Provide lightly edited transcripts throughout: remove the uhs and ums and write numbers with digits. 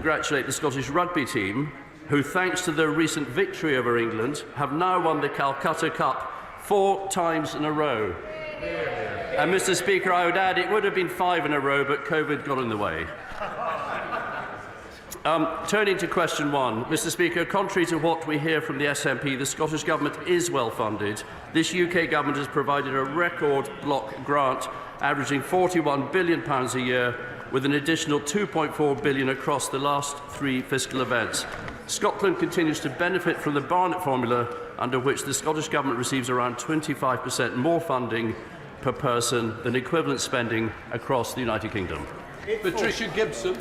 congratulate the Scottish rugby team, who, thanks to their recent victory over England, have now won the Calcutta Cup 4 times in a row. And, Mr. Speaker, I would add it would have been 5 in a row, but COVID got in the way. Turning to question 1, Mr. Speaker, contrary to what we hear from the SNP, the Scottish Government is well funded. This UK Government has provided a record block grant averaging £41 billion a year, with an additional £2.4 billion across the last 3 fiscal events. Scotland continues to benefit from the Barnett formula, under which the Scottish Government receives around 25% more funding per person than equivalent spending across the United Kingdom. Patricia Gibson.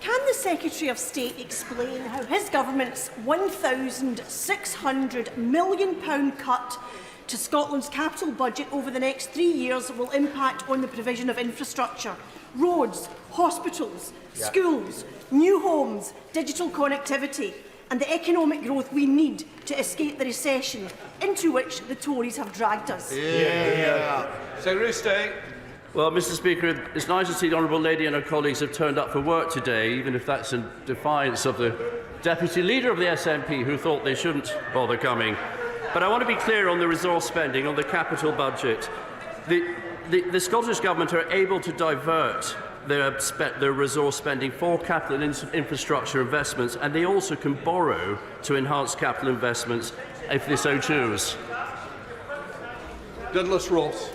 Can the Secretary of State explain how his government's £1,600 million cut to Scotland's capital budget over the next 3 years will impact on the provision of infrastructure, roads, hospitals, schools, new homes, digital connectivity and the economic growth we need to escape the recession into which the Tories have dragged us? Secretary of State. Well, Mr. Speaker, it's nice to see the Honourable Lady and her colleagues have turned up for work today, even if that's in defiance of the Deputy Leader of the SNP, who thought they shouldn't bother coming. But I want to be clear on the resource spending, on the capital budget. The Scottish Government are able to divert their resource spending for capital and infrastructure investments, and they also can borrow to enhance capital investments if they so choose. Douglas Ross.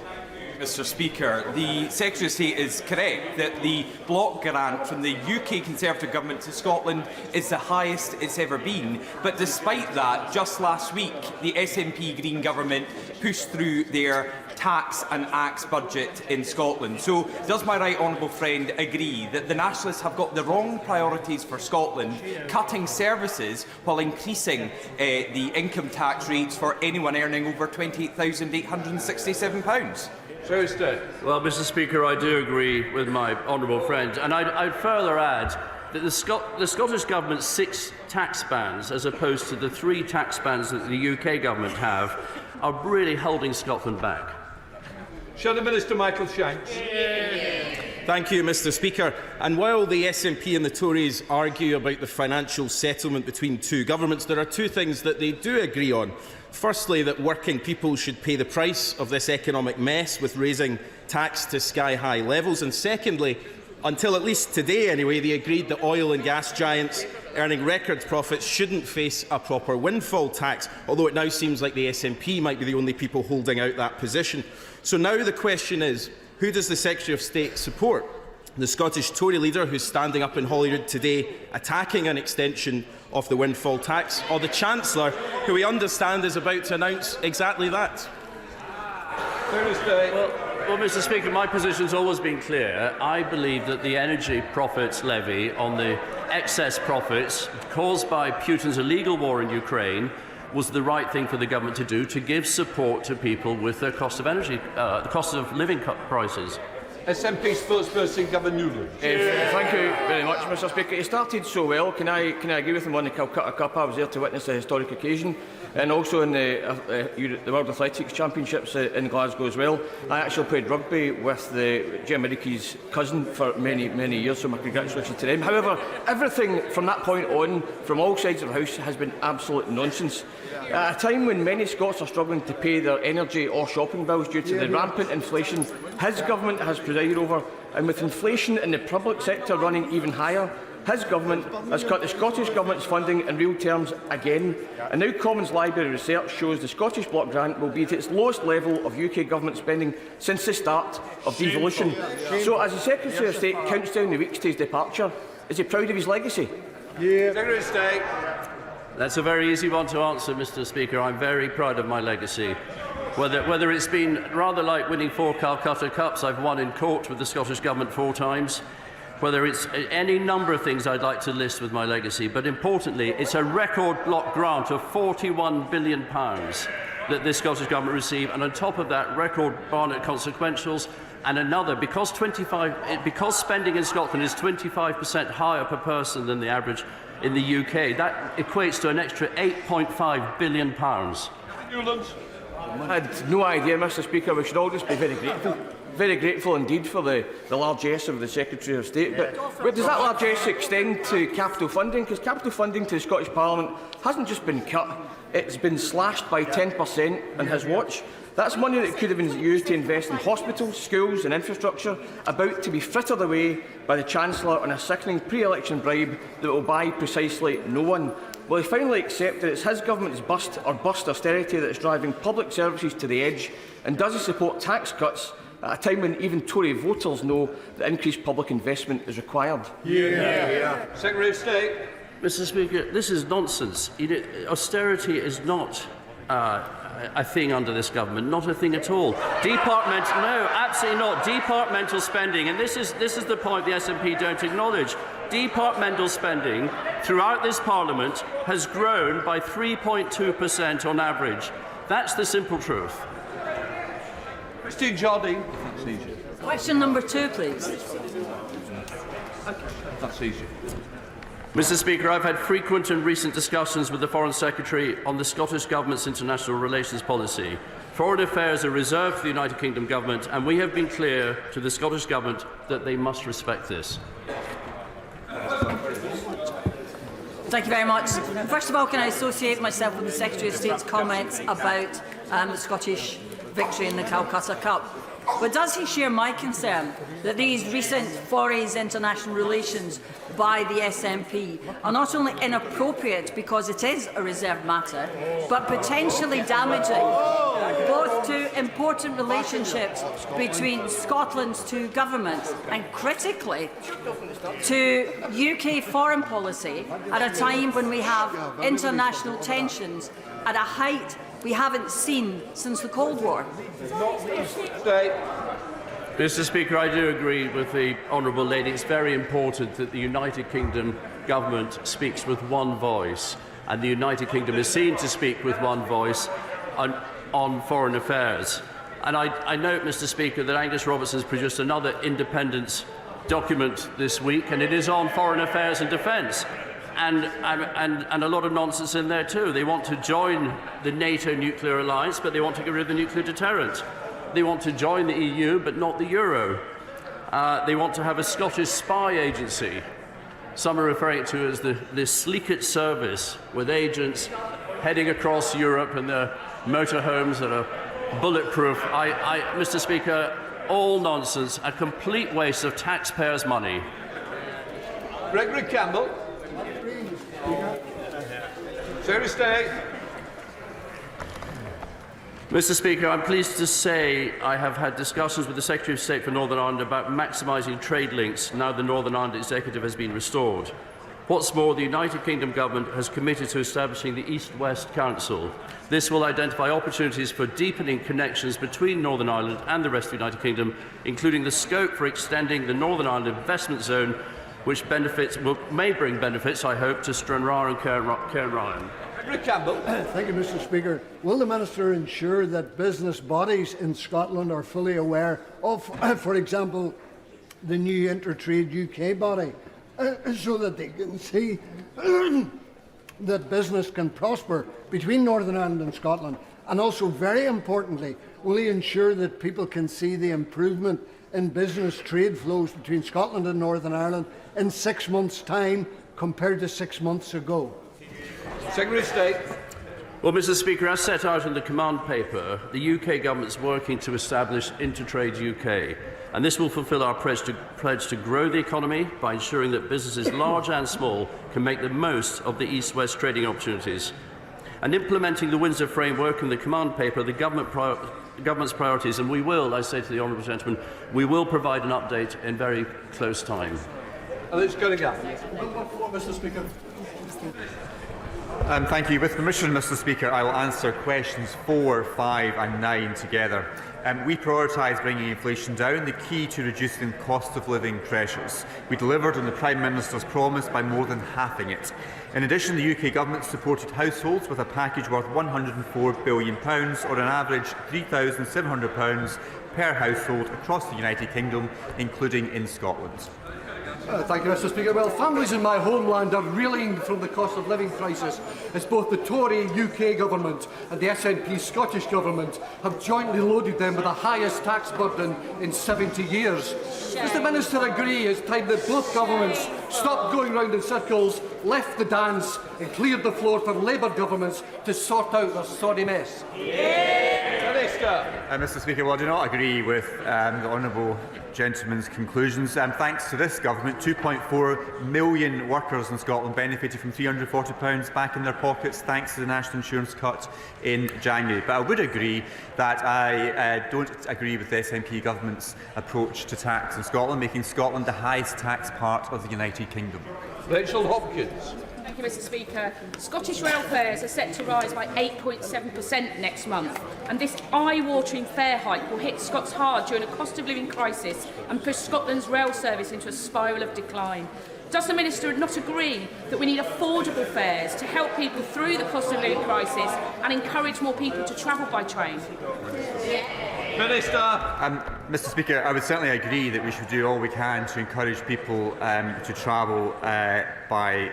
Mr. Speaker, the Secretary of State is correct that the block grant from the UK Conservative Government to Scotland is the highest it's ever been. But despite that, just last week, the SNP Green Government pushed through their tax and acts budget in Scotland. So does my right honourable friend agree that the Nationalists have got the wrong priorities for Scotland, cutting services while increasing the income tax rates for anyone earning over £28,867? Well, Mr. Speaker, I do agree with my honourable friend, and I'd further add that the Scottish Government's 6 tax bans, as opposed to the 3 tax bans that the UK Government have, are really holding Scotland back. Shadow Minister Michael Shanks. Thank you, Mr. Speaker. And while the SNP and the Tories argue about the financial settlement between 2 governments, there are 2 things that they do agree on. Firstly, that working people should pay the price of this economic mess with raising tax to sky-high levels. And secondly, until at least today anyway, they agreed that oil and gas giants earning record profits shouldn't face a proper windfall tax, although it now seems like the SNP might be the only people holding out that position. So now the question is, who does the Secretary of State support? The Scottish Tory leader who's standing up in Holyrood today attacking an extension of the windfall tax, or the Chancellor, who we understand is about to announce exactly that? Well, Mr. Speaker, my position's always been clear. I believe that the energy profits levy on the excess profits caused by Putin's illegal war in Ukraine was the right thing for the government to do, to give support to people with their cost of energy, the cost of living prices. SNP spokesperson Gavin Newland. Thank you very much, Mr. Speaker. He started so well. Can I agree with him on the Calcutta Cup? I was there to witness a historic occasion, and also in the World Athletics Championships in Glasgow as well. I actually played rugby with Jim Ricky's cousin for many, many years, so my congratulations to them. However, everything from that point on, from all sides of the House, has been absolute nonsense. At a time when many Scots are struggling to pay their energy or shopping bills due to the rampant inflation his government has presided over, and with inflation in the public sector running even higher, his government has cut the Scottish Government's funding in real terms again, and now Commons Library research shows the Scottish Block Grant will be at its lowest level of UK Government spending since the start of devolution. So, as the Secretary of State counts down the weeks to his departure, is he proud of his legacy? Secretary of State. That's a very easy one to answer, Mr. Speaker. I'm very proud of my legacy. Whether it's been rather like winning 4 Calcutta Cups, I've won in court with the Scottish Government 4 times, whether it's any number of things I'd like to list with my legacy, but importantly, it's a record block grant of £41 billion that the Scottish Government received, and on top of that, record Barnett consequentials, and another, because spending in Scotland is 25% higher per person than the average in the UK, that equates to an extra £8.5 billion. Newland. I had no idea, Mr. Speaker. We should all just be very grateful. very grateful indeed for the largesse of the Secretary of State. But does that largesse extend to capital funding? Because capital funding to the Scottish Parliament hasn't just been cut, it's been slashed by 10% on his watch. That's money that could have been used to invest in hospitals, schools and infrastructure, about to be frittered away by the Chancellor on a sickening pre-election bribe that will buy precisely no one. Will he finally accept that it's his government's bust austerity that is driving public services to the edge? And does he support tax cuts at a time when even Tory voters know that increased public investment is required? Secretary of State. Mr. Speaker, this is nonsense. Austerity is not a thing under this government, not a thing at all. No, absolutely not. Departmental spending, and this is the point the SNP don't acknowledge. Departmental spending throughout this Parliament has grown by 3.2% on average. That's the simple truth. Christine Jardine. Question number 2, please. That's easy. Mr. Speaker, I've had frequent and recent discussions with the Foreign Secretary on the Scottish Government's international relations policy. Foreign affairs are reserved for the United Kingdom Government, and we have been clear to the Scottish Government that they must respect this. Thank you very much. First of all, can I associate myself with the Secretary of State's comments about the Scottish victory in the Calcutta Cup? But does he share my concern that these recent forays into international relations by the SNP are not only inappropriate because it is a reserved matter, but potentially damaging both to important relationships between Scotland's two governments and, critically, to UK foreign policy at a time when we have international tensions at a height we haven't seen since the Cold War? Mr. Speaker, I do agree with the honourable lady. It's very important that the United Kingdom government speaks with one voice, and the United Kingdom is seen to speak with one voice on foreign affairs. And I note, Mr. Speaker, that Angus Robertson has produced another independence document this week, and it is on foreign affairs and defence. And a lot of nonsense in there too. They want to join the NATO nuclear alliance, but they want to get rid of the nuclear deterrent. They want to join the EU, but not the euro. They want to have a Scottish spy agency. Some are referring to it as the Sleekit service, with agents heading across Europe in their motorhomes that are bulletproof. Mr. Speaker, all nonsense, a complete waste of taxpayers' money. Gregory Campbell. Secretary of State. Mr. Speaker, I'm pleased to say I have had discussions with the Secretary of State for Northern Ireland about maximising trade links now the Northern Ireland Executive has been restored. What's more, the United Kingdom Government has committed to establishing the East-West Council. This will identify opportunities for deepening connections between Northern Ireland and the rest of the United Kingdom, including the scope for extending the Northern Ireland Investment Zone, which may bring benefits, I hope, to Stranraer and Cairnryan. Campbell. Thank you, Mr. Speaker. Will the Minister ensure that business bodies in Scotland are fully aware of, for example, the new Intertrade UK body, so that they can see that business can prosper between Northern Ireland and Scotland? And also, very importantly, will he ensure that people can see the improvement in business trade flows between Scotland and Northern Ireland in 6 months' time compared to 6 months ago? Secretary of State. Well, Mr. Speaker, as set out in the command paper, the UK government is working to establish Intertrade UK, and this will fulfil our pledge to grow the economy by ensuring that businesses large and small can make the most of the East-West trading opportunities. And implementing the Windsor framework in the command paper, the government's priorities, and we will, I say to the honourable gentleman, we will provide an update in very close time. Liz Truss. Mr. Speaker. Thank you. With permission, Mr. Speaker, I will answer questions 4, 5 and 9 together. We prioritise bringing inflation down, the key to reducing cost of living pressures. We delivered on the Prime Minister's promise by more than halving it. In addition, the UK Government supported households with a package worth £104 billion, or an average £3,700 per household across the United Kingdom, including in Scotland. Thank you, Mr. Speaker. Well, families in my homeland are reeling from the cost of living crisis as both the Tory UK government and the SNP Scottish government have jointly loaded them with the highest tax burden in 70 years. Does the Minister agree it's time that both governments stopped going round in circles, left the dance and cleared the floor for Labour governments to sort out their sorry mess? Mr. Speaker, well, I do not agree with the honourable gentleman's conclusions. Thanks to this government, 2.4 million workers in Scotland benefited from £340 back in their pockets thanks to the national insurance cut in January. But I would agree that I don't agree with the SNP government's approach to tax in Scotland, making Scotland the highest tax part of the United Kingdom. Rachel Hopkins. Thank you, Mr. Speaker. Scottish rail fares are set to rise by 8.7% next month, and this eye-watering fare hike will hit Scots hard during a cost of living crisis and push Scotland's rail service into a spiral of decline. Does the Minister not agree that we need affordable fares to help people through the cost of living crisis and encourage more people to travel by train? Minister. Mr. Speaker, I would certainly agree that we should do all we can to encourage people to travel by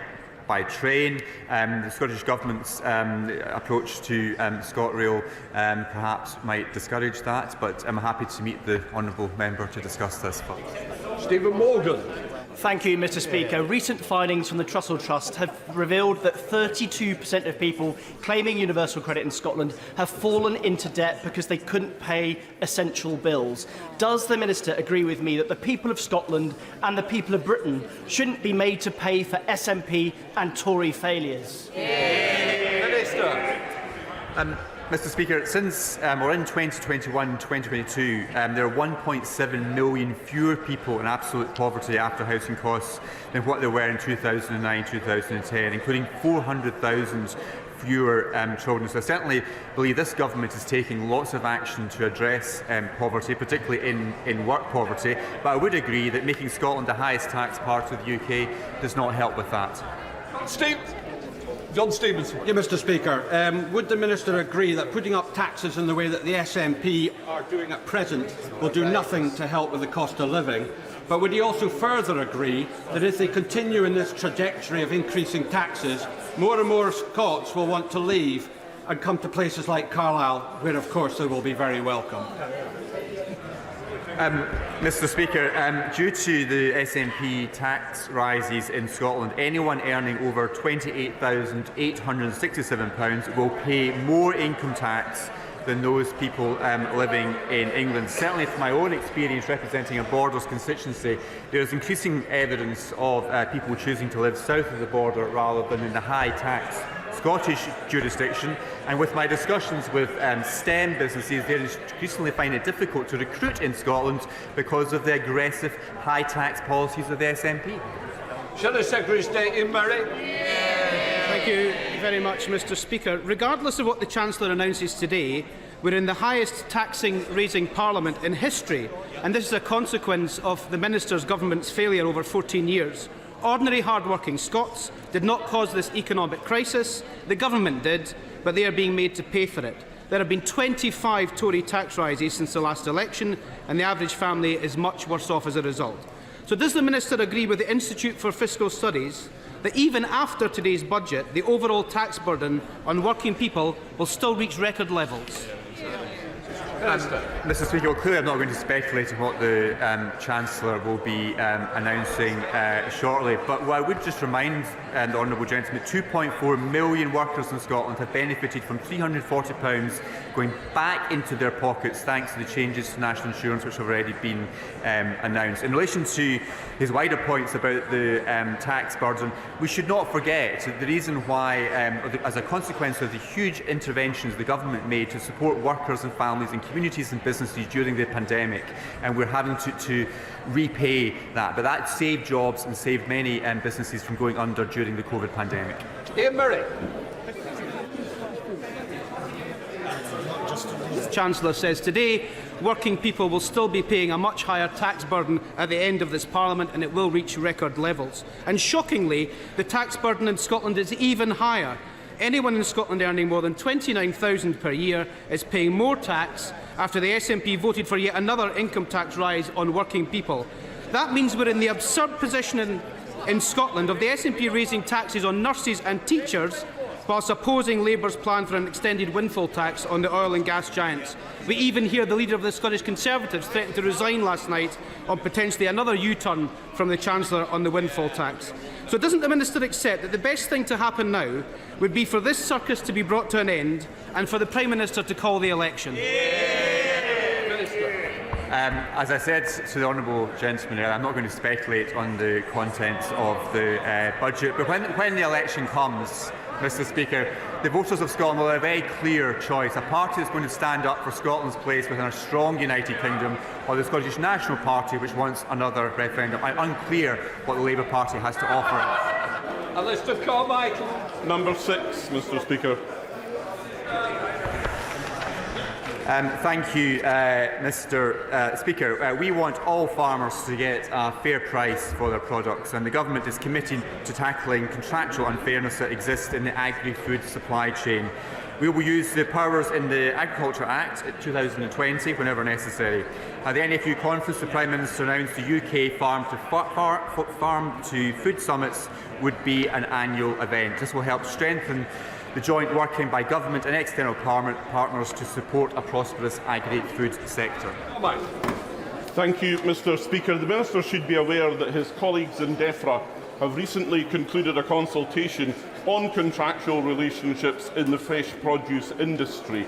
train. The Scottish Government's approach to ScotRail perhaps might discourage that, but I'm happy to meet the honourable member to discuss this. Stephen Morgan. Thank you, Mr. Speaker. Recent findings from the Trussell Trust have revealed that 32% of people claiming universal credit in Scotland have fallen into debt because they couldn't pay essential bills. Does the Minister agree with me that the people of Scotland and the people of Britain shouldn't be made to pay for SNP and Tory failures? Minister. Mr. Speaker, since we're in 2021-2022, there are 1.7 million fewer people in absolute poverty after housing costs than what there were in 2009-2010, including 400,000 fewer children. So I certainly believe this government is taking lots of action to address poverty, particularly in work poverty. But I would agree that making Scotland the highest tax part of the UK does not help with that. John Stevenson. Yeah, Mr. Speaker, would the Minister agree that putting up taxes in the way that the SNP are doing at present will do nothing to help with the cost of living? But would he also further agree that if they continue in this trajectory of increasing taxes, more and more Scots will want to leave and come to places like Carlisle, where of course they will be very welcome? Mr. Speaker, due to the SNP tax rises in Scotland, anyone earning over £28,867 will pay more income tax than those people living in England. Certainly from my own experience representing a Borders constituency, there is increasing evidence of people choosing to live south of the border rather than in the high tax Scottish jurisdiction, and with my discussions with STEM businesses, they increasingly find it difficult to recruit in Scotland because of the aggressive high tax policies of the SNP. Shadow Secretary of State Ian Murray. Thank you very much, Mr. Speaker. Regardless of what the Chancellor announces today, we're in the highest taxing-raising Parliament in history, and this is a consequence of the Minister's government's failure over 14 years. Ordinary hard-working Scots did not cause this economic crisis. The government did, but they are being made to pay for it. There have been 25 Tory tax rises since the last election, and the average family is much worse off as a result. So does the Minister agree with the Institute for Fiscal Studies that even after today's budget, the overall tax burden on working people will still reach record levels? Mr. Speaker, well, clearly I'm not going to speculate on what the Chancellor will be announcing shortly, but I would just remind the honourable gentleman that 2.4 million workers in Scotland have benefited from £340 going back into their pockets thanks to the changes to national insurance which have already been announced. In relation to his wider points about the tax burden, we should not forget the reason why, as a consequence of the huge interventions the government made to support workers and families and communities and businesses during the pandemic, and we're having to repay that. But that saved jobs and saved many businesses from going under during the COVID pandemic. Ian Murray. The Chancellor says today working people will still be paying a much higher tax burden at the end of this Parliament, and it will reach record levels. And shockingly, the tax burden in Scotland is even higher. Anyone in Scotland earning more than £29,000 per year is paying more tax after the SNP voted for yet another income tax rise on working people. That means we're in the absurd position in Scotland of the SNP raising taxes on nurses and teachers whilst opposing Labour's plan for an extended windfall tax on the oil and gas giants. We even hear the leader of the Scottish Conservatives threaten to resign last night on potentially another U-turn from the Chancellor on the windfall tax. So doesn't the Minister accept that the best thing to happen now would be for this circus to be brought to an end and for the Prime Minister to call the election? As I said to the honourable gentleman earlier, I'm not going to speculate on the contents of the budget, but when the election comes, Mr. Speaker, the voters of Scotland will have a very clear choice: a party that's going to stand up for Scotland's place within a strong United Kingdom, or the Scottish National Party, which wants another referendum. I'm unclear what the Labour Party has to offer. Alistair Carmichael. Number 6, Mr. Speaker. Thank you, Mr. Speaker. We want all farmers to get a fair price for their products, and the Government is committed to tackling contractual unfairness that exists in the agri-food supply chain. We will use the powers in the Agriculture Act 2020 whenever necessary. At the NFU conference, the Prime Minister announced the UK Farm to Food Summits would be an annual event. This will help strengthen the joint working by government and external partners to support a prosperous agri-food sector. Thank you, Mr. Speaker. The Minister should be aware that his colleagues in DEFRA have recently concluded a consultation on contractual relationships in the fresh produce industry.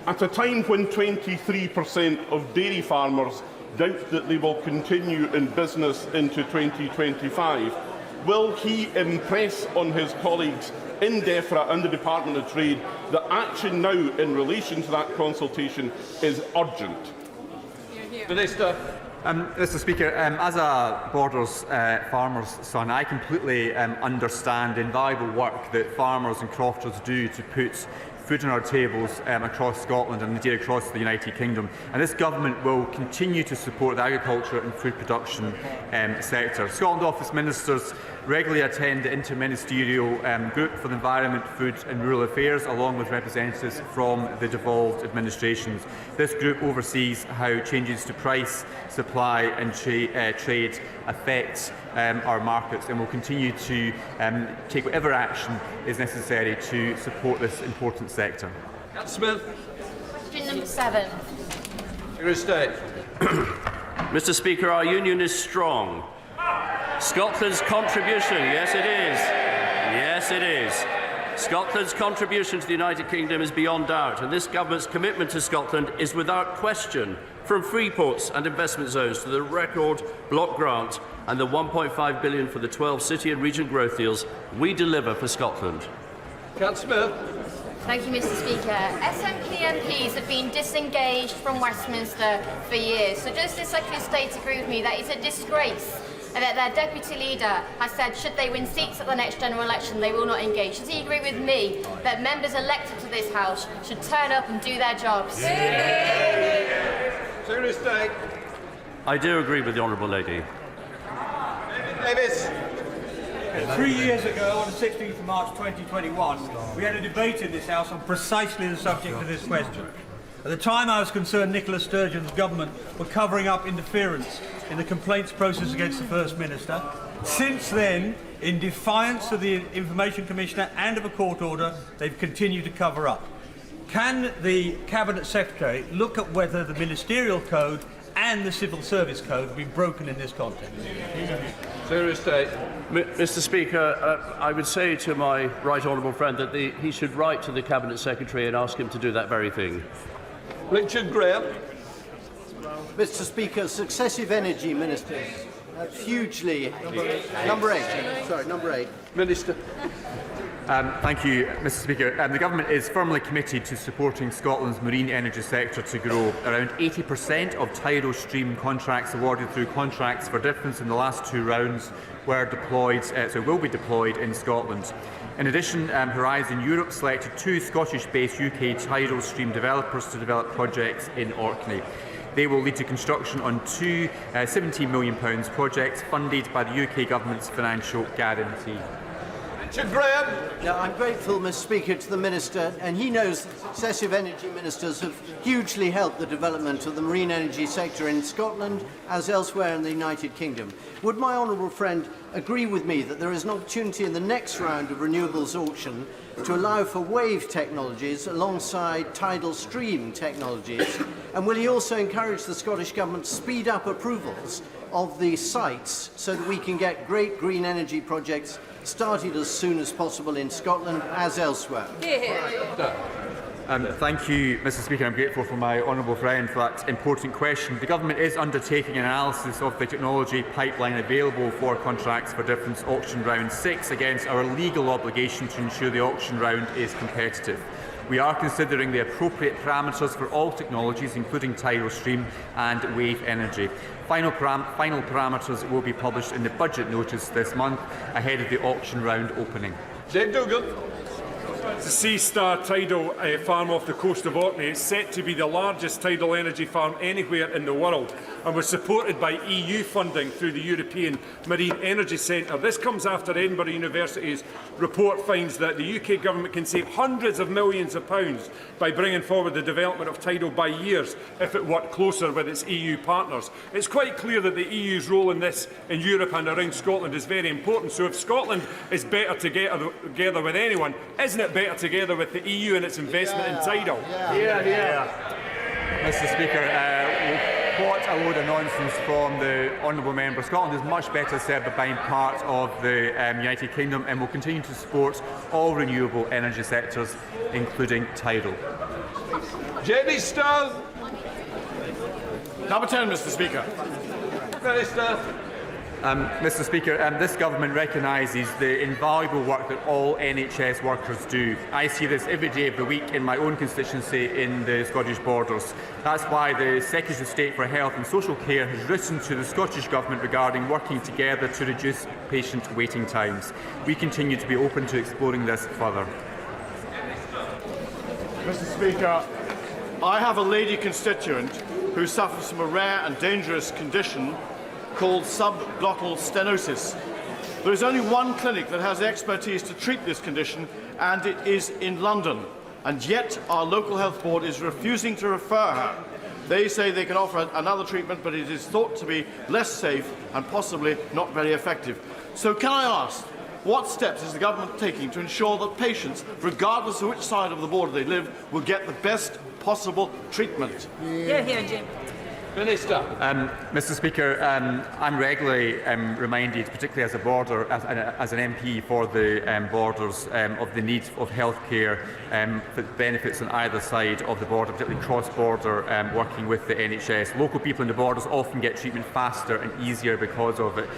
At a time when 23% of dairy farmers doubt that they will continue in business into 2025, will he impress on his colleagues in DEFRA and the Department of Trade that action now in relation to that consultation is urgent? Minister. Mr. Speaker, as a Borders farmer's son, I completely understand the invaluable work that farmers and crofters do to put food on our tables across Scotland and indeed across the United Kingdom. And this Government will continue to support the agriculture and food production sector. Scotland Office Ministers regularly attend the Interministerial Group for the Environment, Food and Rural Affairs, along with representatives from the devolved administrations. This group oversees how changes to price, supply and trade affect our markets, and will continue to take whatever action is necessary to support this important sector. Smith. Question number 7. Mr. Speaker, our union is strong. Scotland's contribution, yes it is. Scotland's contribution to the United Kingdom is beyond doubt, and this Government's commitment to Scotland is without question. From free ports and investment zones to the record block grant and the £1.5 billion for the 12 city and region growth deals, we deliver for Scotland. Councillor Smith. Thank you, Mr. Speaker. SNP MPs have been disengaged from Westminster for years, so does the Secretary of State agree with me that it's a disgrace that their deputy leader has said should they win seats at the next general election they will not engage? Does he agree with me that members elected to this House should turn up and do their jobs? Secretary of State. I do agree with the Honourable Lady. Davis. 3 years ago, on the 16th of March 2021, we had a debate in this House on precisely the subject of this question. At the time, I was concerned Nicola Sturgeon's government were covering up interference in the complaints process against the First Minister. Since then, in defiance of the Information Commissioner and of a court order, they've continued to cover up. Can the Cabinet Secretary look at whether the Ministerial Code and the Civil Service Code have been broken in this context? Secretary of State. Mr. Speaker, I would say to my right honourable friend that he should write to the Cabinet Secretary and ask him to do that very thing. Richard Graham. Mr. Speaker, successive energy ministers have hugely... Number 8. Minister. Thank you, Mr. Speaker. The Government is firmly committed to supporting Scotland's marine energy sector to grow. Around 80% of tidal stream contracts awarded through contracts for difference in the last 2 rounds were will be deployed in Scotland. In addition, Horizon Europe selected 2 Scottish-based UK tidal stream developers to develop projects in Orkney. They will lead to construction on 2 £17 million projects funded by the UK Government's financial guarantee. Richard Graham. Now, I'm grateful, Mr. Speaker, to the Minister, and he knows that successive energy ministers have hugely helped the development of the marine energy sector in Scotland as elsewhere in the United Kingdom. Would my honourable friend agree with me that there is an opportunity in the next round of renewables auction to allow for wave technologies alongside tidal stream technologies? And will he also encourage the Scottish Government to speed up approvals of the sites so that we can get great green energy projects started as soon as possible in Scotland as elsewhere? Thank you, Mr. Speaker. I'm grateful for my honourable friend for that important question. The Government is undertaking an analysis of the technology pipeline available for contracts for difference auction round 6 against our legal obligation to ensure the auction round is competitive. We are considering the appropriate parameters for all technologies, including tidal stream and wave energy. Final parameters will be published in the budget notice this month ahead of the auction round opening. Jane Duggan. The Sea Star tidal farm off the coast of Orkney is set to be the largest tidal energy farm anywhere in the world and was supported by EU funding through the European Marine Energy Centre. This comes after Edinburgh University's report finds that the UK Government can save hundreds of millions of pounds by bringing forward the development of tidal by years if it worked closer with its EU partners. It's quite clear that the EU's role in this in Europe and around Scotland is very important. So if Scotland is better together with anyone, isn't it better together with the EU and its investment in tidal? Mr. Speaker, what a load of nonsense from the honourable member. Scotland is much better served by being part of the United Kingdom and will continue to support all renewable energy sectors, including tidal. Jamie Stone. Number 10, Mr. Speaker. Minister. Mr. Speaker, this Government recognises the invaluable work that all NHS workers do. I see this every day of the week in my own constituency in the Scottish Borders. That's why the Secretary of State for Health and Social Care has written to the Scottish Government regarding working together to reduce patient waiting times. We continue to be open to exploring this further. Mr. Speaker, I have a lady constituent who suffers from a rare and dangerous condition called subglottal stenosis. There is only one clinic that has expertise to treat this condition, and it is in London. And yet our local health board is refusing to refer her. They say they can offer another treatment, but it is thought to be less safe and possibly not very effective. So can I ask, what steps is the Government taking to ensure that patients, regardless of which side of the border they live, will get the best possible treatment? Jim. Minister. Mr. Speaker, I'm regularly reminded, particularly as a border, as an MP for the borders, of the need of healthcare that benefits on either side of the border, particularly cross-border working with the NHS. Local people in the borders often get treatment faster and easier because of it.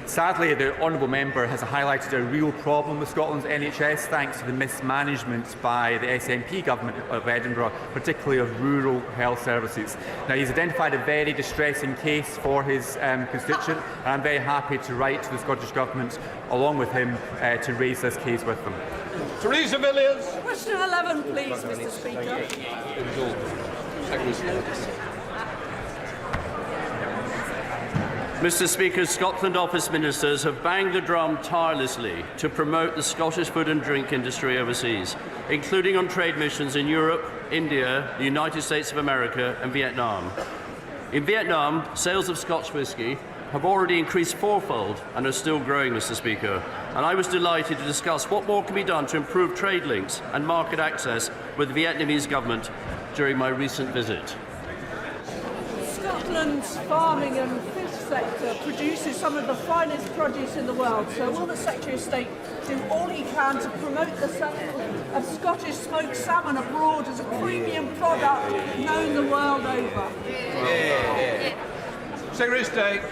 Sadly, the honourable member has highlighted a real problem with Scotland's NHS thanks to the mismanagement by the SNP government of Edinburgh, particularly of rural health services. Now, he's identified a very distressing case for his constituent, and I'm very happy to write to the Scottish Government along with him to raise this case with them. Theresa Villiers. Question 11, please, Mr. Speaker. Mr. Speaker, Scotland Office Ministers have banged the drum tirelessly to promote the Scottish food and drink industry overseas, including on trade missions in Europe, India, the United States of America and Vietnam. In Vietnam, sales of Scotch whisky have already increased fourfold and are still growing, Mr. Speaker. And I was delighted to discuss what more can be done to improve trade links and market access with the Vietnamese government during my recent visit. Scotland's farming and fish sector produces some of the finest produce in the world, so will the Secretary of State do all he can to promote the sale of Scottish smoked salmon abroad as a premium product known the world over? Secretary of State.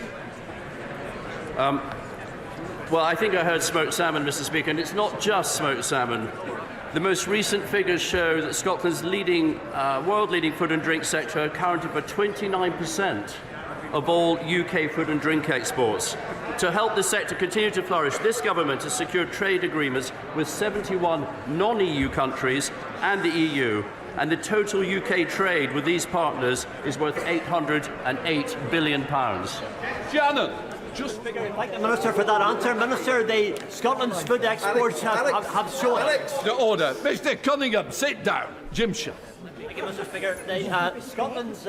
Well, I think I heard smoked salmon, Mr. Speaker, and it's not just smoked salmon. The most recent figures show that Scotland's world-leading food and drink sector accounted for 29% of all UK food and drink exports. To help the sector continue to flourish, this government has secured trade agreements with 71 non-EU countries and the EU, and the total UK trade with these partners is worth £808 billion. Shannon. Just thank the Minister for that answer. Minister, Scotland's food exports have shown... The order. Mr Cunningham, sit down. Jim Shah. Thank you, Mr Speaker. Scotland's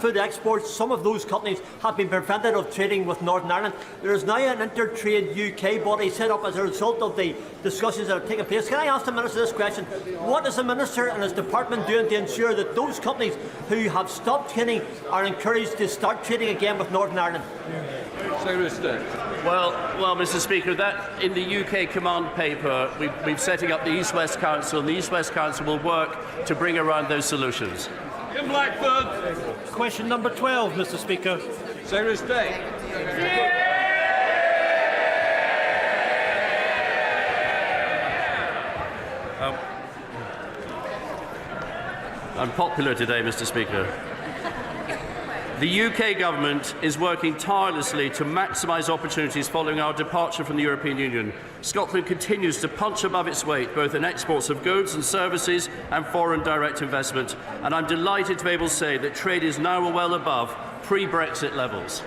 food exports, some of those companies have been prevented of trading with Northern Ireland. There is now an intertrade UK body set up as a result of the discussions that have taken place. Can I ask the Minister this question? What is the Minister and his department doing to ensure that those companies who have stopped trading are encouraged to start trading again with Northern Ireland? Well, Mr Speaker, that in the UK command paper, we're setting up the East-West Council, and the East-West Council will work to bring around those solutions. Jim Blackford. Question number 12, Mr Speaker. Secretary of State. I'm popular today, Mr Speaker. The UK government is working tirelessly to maximise opportunities following our departure from the European Union. Scotland continues to punch above its weight, both in exports of goods and services and foreign direct investment, and I'm delighted to be able to say that trade is now well above pre-Brexit levels.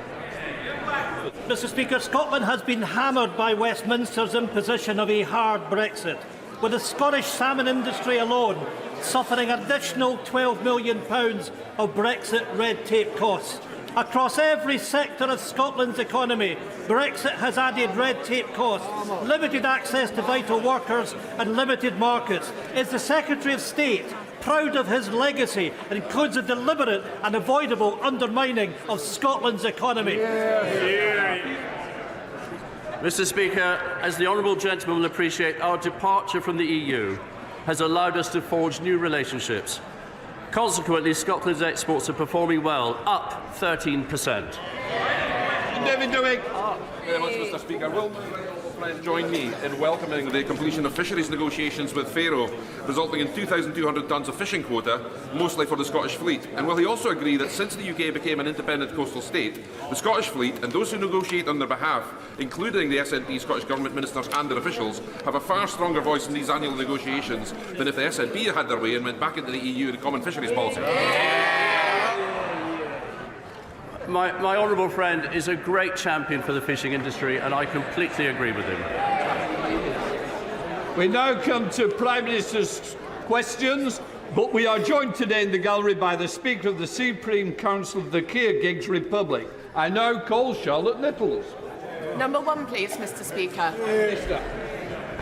Mr Speaker, Scotland has been hammered by Westminster's imposition of a hard Brexit, with the Scottish salmon industry alone suffering additional £12 million of Brexit red tape costs. Across every sector of Scotland's economy, Brexit has added red tape costs, limited access to vital workers and limited markets. Is the Secretary of State proud of his legacy and includes a deliberate and avoidable undermining of Scotland's economy? Mr Speaker, as the honourable gentleman will appreciate, our departure from the EU has allowed us to forge new relationships. Consequently, Scotland's exports are performing well, up 13%. David Doig. Very much, Mr Speaker. Will friends join me in welcoming the completion of fisheries negotiations with Faroe, resulting in 2,200 tonnes of fishing quota, mostly for the Scottish fleet? And will he also agree that since the UK became an independent coastal state, the Scottish fleet and those who negotiate on their behalf, including the SNP, Scottish Government ministers and their officials, have a far stronger voice in these annual negotiations than if the SNP had their way and went back into the EU and the common fisheries policy? My honourable friend is a great champion for the fishing industry, and I completely agree with him. We now come to Prime Minister's questions, but we are joined today in the gallery by the Speaker of the Supreme Council of the Kyrgyz Republic. I now call Charlotte Nichols. Number 1, please, Mr Speaker.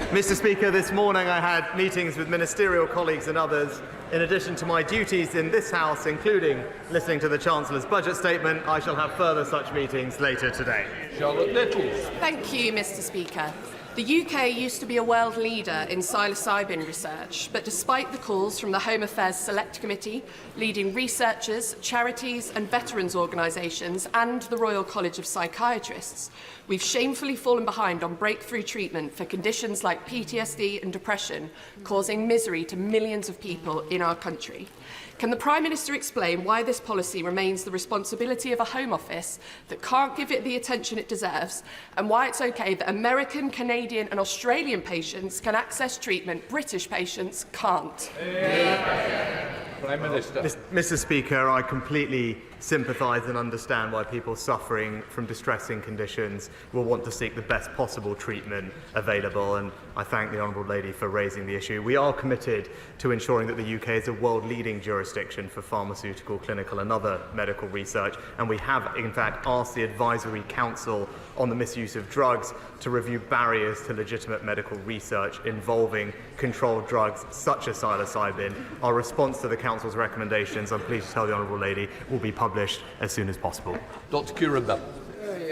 Mr Speaker, this morning I had meetings with ministerial colleagues and others. In addition to my duties in this House, including listening to the Chancellor's budget statement, I shall have further such meetings later today. Charlotte Nichols. Thank you, Mr Speaker. The UK used to be a world leader in psilocybin research, but despite the calls from the Home Affairs Select Committee, leading researchers, charities and veterans organisations and the Royal College of Psychiatrists, we've shamefully fallen behind on breakthrough treatment for conditions like PTSD and depression, causing misery to millions of people in our country. Can the Prime Minister explain why this policy remains the responsibility of a Home Office that can't give it the attention it deserves, and why it's okay that American, Canadian and Australian patients can access treatment British patients can't? Prime Minister. Mr Speaker, I completely sympathise and understand why people suffering from distressing conditions will want to seek the best possible treatment available, and I thank the Honourable Lady for raising the issue. We are committed to ensuring that the UK is a world-leading jurisdiction for pharmaceutical, clinical and other medical research, and we have in fact asked the Advisory Council on the Misuse of Drugs to review barriers to legitimate medical research involving controlled drugs such as psilocybin. Our response to the Council's recommendations, I'm pleased to tell the Honourable Lady, will be published as soon as possible. Dr. Curabell.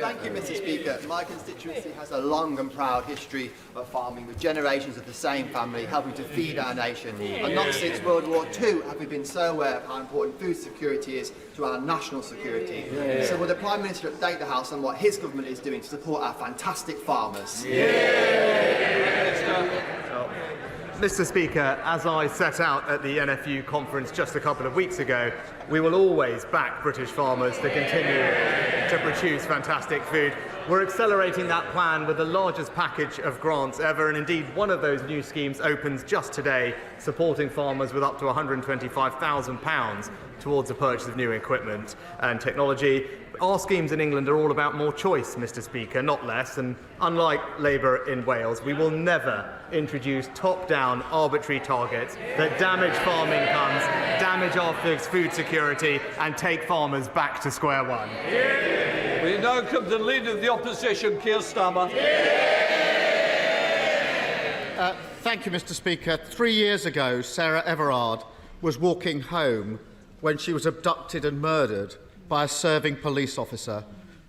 Thank you, Mr Speaker. My constituency has a long and proud history of farming, with generations of the same family helping to feed our nation. And not since World War II have we been so aware of how important food security is to our national security. So will the Prime Minister update the House on what his government is doing to support our fantastic farmers? Mr Speaker, as I set out at the NFU conference just a couple of weeks ago, we will always back British farmers to continue to produce fantastic food. We're accelerating that plan with the largest package of grants ever, and indeed one of those new schemes opens just today, supporting farmers with up to £125,000 towards the purchase of new equipment and technology. Our schemes in England are all about more choice, Mr. Speaker, not less, and unlike Labour in Wales, we will never introduce top-down arbitrary targets that damage farm incomes, damage our food security and take farmers back to square one. We now come to the Leader of the Opposition, Keir Starmer. Thank you, Mr. Speaker. 3 years ago, Sarah Everard was walking home when she was abducted and murdered by a serving police officer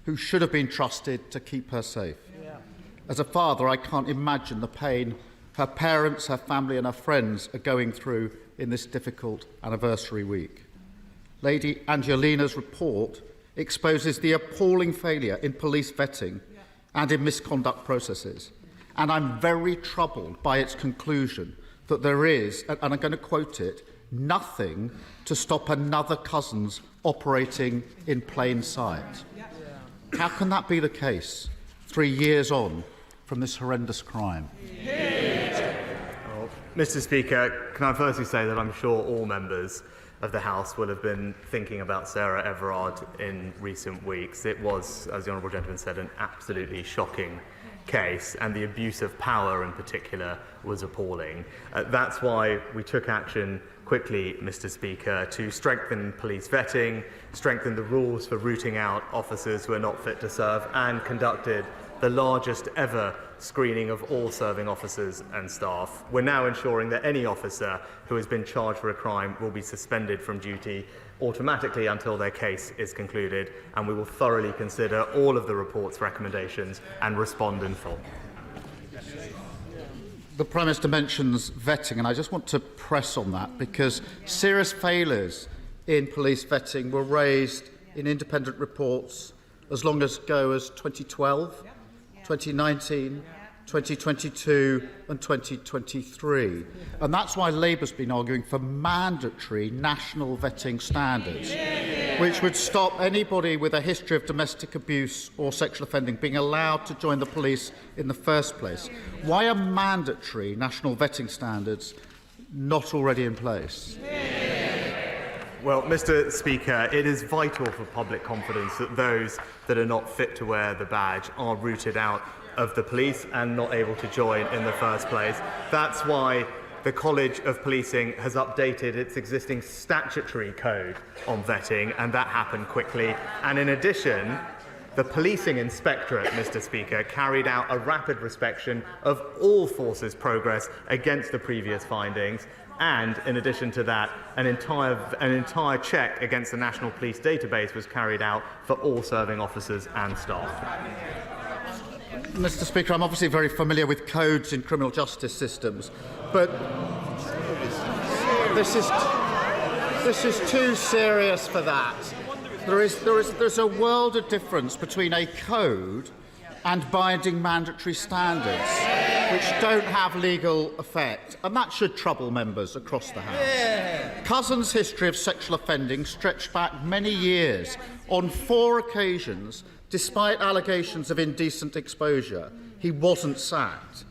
who should have been trusted to keep her safe. As a father, I can't imagine the pain her parents, her family and her friends are going through in this difficult anniversary week. Lady Angelina's report exposes the appalling failure in police vetting and in misconduct processes. And I'm very troubled by its conclusion that there is, and I'm going to quote it, nothing to stop another Cousins operating in plain sight. How can that be the case 3 years on from this horrendous crime? Well, Mr. Speaker, can I firstly say that I'm sure all members of the House will have been thinking about Sarah Everard in recent weeks. It was, as the Honourable Gentleman said, an absolutely shocking case, and the abuse of power in particular was appalling. That's why we took action quickly, Mr. Speaker, to strengthen police vetting, strengthen the rules for rooting out officers who are not fit to serve, and conducted the largest ever screening of all serving officers and staff. We're now ensuring that any officer who has been charged for a crime will be suspended from duty automatically until their case is concluded, and we will thoroughly consider all of the report's recommendations and respond in full. The Prime Minister mentions vetting, and I just want to press on that because serious failures in police vetting were raised in independent reports as long ago as 2012, 2019, 2022 and 2023. And that's why Labour's been arguing for mandatory national vetting standards, which would stop anybody with a history of domestic abuse or sexual offending being allowed to join the police in the first place. Why are mandatory national vetting standards not already in place? Well, Mr. Speaker, it is vital for public confidence that those that are not fit to wear the badge are rooted out of the police and not able to join in the first place. That's why the College of Policing has updated its existing statutory code on vetting, and that happened quickly. And in addition, the Policing Inspectorate, Mr. Speaker, carried out a rapid inspection of all forces' progress against the previous findings. And in addition to that, an entire check against the National Police Database was carried out for all serving officers and staff. Mr. Speaker, I'm obviously very familiar with codes in criminal justice systems, but this is too serious for that. There's a world of difference between a code and binding mandatory standards, which don't have legal effect, and that should trouble members across the House. Cousins' history of sexual offending stretched back many years. On 4 occasions, despite allegations of indecent exposure, he wasn't sacked.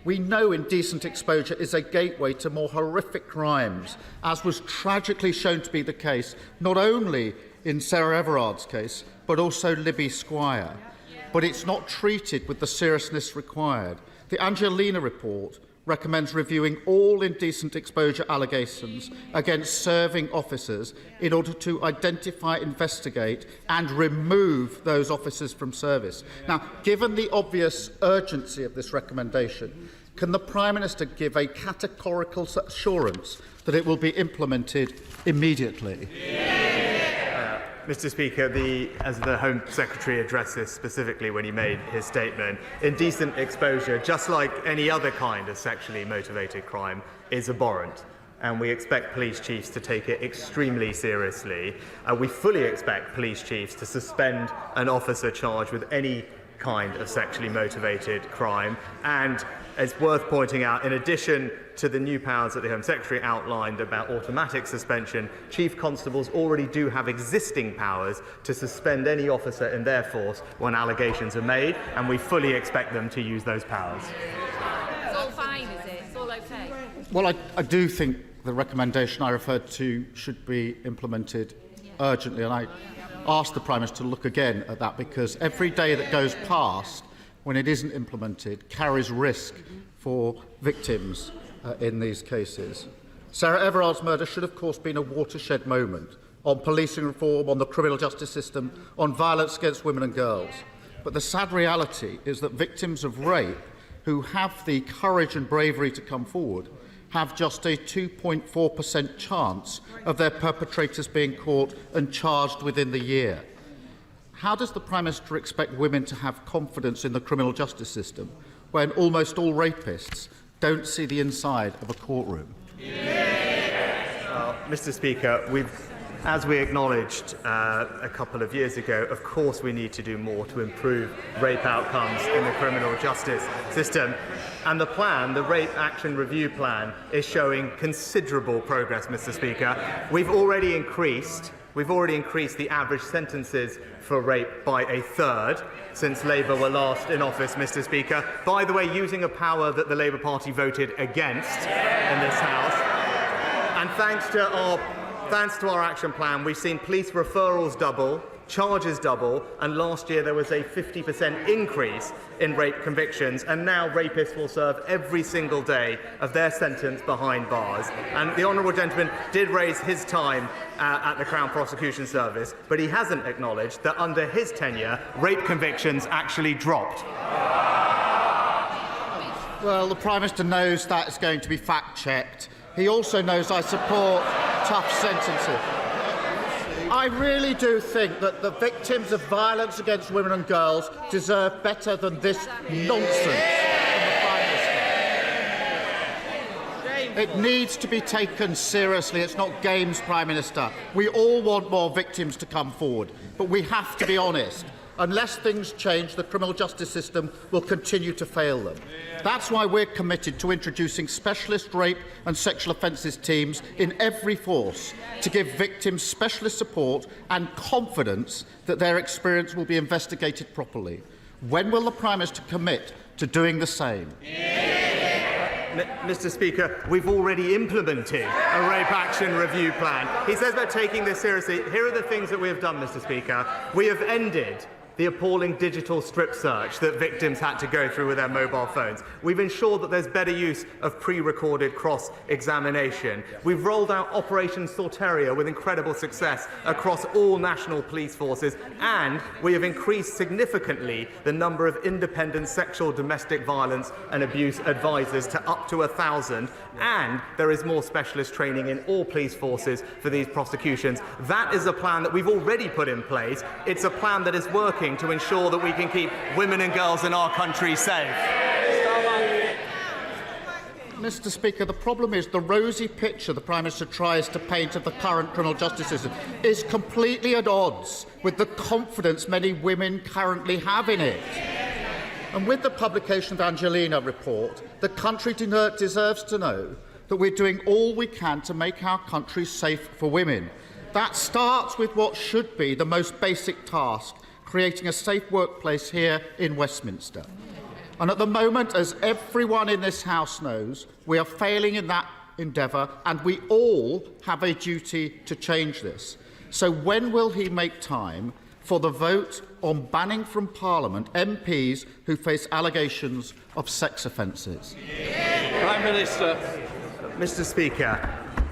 We know indecent exposure is a gateway to more horrific crimes, as was tragically shown to be the case not only in Sarah Everard's case, but also Libby Squire. But it's not treated with the seriousness required. The Angelina report recommends reviewing all indecent exposure allegations against serving officers in order to identify, investigate and remove those officers from service. Now, given the obvious urgency of this recommendation, can the Prime Minister give a categorical assurance that it will be implemented immediately? Mr. Speaker, as the Home Secretary addressed this specifically when he made his statement, indecent exposure, just like any other kind of sexually motivated crime, is abhorrent. And we expect police chiefs to take it extremely seriously. We fully expect police chiefs to suspend an officer charged with any kind of sexually motivated crime. And it's worth pointing out, in addition to the new powers that the Home Secretary outlined about automatic suspension, Chief Constables already do have existing powers to suspend any officer in their force when allegations are made, and we fully expect them to use those powers. It's all fine, is it? It's all okay? Well, I do think the recommendation I referred to should be implemented urgently, and ask the Prime Minister to look again at that, because every day that goes past when it isn't implemented carries risk for victims in these cases. Sarah Everard's murder should, of course, been a watershed moment on policing reform, on the criminal justice system, on violence against women and girls. But the sad reality is that victims of rape who have the courage and bravery to come forward have just a 2.4% chance of their perpetrators being caught and charged within the year. How does the Prime Minister expect women to have confidence in the criminal justice system when almost all rapists don't see the inside of a courtroom? Mr. Speaker, as we acknowledged a couple of years ago, of course we need to do more to improve rape outcomes in the criminal justice system. And the Rape Action Review Plan, is showing considerable progress, Mr. Speaker. We've already increased the average sentences for rape by a third since Labour were last in office, Mr. Speaker. By the way, using a power that the Labour Party voted against in this House. And thanks to our action plan, we've seen police referrals double, charges double, and last year there was a 50% increase in rape convictions, and now rapists will serve every single day of their sentence behind bars. And the honourable gentleman did raise his time at the Crown Prosecution Service, but he hasn't acknowledged that under his tenure, rape convictions actually dropped. Well, the Prime Minister knows that is going to be fact-checked. He also knows I support tough sentences. I really do think that the victims of violence against women and girls deserve better than this nonsense from the Prime Minister. It needs to be taken seriously. It's not games, Prime Minister. We all want more victims to come forward, but we have to be honest. Unless things change, the criminal justice system will continue to fail them. That's why we're committed to introducing specialist rape and sexual offences teams in every force to give victims specialist support and confidence that their experience will be investigated properly. When will the Prime Minister commit to doing the same? Mr. Speaker, we've already implemented a Rape Action Review Plan. He says we're taking this seriously. Here are the things that we have done, Mr. Speaker. We have ended the appalling digital strip search that victims had to go through with their mobile phones. We've ensured that there's better use of pre-recorded cross-examination. We've rolled out Operation Sorteria with incredible success across all national police forces, and we have increased significantly the number of independent sexual, domestic violence and abuse advisors to up to 1,000, and there is more specialist training in all police forces for these prosecutions. That is a plan that we've already put in place. It's a plan that is working to ensure that we can keep women and girls in our country safe. Mr. Speaker, the problem is the rosy picture the Prime Minister tries to paint of the current criminal justice system is completely at odds with the confidence many women currently have in it. And with the publication of the Angelina report, the country deserves to know that we're doing all we can to make our country safe for women. That starts with what should be the most basic task, creating a safe workplace here in Westminster. And at the moment, as everyone in this House knows, we are failing in that endeavour, and we all have a duty to change this. So when will he make time for the vote on banning from Parliament MPs who face allegations of sex offences? Prime Minister. Mr. Speaker,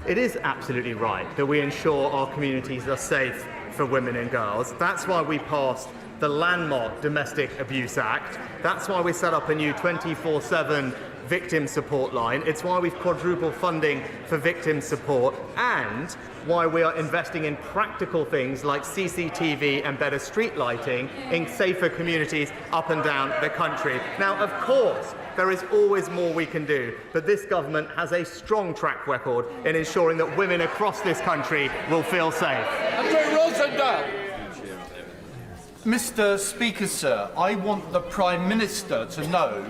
it is absolutely right that we ensure our communities are safe for women and girls. That's why we passed the landmark Domestic Abuse Act. That's why we set up a new 24/7 victim support line. It's why we've quadrupled funding for victim support, and why we are investing in practical things like CCTV and better street lighting in safer communities up and down the country. Now, of course, there is always more we can do, but this government has a strong track record in ensuring that women across this country will feel safe. Mr. Speaker, sir, I want the Prime Minister to know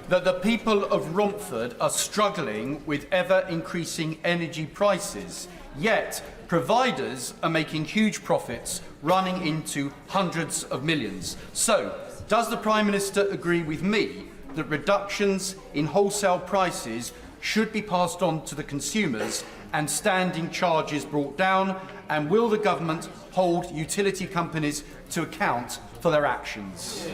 that the people of Romford are struggling with ever-increasing energy prices, yet providers are making huge profits, running into hundreds of millions. So, does the Prime Minister agree with me that reductions in wholesale prices should be passed on to the consumers, and standing charges brought down? And will the government hold utility companies to account for their actions?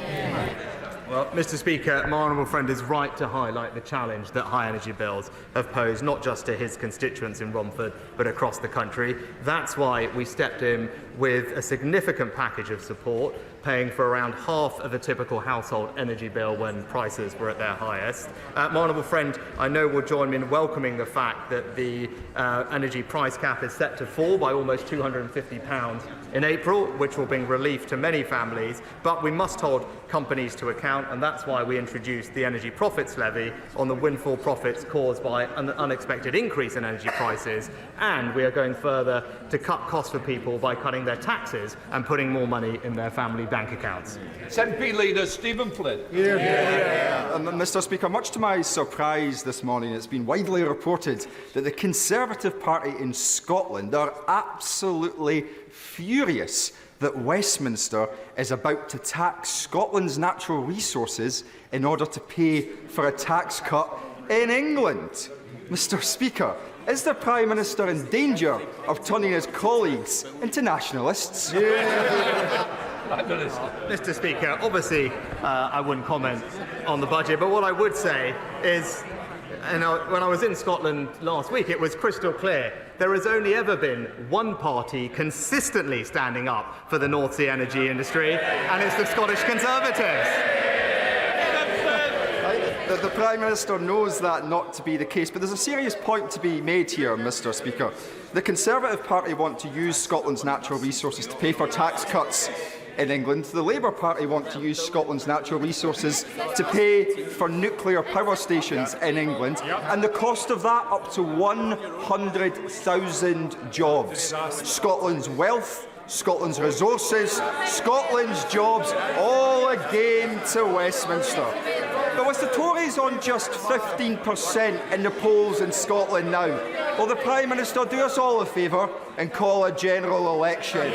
Well, Mr. Speaker, my honourable friend is right to highlight the challenge that high energy bills have posed, not just to his constituents in Romford, but across the country. That's why we stepped in with a significant package of support, paying for around half of a typical household energy bill when prices were at their highest. My honourable friend, I know, will join me in welcoming the fact that the energy price cap is set to fall by almost £250 in April, which will bring relief to many families, but we must hold companies to account, and that's why we introduced the energy profits levy on the windfall profits caused by an unexpected increase in energy prices, and we are going further to cut costs for people by cutting their taxes and putting more money in their family bank accounts. SNP Leader Stephen Flynn. Mr. Speaker, much to my surprise this morning, it's been widely reported that the Conservative Party in Scotland are absolutely furious that Westminster is about to tax Scotland's natural resources in order to pay for a tax cut in England. Mr. Speaker, is the Prime Minister in danger of turning his colleagues into nationalists? Mr. Speaker, obviously I wouldn't comment on the budget, but what I would say is, when I was in Scotland last week, it was crystal clear. There has only ever been one party consistently standing up for the North Sea energy industry, and it's the Scottish Conservatives. The Prime Minister knows that not to be the case, but there's a serious point to be made here, Mr. Speaker. The Conservative Party want to use Scotland's natural resources to pay for tax cuts in England. The Labour Party want to use Scotland's natural resources to pay for nuclear power stations in England, and the cost of that up to 100,000 jobs. Scotland's wealth, Scotland's resources, Scotland's jobs, all again to Westminster. But with the Tories on just 15% in the polls in Scotland now, will the Prime Minister do us all a favour and call a general election?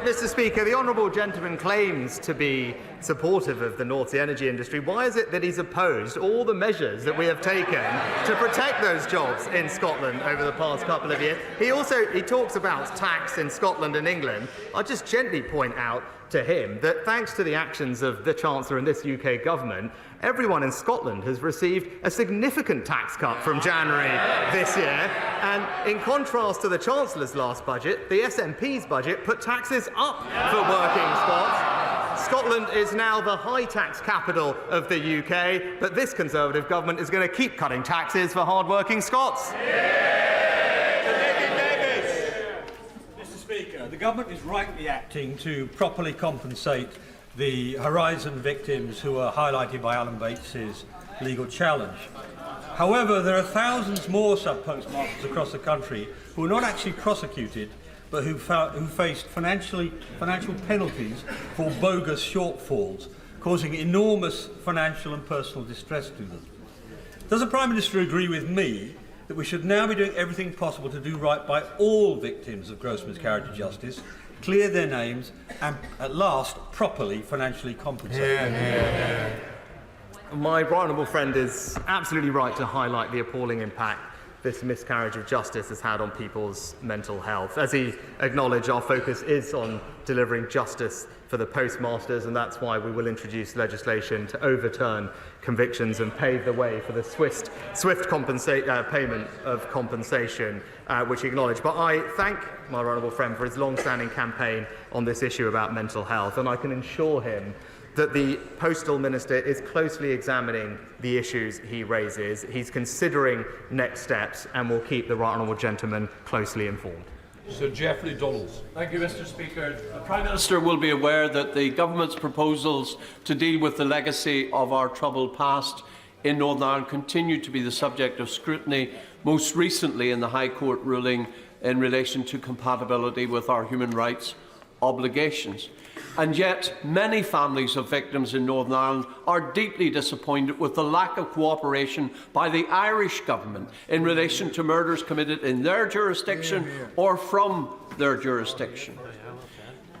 Mr. Speaker, the honourable gentleman claims to be supportive of the North Sea energy industry. Why is it that he's opposed all the measures that we have taken to protect those jobs in Scotland over the past couple of years? He talks about tax in Scotland and England. I'll just gently point out to him that thanks to the actions of the Chancellor and this UK government, everyone in Scotland has received a significant tax cut from January this year. And in contrast to the Chancellor's last budget, the SNP's budget put taxes up for working Scots. Scotland is now the high tax capital of the UK, but this Conservative government is going to keep cutting taxes for hard-working Scots. Mr. Speaker, the government is rightly acting to properly compensate the Horizon victims who are highlighted by Alan Bates's legal challenge. However, there are thousands more sub-postmasters across the country who are not actually prosecuted, but who faced financial penalties for bogus shortfalls, causing enormous financial and personal distress to them. Does the Prime Minister agree with me that we should now be doing everything possible to do right by all victims of gross miscarriage of justice, clear their names, and at last properly financially compensate them? My honourable friend is absolutely right to highlight the appalling impact this miscarriage of justice has had on people's mental health. As he acknowledged, our focus is on delivering justice for the postmasters, and that's why we will introduce legislation to overturn convictions and pave the way for the swift payment of compensation, which he acknowledged. But I thank my honourable friend for his long-standing campaign on this issue about mental health, and I can assure him that the Postal Minister is closely examining the issues he raises. He's considering next steps and will keep the right honourable gentleman closely informed. Sir Geoffrey Donalds. Thank you, Mr. Speaker. The Prime Minister will be aware that the Government's proposals to deal with the legacy of our troubled past in Northern Ireland continue to be the subject of scrutiny, most recently in the High Court ruling in relation to compatibility with our human rights obligations. And yet, many families of victims in Northern Ireland are deeply disappointed with the lack of cooperation by the Irish Government in relation to murders committed in their jurisdiction or from their jurisdiction.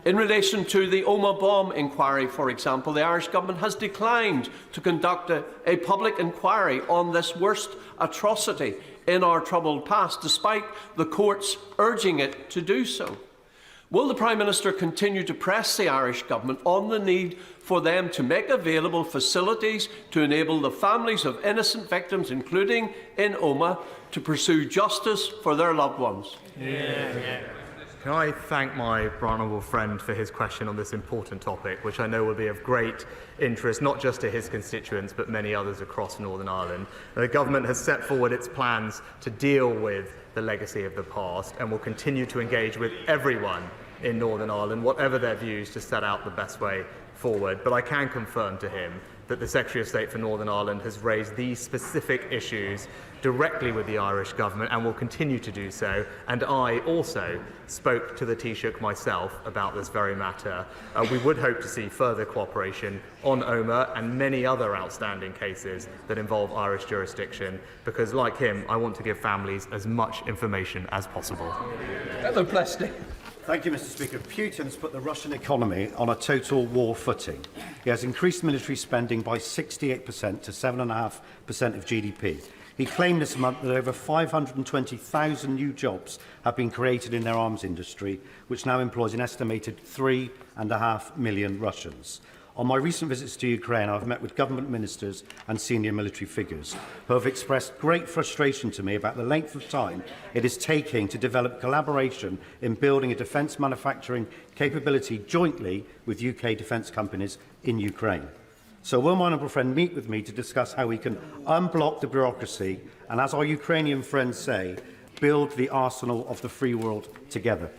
In relation to the Omagh bomb inquiry, for example, the Irish Government has declined to conduct a public inquiry on this worst atrocity in our troubled past, despite the courts urging it to do so. Will the Prime Minister continue to press the Irish Government on the need for them to make available facilities to enable the families of innocent victims, including in Omagh, to pursue justice for their loved ones? Can I thank my honourable friend for his question on this important topic, which I know will be of great interest not just to his constituents but many others across Northern Ireland. The Government has set forward its plans to deal with the legacy of the past and will continue to engage with everyone in Northern Ireland, whatever their views, to set out the best way forward. But I can confirm to him that the Secretary of State for Northern Ireland has raised these specific issues directly with the Irish Government and will continue to do so. And I also spoke to the Taoiseach myself about this very matter. We would hope to see further cooperation on Omagh and many other outstanding cases that involve Irish jurisdiction, because, like him, I want to give families as much information as possible. Hello, Plesty. Thank you, Mr. Speaker. Putin's put the Russian economy on a total war footing. He has increased military spending by 68% to 7.5% of GDP. He claimed this month that over 520,000 new jobs have been created in their arms industry, which now employs an estimated 3.5 million Russians. On my recent visits to Ukraine, I've met with government ministers and senior military figures who have expressed great frustration to me about the length of time it is taking to develop collaboration in building a defence manufacturing capability jointly with UK defence companies in Ukraine. So will my honourable friend meet with me to discuss how we can unblock the bureaucracy and, as our Ukrainian friends say, build the arsenal of the free world together?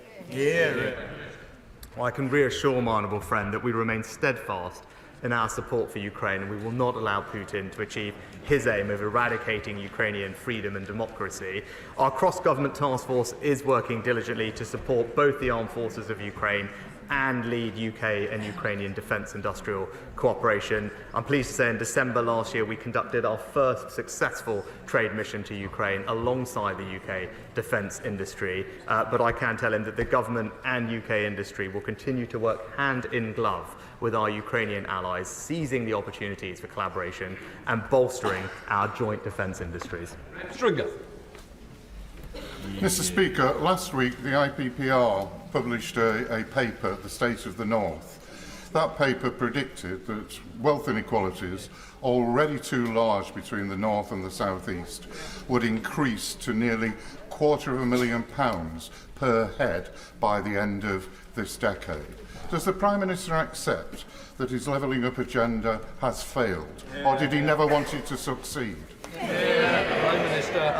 Well, I can reassure my honourable friend that we remain steadfast in our support for Ukraine, and we will not allow Putin to achieve his aim of eradicating Ukrainian freedom and democracy. Our cross-government task force is working diligently to support both the armed forces of Ukraine and lead UK and Ukrainian defence industrial cooperation. I'm pleased to say in December last year we conducted our first successful trade mission to Ukraine alongside the UK defence industry, but I can tell him that the government and UK industry will continue to work hand in glove with our Ukrainian allies, seizing the opportunities for collaboration and bolstering our joint defence industries. Stringer. Mr. Speaker, last week the IPPR published a paper, The State of the North. That paper predicted that wealth inequalities, already too large between the North and the South East, would increase to nearly £250,000 per head by the end of this decade. Does the Prime Minister accept that his levelling up agenda has failed, or did he never want it to succeed? Prime Minister.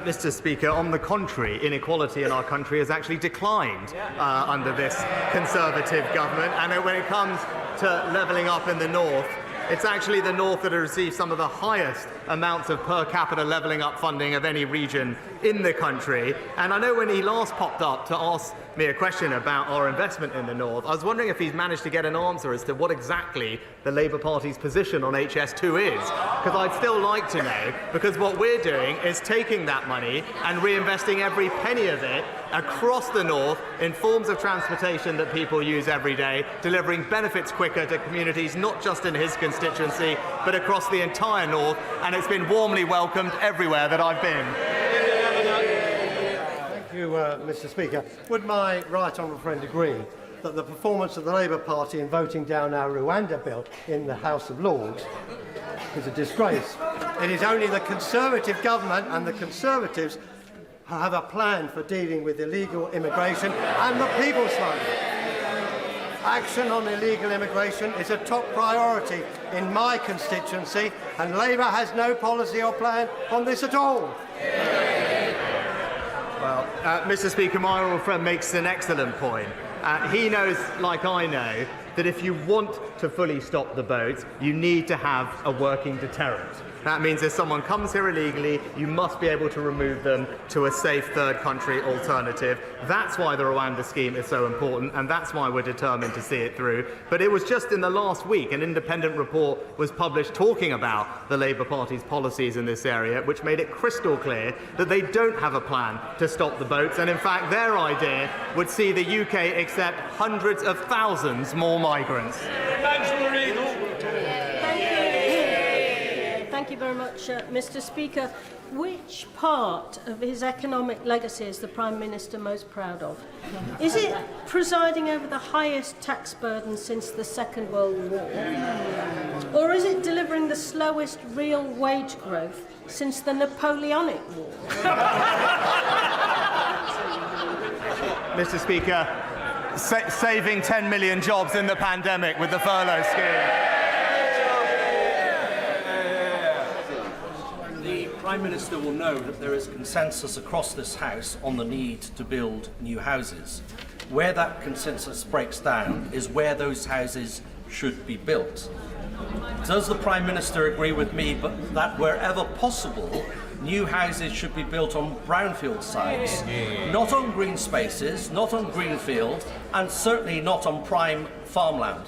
Mr. Speaker, on the contrary, inequality in our country has actually declined under this Conservative government. And when it comes to levelling up in the North, it's actually the North that has received some of the highest amounts of per capita levelling up funding of any region in the country. And I know when he last popped up to ask me a question about our investment in the North, I was wondering if he's managed to get an answer as to what exactly the Labour Party's position on HS2 is. Because I'd still like to know, because what we're doing is taking that money and reinvesting every penny of it across the North in forms of transportation that people use every day, delivering benefits quicker to communities not just in his constituency but across the entire North, and it's been warmly welcomed everywhere that I've been. Thank you, Mr. Speaker. Would my right honourable friend agree that the performance of the Labour Party in voting down our Rwanda bill in the House of Lords is a disgrace? It is only the Conservative government and the Conservatives who have a plan for dealing with illegal immigration and the people smuggling. Action on illegal immigration is a top priority in my constituency, and Labour has no policy or plan on this at all. Well, Mr. Speaker, my honourable friend makes an excellent point. He knows, like I know, that if you want to fully stop the boats, you need to have a working deterrent. That means if someone comes here illegally, you must be able to remove them to a safe third country alternative. That's why the Rwanda scheme is so important, and that's why we're determined to see it through. But it was just in the last week an independent report was published talking about the Labour Party's policies in this area, which made it crystal clear that they don't have a plan to stop the boats, and in fact their idea would see the UK accept hundreds of thousands more migrants. Thank you very much, Mr. Speaker. Which part of his economic legacy is the Prime Minister most proud of? Is it presiding over the highest tax burden since the Second World War? Or is it delivering the slowest real wage growth since the Napoleonic War? Mr. Speaker, saving 10 million jobs in the pandemic with the furlough scheme. The Prime Minister will know that there is consensus across this House on the need to build new houses. Where that consensus breaks down is where those houses should be built. Does the Prime Minister agree with me that wherever possible, new houses should be built on brownfield sites, not on green spaces, not on greenfield, and certainly not on prime farmland?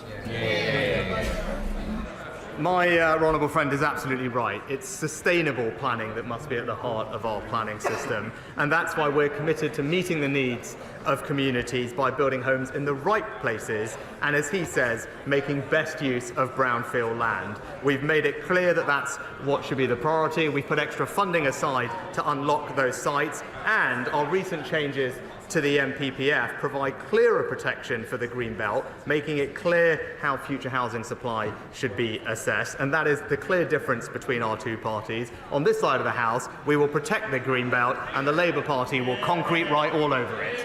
My honourable friend is absolutely right. It's sustainable planning that must be at the heart of our planning system, and that's why we're committed to meeting the needs of communities by building homes in the right places and, as he says, making best use of brownfield land. We've made it clear that that's what should be the priority. We've put extra funding aside to unlock those sites, and our recent changes to the MPPF provide clearer protection for the Greenbelt, making it clear how future housing supply should be assessed, and that is the clear difference between our two parties. On this side of the House, we will protect the Greenbelt, and the Labour Party will concrete right all over it.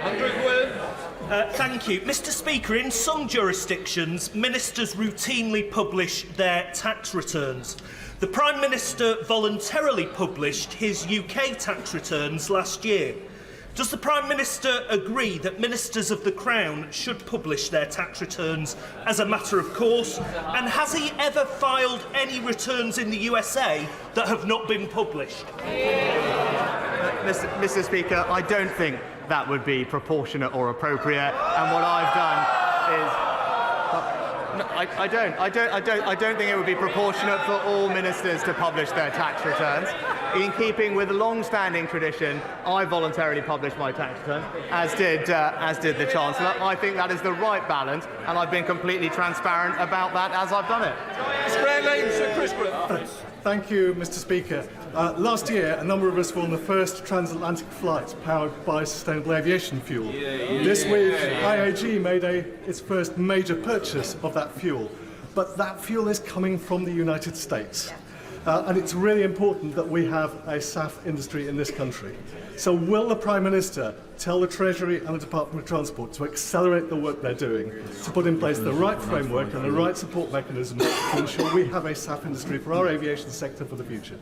Thank you. Mr. Speaker, in some jurisdictions, ministers routinely publish their tax returns. The Prime Minister voluntarily published his UK tax returns last year. Does the Prime Minister agree that ministers of the Crown should publish their tax returns as a matter of course? And has he ever filed any returns in the USA that have not been published? Mr. Speaker, I don't think that would be proportionate or appropriate, and what I've done is... I don't think it would be proportionate for all ministers to publish their tax returns. In keeping with the long-standing tradition, I voluntarily published my tax return, as did the Chancellor. I think that is the right balance, and I've been completely transparent about that as I've done it. Thank you, Mr. Speaker. Last year, a number of us were on the first transatlantic flight powered by sustainable aviation fuel. This week, IAG made its first major purchase of that fuel. But that fuel is coming from the United States. And it's really important that we have a SAF industry in this country. So will the Prime Minister tell the Treasury and the Department of Transport to accelerate the work they're doing, to put in place the right framework and the right support mechanisms to ensure we have a SAF industry for our aviation sector for the future?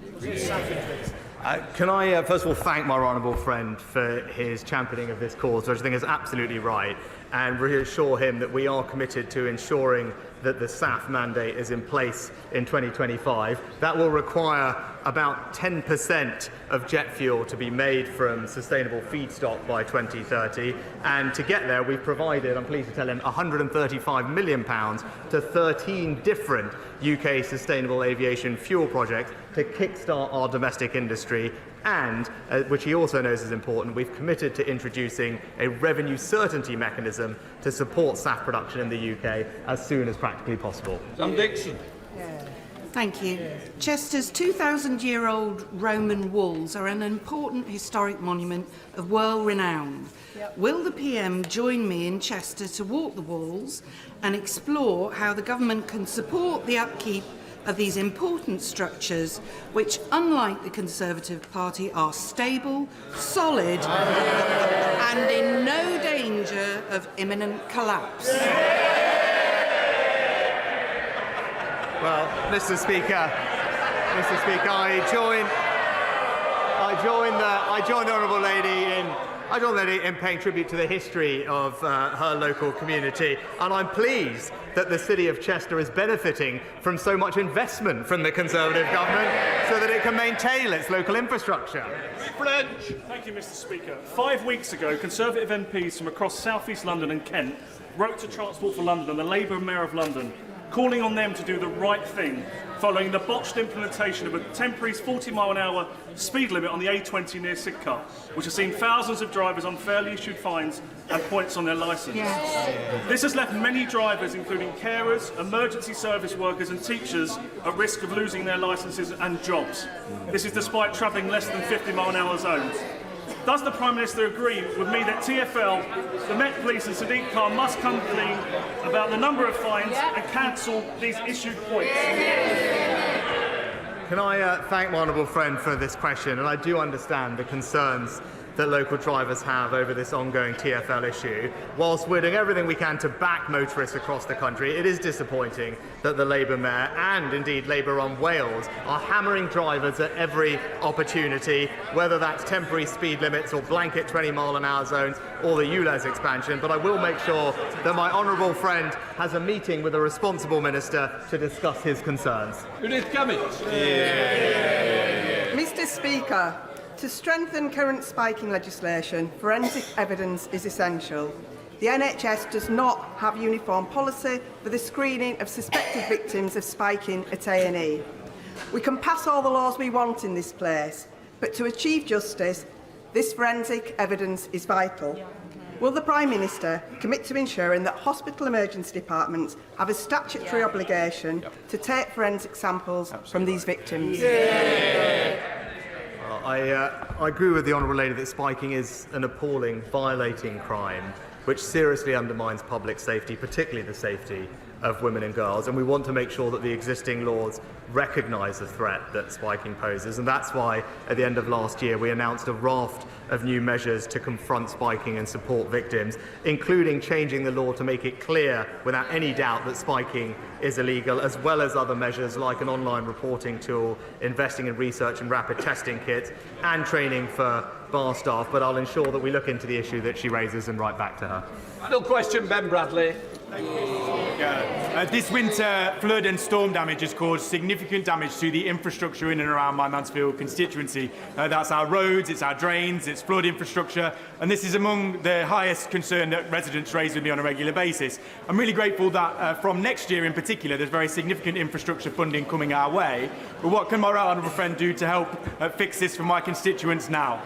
Can I first of all thank my honourable friend for his championing of this cause, which I think is absolutely right, and reassure him that we are committed to ensuring that the SAF mandate is in place in 2025. That will require about 10% of jet fuel to be made from sustainable feedstock by 2030. And to get there, we've provided, I'm pleased to tell him, £135 million to 13 different UK sustainable aviation fuel projects to kickstart our domestic industry. And, which he also knows is important, we've committed to introducing a revenue certainty mechanism to support SAF production in the UK as soon as practically possible. Sam Dixon. Thank you. Chester's 2,000-year-old Roman walls are an important historic monument of world renown. Will the PM join me in Chester to walk the walls and explore how the government can support the upkeep of these important structures, which, unlike the Conservative Party, are stable, solid, and in no danger of imminent collapse? Well, Mr. Speaker, I join the honourable lady in paying tribute to the history of her local community, and I'm pleased that the City of Chester is benefiting from so much investment from the Conservative government. So it can maintain its local infrastructure. Thank you, Mr. Speaker. 5 weeks ago, Conservative MPs from across South East London and Kent wrote to Transport for London and the Labour Mayor of London, calling on them to do the right thing following the botched implementation of a temporary 40-mile-an-hour speed limit on the A20 near Sidcup, which has seen thousands of drivers unfairly issued fines and points on their licence. Yes. This has left many drivers, including carers, emergency service workers and teachers, at risk of losing their licences and jobs. This is despite travelling less than 50-mile-an-hour zones. Does the Prime Minister agree with me that TfL, the Met Police and Sadiq Khan must come clean about the number of fines and cancel these issued points? Can I thank my honourable friend for this question, and I do understand the concerns that local drivers have over this ongoing TfL issue. Whilst we're doing everything we can to back motorists across the country, it is disappointing that the Labour Mayor and indeed Labour on Wales are hammering drivers at every opportunity, whether that's temporary speed limits or blanket 20-mile-an-hour zones or the ULEZ expansion. But I will make sure that my honourable friend has a meeting with a responsible minister to discuss his concerns. Mr. Speaker, to strengthen current spiking legislation, forensic evidence is essential. The NHS does not have uniform policy for the screening of suspected victims of spiking at A&E. We can pass all the laws we want in this place, but to achieve justice, this forensic evidence is vital. Will the Prime Minister commit to ensuring that hospital emergency departments have a statutory obligation to take forensic samples from these victims? I agree with the honourable lady that spiking is an appalling, violating crime which seriously undermines public safety, particularly the safety of women and girls, and we want to make sure that the existing laws recognise the threat that spiking poses, and that's why at the end of last year we announced a raft of new measures to confront spiking and support victims, including changing the law to make it clear without any doubt that spiking is illegal, as well as other measures like an online reporting tool, investing in research and rapid testing kits, and training for bar staff. But I'll ensure that we look into the issue that she raises and write back to her. Final question, Ben Bradley. This winter, flood and storm damage has caused significant damage to the infrastructure in and around my Mansfield constituency. That's our roads, it's our drains, it's flood infrastructure, and this is among the highest concern that residents raise with me on a regular basis. I'm really grateful that from next year in particular, there's very significant infrastructure funding coming our way. But what can my right honourable friend do to help fix this for my constituents now?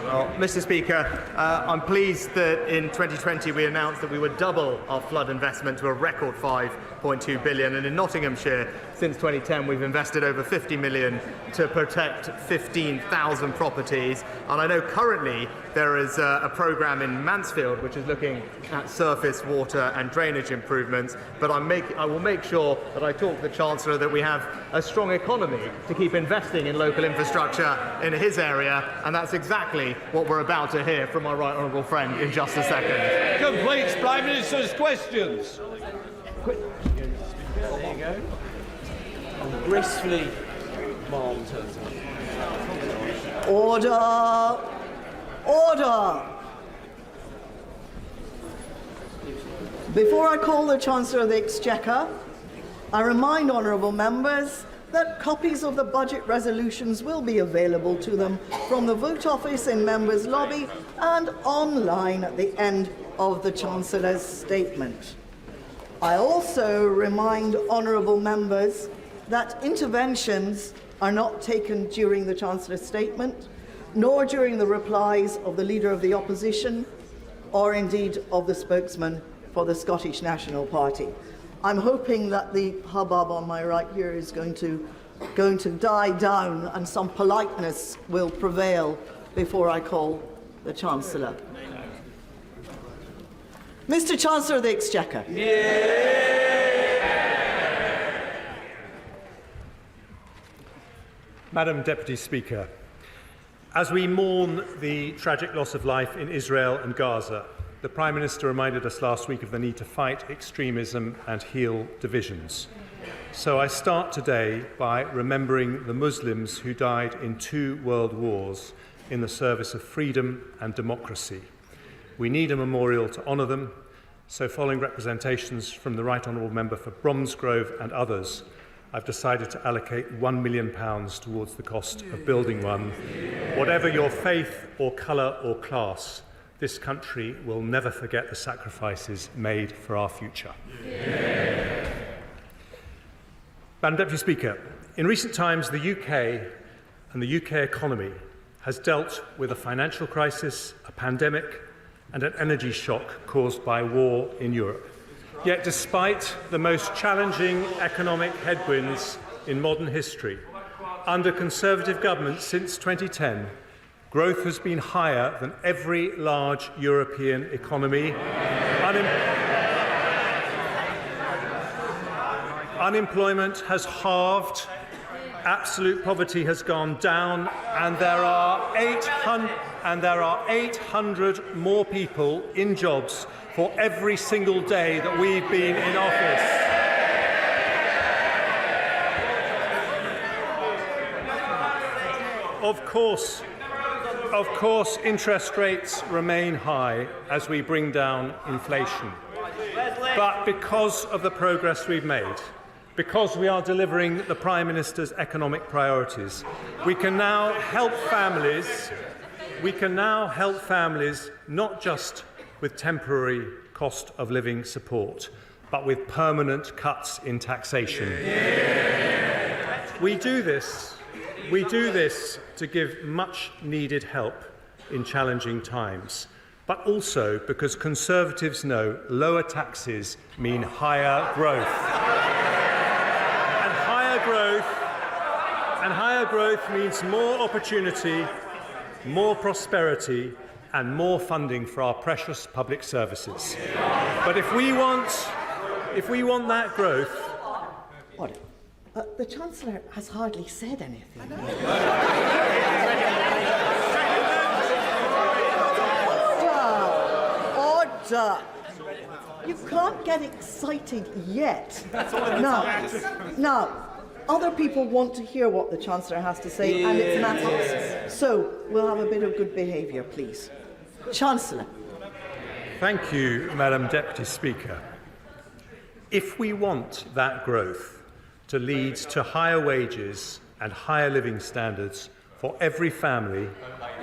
Well, Mr. Speaker, I'm pleased that in 2020 we announced that we would double our flood investment to a record £5.2 billion, and in Nottinghamshire since 2010 we've invested over £50 million to protect 15,000 properties, and I know currently there is a programme in Mansfield which is looking at surface water and drainage improvements, but I will make sure that I talk to the Chancellor that we have a strong economy to keep investing in local infrastructure in his area, and that's exactly what we're about to hear from my right honourable friend in just a second. Completes Prime Minister's questions. There you go. And gracefully, Mom turns up. Order! Order! Before I call the Chancellor of the Exchequer, I remind honourable members that copies of the budget resolutions will be available to them from the vote office in members' lobby and online at the end of the Chancellor's statement. I also remind honourable members that interventions are not taken during the Chancellor's statement, nor during the replies of the Leader of the Opposition, or indeed of the spokesman for the Scottish National Party. I'm hoping that the hubbub on my right here is going to die down and some politeness will prevail before I call the Chancellor. Mr. Chancellor of the Exchequer. Madam Deputy Speaker, as we mourn the tragic loss of life in Israel and Gaza, the Prime Minister reminded us last week of the need to fight extremism and heal divisions. So I start today by remembering the Muslims who died in 2 world wars in the service of freedom and democracy. We need a memorial to honour them, so following representations from the Right Honourable Member for Bromsgrove and others, I've decided to allocate £1 million towards the cost of building one. Whatever your faith or colour or class, this country will never forget the sacrifices made for our future. Madam Deputy Speaker, in recent times, the UK and the UK economy has dealt with a financial crisis, a pandemic, and an energy shock caused by war in Europe. Yet, despite the most challenging economic headwinds in modern history, under Conservative governments since 2010, growth has been higher than every large European economy. Unemployment has halved, absolute poverty has gone down, and there are 800 more people in jobs for every single day that we've been in office. Of course, interest rates remain high as we bring down inflation. But because of the progress we've made, because we are delivering the Prime Minister's economic priorities, we can now help families not just with temporary cost of living support, but with permanent cuts in taxation. We do this to give much needed help in challenging times, but also because Conservatives know lower taxes mean higher growth. And higher growth means more opportunity, more prosperity, and more funding for our precious public services. But if we want that growth... What? The Chancellor has hardly said anything. Order! You can't get excited yet. Now, other people want to hear what the Chancellor has to say, and it's matters. So we'll have a bit of good behaviour, please. Chancellor. Thank you, Madam Deputy Speaker. If we want that growth to lead to higher wages and higher living standards for every family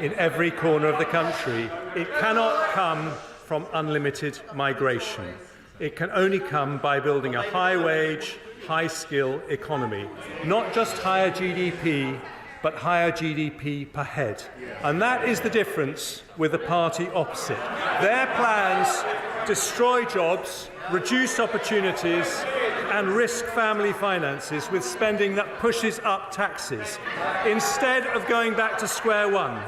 in every corner of the country, it cannot come from unlimited migration. It can only come by building a high-wage, high-skill economy, not just higher GDP, but higher GDP per head. And that is the difference with the party opposite. Their plans destroy jobs, reduce opportunities, and risk family finances with spending that pushes up taxes. Instead of going back to square one,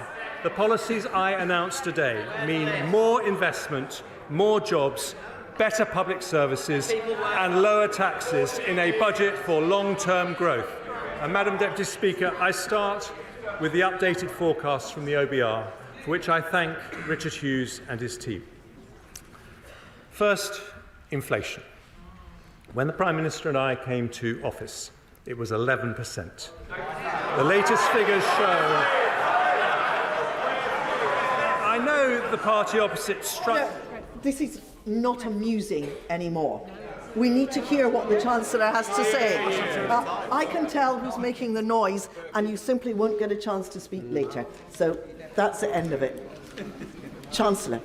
the policies I announced today mean more investment, more jobs, better public services and lower taxes in a budget for long-term growth. And Madam Deputy Speaker, I start with the updated forecasts from the OBR, for which I thank Richard Hughes and his team. First, inflation. When the Prime Minister and I came to office, it was 11%. The latest figures show... I know the party opposite struck... This is not amusing anymore. We need to hear what the Chancellor has to say. I can tell who's making the noise, and you simply won't get a chance to speak later. So that's the end of it. Chancellor.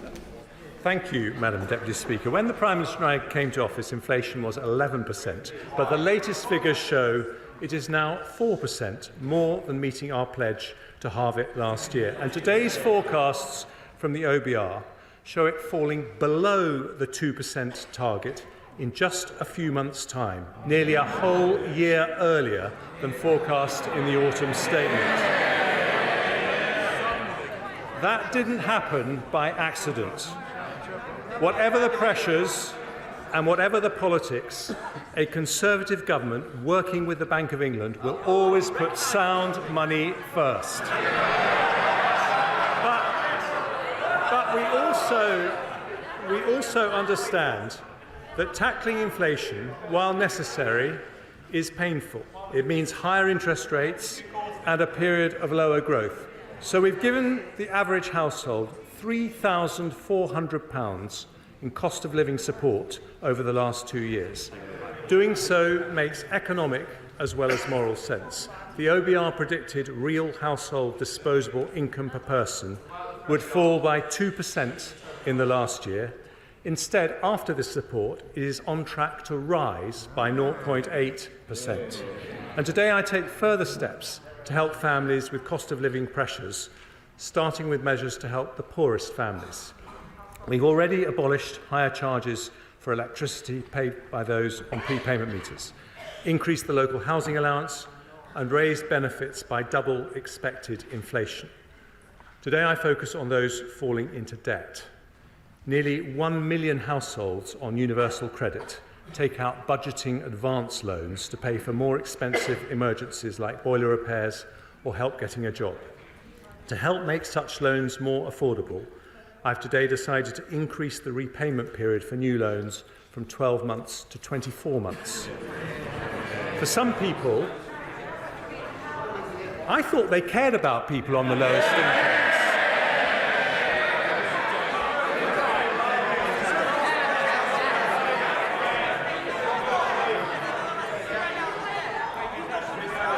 Thank you, Madam Deputy Speaker. When the Prime Minister and I came to office, inflation was 11%, but the latest figures show it is now 4%, more than meeting our pledge to halve it last year. And today's forecasts from the OBR show it falling below the 2% target in just a few months' time, nearly a whole year earlier than forecast in the autumn statement. That didn't happen by accident. Whatever the pressures and whatever the politics, a Conservative government working with the Bank of England will always put sound money first. But we also understand that tackling inflation, while necessary, is painful. It means higher interest rates and a period of lower growth. So we've given the average household £3,400 in cost of living support over the last 2 years. Doing so makes economic as well as moral sense. The OBR predicted real household disposable income per person would fall by 2% in the last year. Instead, after this support, it is on track to rise by 0.8%. And today I take further steps to help families with cost of living pressures, starting with measures to help the poorest families. We've already abolished higher charges for electricity paid by those on prepayment meters, increased the local housing allowance, and raised benefits by double expected inflation. Today I focus on those falling into debt. Nearly 1 million households on universal credit take out budgeting advance loans to pay for more expensive emergencies like boiler repairs or help getting a job. To help make such loans more affordable, I've today decided to increase the repayment period for new loans from 12 months to 24 months. For some people, I thought they cared about people on the lowest incomes.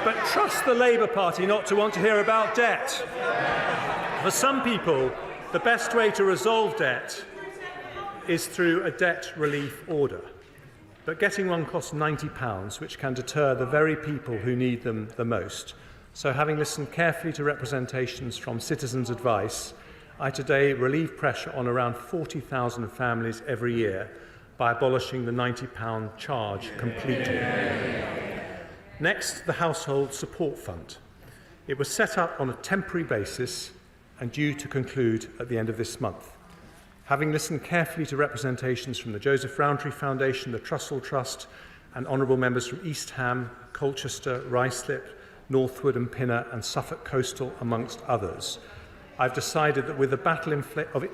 But trust the Labour Party not to want to hear about debt. For some people, the best way to resolve debt is through a debt relief order. But getting one costs £90, which can deter the very people who need them the most. So having listened carefully to representations from citizens' advice, I today relieve pressure on around 40,000 families every year by abolishing the £90 charge completely. Next, the Household Support Fund. It was set up on a temporary basis and due to conclude at the end of this month. Having listened carefully to representations from the Joseph Rowntree Foundation, the Trussell Trust, and honourable members from East Ham, Colchester, Ruislip, Northwood and Pinner and Suffolk Coastal, amongst others, I've decided that with the battle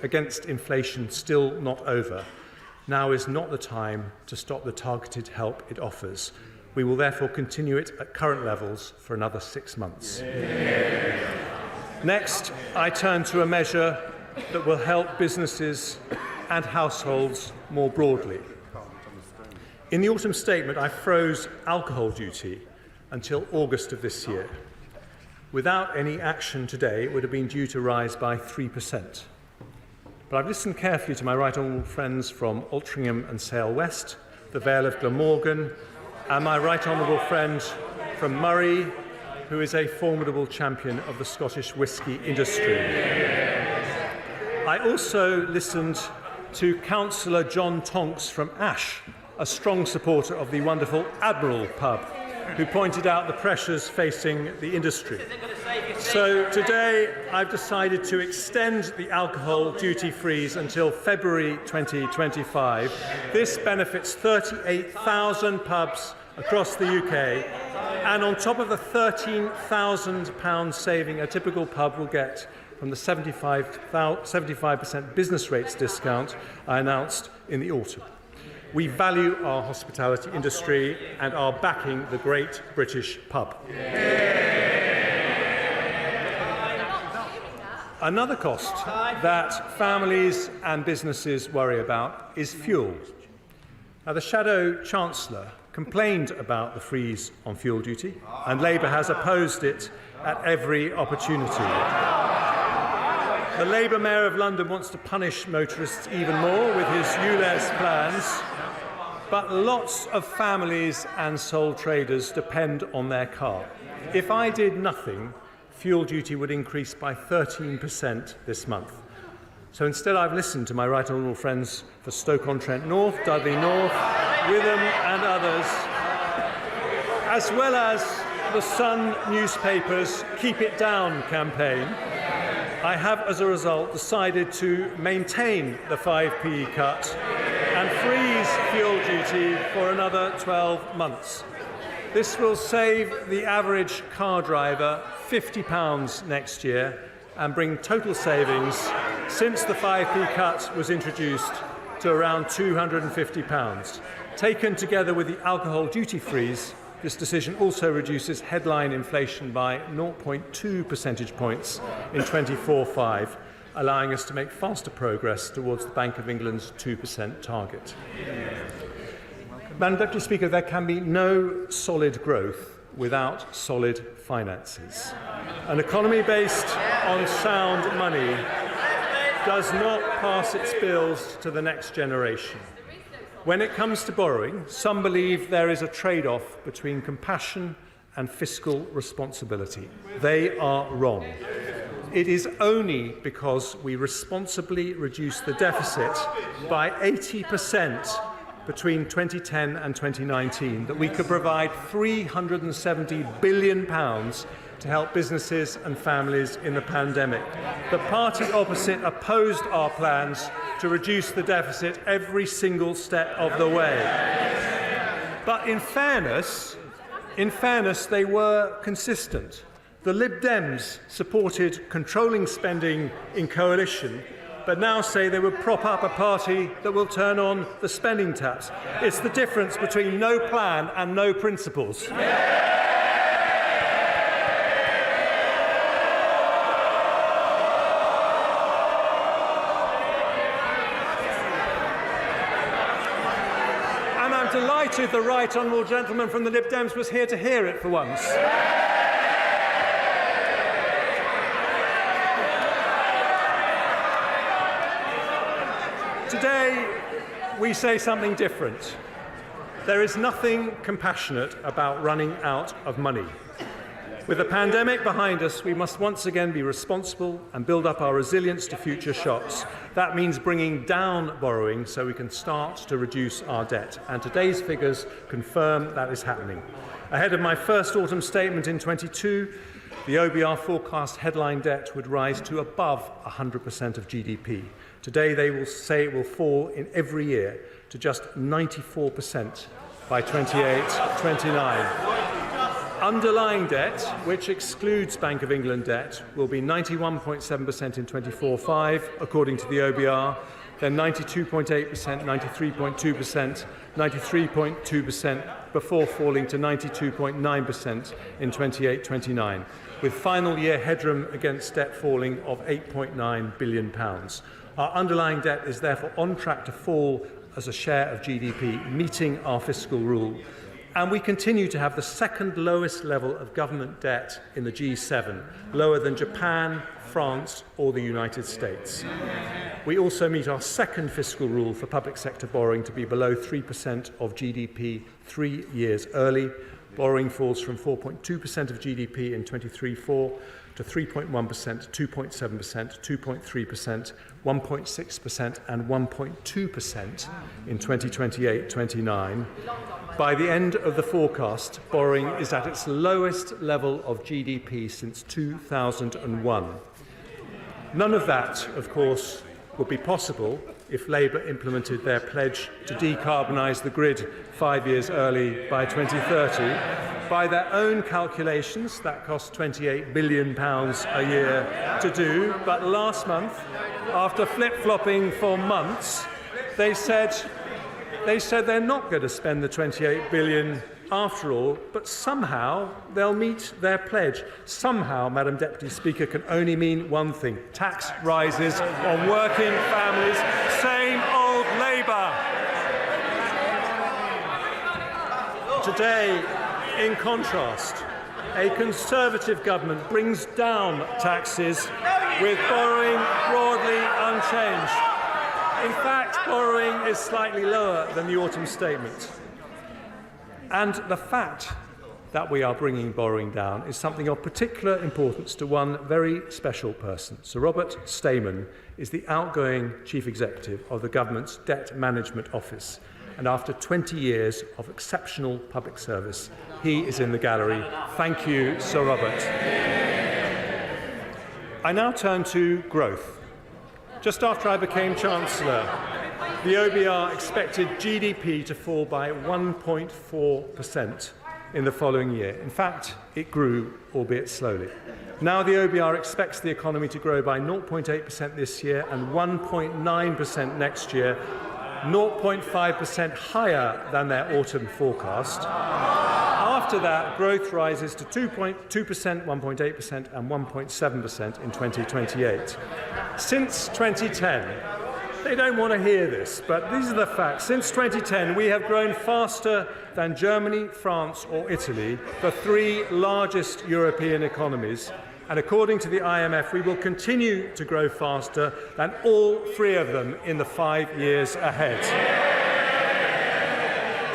against inflation still not over, now is not the time to stop the targeted help it offers. We will therefore continue it at current levels for another 6 months. Next, I turn to a measure that will help businesses and households more broadly. In the autumn statement, I froze alcohol duty until August of this year. Without any action today, it would have been due to rise by 3%. But I've listened carefully to my right honourable friends from Altrincham and Sale West, the Vale of Glamorgan, and my right honourable friend from Murray, who is a formidable champion of the Scottish whisky industry. I also listened to Councillor John Tonks from Ash, a strong supporter of the wonderful Admiral pub, who pointed out the pressures facing the industry. So today I've decided to extend the alcohol duty freeze until February 2025. This benefits 38,000 pubs across the UK, and on top of the £13,000 saving a typical pub will get from the 75% business rates discount I announced in the autumn. We value our hospitality industry and are backing the great British pub. Another cost that families and businesses worry about is fuel. Now, the Shadow Chancellor complained about the freeze on fuel duty, and Labour has opposed it at every opportunity. The Labour Mayor of London wants to punish motorists even more with his ULEZ plans, but lots of families and sole traders depend on their car. If I did nothing, fuel duty would increase by 13% this month. So instead, I've listened to my right honourable friends for Stoke-on-Trent North, Dudley North, Witham and others, as well as the Sun newspaper's Keep It Down campaign. I have, as a result, decided to maintain the 5p cut and freeze fuel duty for another 12 months. This will save the average car driver £50 next year and bring total savings since the 5p cut was introduced to around £250. Taken together with the alcohol duty freeze, this decision also reduces headline inflation by 0.2 percentage points in 24/5, allowing us to make faster progress towards the Bank of England's 2% target. Madam Deputy Speaker, there can be no solid growth without solid finances. An economy based on sound money does not pass its bills to the next generation. When it comes to borrowing, some believe there is a trade-off between compassion and fiscal responsibility. They are wrong. It is only because we responsibly reduced the deficit by 80% between 2010 and 2019 that we could provide £370 billion to help businesses and families in the pandemic. The party opposite opposed our plans to reduce the deficit every single step of the way. But in fairness, they were consistent. The Lib Dems supported controlling spending in coalition, but now say they would prop up a party that will turn on the spending taps. It's the difference between no plan and no principles. And I'm delighted the right honourable gentleman from the Lib Dems was here to hear it for once. Today, we say something different. There is nothing compassionate about running out of money. With the pandemic behind us, we must once again be responsible and build up our resilience to future shocks. That means bringing down borrowing so we can start to reduce our debt. And today's figures confirm that is happening. Ahead of my first autumn statement in 22, the OBR forecast headline debt would rise to above 100% of GDP. Today, they will say it will fall in every year to just 94% by 28-29. Underlying debt, which excludes Bank of England debt, will be 91.7% in 24-5, according to the OBR, then 92.8%, 93.2%, 93.2% before falling to 92.9% in 28-29, with final year headroom against debt falling of £8.9 billion. Our underlying debt is therefore on track to fall as a share of GDP, meeting our fiscal rule. And we continue to have the second lowest level of government debt in the G7, lower than Japan, France or the United States. We also meet our second fiscal rule for public sector borrowing to be below 3% of GDP 3 years early. Borrowing falls from 4.2% of GDP in 23-4 to 3.1%, 2.7%, 2.3%, 1.6% and 1.2% in 2028-29. By the end of the forecast, borrowing is at its lowest level of GDP since 2001. None of that, of course, would be possible if Labour implemented their pledge to decarbonise the grid 5 years early by 2030. By their own calculations, that costs £28 billion a year to do. But last month, after flip-flopping for months, they said they're not going to spend the £28 billion after all, but somehow they'll meet their pledge. Somehow, Madam Deputy Speaker, can only mean one thing: tax rises on working families. Same old Labour. Today, in contrast, a Conservative government brings down taxes with borrowing broadly unchanged. In fact, borrowing is slightly lower than the autumn statement. And the fact that we are bringing borrowing down is something of particular importance to one very special person. Sir Robert Stamen is the outgoing Chief Executive of the Government's Debt Management Office. And after 20 years of exceptional public service, he is in the gallery. Thank you, Sir Robert. I now turn to growth. Just after I became Chancellor, the OBR expected GDP to fall by 1.4% in the following year. In fact, it grew, albeit slowly. Now the OBR expects the economy to grow by 0.8% this year and 1.9% next year, 0.5% higher than their autumn forecast. After that, growth rises to 2.2%, 1.8% and 1.7% in 2028. Since 2010, They don't want to hear this, but these are the facts. Since 2010, we have grown faster than Germany, France or Italy, the three largest European economies. And according to the IMF, we will continue to grow faster than all three of them in the 5 years ahead.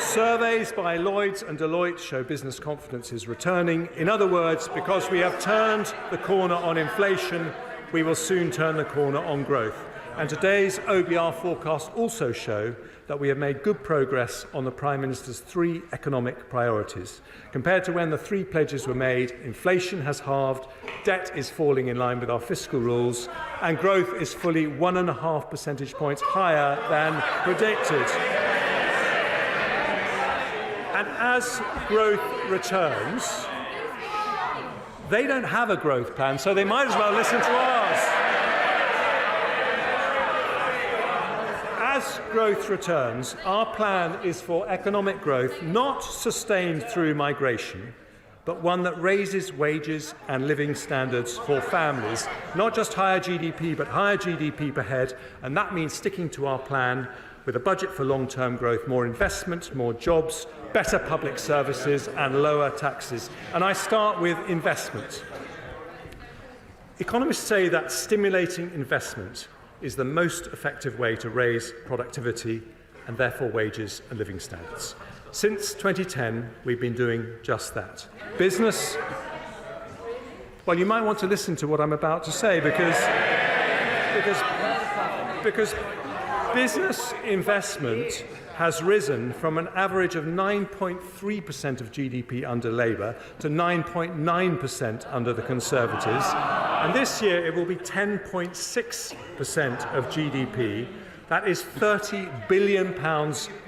Surveys by Lloyds and Deloitte show business confidence is returning. In other words, because we have turned the corner on inflation, we will soon turn the corner on growth. And today's OBR forecasts also show that we have made good progress on the Prime Minister's three economic priorities. Compared to when the three pledges were made, inflation has halved, debt is falling in line with our fiscal rules, and growth is fully 1.5 percentage points higher than predicted. And as growth returns, they don't have a growth plan, so they might as well listen to ours. As growth returns, our plan is for economic growth not sustained through migration, but one that raises wages and living standards for families. Not just higher GDP, but higher GDP per head, and that means sticking to our plan with a budget for long-term growth, more investment, more jobs, better public services and lower taxes. And I start with investment. Economists say that stimulating investment is the most effective way to raise productivity and therefore wages and living standards. Since 2010, we've been doing just that. Business, well, you might want to listen to what I'm about to say because business investment has risen from an average of 9.3% of GDP under Labour to 9.9% under the Conservatives. And this year it will be 10.6% of GDP. That is £30 billion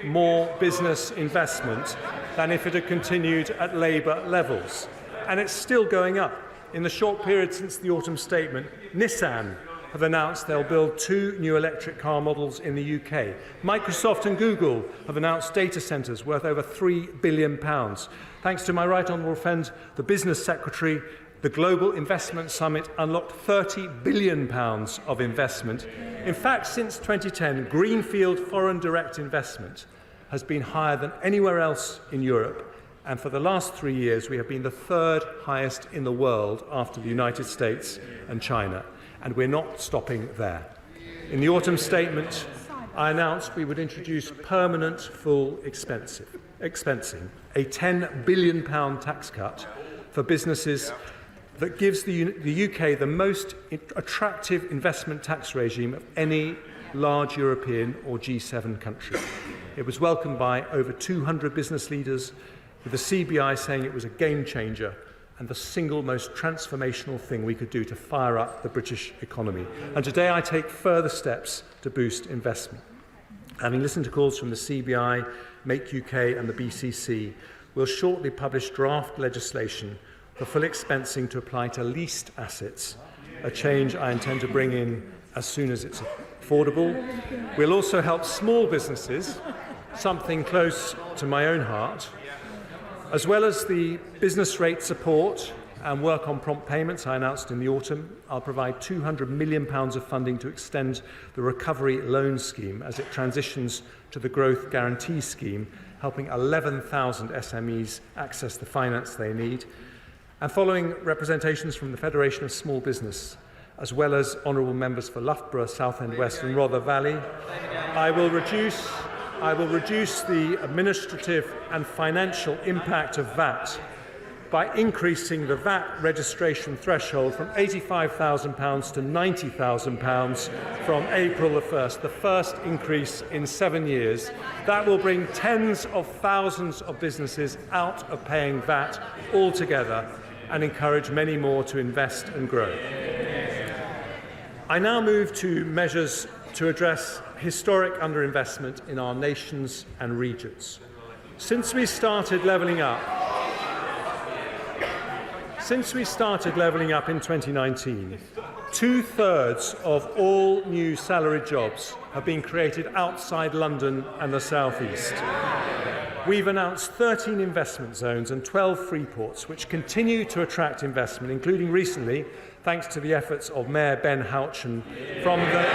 more business investment than if it had continued at Labour levels. And it's still going up. In the short period since the autumn statement, Nissan have announced they'll build 2 new electric car models in the UK. Microsoft and Google have announced data centres worth over £3 billion. Thanks to my right honourable friend, the Business Secretary, the Global Investment Summit unlocked £30 billion of investment. In fact, since 2010, greenfield foreign direct investment has been higher than anywhere else in Europe. And for the last 3 years, we have been the third highest in the world after the United States and China. And we're not stopping there. In the autumn statement, I announced we would introduce permanent full expensing, a £10 billion tax cut for businesses that gives the UK the most attractive investment tax regime of any large European or G7 country. It was welcomed by over 200 business leaders, with the CBI saying it was a game changer and the single most transformational thing we could do to fire up the British economy. And today I take further steps to boost investment. Having listened to calls from the CBI, Make UK and the BCC, we'll shortly publish draft legislation for full expensing to apply to leased assets, a change I intend to bring in as soon as it's affordable. We'll also help small businesses, something close to my own heart, as well as the business rate support and work on prompt payments I announced in the autumn. I'll provide £200 million of funding to extend the recovery loan scheme as it transitions to the growth guarantee scheme, helping 11,000 SMEs access the finance they need. And following representations from the Federation of Small Business, as well as honourable members for Loughborough, Southend West and Rother Valley, I will reduce the administrative and financial impact of VAT by increasing the VAT registration threshold from £85,000 to £90,000 from April the 1st, the first increase in 7 years. That will bring tens of thousands of businesses out of paying VAT altogether and encourage many more to invest and grow. I now move to measures to address historic underinvestment in our nations and regions. Since we started levelling up in 2019, 2/3 of all new salaried jobs have been created outside London and the South East. We've announced 13 investment zones and 12 free ports, which continue to attract investment, including recently, thanks to the efforts of Mayor Ben Houchen from the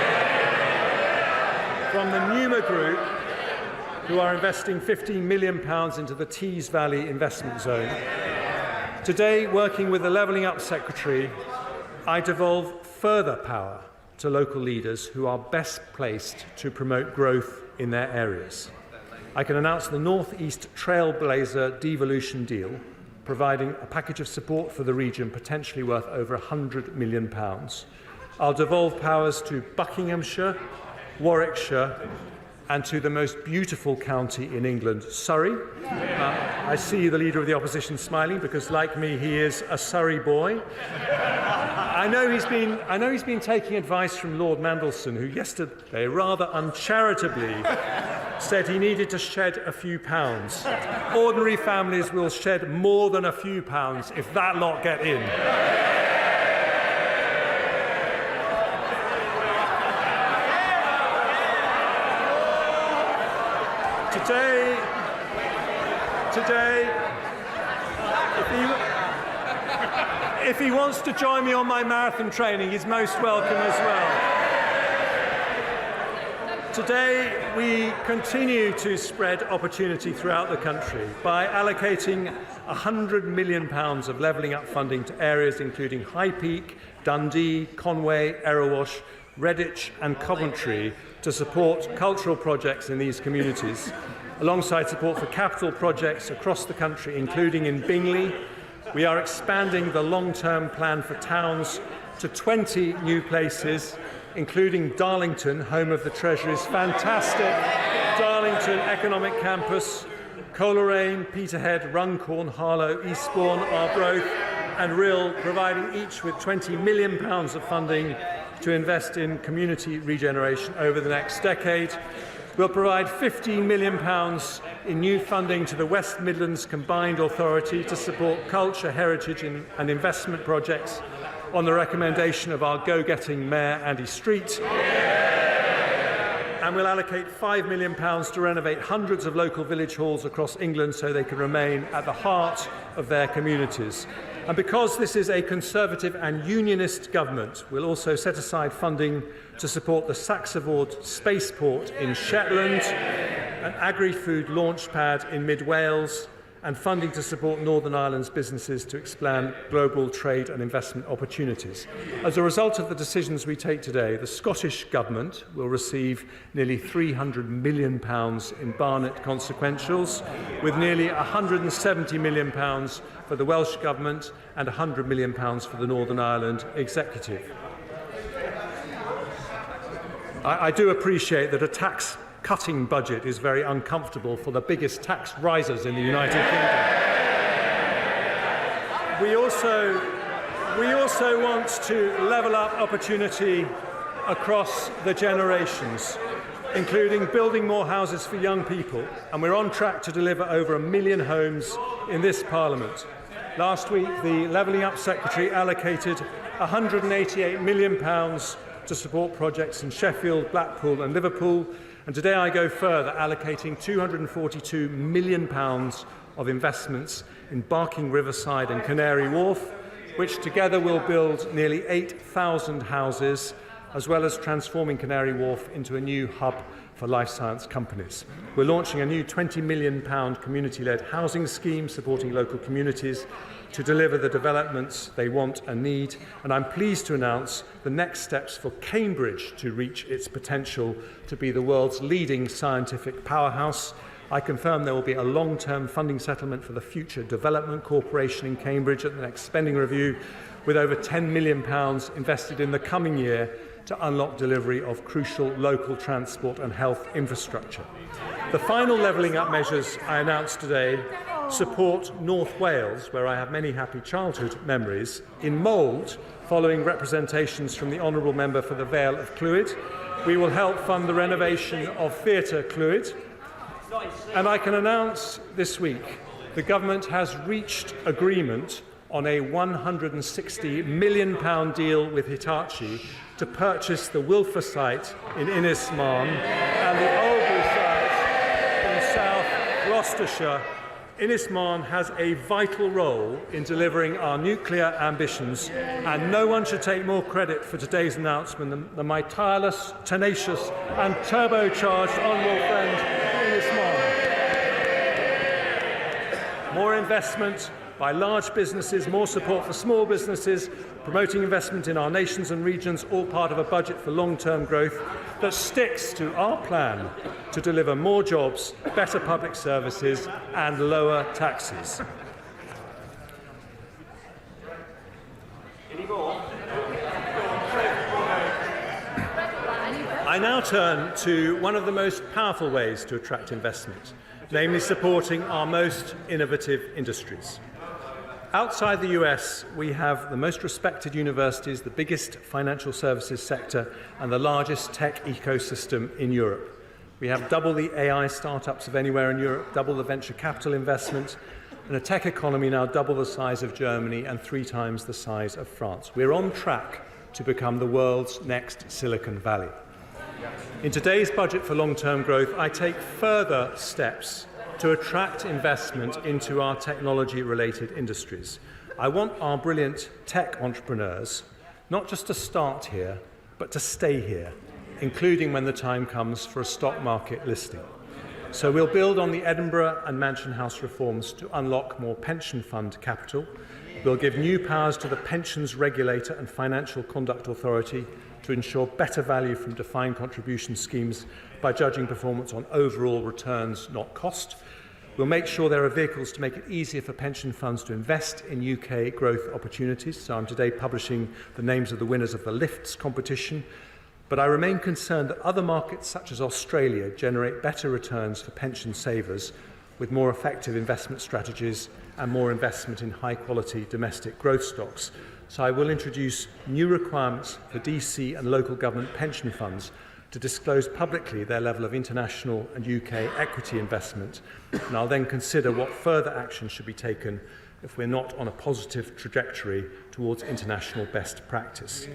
from the Numa Group, who are investing £15 million into the Tees Valley investment zone. Today, working with the Levelling Up Secretary, I devolve further power to local leaders who are best placed to promote growth in their areas. I can announce the North East Trailblazer devolution deal, providing a package of support for the region potentially worth over £100 million. I'll devolve powers to Buckinghamshire, Warwickshire, and to the most beautiful county in England, Surrey. I see the Leader of the Opposition smiling because, like me, he is a Surrey boy. I know he's been taking advice from Lord Mandelson, who yesterday rather uncharitably said he needed to shed a few pounds. Ordinary families will shed more than a few pounds if that lot get in. Today, if he wants to join me on my marathon training, he's most welcome as well. Today, we continue to spread opportunity throughout the country by allocating £100 million of levelling up funding to areas including High Peak, Dundee, Conway, Erewash, Redditch and Coventry to support cultural projects in these communities, alongside support for capital projects across the country, including in Bingley. We are expanding the long-term plan for towns to 20 new places, including Darlington, home of the Treasury's fantastic Darlington Economic Campus, Coleraine, Peterhead, Runcorn, Harlow, Eastbourne, Arbroath and Rhyl, providing each with £20 million of funding to invest in community regeneration over the next decade. We'll provide £15 million in new funding to the West Midlands Combined Authority to support culture, heritage and investment projects on the recommendation of our go-getting Mayor Andy Street. And we'll allocate £5 million to renovate hundreds of local village halls across England so they can remain at the heart of their communities. And because this is a Conservative and Unionist government, we'll also set aside funding to support the Saxavord Spaceport in Shetland, an agri-food launchpad in mid-Wales, and funding to support Northern Ireland's businesses to expand global trade and investment opportunities. As a result of the decisions we take today, the Scottish Government will receive nearly £300 million in Barnet consequentials, with nearly £170 million for the Welsh Government and £100 million for the Northern Ireland Executive. I do appreciate that a tax-cutting budget is very uncomfortable for the biggest tax risers in the United Kingdom. We also want to level up opportunity across the generations, including building more houses for young people, and we're on track to deliver over 1 million homes in this Parliament. Last week, the Levelling Up Secretary allocated £188 million to support projects in Sheffield, Blackpool and Liverpool, and today I go further, allocating £242 million of investments in Barking Riverside and Canary Wharf, which together will build nearly 8,000 houses, as well as transforming Canary Wharf into a new hub for life science companies. We're launching a new £20 million community-led housing scheme supporting local communities to deliver the developments they want and need, and I'm pleased to announce the next steps for Cambridge to reach its potential to be the world's leading scientific powerhouse. I confirm there will be a long-term funding settlement for the Future Development Corporation in Cambridge at the next spending review, with over £10 million invested in the coming year to unlock delivery of crucial local transport and health infrastructure. The final levelling up measures I announced today support North Wales, where I have many happy childhood memories, in mould, following representations from the Honourable Member for the Vale of Clwyd. We will help fund the renovation of Theatre Clwyd. And I can announce this week the Government has reached agreement on a £160 million deal with Hitachi to purchase the Wilfer site in Innismarn and the Oldbury site in South Gloucestershire Innismon has a vital role in delivering our nuclear ambitions, and no one should take more credit for today's announcement than my tireless, tenacious and turbocharged honourable friend Innismon. More investment by large businesses, more support for small businesses, promoting investment in our nations and regions, all part of a budget for long-term growth that sticks to our plan to deliver more jobs, better public services and lower taxes. I now turn to one of the most powerful ways to attract investment, namely supporting our most innovative industries. Outside the US, we have the most respected universities, the biggest financial services sector, and the largest tech ecosystem in Europe. We have double the AI startups of anywhere in Europe, double the venture capital investment, and a tech economy now double the size of Germany and 3 times the size of France. We're on track to become the world's next Silicon Valley. In today's budget for long-term growth, I take further steps to attract investment into our technology-related industries. I want our brilliant tech entrepreneurs not just to start here, but to stay here, including when the time comes for a stock market listing. So we'll build on the Edinburgh and Mansion House reforms to unlock more pension fund capital. We'll give new powers to the Pensions Regulator and Financial Conduct Authority to ensure better value from defined contribution schemes by judging performance on overall returns, not cost. We'll make sure there are vehicles to make it easier for pension funds to invest in UK growth opportunities. So I'm today publishing the names of the winners of the LIFTS competition. But I remain concerned that other markets, such as Australia, generate better returns for pension savers with more effective investment strategies and more investment in high-quality domestic growth stocks. So I will introduce new requirements for DC and local government pension funds to disclose publicly their level of international and UK equity investment, and I'll then consider what further action should be taken if we're not on a positive trajectory towards international best practice.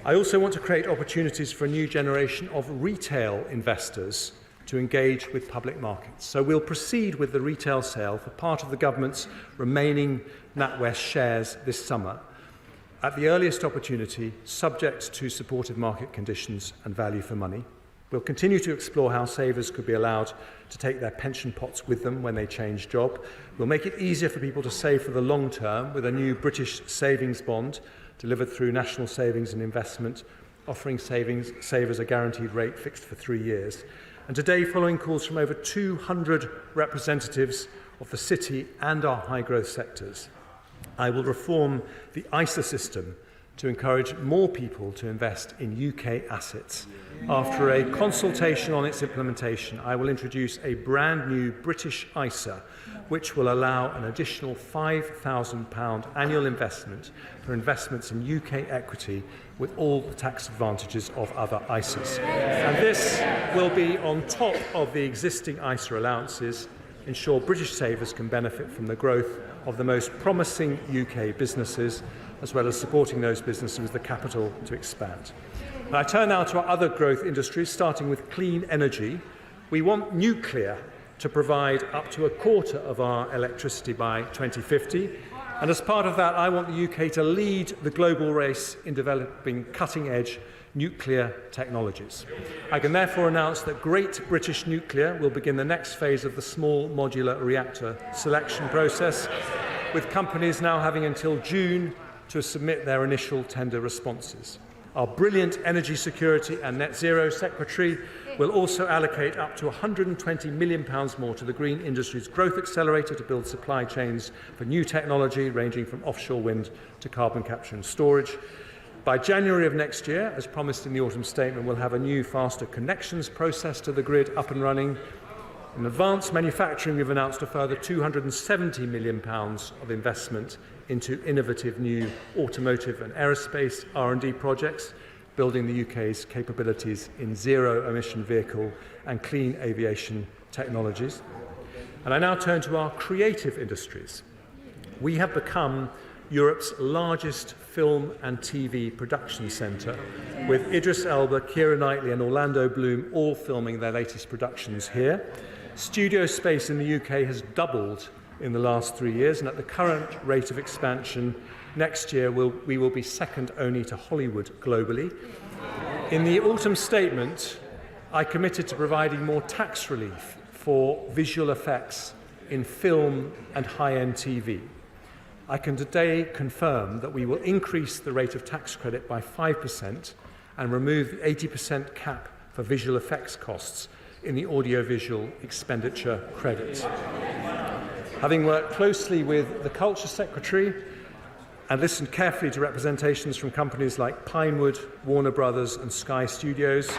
I also want to create opportunities for a new generation of retail investors to engage with public markets. So we'll proceed with the retail sale for part of the government's remaining NatWest shares this summer, at the earliest opportunity, subject to supportive market conditions and value for money. We'll continue to explore how savers could be allowed to take their pension pots with them when they change job. We'll make it easier for people to save for the long term with a new British savings bond delivered through National Savings and Investment, offering savers a guaranteed rate fixed for 3 years. And today, following calls from over 200 representatives of the city and our high-growth sectors, I will reform the ISA system to encourage more people to invest in UK assets. After a consultation on its implementation, I will introduce a brand new British ISA, which will allow an additional £5,000 annual investment for investments in UK equity with all the tax advantages of other ISAs. And this will be on top of the existing ISA allowances, ensure British savers can benefit from the growth of the most promising UK businesses, as well as supporting those businesses with the capital to expand. And I turn now to our other growth industries, starting with clean energy. We want nuclear to provide up to a quarter of our electricity by 2050. And as part of that, I want the UK to lead the global race in developing cutting-edge nuclear technologies. I can therefore announce that Great British Nuclear will begin the next phase of the small modular reactor selection process, with companies now having until June to submit their initial tender responses. Our brilliant Energy Security and Net Zero Secretary will also allocate up to £120 million more to the Green Industries Growth Accelerator to build supply chains for new technology ranging from offshore wind to carbon capture and storage. By January of next year, as promised in the autumn statement, we'll have a new faster connections process to the grid up and running. In advanced manufacturing, we've announced a further £270 million of investment into innovative new automotive and aerospace R&D projects, building the UK's capabilities in zero-emission vehicle and clean aviation technologies. And I now turn to our creative industries. We have become Europe's largest film and TV production centre, with Idris Elba, Keira Knightley and Orlando Bloom all filming their latest productions here. Studio space in the UK has doubled in the last 3 years, and at the current rate of expansion, next year we will be second only to Hollywood globally. In the autumn statement, I committed to providing more tax relief for visual effects in film and high-end TV. I can today confirm that we will increase the rate of tax credit by 5% and remove the 80% cap for visual effects costs in the audiovisual expenditure credit. Having worked closely with the Culture Secretary and listened carefully to representations from companies like Pinewood, Warner Brothers and Sky Studios,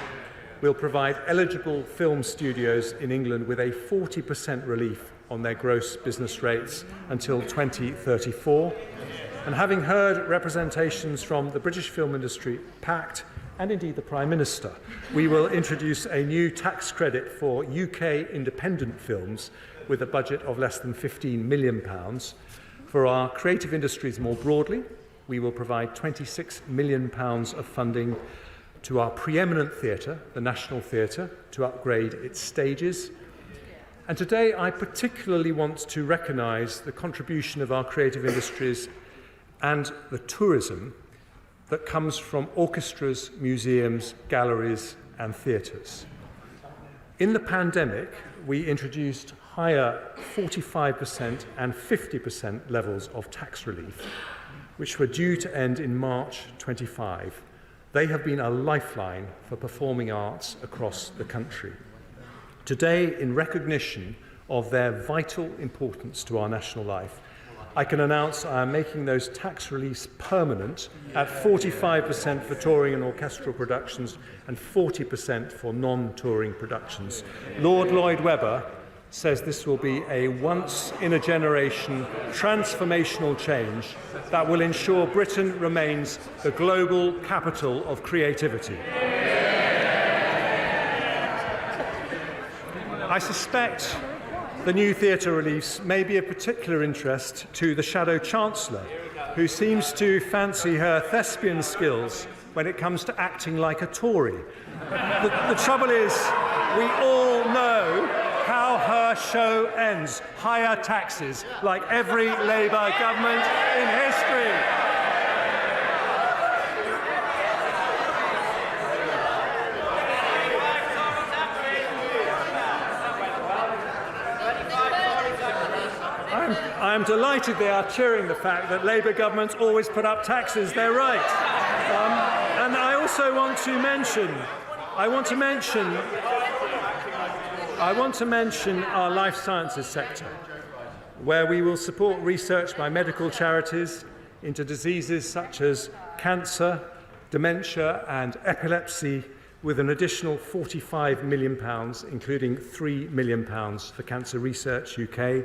we'll provide eligible film studios in England with a 40% relief on their gross business rates until 2034. And having heard representations from the British Film Industry Pact and indeed the Prime Minister, we will introduce a new tax credit for UK independent films with a budget of less than £15 million. For our creative industries more broadly, we will provide £26 million of funding to our preeminent theatre, the National Theatre, to upgrade its stages. And today I particularly want to recognise the contribution of our creative industries and the tourism that comes from orchestras, museums, galleries and theatres. In the pandemic, we introduced higher 45% and 50% levels of tax relief, which were due to end in March 25. They have been a lifeline for performing arts across the country. Today, in recognition of their vital importance to our national life, I can announce I am making those tax reliefs permanent at 45% for touring and orchestral productions and 40% for non-touring productions. Lord Lloyd Webber says this will be a once-in-a-generation transformational change that will ensure Britain remains the global capital of creativity. I suspect the new theatre reliefs may be of particular interest to the Shadow Chancellor, who seems to fancy her thespian skills when it comes to acting like a Tory. The trouble is, we all know how her show ends. Higher taxes, like every Labour government in history. I am delighted they are cheering the fact that Labour governments always put up taxes. They're right. And I also want to mention our life sciences sector, where we will support research by medical charities into diseases such as cancer, dementia and epilepsy, with an additional £45 million, including £3 million for Cancer Research UK.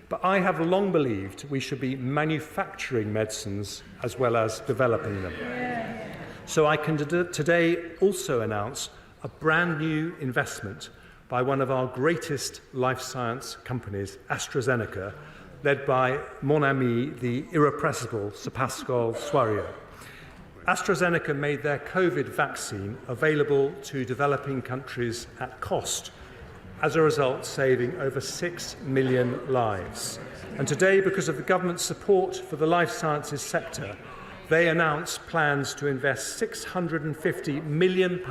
But I have long believed we should be manufacturing medicines as well as developing them. So I can today also announce a brand new investment by one of our greatest life science companies, AstraZeneca, led by mon ami, the irrepressible Sir Pascal Soriot. AstraZeneca made their COVID vaccine available to developing countries at cost, as a result saving over 6 million lives. And today, because of the government's support for the life sciences sector, they announced plans to invest £650 million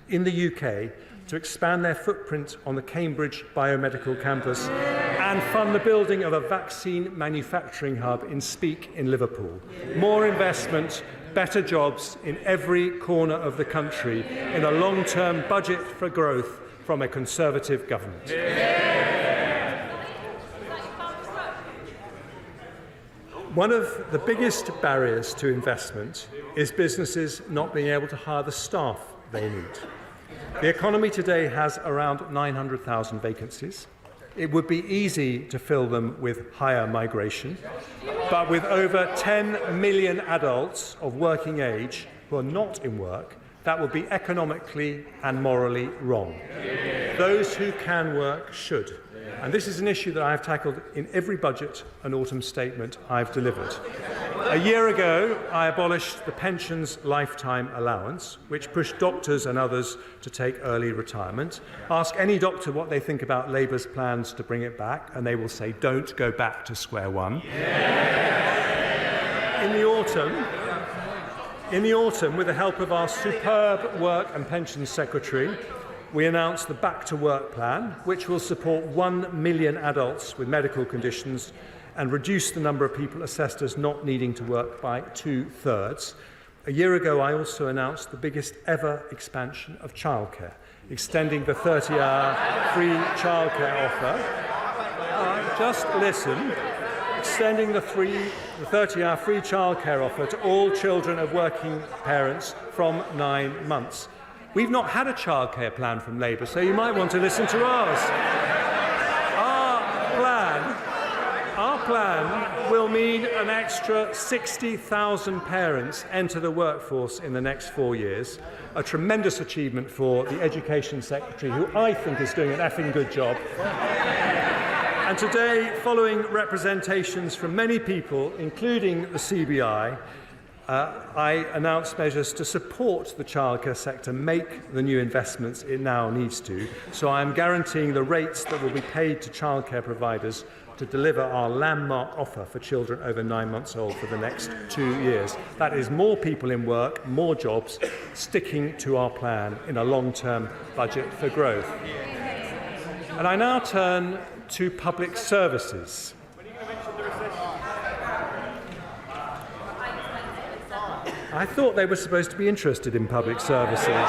in the UK to expand their footprint on the Cambridge Biomedical Campus and fund the building of a vaccine manufacturing hub in Speke in Liverpool. More investment, better jobs in every corner of the country in a long-term budget for growth from a Conservative government. One of the biggest barriers to investment is businesses not being able to hire the staff they need. The economy today has around 900,000 vacancies. It would be easy to fill them with higher migration, but with over 10 million adults of working age who are not in work, that would be economically and morally wrong. Those who can work should. And this is an issue that I have tackled in every budget and autumn statement I've delivered. A year ago, I abolished the pensions lifetime allowance, which pushed doctors and others to take early retirement. Ask any doctor what they think about Labour's plans to bring it back, and they will say, don't go back to square one. In the autumn, with the help of our superb Work and Pensions Secretary, we announced the Back to Work plan, which will support 1 million adults with medical conditions and reduce the number of people assessed as not needing to work by 2/3. A year ago, I also announced the biggest ever expansion of childcare, extending the 30-hour free childcare offer. Just listen. Extending the 30-hour free childcare offer to all children of working parents from 9 months. We've not had a childcare plan from Labour, so you might want to listen to ours. Our plan will mean an extra 60,000 parents enter the workforce in the next 4 years, a tremendous achievement for the Education Secretary, who I think is doing an effing good job. And today, following representations from many people, including the CBI, I announced measures to support the childcare sector make the new investments it now needs to. So I am guaranteeing the rates that will be paid to childcare providers to deliver our landmark offer for children over 9 months old for the next 2 years. That is more people in work, more jobs, sticking to our plan in a long-term budget for growth. And I now turn to public services. I thought they were supposed to be interested in public services.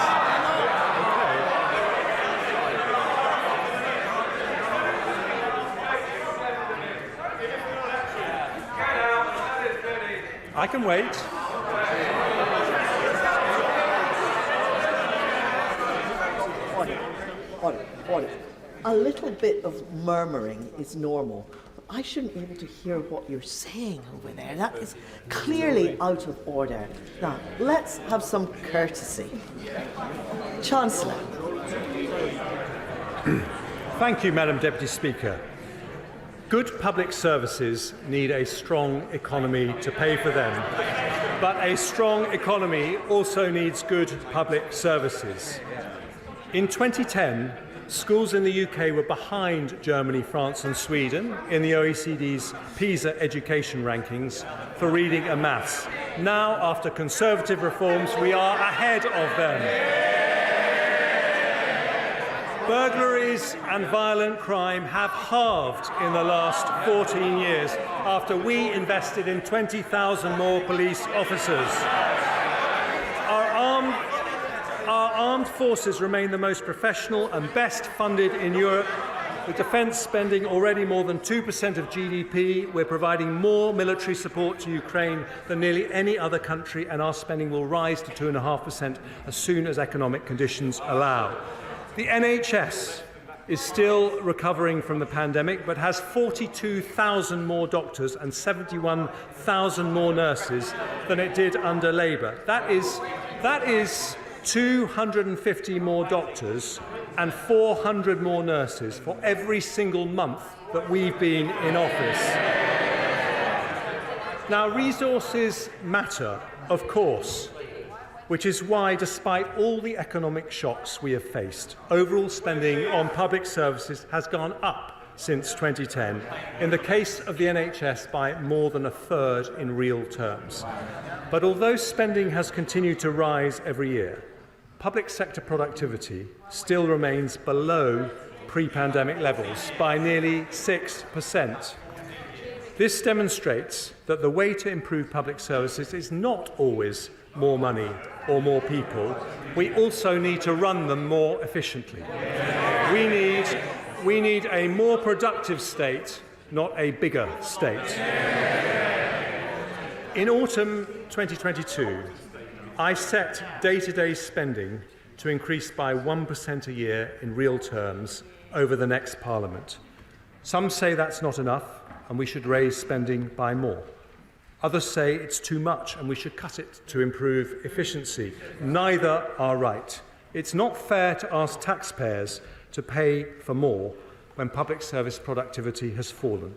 I can wait. Order. A little bit of murmuring is normal. I shouldn't be able to hear what you're saying over there. That is clearly out of order. Now, let's have some courtesy. Chancellor. Thank you, Madam Deputy Speaker. Good public services need a strong economy to pay for them. But a strong economy also needs good public services. In 2010, schools in the UK were behind Germany, France and Sweden in the OECD's PISA education rankings for reading and maths. Now, after Conservative reforms, we are ahead of them. Burglaries and violent crime have halved in the last 14 years after we invested in 20,000 more police officers. Our armed forces remain the most professional and best funded in Europe, with defence spending already more than 2% of GDP. We're providing more military support to Ukraine than nearly any other country, and our spending will rise to 2.5% as soon as economic conditions allow. The NHS is still recovering from the pandemic, but has 42,000 more doctors and 71,000 more nurses than it did under Labour. That is 250 more doctors and 400 more nurses for every single month that we've been in office. Now, resources matter, of course, which is why, despite all the economic shocks we have faced, overall spending on public services has gone up since 2010, in the case of the NHS by more than a third in real terms. But although spending has continued to rise every year, public sector productivity still remains below pre-pandemic levels by nearly 6%. This demonstrates that the way to improve public services is not always more money or more people. We also need to run them more efficiently. We need a more productive state, not a bigger state. In autumn 2022, I set day-to-day spending to increase by 1% a year in real terms over the next Parliament. Some say that's not enough and we should raise spending by more. Others say it's too much and we should cut it to improve efficiency. Neither are right. It's not fair to ask taxpayers to pay for more when public service productivity has fallen.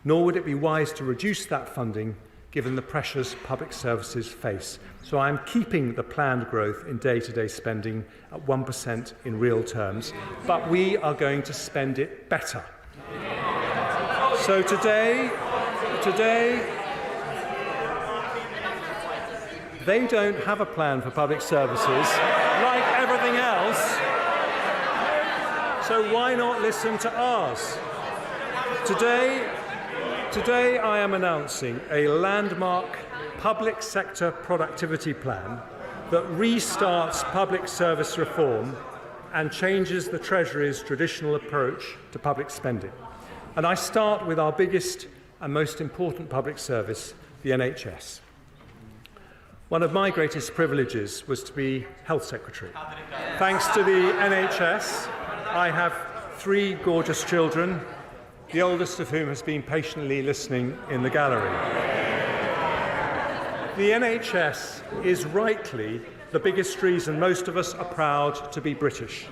Nor would it be wise to reduce that funding given the pressures public services face. So I'm keeping the planned growth in day-to-day spending at 1% in real terms, but we are going to spend it better. So today, they don't have a plan for public services like everything else, so why not listen to ours? Today I am announcing a landmark public sector productivity plan that restarts public service reform and changes the Treasury's traditional approach to public spending. And I start with our biggest and most important public service, the NHS. One of my greatest privileges was to be Health Secretary. Thanks to the NHS, I have 3 gorgeous children, the oldest of whom has been patiently listening in the gallery. The NHS is rightly the biggest reason most of us are proud to be British,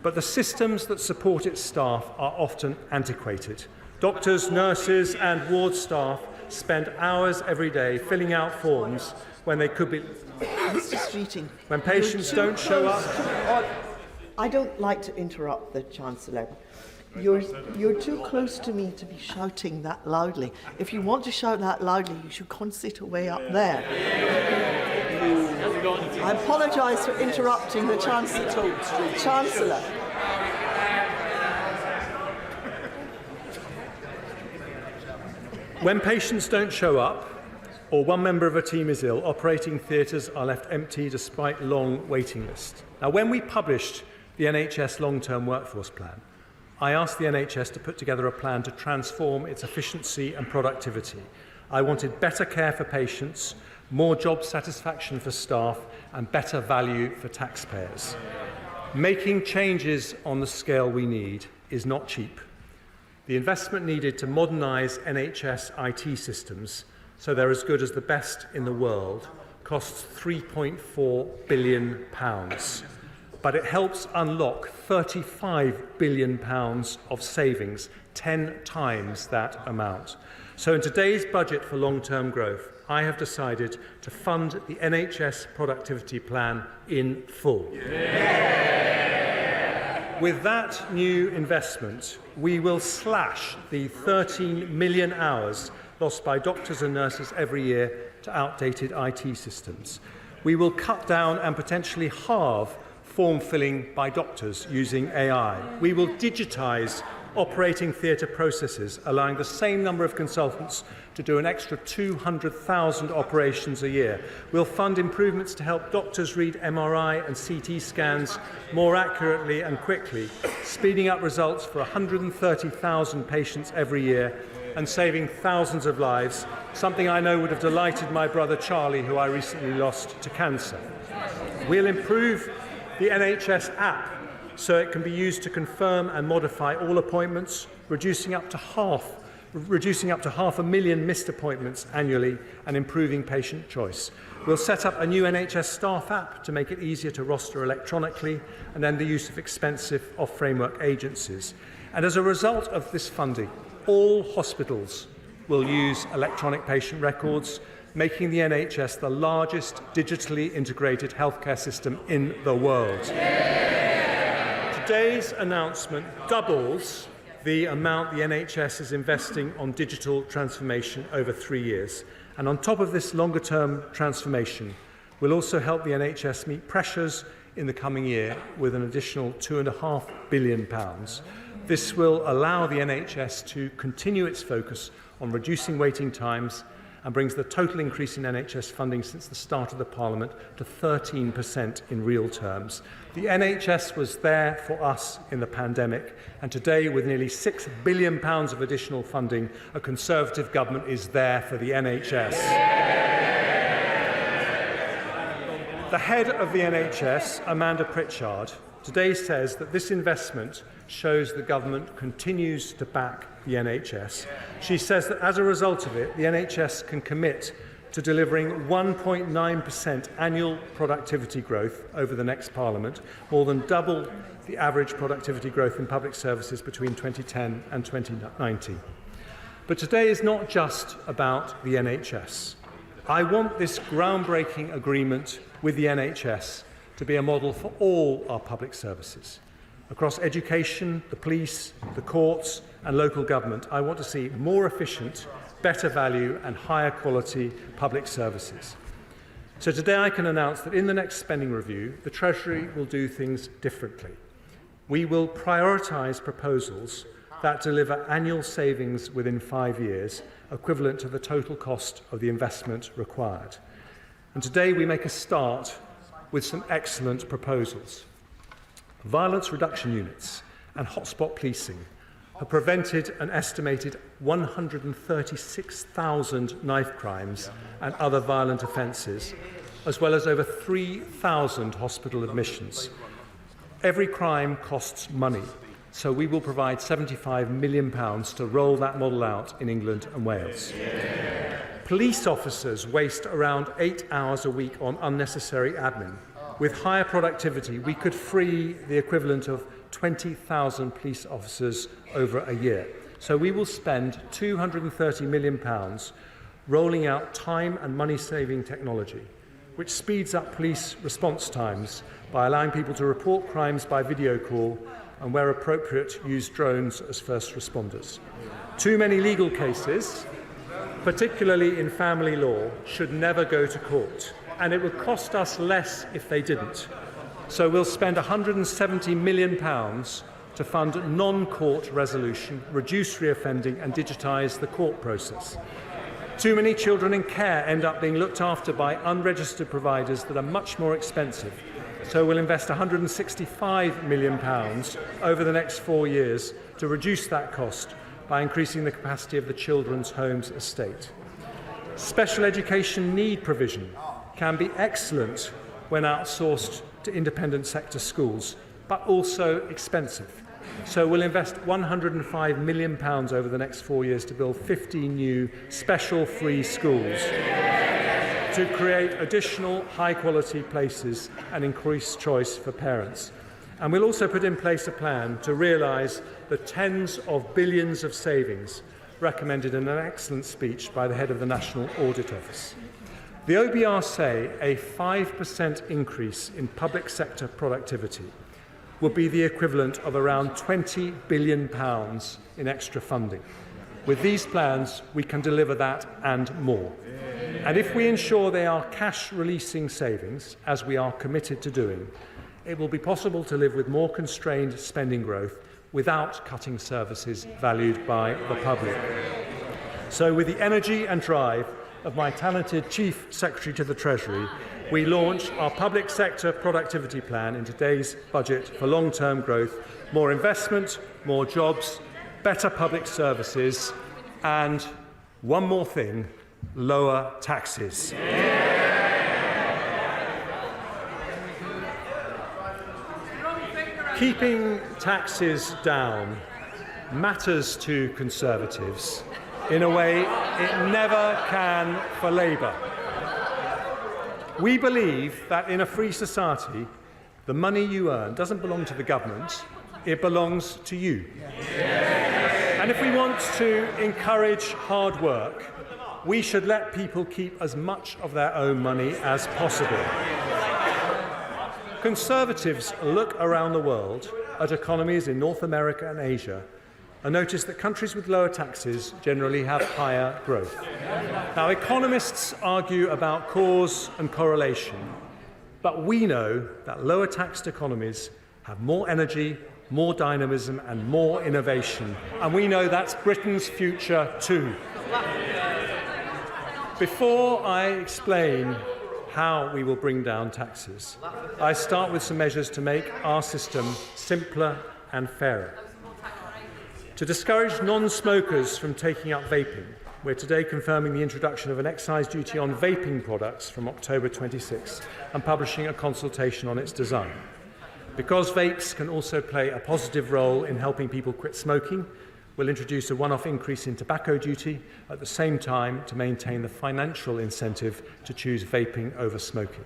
but the systems that support its staff are often antiquated. Doctors, nurses and ward staff spend hours every day filling out forms when they could be... Mr. Streeting, when patients don't show up... I don't like to interrupt the Chancellor. You're too close to me to be shouting that loudly. If you want to shout that loudly, you should sit away up there. I apologise for interrupting the Chancellor. When patients don't show up, or one member of a team is ill, operating theatres are left empty despite long waiting lists. Now, when we published the NHS long-term workforce plan, I asked the NHS to put together a plan to transform its efficiency and productivity. I wanted better care for patients, more job satisfaction for staff, and better value for taxpayers. Making changes on the scale we need is not cheap. The investment needed to modernise NHS IT systems so they're as good as the best in the world costs £3.4 billion. But it helps unlock £35 billion of savings, 10 times that amount. So in today's budget for long-term growth, I have decided to fund the NHS productivity plan in full. Yeah. With that new investment, we will slash the 13 million hours lost by doctors and nurses every year to outdated IT systems. We will cut down and potentially halve form filling by doctors using AI. We will digitise operating theatre processes, allowing the same number of consultants to do an extra 200,000 operations a year. We'll fund improvements to help doctors read MRI and CT scans more accurately and quickly, speeding up results for 130,000 patients every year and saving thousands of lives, something I know would have delighted my brother Charlie, who I recently lost to cancer. We'll improve the NHS app so it can be used to confirm and modify all appointments, reducing up to half 500,000 missed appointments annually and improving patient choice. We'll set up a new NHS staff app to make it easier to roster electronically and end the use of expensive off-framework agencies. And as a result of this funding, all hospitals will use electronic patient records, making the NHS the largest digitally integrated healthcare system in the world. Today's announcement doubles the amount the NHS is investing on digital transformation over 3 years. And on top of this longer-term transformation, we'll also help the NHS meet pressures in the coming year with an additional £2.5 billion. This will allow the NHS to continue its focus on reducing waiting times and brings the total increase in NHS funding since the start of the Parliament to 13% in real terms. The NHS was there for us in the pandemic, and today, with nearly £6 billion of additional funding, a Conservative government is there for the NHS. The head of the NHS, Amanda Pritchard, today says that this investment shows the government continues to back the NHS. She says that as a result of it, the NHS can commit to delivering 1.9% annual productivity growth over the next Parliament, more than double the average productivity growth in public services between 2010 and 2019. But today is not just about the NHS. I want this groundbreaking agreement with the NHS to be a model for all our public services. Across education, the police, the courts and local government, I want to see more efficient, better value and higher quality public services. So today I can announce that in the next spending review, the Treasury will do things differently. We will prioritise proposals that deliver annual savings within 5 years, equivalent to the total cost of the investment required. And today we make a start with some excellent proposals. Violence reduction units and hotspot policing have prevented an estimated 136,000 knife crimes and other violent offences, as well as over 3,000 hospital admissions. Every crime costs money, so we will provide £75 million to roll that model out in England and Wales. Police officers waste around 8 hours a week on unnecessary admin. With higher productivity, we could free the equivalent of 20,000 police officers over a year. So we will spend £230 million rolling out time and money-saving technology, which speeds up police response times by allowing people to report crimes by video call and, where appropriate, use drones as first responders. Too many legal cases, particularly in family law, should never go to court, and it would cost us less if they didn't. So we'll spend £170 million to fund non-court resolution, reduce reoffending and digitise the court process. Too many children in care end up being looked after by unregistered providers that are much more expensive. So we'll invest £165 million over the next 4 years to reduce that cost by increasing the capacity of the Children's Homes estate. Special education need provision can be excellent when outsourced to independent sector schools, but also expensive. So we'll invest £105 million over the next 4 years to build 15 new special free schools to create additional high-quality places and increase choice for parents. And we'll also put in place a plan to realise the tens of billions of savings recommended in an excellent speech by the head of the National Audit Office. The OBR say a 5% increase in public sector productivity will be the equivalent of around £20 billion in extra funding. With these plans, we can deliver that and more. And if we ensure they are cash-releasing savings, as we are committed to doing, it will be possible to live with more constrained spending growth without cutting services valued by the public. So with the energy and drive of my talented Chief Secretary to the Treasury, we launch our public sector productivity plan in today's budget for long-term growth, more investment, more jobs, better public services, and one more thing, lower taxes. Keeping taxes down matters to Conservatives in a way it never can for Labour. We believe that in a free society, the money you earn doesn't belong to the government, it belongs to you. And if we want to encourage hard work, we should let people keep as much of their own money as possible. Conservatives look around the world at economies in North America and Asia and notice that countries with lower taxes generally have higher growth. Now, economists argue about cause and correlation, but we know that lower taxed economies have more energy, more dynamism and more innovation, and we know that's Britain's future too. Before I explain how we will bring down taxes, I start with some measures to make our system simpler and fairer. To discourage non-smokers from taking up vaping, we're today confirming the introduction of an excise duty on vaping products from October 26 and publishing a consultation on its design. Because vapes can also play a positive role in helping people quit smoking, we'll introduce a one-off increase in tobacco duty at the same time to maintain the financial incentive to choose vaping over smoking.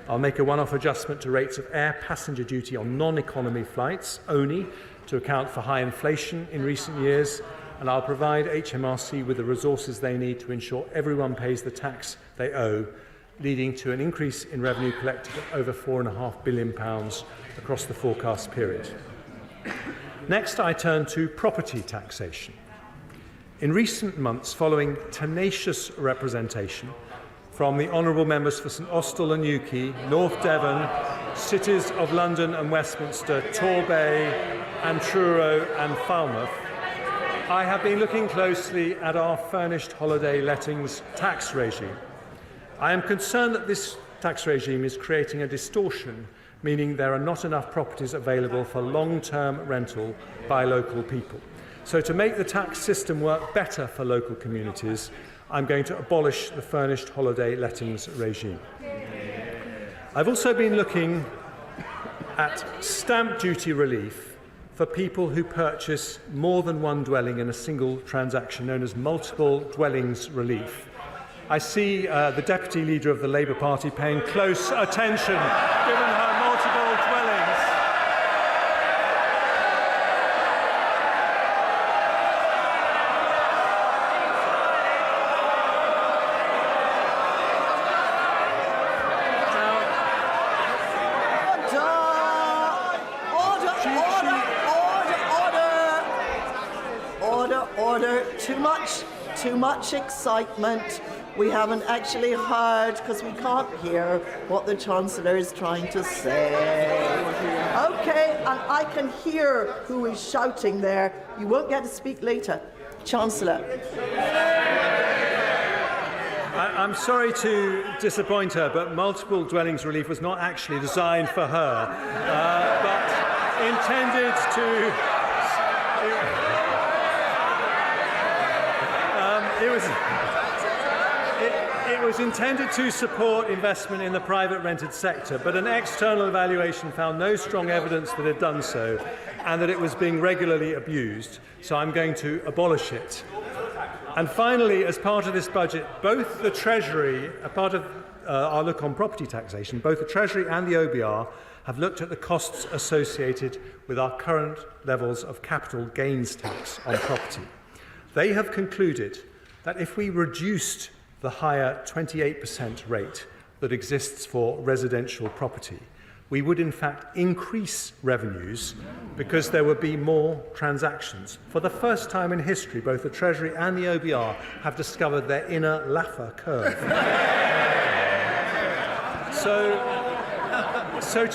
I'll make a one-off adjustment to rates of air passenger duty on non-economy flights only to account for high inflation in recent years, and I'll provide HMRC with the resources they need to ensure everyone pays the tax they owe, leading to an increase in revenue collected of over £4.5 billion across the forecast period. Next, I turn to property taxation. In recent months, following tenacious representation from the honourable members for St Austell and Newquay, North Devon, cities of London and Westminster, Torbay and Truro and Falmouth, I have been looking closely at our furnished holiday lettings tax regime. I am concerned that this tax regime is creating a distortion, meaning there are not enough properties available for long-term rental by local people. So to make the tax system work better for local communities, I'm going to abolish the furnished holiday lettings regime. I've also been looking at stamp duty relief for people who purchase more than one dwelling in a single transaction, known as multiple dwellings relief. I see the Deputy Leader of the Labour Party paying close attention, given her multiple dwellings. Order. Too much excitement. We haven't actually heard, because we can't hear what the Chancellor is trying to say. OK, and I can hear who is shouting there. You won't get to speak later. Chancellor. I'm sorry to disappoint her, but multiple dwellings relief was not actually designed for her, but intended to... It was intended to support investment in the private rented sector, but an external evaluation found no strong evidence that it had done so and that it was being regularly abused, so I'm going to abolish it. And finally, as part of this budget, both the Treasury, a part of our look on property taxation, both the Treasury and the OBR have looked at the costs associated with our current levels of capital gains tax on property. They have concluded that if we reduced the higher 28% rate that exists for residential property, we would in fact increase revenues because there would be more transactions. For the first time in history, both the Treasury and the OBR have discovered their inner Laffer curve. So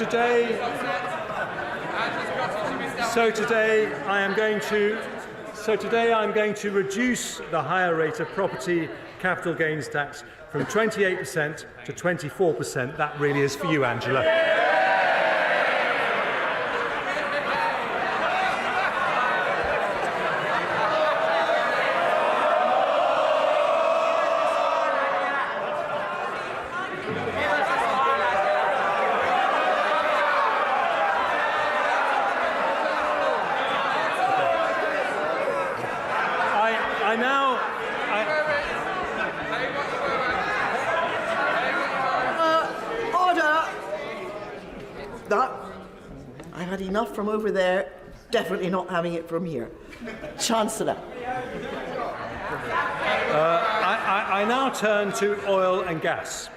today I'm going to reduce the higher rate of property capital gains tax from 28% to 24%. That really is for you, Angela. Enough from over there, definitely not having it from here. Chancellor. I now turn to oil and gas.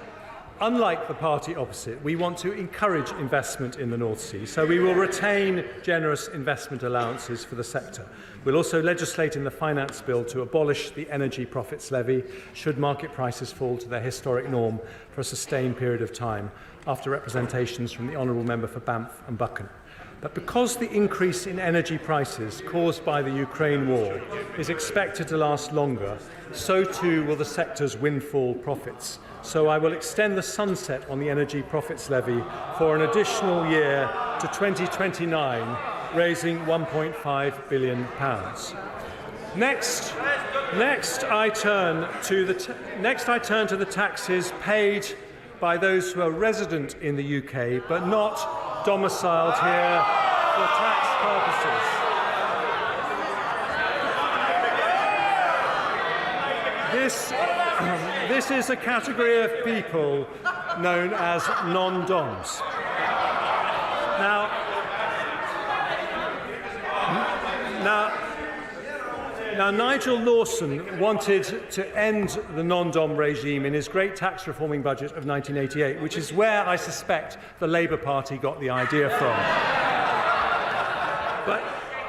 Unlike the party opposite, we want to encourage investment in the North Sea, so we will retain generous investment allowances for the sector. We'll also legislate in the Finance Bill to abolish the energy profits levy should market prices fall to their historic norm for a sustained period of time, after representations from the Honourable Member for Banff and Buchan. But because the increase in energy prices caused by the Ukraine war is expected to last longer, so too will the sector's windfall profits. So I will extend the sunset on the energy profits levy for an additional year to 2029, raising £1.5 billion. Next I turn to the taxes paid by those who are resident in the UK but not domiciled here for tax purposes. This is a category of people known as non-doms. Now, Nigel Lawson wanted to end the non-dom regime in his great tax reforming budget of 1988, which is where I suspect the Labour Party got the idea from. But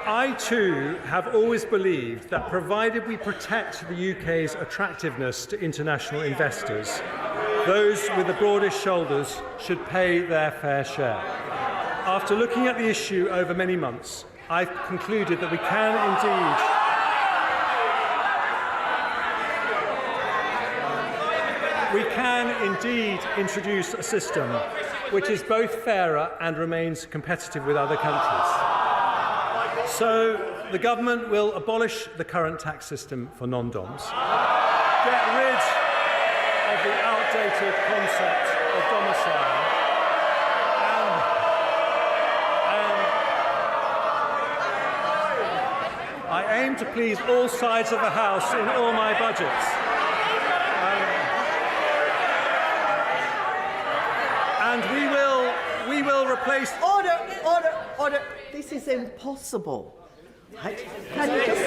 I, too, have always believed that provided we protect the UK's attractiveness to international investors, those with the broadest shoulders should pay their fair share. After looking at the issue over many months, I've concluded that we can indeed introduce a system which is both fairer and remains competitive with other countries. So the government will abolish the current tax system for non-doms, get rid of the outdated concept of domicile, and I aim to please all sides of the House in all my budgets. And we will replace... Order. This is impossible. Right? Can you just...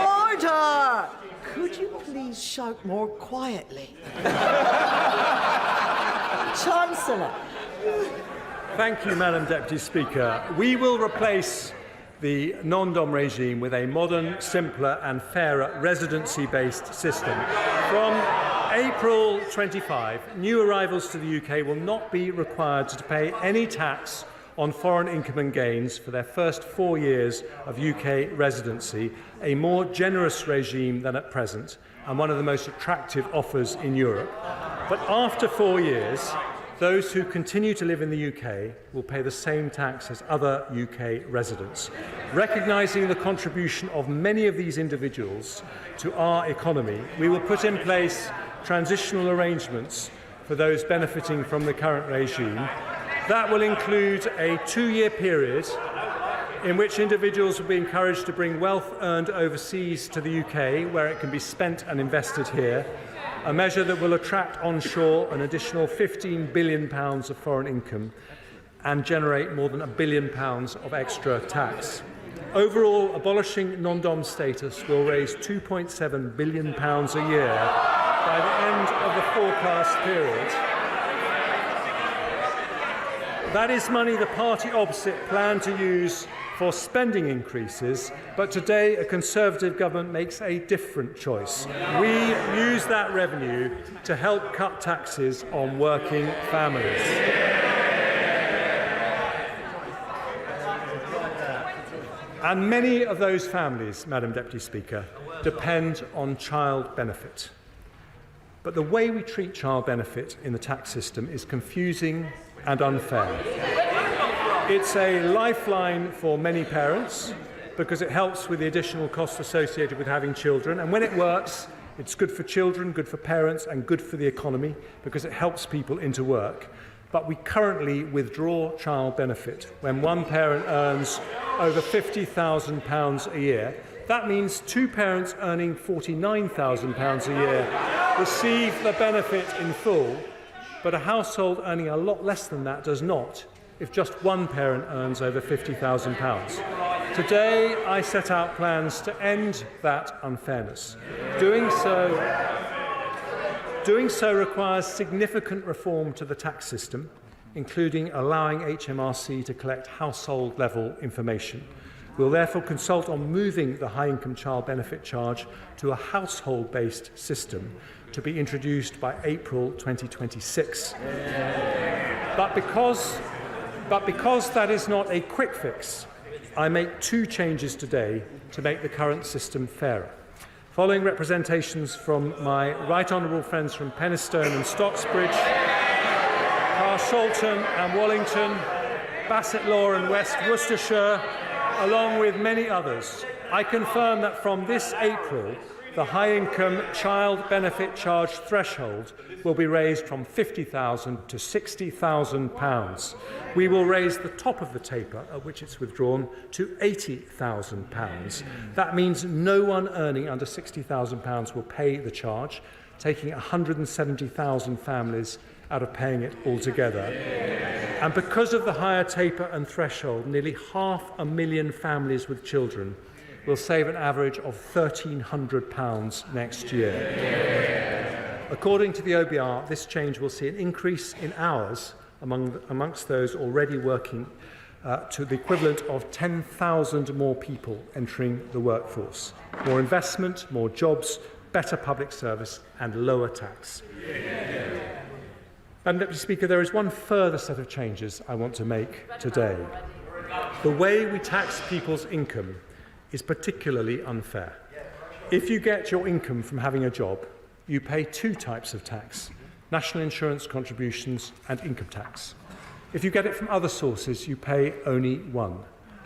Order! Could you please shout more quietly? Chancellor. Thank you, Madam Deputy Speaker. We will replace the non-dom regime with a modern, simpler and fairer residency-based system. From April 25, new arrivals to the UK will not be required to pay any tax on foreign income and gains for their first 4 years of UK residency, a more generous regime than at present and one of the most attractive offers in Europe. But after 4 years, those who continue to live in the UK will pay the same tax as other UK residents. Recognising the contribution of many of these individuals to our economy, we will put in place transitional arrangements for those benefiting from the current regime. That will include a 2-year period in which individuals will be encouraged to bring wealth earned overseas to the UK, where it can be spent and invested here, a measure that will attract onshore an additional £15 billion of foreign income and generate more than £1 billion of extra tax. Overall, abolishing non-dom status will raise £2.7 billion a year by the end of the forecast period. That is money the party opposite planned to use for spending increases, but today a Conservative government makes a different choice. We use that revenue to help cut taxes on working families. And many of those families, Madam Deputy Speaker, depend on child benefit. But the way we treat child benefit in the tax system is confusing and unfair. It's a lifeline for many parents because it helps with the additional costs associated with having children, and when it works, it's good for children, good for parents and good for the economy because it helps people into work. But we currently withdraw child benefit when one parent earns over £50,000 a year. That means two parents earning £49,000 a year receive the benefit in full, but a household earning a lot less than that does not, if just one parent earns over £50,000. Today, I set out plans to end that unfairness. Doing so requires significant reform to the tax system, including allowing HMRC to collect household-level information. We'll therefore consult on moving the high-income child benefit charge to a household-based system to be introduced by April 2026. But because that is not a quick fix, I make two changes today to make the current system fairer. Following representations from my right honourable friends from Penistone and Stocksbridge, Carshalton and Wallington, Basset Law and West Worcestershire, along with many others, I confirm that from this April, the high-income child benefit charge threshold will be raised from £50,000 to £60,000. We will raise the top of the taper at which it's withdrawn to £80,000. That means no one earning under £60,000 will pay the charge, taking 170,000 families out of paying it altogether. And because of the higher taper and threshold, nearly 500,000 families with children will save an average of £1,300 next year. According to the OBR, this change will see an increase in hours amongst those already working to the equivalent of 10,000 more people entering the workforce. More investment, more jobs, better public service and lower tax. And, Deputy Speaker, there is one further set of changes I want to make today. The way we tax people's income is particularly unfair. If you get your income from having a job, you pay two types of tax: national insurance contributions and income tax. If you get it from other sources, you pay only one.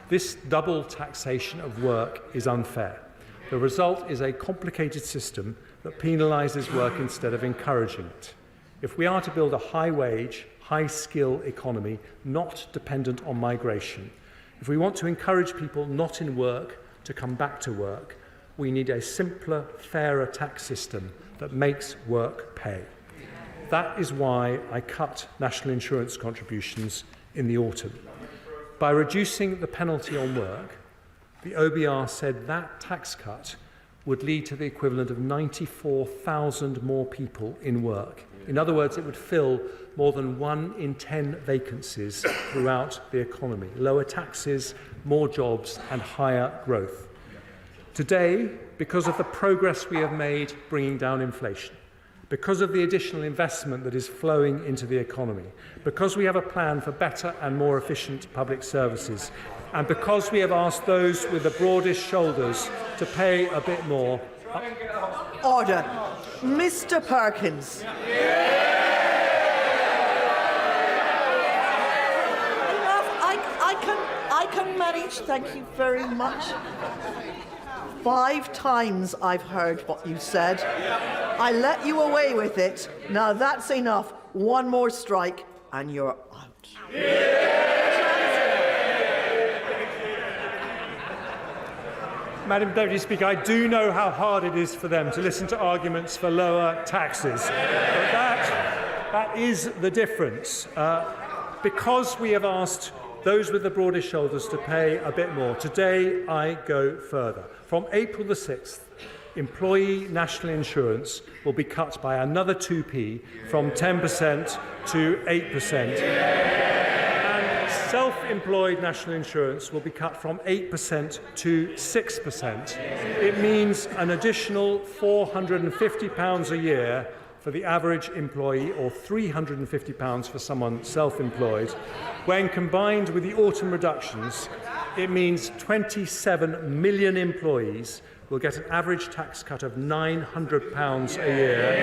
This double taxation of work is unfair. The result is a complicated system that penalises work instead of encouraging it. If we are to build a high-wage, high-skill economy not dependent on migration, if we want to encourage people not in work to come back to work, we need a simpler, fairer tax system that makes work pay. That is why I cut national insurance contributions in the autumn. By reducing the penalty on work, the OBR said that tax cut would lead to the equivalent of 94,000 more people in work. In other words, it would fill more than 1 in 10 vacancies throughout the economy. Lower taxes, more jobs and higher growth. Today, because of the progress we have made bringing down inflation, because of the additional investment that is flowing into the economy, because we have a plan for better and more efficient public services, and because we have asked those with the broadest shoulders to pay a bit more. Order. Mr. Perkins. I can manage, thank you very much. 5 times I've heard what you said. I let you away with it. Now that's enough. One more strike and you're out. Madam Deputy Speaker, I do know how hard it is for them to listen to arguments for lower taxes. But that is the difference. Because we have asked those with the broadest shoulders to pay a bit more, today I go further. From April the 6th, employee national insurance will be cut by another 2p from 10% to 8%. And self-employed national insurance will be cut from 8% to 6%. It means an additional £450 a year for the average employee, or £350 for someone self-employed. When combined with the autumn reductions, it means 27 million employees will get an average tax cut of £900 a year.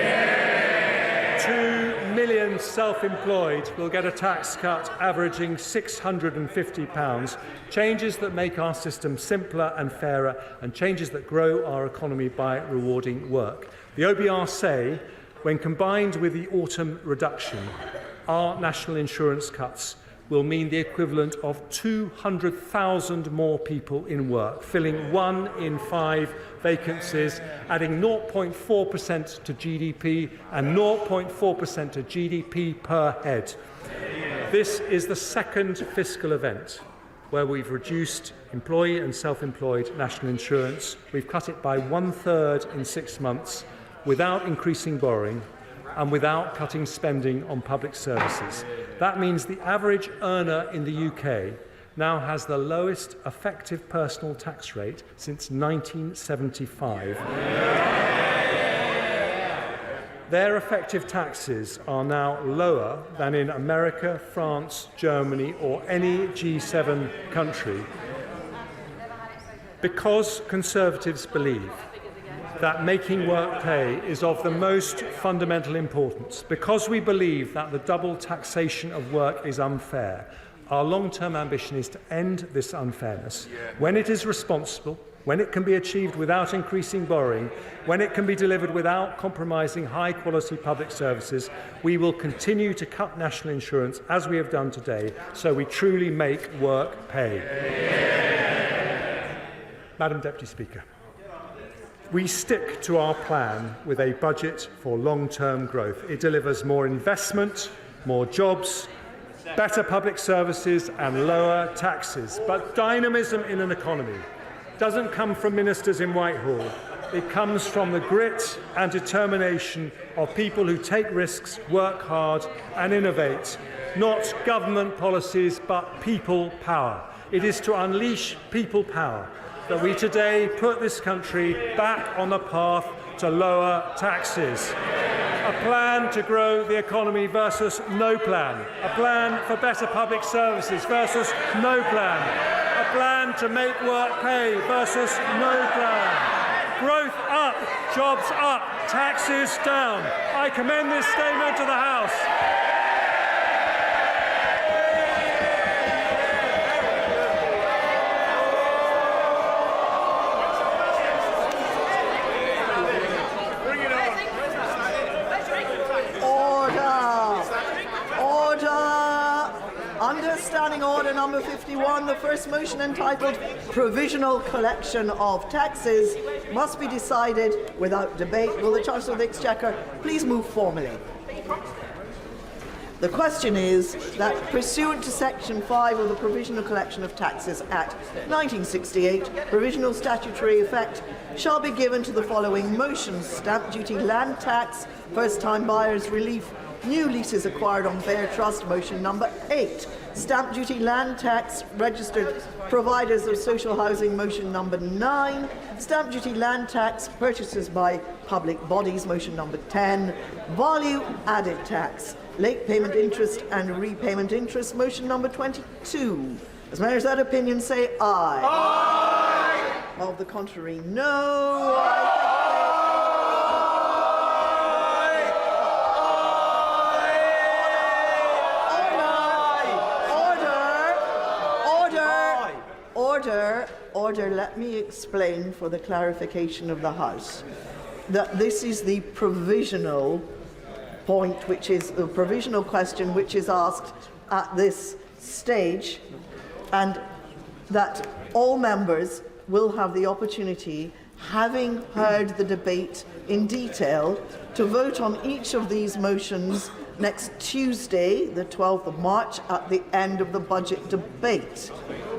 2 million self-employed will get a tax cut averaging £650. Changes that make our system simpler and fairer, and changes that grow our economy by rewarding work. The OBR say, when combined with the autumn reduction, our national insurance cuts will mean the equivalent of 200,000 more people in work, filling 1 in 5 vacancies, adding 0.4% to GDP and 0.4% to GDP per head. This is the second fiscal event where we've reduced employee and self-employed national insurance. We've cut it by 1/3 in 6 months, without increasing borrowing and without cutting spending on public services. That means the average earner in the UK now has the lowest effective personal tax rate since 1975. Their effective taxes are now lower than in America, France, Germany or any G7 country, because Conservatives believe that making work pay is of the most fundamental importance. Because we believe that the double taxation of work is unfair, our long-term ambition is to end this unfairness when it is responsible, when it can be achieved without increasing borrowing, when it can be delivered without compromising high-quality public services. We will continue to cut national insurance as we have done today, so we truly make work pay. Madam Deputy Speaker, we stick to our plan with a budget for long-term growth. It delivers more investment, more jobs, better public services and lower taxes. But dynamism in an economy doesn't come from ministers in Whitehall. It comes from the grit and determination of people who take risks, work hard and innovate. Not government policies, but people power. It is to unleash people power that we today put this country back on the path to lower taxes. A plan to grow the economy versus no plan. A plan for better public services versus no plan. A plan to make work pay versus no plan. Growth up, jobs up, taxes down. I commend this statement to the House. Standing Order number 51, the first motion entitled Provisional Collection of Taxes must be decided without debate. Will the Chancellor of the Exchequer please move formally? The question is that pursuant to Section 5 of the Provisional Collection of Taxes Act 1968, provisional statutory effect shall be given to the following motions: stamp duty, land tax, first-time buyers relief, new leases acquired on bare trust, motion number 8. Stamp duty, land tax, registered providers of social housing, motion number 9. Stamp duty, land tax, purchases by public bodies, motion number 10. Value added tax, late payment interest and repayment interest, motion number 22. As members of that opinion say aye. Aye. Of the contrary, no. Order, let me explain for the clarification of the House that this is the provisional point, which is a provisional question which is asked at this stage, and that all members will have the opportunity, having heard the debate in detail, to vote on each of these motions next Tuesday, the 12th of March, at the end of the budget debate.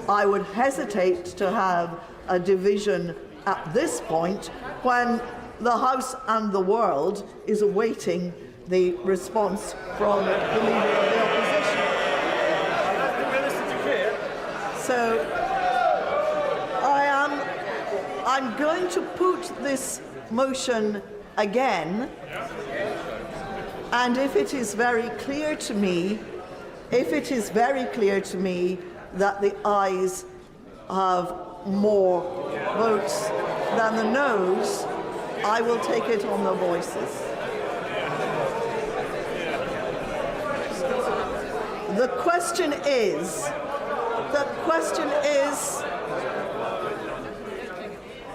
I would hesitate to have a division at this point when the House and the world is awaiting the response from the Leader of the Opposition. So I'm going to put this motion again, and if it is very clear to me that the ayes have more votes than the noes, I will take it on the voices. The question is,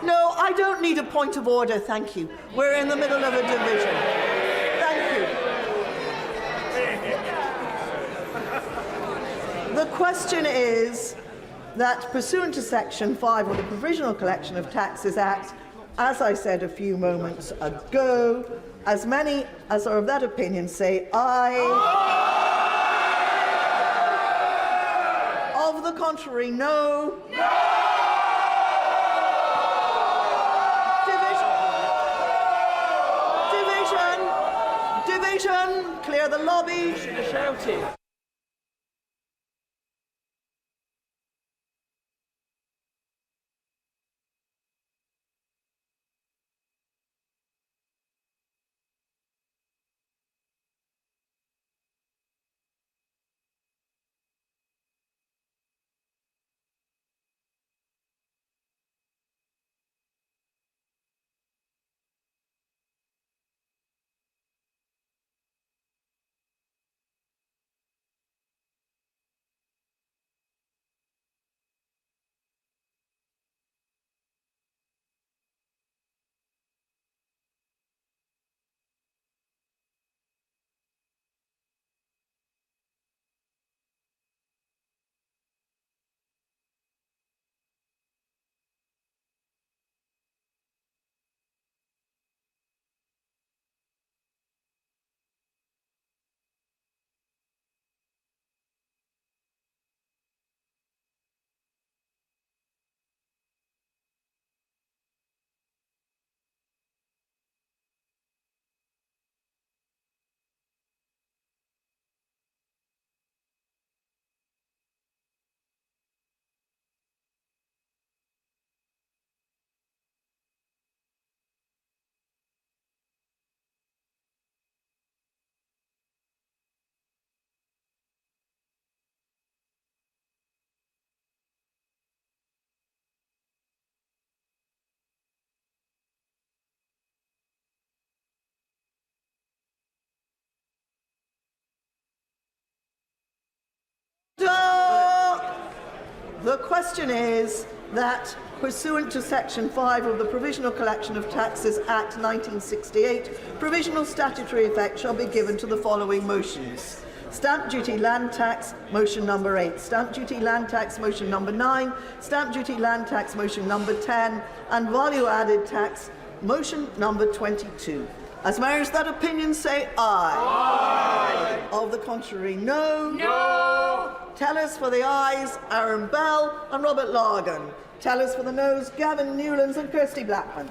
no, I don't need a point of order, thank you. We're in the middle of a division. Thank you. The question is that pursuant to Section 5 of the Provisional Collection of Taxes Act, as I said a few moments ago, as many as are of that opinion say aye. Of the contrary, no. Division. Clear the lobby. Shouting. The question is that, pursuant to Section 5 of the Provisional Collection of Taxes Act 1968, provisional statutory effect shall be given to the following motions. Stamp duty land tax, motion number 8. Stamp duty land tax, motion number 9. Stamp duty land tax, motion number 10. And value added tax, motion number 22. As mayors that opinion say aye. Aye. Of the contrary, no. No. Tellers for the ayes, Aaron Bell and Robert Largan. Tellers for the noes, Gavin Newlands and Kirsty Blackman.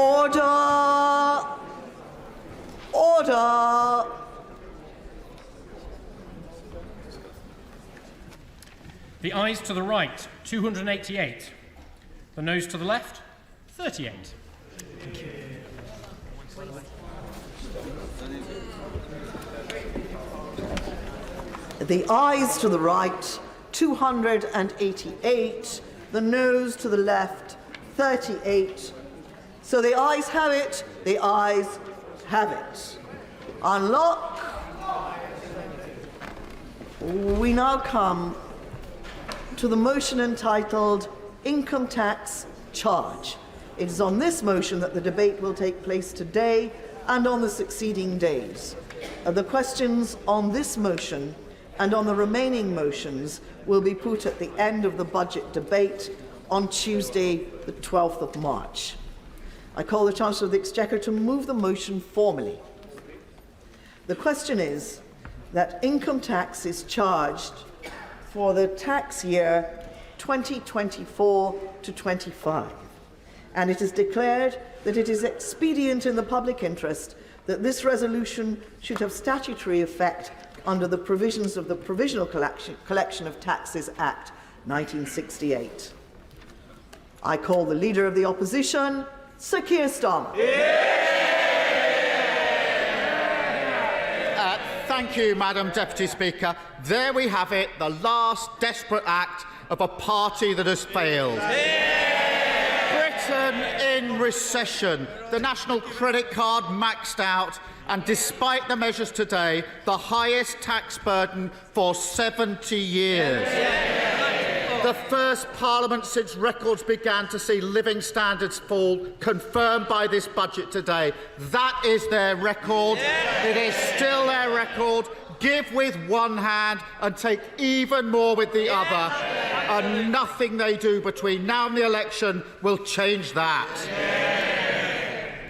Order! Order! The ayes to the right, 288. The noes to the left, 38. Thank you. The ayes to the right, 288. The noes to the left, 38. So the ayes have it. The ayes have it. Unlock. We now come to the motion entitled Income Tax Charge. It is on this motion that the debate will take place today and on the succeeding days. The questions on this motion and on the remaining motions will be put at the end of the budget debate on Tuesday, the 12th of March. I call the Chancellor of the Exchequer to move the motion formally. The question is that income tax is charged for the tax year 2024 to 25, and it is declared that it is expedient in the public interest that this resolution should have statutory effect under the provisions of the Provisional Collection of Taxes Act 1968. I call the Leader of the Opposition, Sir Keir Starmer. Thank you, Madam Deputy Speaker. There we have it, the last desperate act of a party that has failed. Britain in recession, the national credit card maxed out, and despite the measures today, the highest tax burden for 70 years. The first Parliament since records began to see living standards fall, confirmed by this budget today. That is their record. It is still their record. Give with one hand and take even more with the other. And nothing they do between now and the election will change that.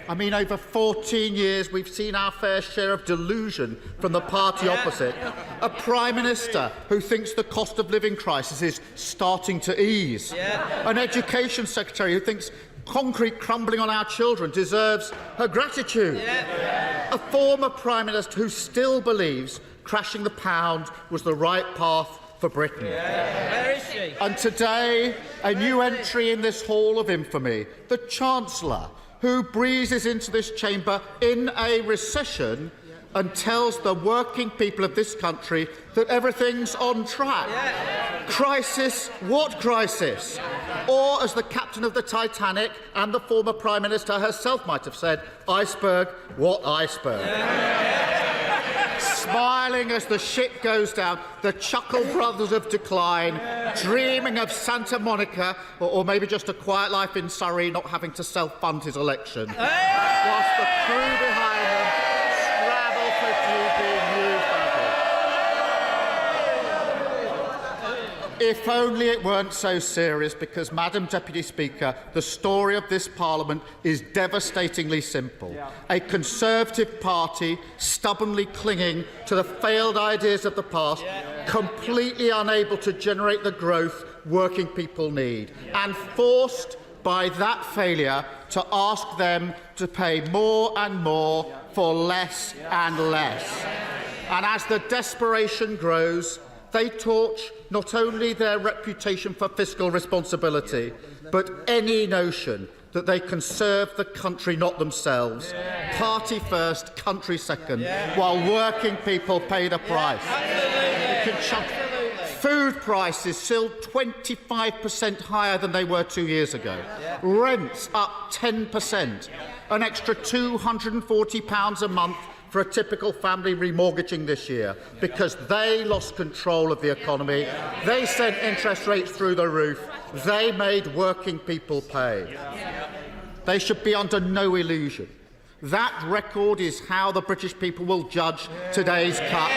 I mean, over 14 years, we've seen our fair share of delusion from the party opposite. A Prime Minister who thinks the cost of living crisis is starting to ease. An Education Secretary who thinks concrete crumbling on our children deserves her gratitude. A former Prime Minister who still believes crashing the pound was the right path for Britain. Where is she? And today, a new entry in this hall of infamy, the Chancellor, who breezes into this chamber in a recession and tells the working people of this country that everything's on track. Crisis? What crisis? Or, as the captain of the Titanic and the former Prime Minister herself might have said, iceberg? What iceberg? Smiling as the ship goes down, the Chuckle Brothers of decline, dreaming of Santa Monica, or maybe just a quiet life in Surrey, not having to self-fund his election, whilst the crew behind them scrabble for duty new battle. If only it weren't so serious, because, Madam Deputy Speaker, the story of this Parliament is devastatingly simple. A Conservative party stubbornly clinging to the failed ideas of the past, completely unable to generate the growth working people need, and forced by that failure to ask them to pay more and more for less and less. And as the desperation grows, they torch not only their reputation for fiscal responsibility, but any notion that they can serve the country, not themselves. Party first, country second, while working people pay the price. Food prices still 25% higher than they were 2 years ago. Rents up 10%. An extra £240 a month for a typical family remortgaging this year, because they lost control of the economy, they sent interest rates through the roof, they made working people pay. They should be under no illusion. That record is how the British people will judge today's cuts,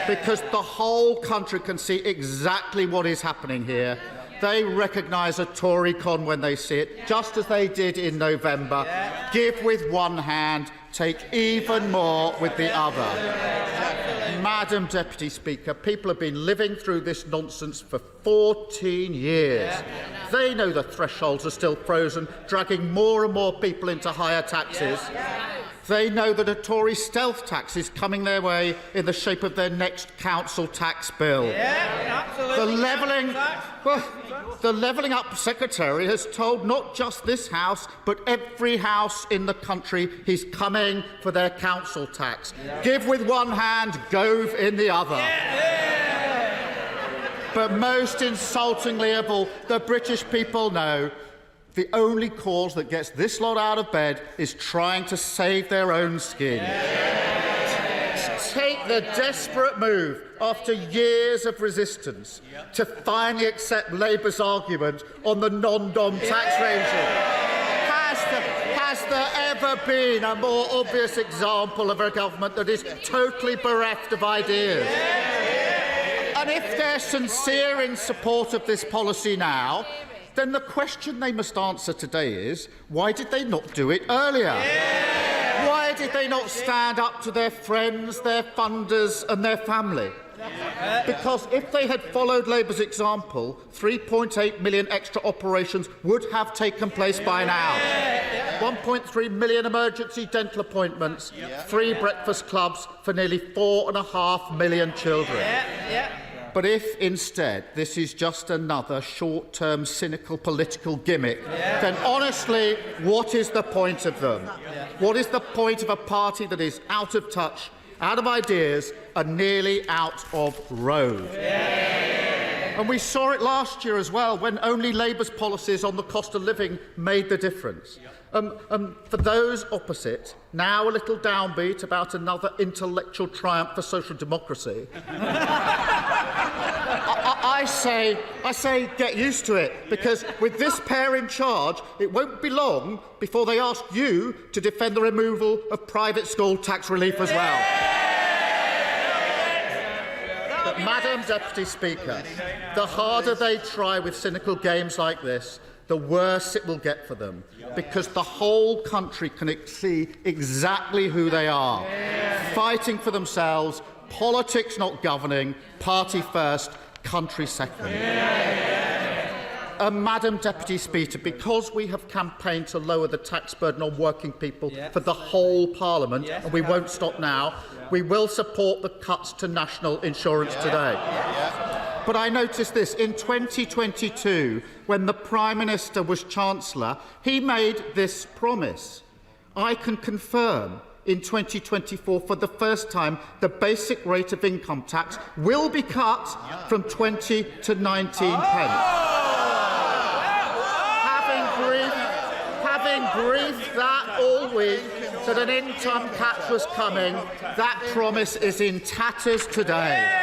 because the whole country can see exactly what is happening here. They recognise a Tory con when they see it, just as they did in November. Give with one hand, take even more with the other. Madam Deputy Speaker, people have been living through this nonsense for 14 years. They know the thresholds are still frozen, dragging more and more people into higher taxes. They know that a Tory stealth tax is coming their way in the shape of their next council tax bill. The Levelling Up Secretary has told not just this House, but every house in the country he's coming for their council tax. Give with one hand, gove in the other. But most insultingly of all, the British people know the only cause that gets this lot out of bed is trying to save their own skin. Take the desperate move, after years of resistance, to finally accept Labour's argument on the non-dom tax regime. Has there ever been a more obvious example of a government that is totally bereft of ideas? And if they're sincere in support of this policy now, then the question they must answer today is, why did they not do it earlier? Why did they not stand up to their friends, their funders and their family? Because if they had followed Labour's example, 3.8 million extra operations would have taken place by now. 1.3 million emergency dental appointments, 3 breakfast clubs for nearly 4.5 million children. But if instead this is just another short-term cynical political gimmick, then honestly, what is the point of them? What is the point of a party that is out of touch, out of ideas and nearly out of road? And we saw it last year as well, when only Labour's policies on the cost of living made the difference. For those opposite, now a little downbeat about another intellectual triumph for social democracy, I say, get used to it, because with this pair in charge, it won't be long before they ask you to defend the removal of private school tax relief as well. But, Madam Deputy Speaker, the harder they try with cynical games like this, the worse it will get for them, because the whole country can see exactly who they are, fighting for themselves, politics not governing, party first, country second. Madam Deputy Speaker, because we have campaigned to lower the tax burden on working people for the whole Parliament, and we won't stop now, we will support the cuts to national insurance today. But I noticed this. In 2022, when the Prime Minister was Chancellor, he made this promise. I can confirm in 2024, for the first time, the basic rate of income tax will be cut from 20 to 19 pence. Having briefed that all week that an income tax was coming, that promise is in tatters today.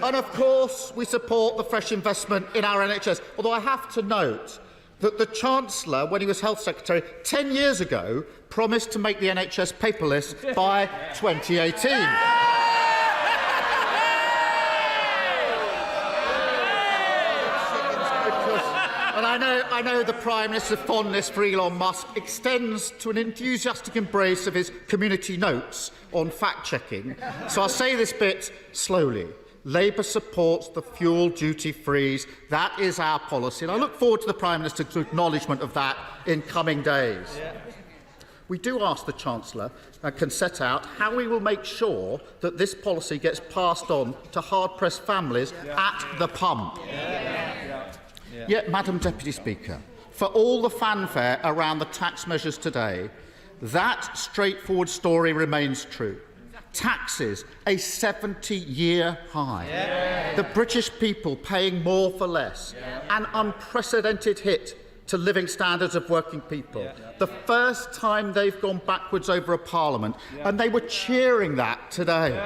And of course, we support the fresh investment in our NHS, although I have to note that the Chancellor, when he was Health Secretary 10 years ago, promised to make the NHS paperless by 2018. And I know the Prime Minister's fondness for Elon Musk extends to an enthusiastic embrace of his community notes on fact-checking. So I'll say this bit slowly. Labour supports the fuel duty freeze. That is our policy. And I look forward to the Prime Minister's acknowledgement of that in coming days. We do ask the Chancellor can set out how we will make sure that this policy gets passed on to hard-pressed families at the pump. Yet, Madam Deputy Speaker, for all the fanfare around the tax measures today, that straightforward story remains true. Taxes, a 70-year high. The British people paying more for less. An unprecedented hit to living standards of working people. The first time they've gone backwards over a Parliament, and they were cheering that today.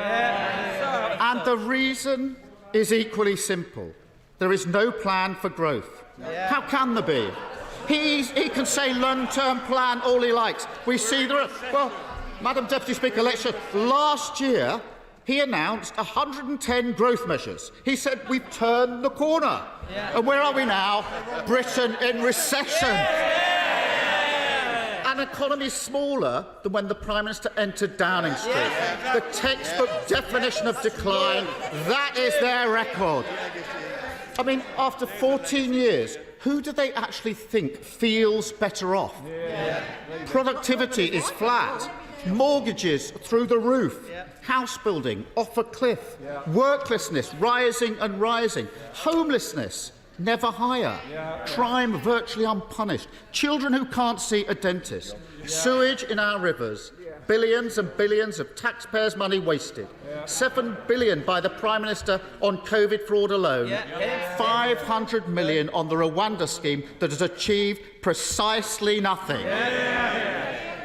And the reason is equally simple. There is no plan for growth. How can there be? He can say long-term plan all he likes. We see there. Well, Madam Deputy Speaker, last year he announced 110 growth measures. He said we've turned the corner. And where are we now? Britain in recession. An economy smaller than when the Prime Minister entered Downing Street. The textbook definition of decline. That is their record. I mean, after 14 years, who do they actually think feels better off? Productivity is flat. Mortgages through the roof. House building off a cliff. Worklessness rising and rising. Homelessness never higher. Crime virtually unpunished. Children who can't see a dentist. Sewage in our rivers. Billions and billions of taxpayers' money wasted. 7 billion by the Prime Minister on COVID fraud alone. 500 million on the Rwanda scheme that has achieved precisely nothing.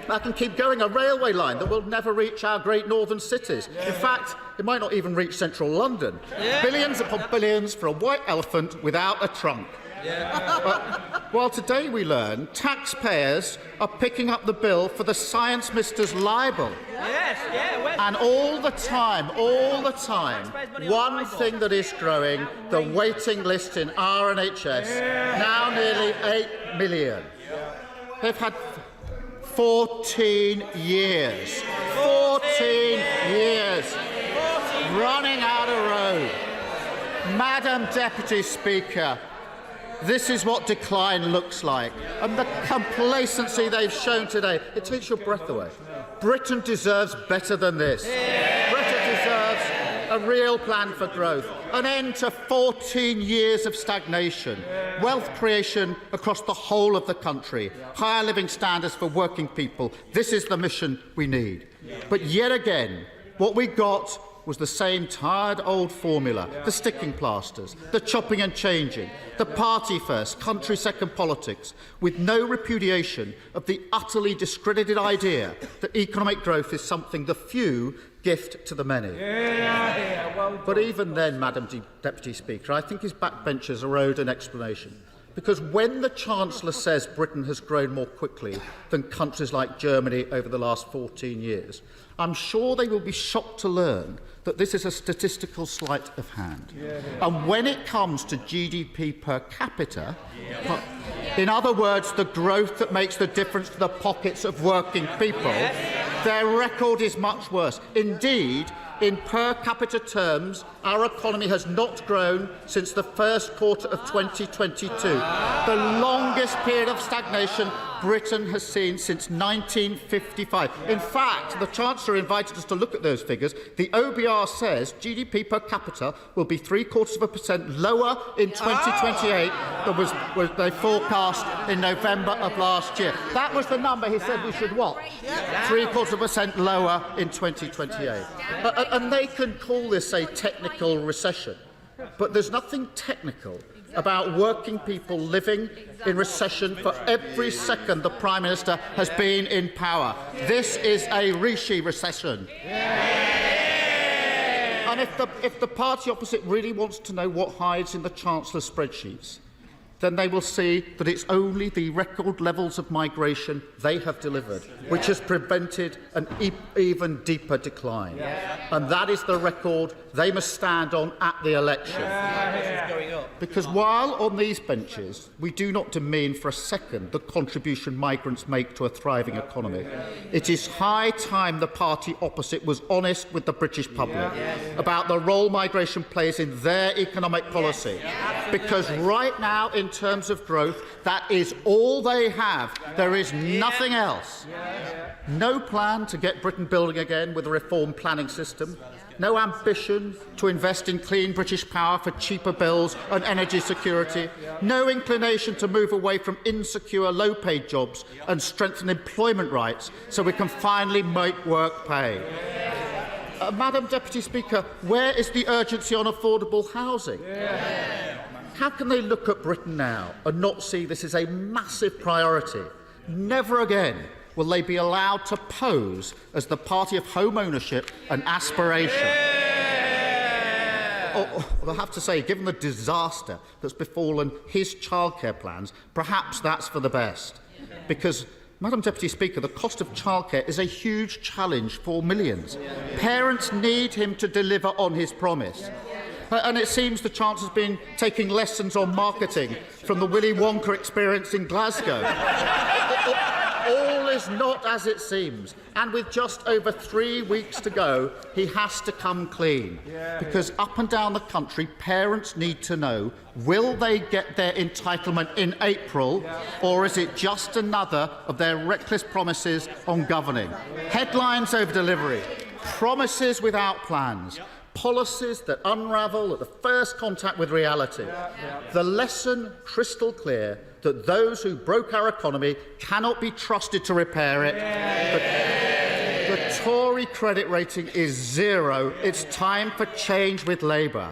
I can keep going. A railway line that will never reach our great northern cities. In fact, it might not even reach central London. Billions upon billions for a white elephant without a trunk. Well, today we learn taxpayers are picking up the bill for the Science Minister's libel. And all the time, one thing that is growing, the waiting list in our NHS, now nearly 8 million. They've had 14 years. 14 years running out of road. Madam Deputy Speaker, this is what decline looks like. And the complacency they've shown today, it takes your breath away. Britain deserves better than this. Britain deserves a real plan for growth, an end to 14 years of stagnation, wealth creation across the whole of the country, higher living standards for working people. This is the mission we need. But yet again, what we got was the same tired old formula, the sticking plasters, the chopping and changing, the party first, country second politics, with no repudiation of the utterly discredited idea that economic growth is something the few gift to the many. But even then, Madam Deputy Speaker, I think his backbenchers are owed an explanation. Because when the Chancellor says Britain has grown more quickly than countries like Germany over the last 14 years, I'm sure they will be shocked to learn that this is a statistical sleight of hand. And when it comes to GDP per capita, in other words, the growth that makes the difference to the pockets of working people, their record is much worse. Indeed, in per capita terms, our economy has not grown since the first quarter of 2022, the longest period of stagnation Britain has seen since 1955. In fact, the Chancellor invited us to look at those figures. The OBR says GDP per capita will be 0.75% lower in 2028 than was they forecast in November of last year. That was the number he said we should watch. 0.75% lower in 2028. And they can call this a technical recession, but there's nothing technical about working people living in recession for every second the Prime Minister has been in power. This is a Rishi recession. And if the party opposite really wants to know what hides in the Chancellor's spreadsheets, then they will see that it's only the record levels of migration they have delivered which has prevented an even deeper decline. And that is the record they must stand on at the election. Because while on these benches we do not demean for a second the contribution migrants make to a thriving economy, it is high time the party opposite was honest with the British public about the role migration plays in their economic policy. Because right now, in terms of growth, that is all they have. There is nothing else. No plan to get Britain building again with a reformed planning system. No ambition to invest in clean British power for cheaper bills and energy security. No inclination to move away from insecure, low-paid jobs and strengthen employment rights so we can finally make work pay. Madam Deputy Speaker, where is the urgency on affordable housing? How can they look at Britain now and not see this as a massive priority? Never again will they be allowed to pose as the party of home ownership and aspiration. I have to say, given the disaster that's befallen his childcare plans, perhaps that's for the best. Because, Madam Deputy Speaker, the cost of childcare is a huge challenge for millions. Parents need him to deliver on his promise. And it seems the Chancellor's been taking lessons on marketing from the Willy Wonka experience in Glasgow. All is not as it seems. And with just over 3 weeks to go, he has to come clean. Because up and down the country, parents need to know, will they get their entitlement in April, or is it just another of their reckless promises on governing? Headlines over delivery, promises without plans. Policies that unravel at the first contact with reality. The lesson crystal clear that those who broke our economy cannot be trusted to repair it. The Tory credit rating is 0. It's time for change with Labour.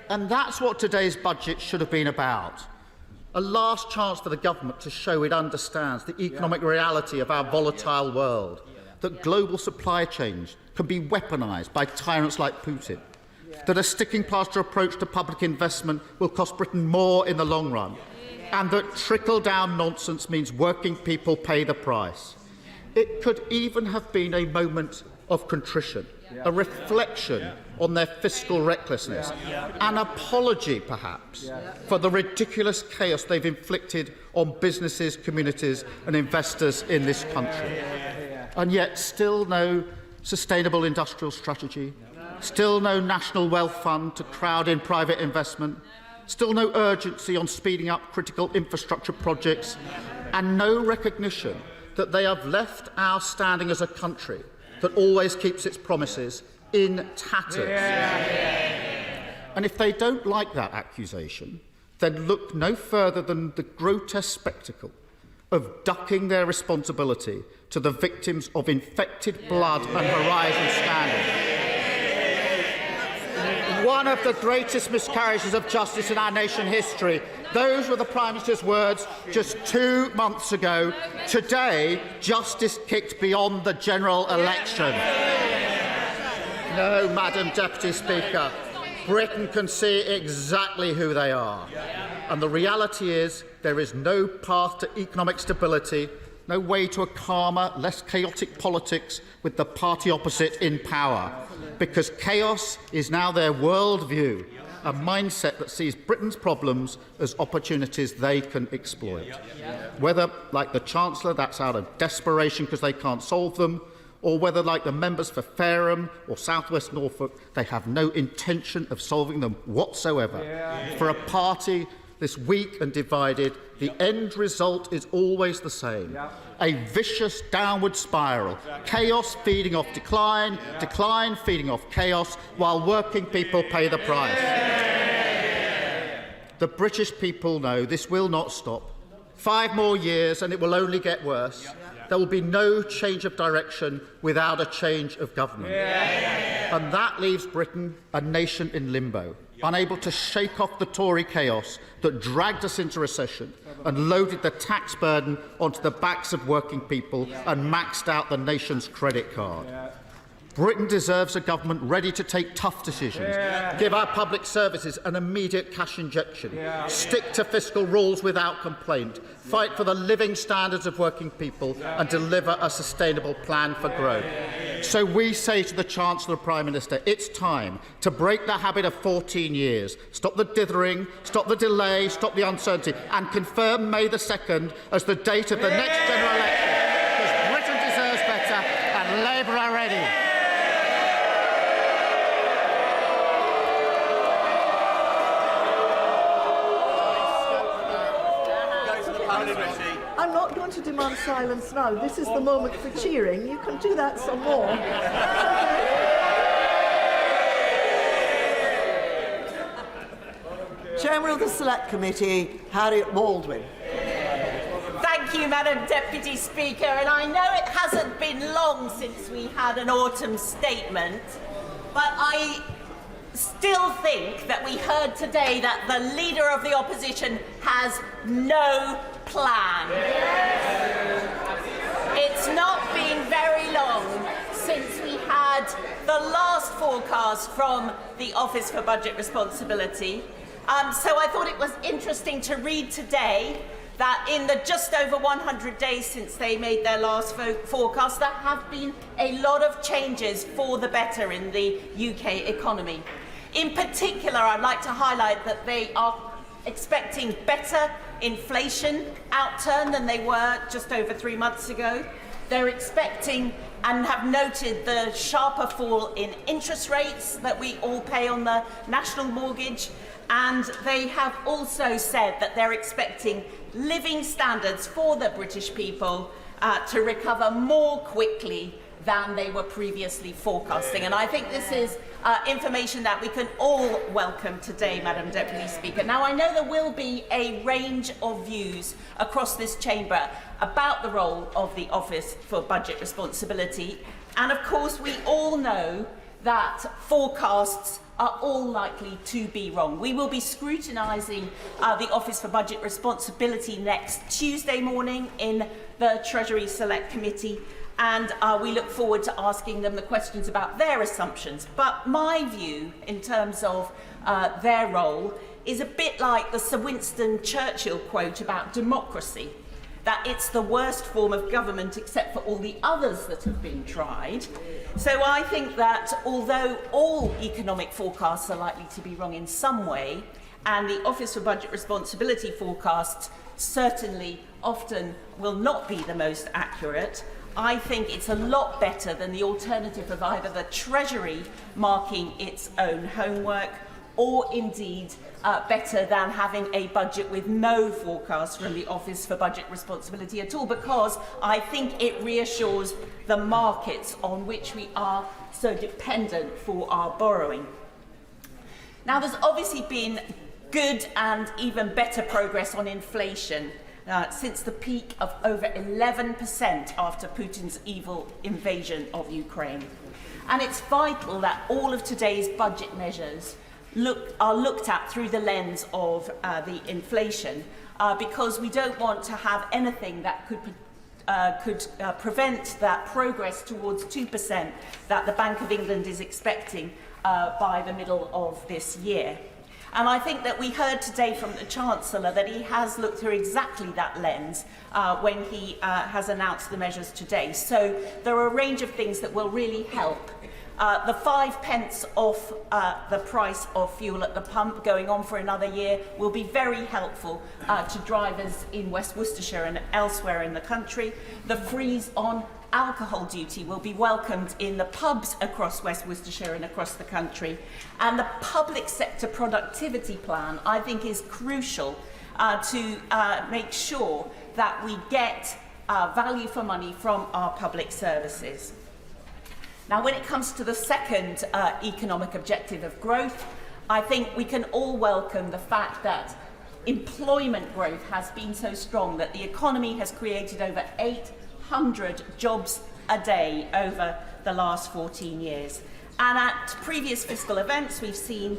And that's what today's budget should have been about. A last chance for the government to show it understands the economic reality of our volatile world, that global supply chains can be weaponised by tyrants like Putin, that a sticking plaster approach to public investment will cost Britain more in the long run, and that trickle-down nonsense means working people pay the price. It could even have been a moment of contrition, a reflection on their fiscal recklessness, an apology, perhaps, for the ridiculous chaos they've inflicted on businesses, communities and investors in this country. And yet still no sustainable industrial strategy, still no national wealth fund to crowd in private investment, still no urgency on speeding up critical infrastructure projects, and no recognition that they have left our standing as a country that always keeps its promises in tatters. And if they don't like that accusation, then look no further than the grotesque spectacle of ducking their responsibility to the victims of infected blood and Horizon scandal. One of the greatest miscarriages of justice in our nation's history. Those were the Prime Minister's words just 2 months ago. Today, justice kicked beyond the general election. No, Madam Deputy Speaker. Britain can see exactly who they are. And the reality is there is no path to economic stability, no way to a calmer, less chaotic politics with the party opposite in power, because chaos is now their worldview, a mindset that sees Britain's problems as opportunities they can exploit. Whether, like the Chancellor, that's out of desperation because they can't solve them, or whether, like the members for Fareham or South West Norfolk, they have no intention of solving them whatsoever. For a party this weak and divided, the end result is always the same. A vicious downward spiral. Chaos feeding off decline, decline feeding off chaos, while working people pay the price. The British people know this will not stop. 5 more years and it will only get worse. There will be no change of direction without a change of government. And that leaves Britain a nation in limbo, unable to shake off the Tory chaos that dragged us into recession and loaded the tax burden onto the backs of working people and maxed out the nation's credit card. Britain deserves a government ready to take tough decisions, give our public services an immediate cash injection, stick to fiscal rules without complaint, fight for the living standards of working people and deliver a sustainable plan for growth. So we say to the Chancellor and Prime Minister, it's time to break the habit of 14 years, stop the dithering, stop the delay, stop the uncertainty and confirm May the 2nd as the date of the next general election, because Britain deserves better and Labour are ready. I'm not going to demand silence now. This is the moment for cheering. You can do that some more. Chairman of the Select Committee, Harriet Baldwin. Thank you, Madam Deputy Speaker. And I know it hasn't been long since we had an autumn statement, but I still think that we heard today that the Leader of the Opposition has no plan. It's not been very long since we had the last forecast from the Office for Budget Responsibility. So I thought it was interesting to read today that in the just over 100 days since they made their last forecast, there have been a lot of changes for the better in the UK economy. In particular, I'd like to highlight that they are expecting better inflation outturn than they were just over 3 months ago. They're expecting and have noted the sharper fall in interest rates that we all pay on the national mortgage. And they have also said that they're expecting living standards for the British people to recover more quickly than they were previously forecasting. And I think this is information that we can all welcome today, Madam Deputy Speaker. Now, I know there will be a range of views across this chamber about the role of the Office for Budget Responsibility. And of course, we all know that forecasts are all likely to be wrong. We will be scrutinising the Office for Budget Responsibility next Tuesday morning in the Treasury Select Committee, and we look forward to asking them the questions about their assumptions. But my view in terms of their role is a bit like the Sir Winston Churchill quote about democracy, that it's the worst form of government except for all the others that have been tried. So I think that although all economic forecasts are likely to be wrong in some way, and the Office for Budget Responsibility forecasts certainly often will not be the most accurate, I think it's a lot better than the alternative of either the Treasury marking its own homework or indeed better than having a budget with no forecast from the Office for Budget Responsibility at all, because I think it reassures the markets on which we are so dependent for our borrowing. Now, there's obviously been good and even better progress on inflation since the peak of over 11% after Putin's evil invasion of Ukraine. And it's vital that all of today's budget measures are looked at through the lens of the inflation, because we don't want to have anything that could prevent that progress towards 2% that the Bank of England is expecting by the middle of this year. And I think that we heard today from the Chancellor that he has looked through exactly that lens when he has announced the measures today. So there are a range of things that will really help. The 5 pence off the price of fuel at the pump going on for another year will be very helpful to drivers in West Worcestershire and elsewhere in the country. The freeze on alcohol duty will be welcomed in the pubs across West Worcestershire and across the country. And the public sector productivity plan, I think, is crucial to make sure that we get value for money from our public services. Now, when it comes to the second economic objective of growth, I think we can all welcome the fact that employment growth has been so strong that the economy has created over 800 jobs a day over the last 14 years. And at previous fiscal events, we've seen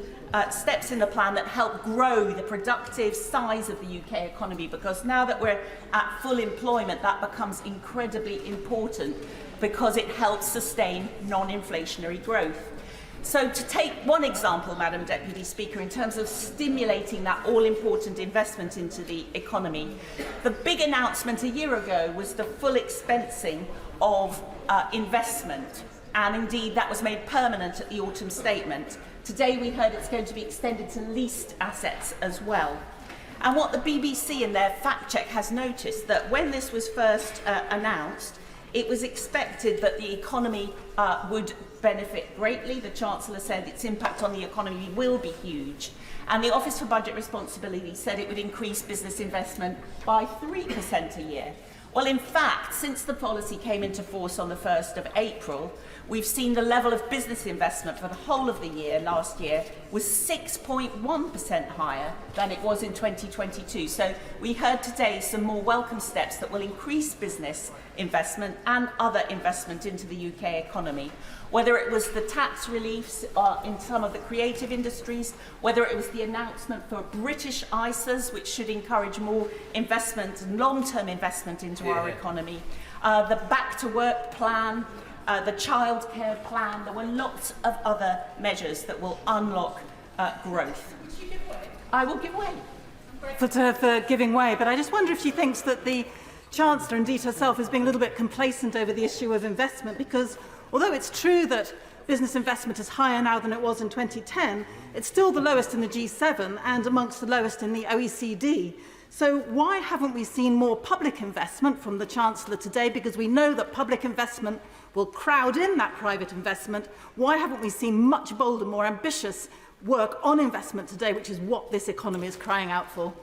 steps in the plan that help grow the productive size of the UK economy, because now that we're at full employment, that becomes incredibly important because it helps sustain non-inflationary growth. So to take one example, Madam Deputy Speaker, in terms of stimulating that all-important investment into the economy, the big announcement a year ago was the full expensing of investment, and indeed that was made permanent at the autumn statement. Today we heard it's going to be extended to leased assets as well. And what the BBC in their fact check has noticed, that when this was first announced, it was expected that the economy would benefit greatly. The Chancellor said its impact on the economy will be huge. And the Office for Budget Responsibility said it would increase business investment by 3% a year. Well, in fact, since the policy came into force on the 1st of April, we've seen the level of business investment for the whole of the year last year was 6.1% higher than it was in 2022. So we heard today some more welcome steps that will increase business investment and other investment into the UK economy. Whether it was the tax reliefs in some of the creative industries, whether it was the announcement for British ISAs, which should encourage more investment and long-term investment into our economy, the Back to Work plan, the childcare plan, there were lots of other measures that will unlock growth. I will give way. For giving way, but I just wonder if she thinks that the Chancellor, indeed herself, is being a little bit complacent over the issue of investment, because although it's true that business investment is higher now than it was in 2010, it's still the lowest in the G7 and amongst the lowest in the OECD. So why haven't we seen more public investment from the Chancellor today? Because we know that public investment will crowd in that private investment. Why haven't we seen much bolder, more ambitious work on investment today, which is what this economy is crying out for?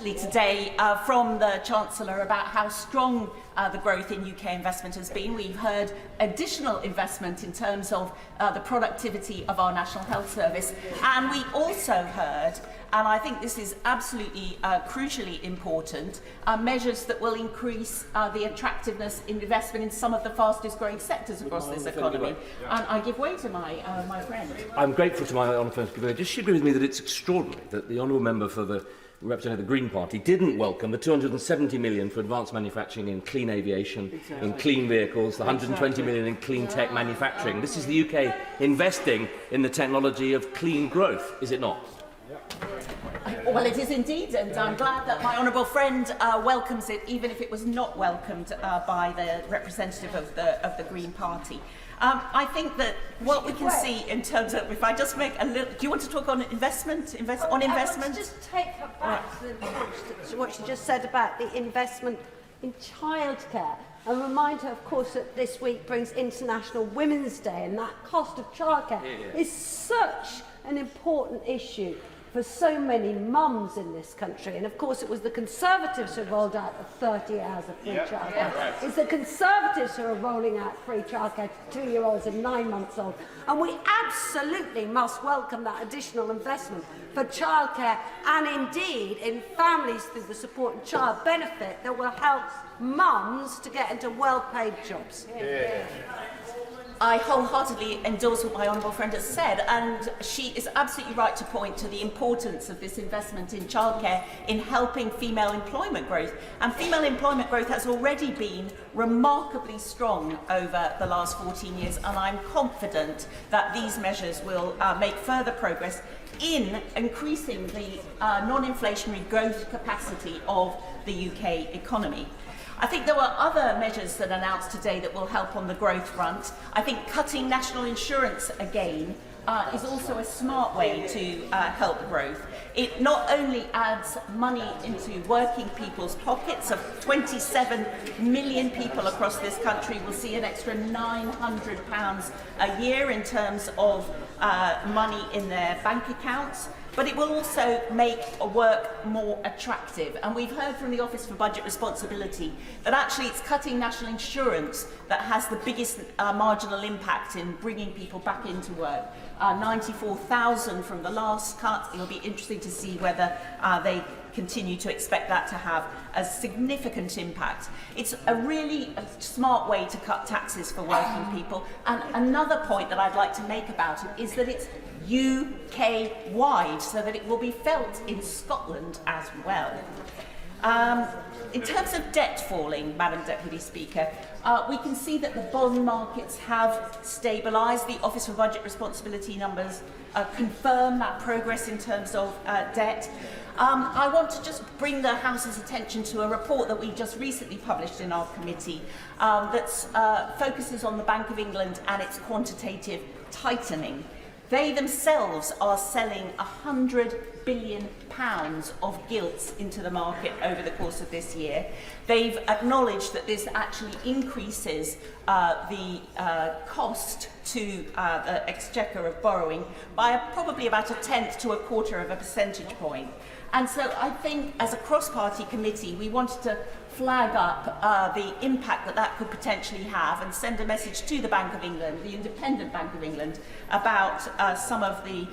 Today from the Chancellor about how strong the growth in UK investment has been. We've heard additional investment in terms of the productivity of our National Health Service, and we also heard, and I think this is absolutely crucially important, measures that will increase the attractiveness in investment in some of the fastest growing sectors across this economy. And I give way to my friend. I'm grateful to my honourable friend to give way. Does she agree with me that it's extraordinary that the honourable member for the representing the Green Party didn't welcome the 270 million for advanced manufacturing in clean aviation, in clean vehicles, the 120 million in clean tech manufacturing? This is the UK investing in the technology of clean growth, is it not? Well, it is indeed, and I'm glad that my honourable friend welcomes it, even if it was not welcomed by the representative of the Green Party. I think that what we can see in terms of, if I just make a little, do you want to talk on investment? On investment? I want to just take her back to what she just said about the investment in childcare, and remind her, of course, that this week brings International Women's Day, and that cost of childcare is such an important issue for so many mums in this country. And of course it was the Conservatives who rolled out the 30 hours of free childcare. It's the Conservatives who are rolling out free childcare to 2-year-olds and 9 months old. And we absolutely must welcome that additional investment for childcare, and indeed in families through the support and child benefit that will help mums to get into well-paid jobs. I wholeheartedly endorse what my honourable friend has said, and she is absolutely right to point to the importance of this investment in childcare in helping female employment growth. And female employment growth has already been remarkably strong over the last 14 years, and I'm confident that these measures will make further progress in increasing the non-inflationary growth capacity of the UK economy. I think there were other measures that are announced today that will help on the growth front. I think cutting national insurance again is also a smart way to help growth. It not only adds money into working people's pockets, of 27 million people across this country will see an extra £900 a year in terms of money in their bank accounts, but it will also make work more attractive. And we've heard from the Office for Budget Responsibility that actually it's cutting national insurance that has the biggest marginal impact in bringing people back into work. 94,000 from the last cut. It'll be interesting to see whether they continue to expect that to have a significant impact. It's a really smart way to cut taxes for working people. And another point that I'd like to make about it is that it's UK-wide, so that it will be felt in Scotland as well. In terms of debt falling, Madam Deputy Speaker, we can see that the bond markets have stabilised. The Office for Budget Responsibility numbers confirm that progress in terms of debt. I want to just bring the House's attention to a report that we just recently published in our committee that focuses on the Bank of England and its quantitative tightening. They themselves are selling £100 billion of gilts into the market over the course of this year. They've acknowledged that this actually increases the cost to the exchequer of borrowing by probably about 1/10 to 1/4 of a percentage point. And so I think as a cross-party committee, we wanted to flag up the impact that that could potentially have and send a message to the Bank of England, the independent Bank of England, about some of the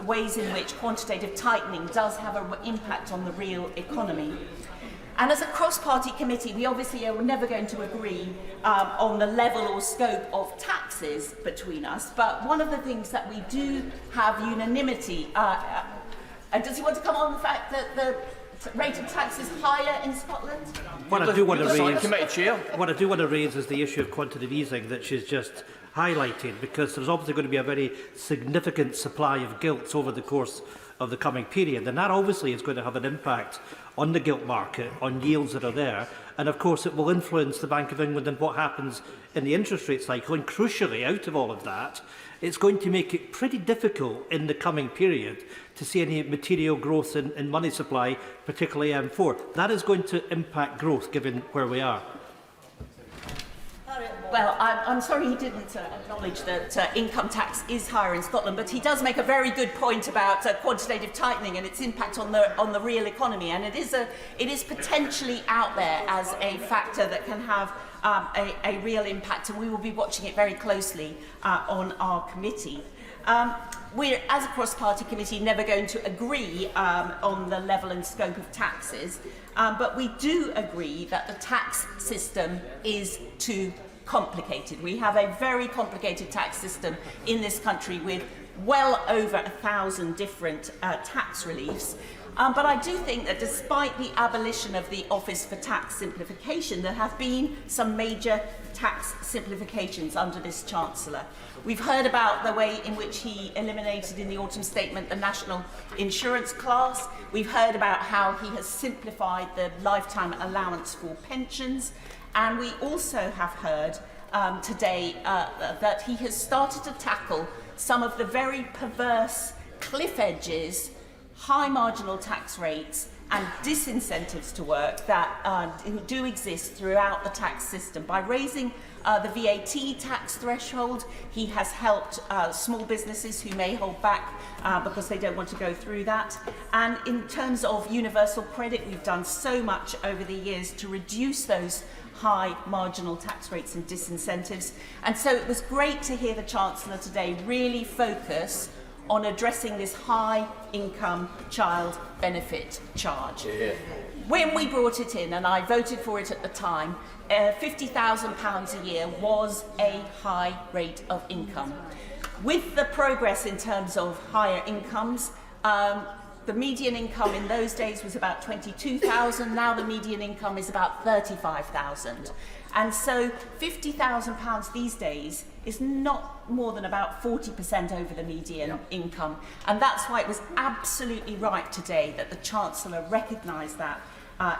ways in which quantitative tightening does have an impact on the real economy. And as a cross-party committee, we obviously are never going to agree on the level or scope of taxes between us, but one of the things that we do have unanimity, does he want to come on the fact that the rate of tax is higher in Scotland? What I do want to raise is the issue of quantitative easing that she's just highlighted, because there's obviously going to be a very significant supply of gilts over the course of the coming period, and that obviously is going to have an impact on the gilt market, on yields that are there, and of course it will influence the Bank of England and what happens in the interest rate cycle. And crucially, out of all of that, it's going to make it pretty difficult in the coming period to see any material growth in money supply, particularly M4. That is going to impact growth, given where we are. Well, I'm sorry he didn't acknowledge that income tax is higher in Scotland, but he does make a very good point about quantitative tightening and its impact on the real economy, and it is potentially out there as a factor that can have a real impact, and we will be watching it very closely on our committee. We're, as a cross-party committee, never going to agree on the level and scope of taxes, but we do agree that the tax system is too complicated. We have a very complicated tax system in this country with well over 1,000 different tax reliefs. But I do think that despite the abolition of the Office for Tax Simplification, there have been some major tax simplifications under this Chancellor. We've heard about the way in which he eliminated in the autumn statement the national insurance class. We've heard about how he has simplified the lifetime allowance for pensions. And we also have heard today that he has started to tackle some of the very perverse cliff edges, high marginal tax rates and disincentives to work that do exist throughout the tax system. By raising the VAT tax threshold, he has helped small businesses who may hold back because they don't want to go through that. And in terms of universal credit, we've done so much over the years to reduce those high marginal tax rates and disincentives. And so it was great to hear the Chancellor today really focus on addressing this high income child benefit charge. When we brought it in, and I voted for it at the time, £50,000 a year was a high rate of income. With the progress in terms of higher incomes, the median income in those days was about 22,000. Now the median income is about 35,000. And so £50,000 these days is not more than about 40% over the median income. And that's why it was absolutely right today that the Chancellor recognised that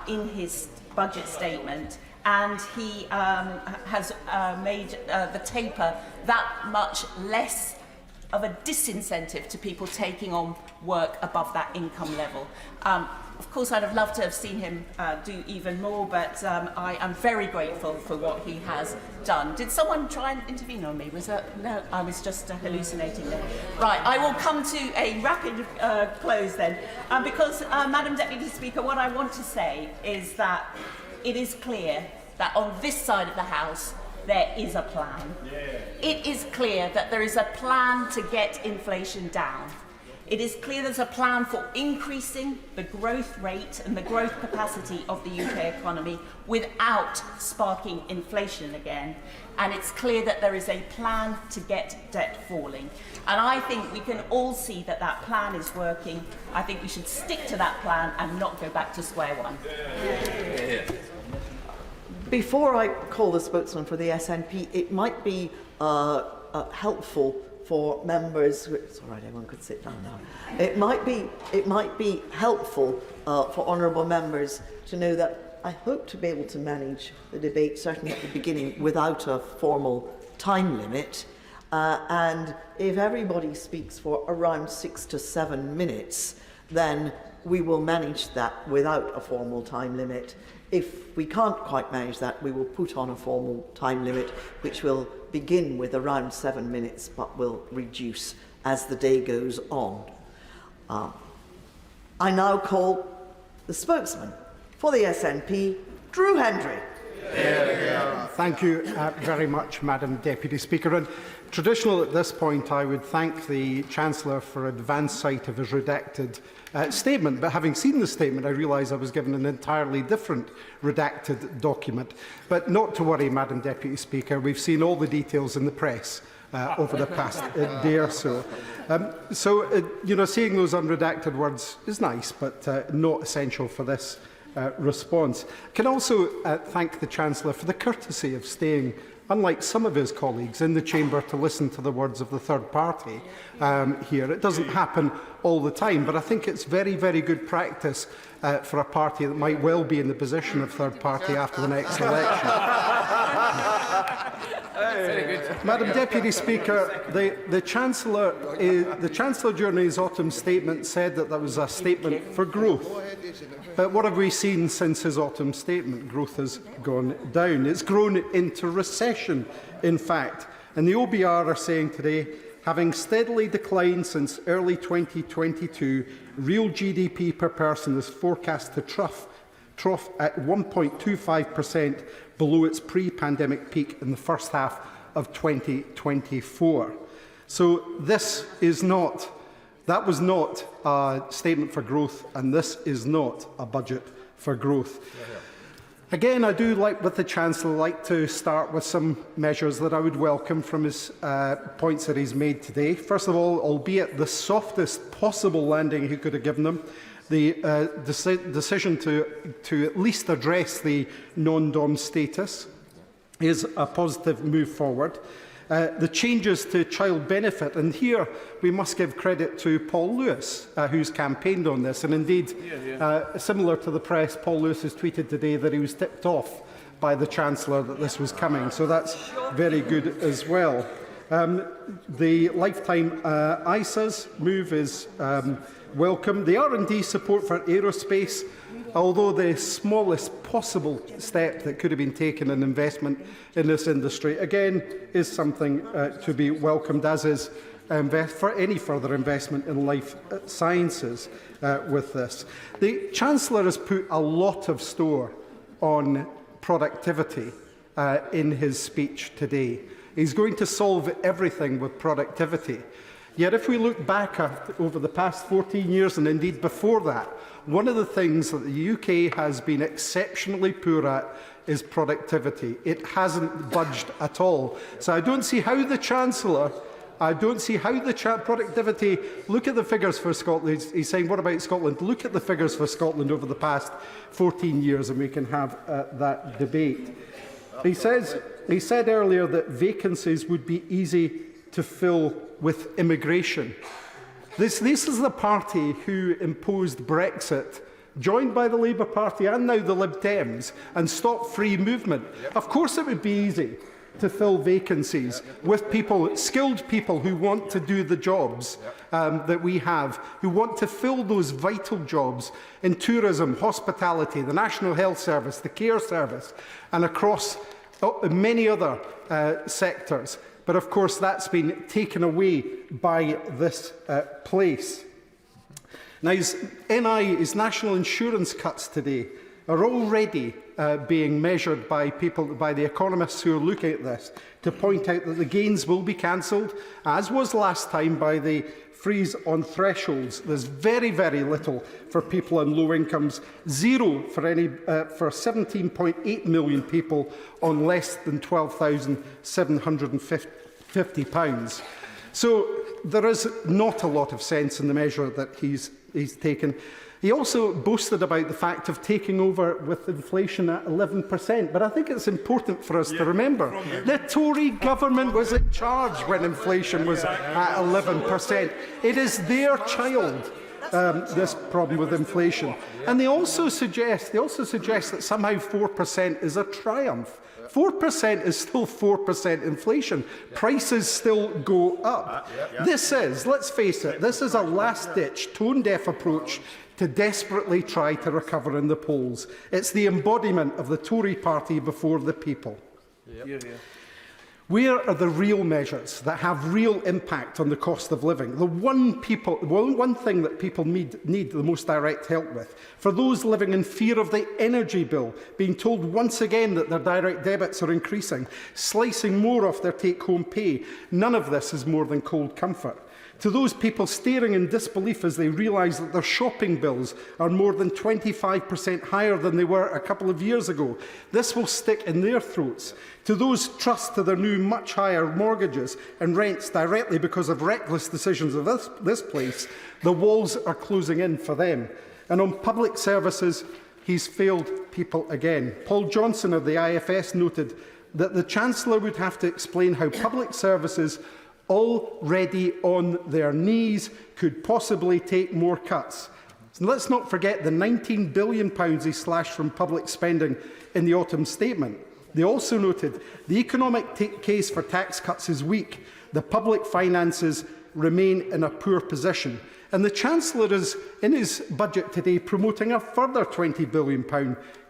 in his budget statement. And he has made the taper that much less of a disincentive to people taking on work above that income level. Of course, I'd have loved to have seen him do even more, but I am very grateful for what he has done. Did someone try and intervene on me? Was that, no, I was just hallucinating there. Right, I will come to a rapid close then, because, Madam Deputy Speaker, what I want to say is that it is clear that on this side of the House, there is a plan. It is clear that there is a plan to get inflation down. It is clear there's a plan for increasing the growth rate and the growth capacity of the UK economy without sparking inflation again. And it's clear that there is a plan to get debt falling. And I think we can all see that that plan is working. I think we should stick to that plan and not go back to square one. Before I call the spokesman for the SNP, it might be helpful for members. It's all right, everyone could sit down now. It might be helpful for honourable members to know that I hope to be able to manage the debate, certainly at the beginning, without a formal time limit. And if everybody speaks for around 6 to 7 minutes, then we will manage that without a formal time limit. If we can't quite manage that, we will put on a formal time limit, which will begin with around 7 minutes, but will reduce as the day goes on. I now call the spokesman for the SNP, Drew Hendry. Thank you very much, Madam Deputy Speaker. And traditional at this point, I would thank the Chancellor for advance sight of his redacted statement. But having seen the statement, I realise I was given an entirely different redacted document. But not to worry, Madam Deputy Speaker. We've seen all the details in the press over the past day or so. Seeing those unredacted words is nice, but not essential for this response. I can also thank the Chancellor for the courtesy of staying, unlike some of his colleagues, in the chamber to listen to the words of the third party here. It doesn't happen all the time, but I think it's very, very good practice for a party that might well be in the position of third party after the next election. Madam Deputy Speaker, the Chancellor during his autumn statement said that there was a statement for growth. But what have we seen since his autumn statement? Growth has gone down. It's grown into recession, in fact. And the OBR are saying today, having steadily declined since early 2022, real GDP per person is forecast to trough at 1.25% below its pre-pandemic peak in the first half of 2024. So that was not a statement for growth, and this is not a budget for growth. Again, I do, like with the Chancellor, like to start with some measures that I would welcome from his points that he's made today. First of all, albeit the softest possible landing he could have given them, the decision to at least address the non-dom status is a positive move forward. The changes to child benefit, and here we must give credit to Paul Lewis, who's campaigned on this, and indeed, similar to the press, Paul Lewis has tweeted today that he was tipped off by the Chancellor that this was coming, so that's very good as well. The lifetime ISAs move is welcome. The R&D support for aerospace, although the smallest possible step that could have been taken in investment in this industry, again, is something to be welcomed, as is for any further investment in life sciences with this. The Chancellor has put a lot of store on productivity in his speech today. He's going to solve everything with productivity. Yet if we look back over the past 14 years, and indeed before that, one of the things that the UK has been exceptionally poor at is productivity. It hasn't budged at all. So I don't see how the Chancellor productivity, look at the figures for Scotland. He's saying, what about Scotland? Look at the figures for Scotland over the past 14 years and we can have that debate. He said earlier that vacancies would be easy to fill with immigration. This is the party who imposed Brexit, joined by the Labour Party and now the Lib Dems, and stopped free movement. Of course it would be easy to fill vacancies with people, skilled people who want to do the jobs that we have, who want to fill those vital jobs in tourism, hospitality, the National Health Service, the Care Service, and across many other sectors. But of course that's been taken away by this place. Now, his national insurance cuts today are already being measured by the economists who are looking at this, to point out that the gains will be cancelled, as was last time, by the freeze on thresholds. There's very, very little for people on low incomes, zero for 17.8 million people on less than £12,750. So there is not a lot of sense in the measure that he's taken. He also boasted about the fact of taking over with inflation at 11%, but I think it's important for us to remember the Tory government was in charge when inflation was at 11%. It is their child, this problem with inflation. And they also suggest that somehow 4% is a triumph. 4% is still 4% inflation. Prices still go up. This is, let's face it, this is a last-ditch, tone-deaf approach to desperately try to recover in the polls. It's the embodiment of the Tory party before the people. Where are the real measures that have real impact on the cost of living? The one thing that people need the most direct help with. For those living in fear of the energy bill, being told once again that their direct debits are increasing, slicing more off their take-home pay, none of this is more than cold comfort. To those people staring in disbelief as they realise that their shopping bills are more than 25% higher than they were a couple of years ago, this will stick in their throats. To those trust to their new much higher mortgages and rents directly because of reckless decisions of this place, the walls are closing in for them. And on public services, he's failed people again. Paul Johnson of the IFS noted that the Chancellor would have to explain how public services already on their knees could possibly take more cuts. So let's not forget the £19 billion he slashed from public spending in the autumn statement. They also noted the economic case for tax cuts is weak. The public finances remain in a poor position. And the Chancellor is, in his budget today, promoting a further £20 billion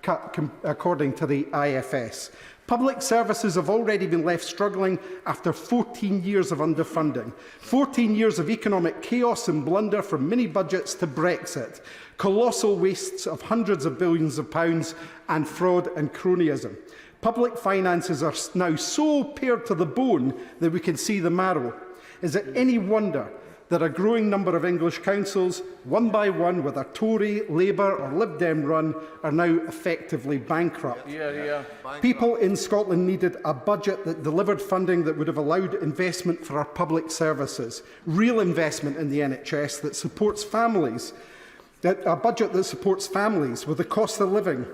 cut, according to the IFS. Public services have already been left struggling after 14 years of underfunding, 14 years of economic chaos and blunder from mini-budgets to Brexit, colossal wastes of hundreds of billions of pounds and fraud and cronyism. Public finances are now so pared to the bone that we can see the marrow. Is it any wonder that a growing number of English councils, one by one, with a Tory, Labour or Lib Dem run, are now effectively bankrupt? People in Scotland needed a budget that delivered funding that would have allowed investment for our public services, real investment in the NHS that supports families, a budget that supports families with the cost of living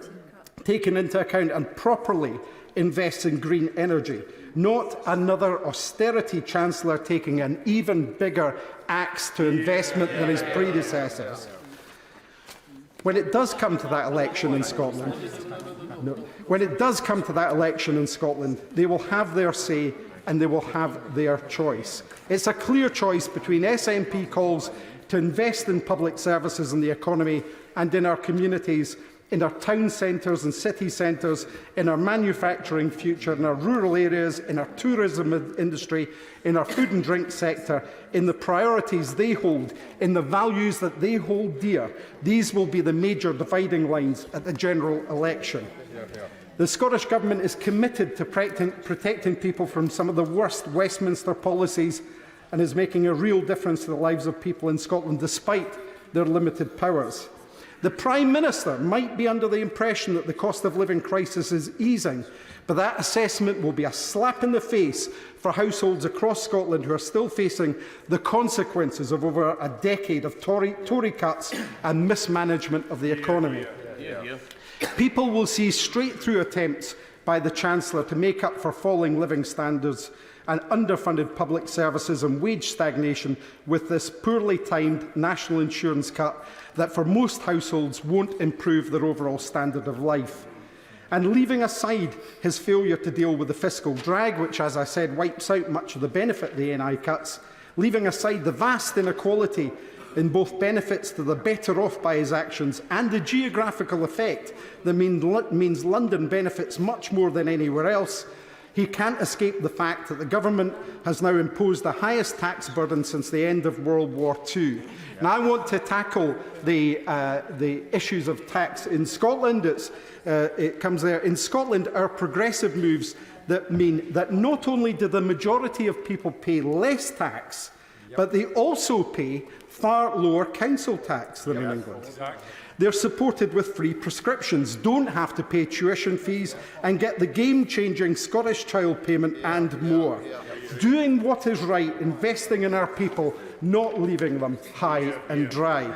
taken into account and properly invests in green energy. Not another austerity Chancellor taking an even bigger axe to investment than his predecessors. When it does come to that election in Scotland, they will have their say and they will have their choice. It's a clear choice between SNP calls to invest in public services and the economy and in our communities, in our town centres and city centres, in our manufacturing future, in our rural areas, in our tourism industry, in our food and drink sector, in the priorities they hold, in the values that they hold dear. These will be the major dividing lines at the general election. The Scottish Government is committed to protecting people from some of the worst Westminster policies and is making a real difference to the lives of people in Scotland despite their limited powers. The Prime Minister might be under the impression that the cost of living crisis is easing, but that assessment will be a slap in the face for households across Scotland who are still facing the consequences of over a decade of Tory cuts and mismanagement of the economy. People will see straight through attempts by the Chancellor to make up for falling living standards and underfunded public services and wage stagnation with this poorly timed national insurance cut that for most households won't improve their overall standard of life. And leaving aside his failure to deal with the fiscal drag, which, as I said, wipes out much of the benefit of the NI cuts, leaving aside the vast inequality in both benefits to the better off by his actions and the geographical effect that means London benefits much more than anywhere else, he can't escape the fact that the government has now imposed the highest tax burden since the end of World War II. Now, I want to tackle the issues of tax in Scotland. It comes there. In Scotland, our progressive moves that mean that not only do the majority of people pay less tax, but they also pay far lower council tax than in England. They're supported with free prescriptions, don't have to pay tuition fees and get the game-changing Scottish Child Payment and more. Doing what is right, investing in our people, not leaving them high and dry.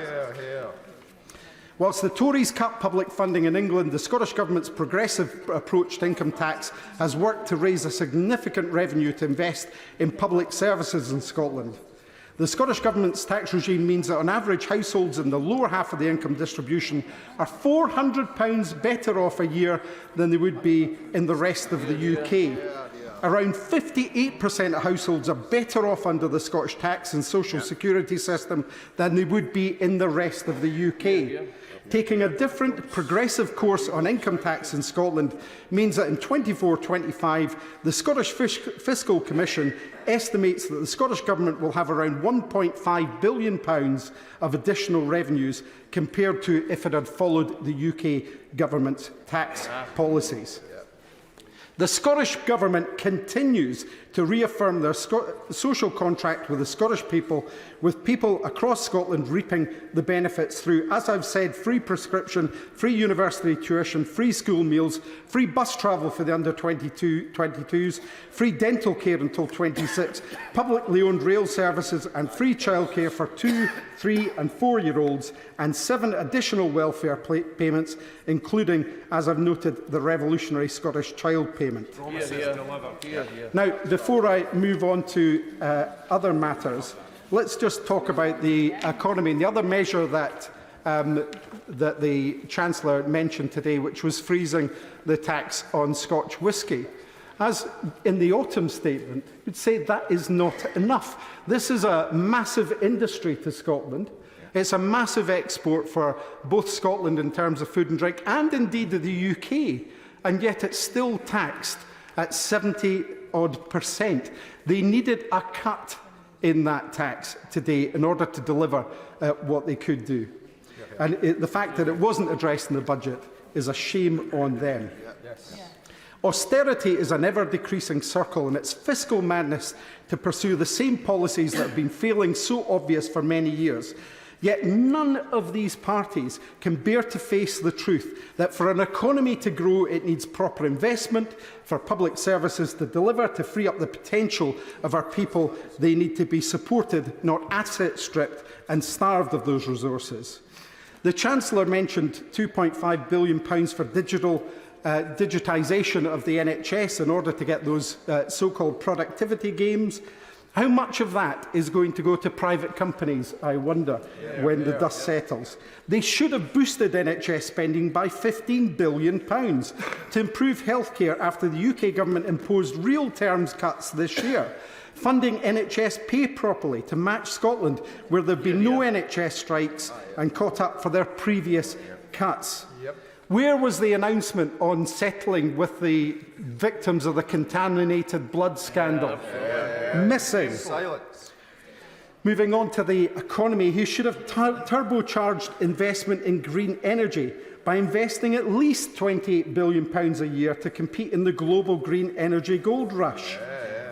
Whilst the Tories cut public funding in England, the Scottish Government's progressive approach to income tax has worked to raise a significant revenue to invest in public services in Scotland. The Scottish Government's tax regime means that on average households in the lower half of the income distribution are £400 better off a year than they would be in the rest of the UK. Around 58% of households are better off under the Scottish tax and social security system than they would be in the rest of the UK. Taking a different progressive course on income tax in Scotland means that in 24-25, the Scottish Fiscal Commission estimates that the Scottish Government will have around £1.5 billion of additional revenues compared to if it had followed the UK Government's tax policies. The Scottish Government continues to reaffirm their social contract with the Scottish people, with people across Scotland reaping the benefits through, as I've said, free prescription, free university tuition, free school meals, free bus travel for the under-22s, free dental care until 26, publicly owned rail services and free childcare for 2-, 3- and 4-year-olds, and 7 additional welfare payments, including, as I've noted, the revolutionary Scottish Child Payment. Now, before I move on to other matters, let's just talk about the economy and the other measure that that the Chancellor mentioned today, which was freezing the tax on Scotch whisky. As in the autumn statement, you'd say that is not enough. This is a massive industry to Scotland. It's a massive export for both Scotland in terms of food and drink and indeed the UK, and yet it's still taxed at 70-odd%. They needed a cut in that tax today in order to deliver what they could do. And the fact that it wasn't addressed in the budget is a shame on them. Austerity is an ever-decreasing circle, and it's fiscal madness to pursue the same policies that have been failing so obvious for many years. Yet none of these parties can bear to face the truth that for an economy to grow, it needs proper investment, for public services to deliver, to free up the potential of our people. They need to be supported, not asset stripped and starved of those resources. The Chancellor mentioned £2.5 billion for digitisation of the NHS in order to get those so-called productivity gains. How much of that is going to go to private companies, I wonder, when the dust settles? They should have boosted NHS spending by £15 billion to improve healthcare after the UK Government imposed real terms cuts this year. Funding NHS pay properly to match Scotland, where there have been no NHS strikes and caught up for their previous cuts. Where was the announcement on settling with the victims of the contaminated blood scandal? Missing. Silence. Moving on to the economy, he should have turbocharged investment in green energy by investing at least £28 billion a year to compete in the global green energy gold rush.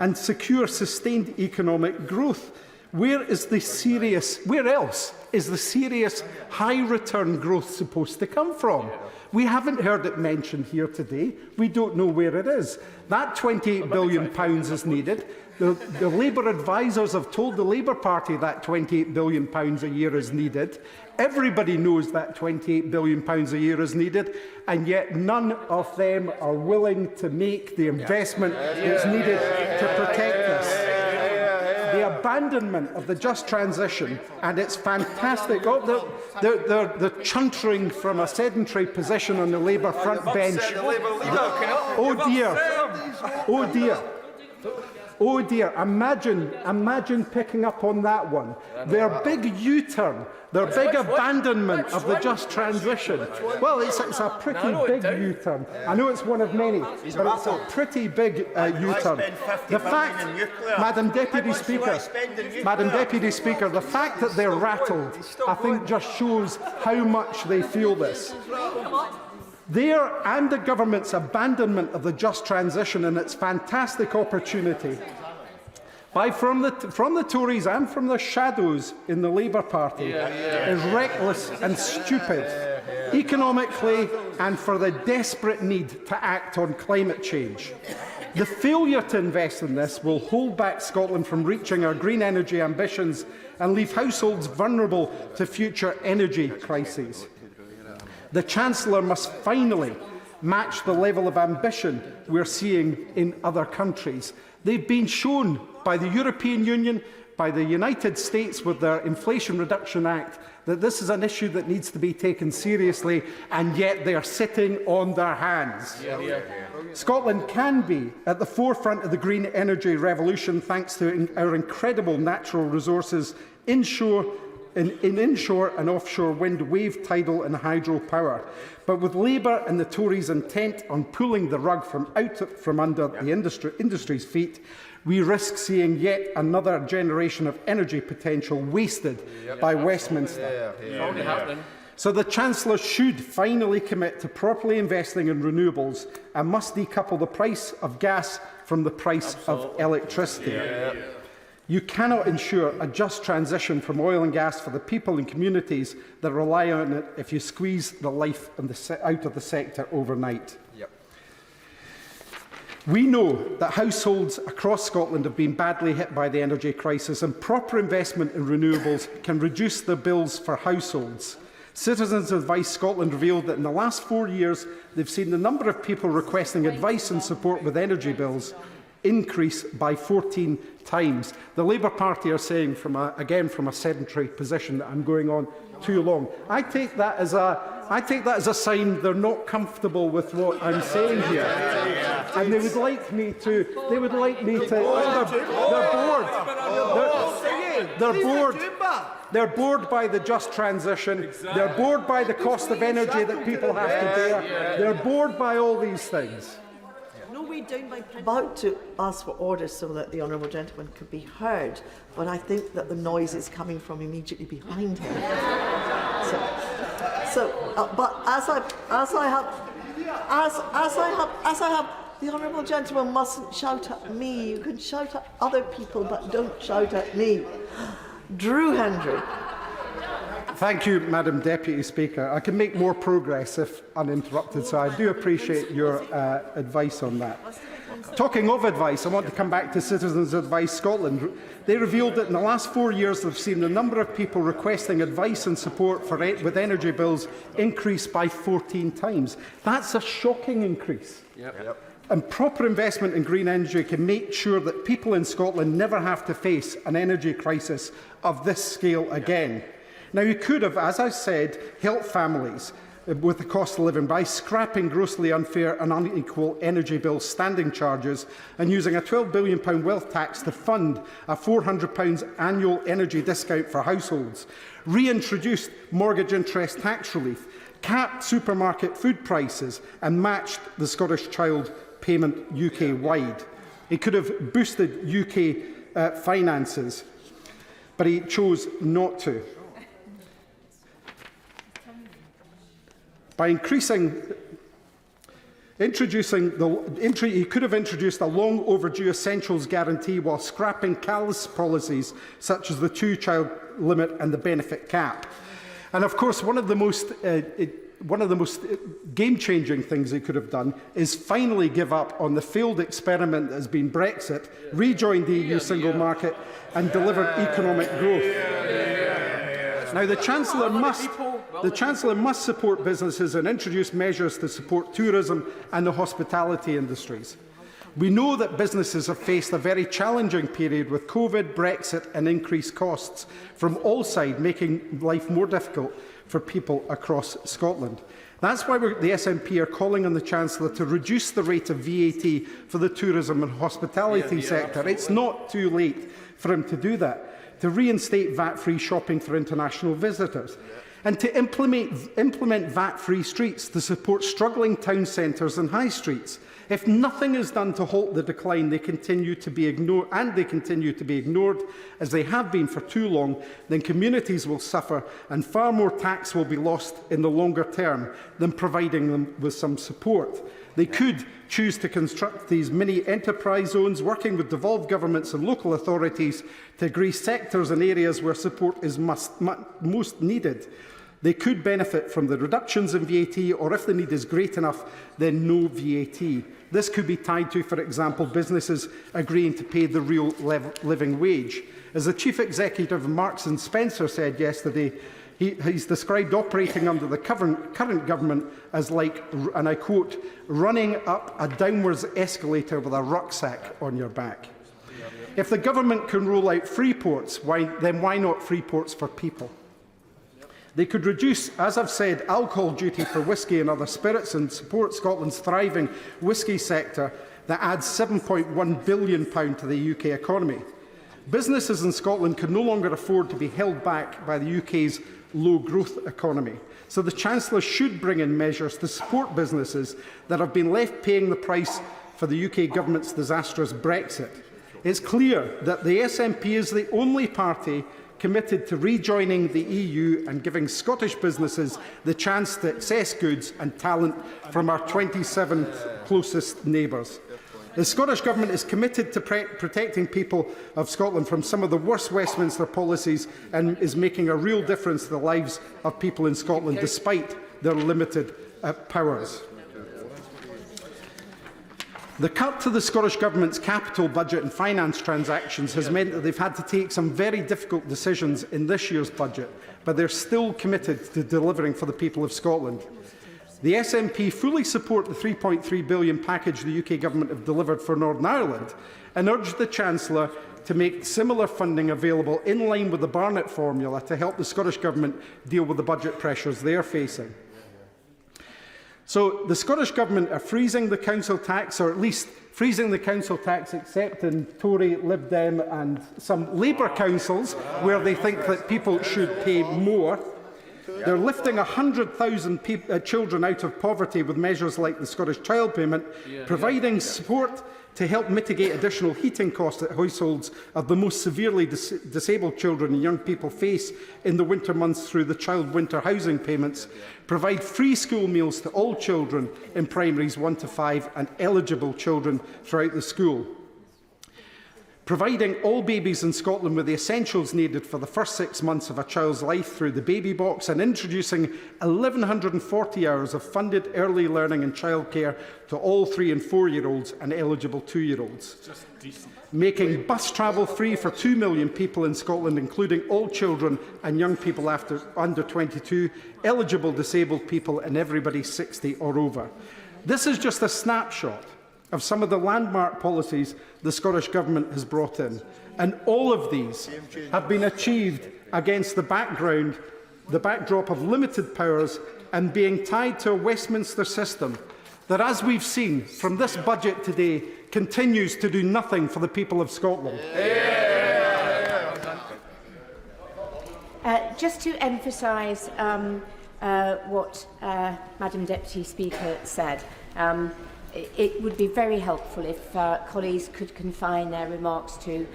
and secure sustained economic growth. Where else is the serious high-return growth supposed to come from? We haven't heard it mentioned here today. We don't know where it is. That £28 billion is needed. The Labour advisers have told the Labour Party that £28 billion a year is needed. Everybody knows that £28 billion a year is needed, and yet none of them are willing to make the investment that's needed to protect us. The abandonment of the just transition, and it's fantastic. Oh, they're chuntering from a sedentary position on the Labour front bench. Oh dear. Oh dear. Oh dear, imagine picking up on that one. Their big U-turn, their big abandonment of the just transition. Well, it's a pretty big U-turn. I know it's one of many, but it's a pretty big U-turn. The fact, Madam Deputy Speaker, the fact that they're rattled, I think just shows how much they feel this. Their and the government's abandonment of the just transition and its fantastic opportunity from the Tories and from the shadows in the Labour Party is reckless and stupid, economically and for the desperate need to act on climate change. The failure to invest in this will hold back Scotland from reaching our green energy ambitions and leave households vulnerable to future energy crises. The Chancellor must finally match the level of ambition we're seeing in other countries. They've been shown by the European Union, by the United States with their Inflation Reduction Act, that this is an issue that needs to be taken seriously, and yet they are sitting on their hands. Scotland can be at the forefront of the green energy revolution thanks to our incredible natural resources inshore and offshore wind, wave, tidal and hydro power. But with Labour and the Tories intent on pulling the rug from under the industry's feet, we risk seeing yet another generation of energy potential wasted by Westminster. So the Chancellor should finally commit to properly investing in renewables and must decouple the price of gas from the price of electricity. You cannot ensure a just transition from oil and gas for the people and communities that rely on it if you squeeze the life out of the sector overnight. We know that households across Scotland have been badly hit by the energy crisis, and proper investment in renewables can reduce the bills for households. Citizens Advice Scotland revealed that in the last 4 years, they've seen the number of people requesting advice and support with energy bills increase by 14 times. The Labour Party are saying, from a sedentary position, that I'm going on too long. I take that as a sign they're not comfortable with what I'm saying here, and they would like me to. They're bored. They're bored by the just transition. They're bored by the cost of energy that people have to bear. They're bored by all these things. About to ask for order so that the honourable gentleman could be heard, but I think that the noise is coming from immediately behind him. But as I have, the honourable gentleman mustn't shout at me. You can shout at other people, but don't shout at me. Drew Hendry. Thank you, Madam Deputy Speaker. I can make more progress if uninterrupted, so I do appreciate your advice on that. Talking of advice, I want to come back to Citizens Advice Scotland. They revealed that in the last 4 years they've seen the number of people requesting advice and support with energy bills increase by 14 times. That's a shocking increase. And proper investment in green energy can make sure that people in Scotland never have to face an energy crisis of this scale again. Now, you could have, as I said, helped families with the cost of living by scrapping grossly unfair and unequal energy bill standing charges and using a £12 billion wealth tax to fund a £400 annual energy discount for households, reintroduced mortgage interest tax relief, capped supermarket food prices and matched the Scottish Child Payment UK-wide. He could have boosted UK finances, but he chose not to. He could have introduced a long overdue essentials guarantee while scrapping callous policies such as the two-child limit and the benefit cap. And of course, one of the most game-changing things he could have done is finally give up on the failed experiment that has been Brexit, rejoin the EU single market and deliver economic growth. Now, the Chancellor must support businesses and introduce measures to support tourism and the hospitality industries. We know that businesses have faced a very challenging period with COVID, Brexit and increased costs from all sides, making life more difficult for people across Scotland. That's why the SNP are calling on the Chancellor to reduce the rate of VAT for the tourism and hospitality sector. It's not too late for him to do that. To reinstate VAT-free shopping for international visitors, and to implement VAT-free streets to support struggling town centres and high streets. If nothing is done to halt the decline, they continue to be ignored, as they have been for too long, then communities will suffer and far more tax will be lost in the longer term than providing them with some support. They could choose to construct these mini enterprise zones, working with devolved governments and local authorities to agree sectors and areas where support is most needed. They could benefit from the reductions in VAT, or if the need is great enough, then no VAT. This could be tied to, for example, businesses agreeing to pay the real living wage. As the Chief Executive of Marks and Spencer said yesterday, he's described operating under the current government as like, and I quote, running up a downwards escalator with a rucksack on your back. If the government can roll out free ports, then why not free ports for people? They could reduce, as I've said, alcohol duty for whisky and other spirits and support Scotland's thriving whisky sector that adds £7.1 billion to the UK economy. Businesses in Scotland can no longer afford to be held back by the UK's low-growth economy. So the Chancellor should bring in measures to support businesses that have been left paying the price for the UK government's disastrous Brexit. It's clear that the SNP is the only party committed to rejoining the EU and giving Scottish businesses the chance to access goods and talent from our 27 closest neighbours. The Scottish Government is committed to protecting people of Scotland from some of the worst Westminster policies and is making a real difference to the lives of people in Scotland despite their limited powers. The cut to the Scottish Government's capital budget and finance transactions has meant that they've had to take some very difficult decisions in this year's budget, but they're still committed to delivering for the people of Scotland. The SNP fully support the £3.3 billion package the UK Government have delivered for Northern Ireland and urge the Chancellor to make similar funding available in line with the Barnett formula to help the Scottish Government deal with the budget pressures they are facing. So the Scottish Government are freezing the council tax, or at least freezing the council tax except in Tory, Lib Dem and some Labour councils where they think that people should pay more. They're lifting 100,000 children out of poverty with measures like the Scottish Child Payment, providing support to help mitigate additional heating costs that households of the most severely disabled children and young people face in the winter months through the child winter housing payments, provide free school meals to all children in primaries 1 to 5 and eligible children throughout the school, providing all babies in Scotland with the essentials needed for the first 6 months of a child's life through the baby box, and introducing 1,140 hours of funded early learning and childcare to all 3- and 4-year-olds and eligible 2-year-olds. Making bus travel free for 2 million people in Scotland, including all children and young people under 22, eligible disabled people and everybody 60 or over. This is just a snapshot of some of the landmark policies the Scottish Government has brought in. And all of these have been achieved against the backdrop of limited powers and being tied to a Westminster system that, as we've seen from this budget today, continues to do nothing for the people of Scotland. Just to emphasise what Madam Deputy Speaker said, it would be very helpful if colleagues could confine their remarks to,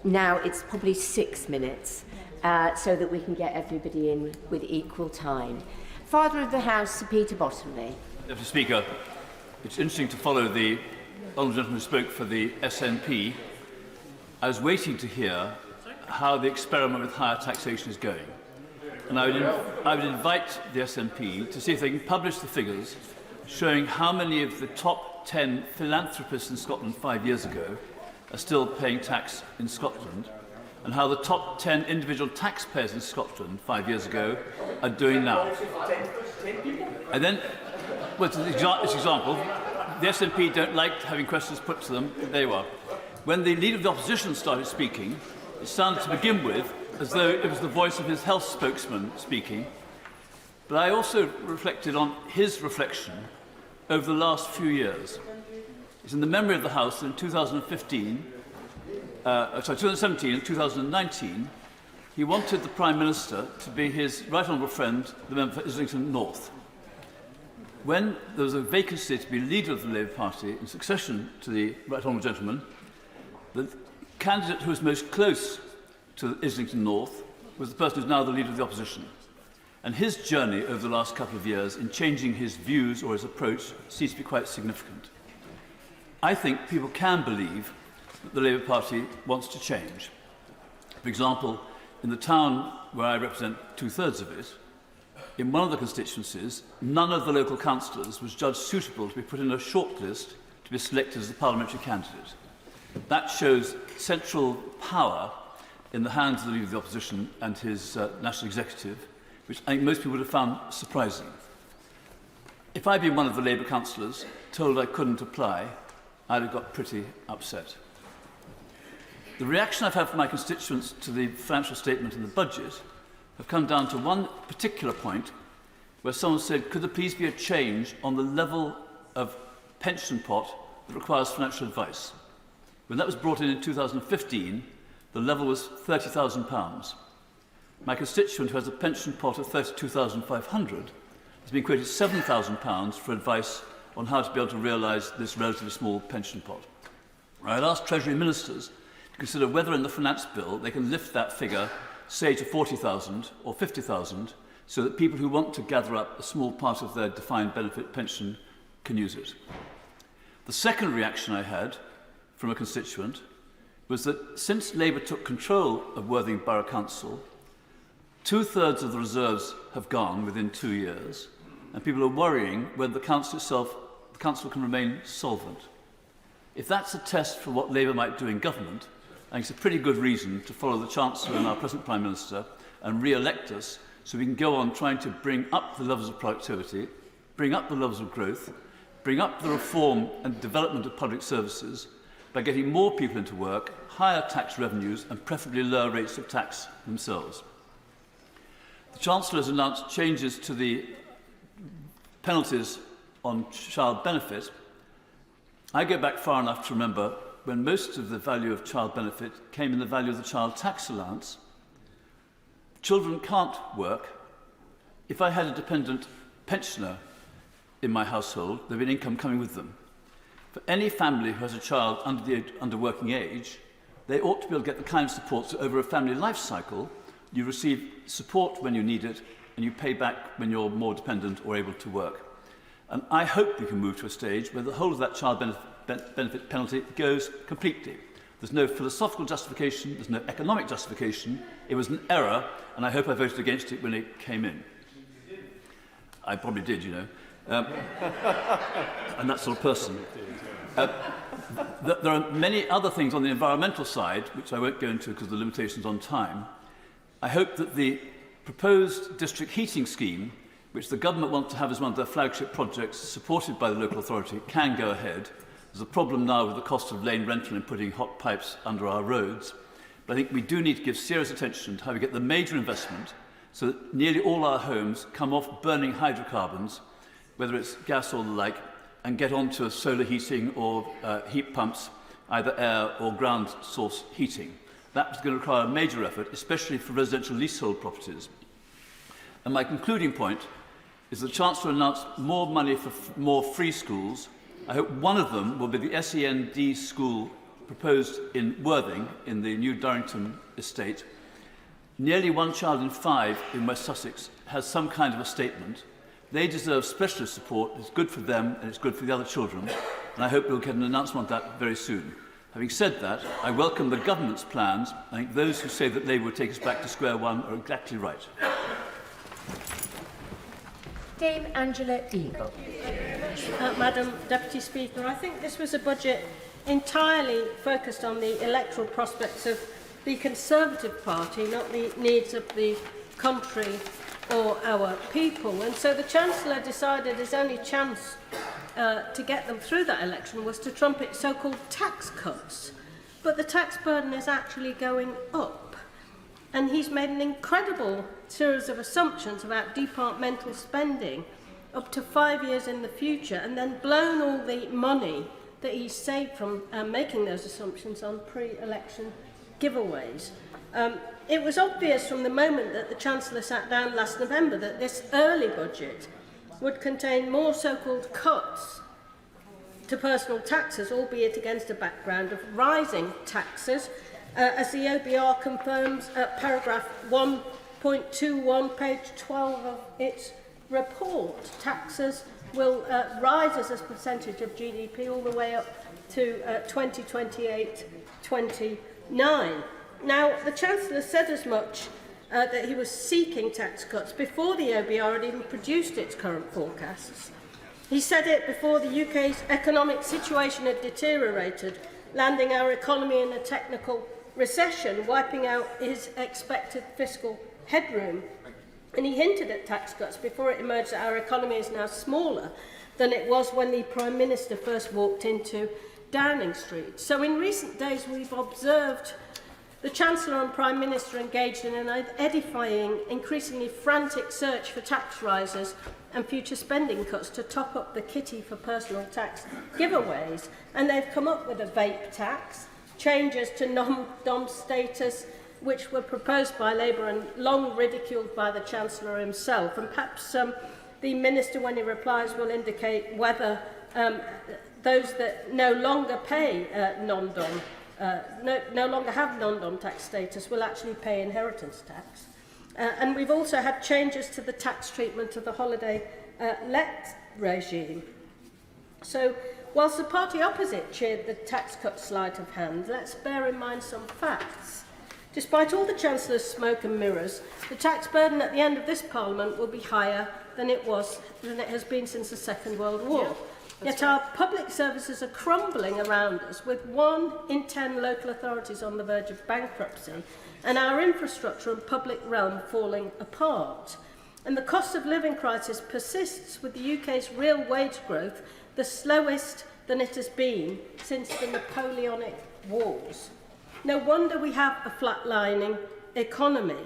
now it's probably 6 minutes, so that we can get everybody in with equal time. Father of the House, Sir Peter Bottomley. Mr. Speaker, It's interesting to follow the honourable gentleman who spoke for the SNP. I was waiting to hear how the experiment with higher taxation is going. And I would invite the SNP to see if they can publish the figures showing how many of the top 10 philanthropists in Scotland 5 years ago are still paying tax in Scotland, and how the top 10 individual taxpayers in Scotland 5 years ago are doing now. And then, well, it's an example. The SNP don't like having questions put to them. There you are. When the Leader of the Opposition started speaking, it sounded to begin with as though it was the voice of his health spokesman speaking. But I also reflected on his reflection over the last few years. It's in the memory of the House that in 2017 and 2019, he wanted the Prime Minister to be his right honourable friend, the member for Islington North. When there was a vacancy to be leader of the Labour Party in succession to the right honourable gentleman, the candidate who was most close to Islington North was the person who is now the leader of the opposition. And his journey over the last couple of years in changing his views or his approach seems to be quite significant. I think people can believe that the Labour Party wants to change. For example, in the town where I represent two-thirds of it, in one of the constituencies, none of the local councillors was judged suitable to be put in a shortlist to be selected as the parliamentary candidate. That shows central power in the hands of the Leader of the Opposition and his National Executive, which I think most people would have found surprising. If I'd been one of the Labour councillors told I couldn't apply, I'd have got pretty upset. The reaction I've had from my constituents to the financial statement and the budget have come down to one particular point where someone said, could there please be a change on the level of pension pot that requires financial advice? When that was brought in 2015, the level was £30,000. My constituent, who has a pension pot of £32,500, has been quoted £7,000 for advice on how to be able to realise this relatively small pension pot. I'd asked Treasury Ministers to consider whether in the finance bill they can lift that figure, say, to £40,000 or £50,000, so that people who want to gather up a small part of their defined benefit pension can use it. The second reaction I had from a constituent was that since Labour took control of Worthing Borough Council, two-thirds of the reserves have gone within 2 years, and people are worrying whether the council can remain solvent. If that's a test for what Labour might do in government, I think it's a pretty good reason to follow the Chancellor and our present Prime Minister and re-elect us so we can go on trying to bring up the levels of productivity, bring up the levels of growth, bring up the reform and development of public services by getting more people into work, higher tax revenues and preferably lower rates of tax themselves. The Chancellor has announced changes to the penalties on child benefit. I go back far enough to remember when most of the value of child benefit came in the value of the child tax allowance. Children can't work. If I had a dependent pensioner in my household, there'd be an income coming with them. For any family who has a child under working age, they ought to be able to get the kind of support so over a family life cycle, you receive support when you need it, and you pay back when you're more dependent or able to work. And I hope we can move to a stage where the whole of that child benefit penalty goes completely. There's no philosophical justification, there's no economic justification. It was an error, and I hope I voted against it when it came in. I probably did, you know. I'm that sort of person. There are many other things on the environmental side, which I won't go into because of the limitations on time. I hope that the proposed district heating scheme, which the government wants to have as one of their flagship projects supported by the local authority, can go ahead. There's a problem now with the cost of lane rental and putting hot pipes under our roads. But I think we do need to give serious attention to how we get the major investment so that nearly all our homes come off burning hydrocarbons, whether it's gas or the like, and get onto solar heating or heat pumps, either air or ground source heating. That's going to require a major effort, especially for residential leasehold properties. And my concluding point is the Chancellor announced more money for more free schools. I hope one of them will be the SEND school proposed in Worthing, in the new Durrington estate. Nearly 1 child in 5 in West Sussex has some kind of a statement. They deserve specialist support. It's good for them and it's good for the other children. And I hope we'll get an announcement on that very soon. Having said that, I welcome the government's plans. I think those who say that they will take us back to square one are exactly right. Dame Angela Eagle. Madam Deputy Speaker, I think this was a budget entirely focused on the electoral prospects of the Conservative Party, not the needs of the country or our people. And so the Chancellor decided his only chance to get them through that election was to trumpet so-called tax cuts. But the tax burden is actually going up. And he's made an incredible series of assumptions about departmental spending up to 5 years in the future, and then blown all the money that he's saved from making those assumptions on pre-election giveaways. It was obvious from the moment that the Chancellor sat down last November that this early budget would contain more so-called cuts to personal taxes, albeit against a background of rising taxes, as the OBR confirms at paragraph 1.21, page 12 of its report. Taxes will rise as a percentage of GDP all the way up to 2028-29. Now, the Chancellor said as much that he was seeking tax cuts before the OBR had even produced its current forecasts. He said it before the UK's economic situation had deteriorated, landing our economy in a technical recession, wiping out his expected fiscal headroom. And he hinted at tax cuts before it emerged that our economy is now smaller than it was when the Prime Minister first walked into Downing Street. So in recent days we've observed the Chancellor and Prime Minister engaged in an edifying, increasingly frantic search for tax rises and future spending cuts to top up the kitty for personal tax giveaways. And they've come up with a vape tax, changes to non-dom status, which were proposed by Labour and long ridiculed by the Chancellor himself. And perhaps the Minister, when he replies, will indicate whether those that no longer pay non-dom, no longer have non-dom tax status, will actually pay inheritance tax. And we've also had changes to the tax treatment of the holiday let regime. So, whilst the party opposite cheered the tax cut sleight of hand, let's bear in mind some facts. Despite all the Chancellor's smoke and mirrors, the tax burden at the end of this Parliament will be higher than it has been since the Second World War. Yet our public services are crumbling around us, with 1 in 10 local authorities on the verge of bankruptcy, and our infrastructure and public realm falling apart. And the cost of living crisis persists, with the UK's real wage growth the slowest than it has been since the Napoleonic Wars. No wonder we have a flatlining economy,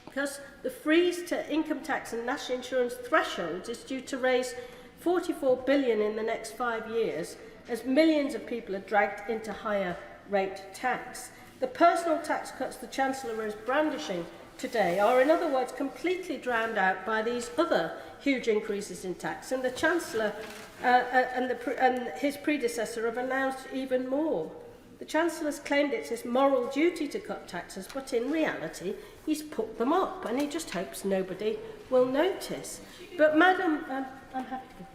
because the freeze to income tax and national insurance thresholds is due to raise 44 billion in the next 5 years, as millions of people are dragged into higher rate tax. The personal tax cuts the Chancellor is brandishing today are, in other words, completely drowned out by these other huge increases in tax, and the Chancellor and his predecessor have announced even more. The Chancellor's claimed it's his moral duty to cut taxes, but in reality he's put them up, and he just hopes nobody will notice. But Madam, I'm happy to go.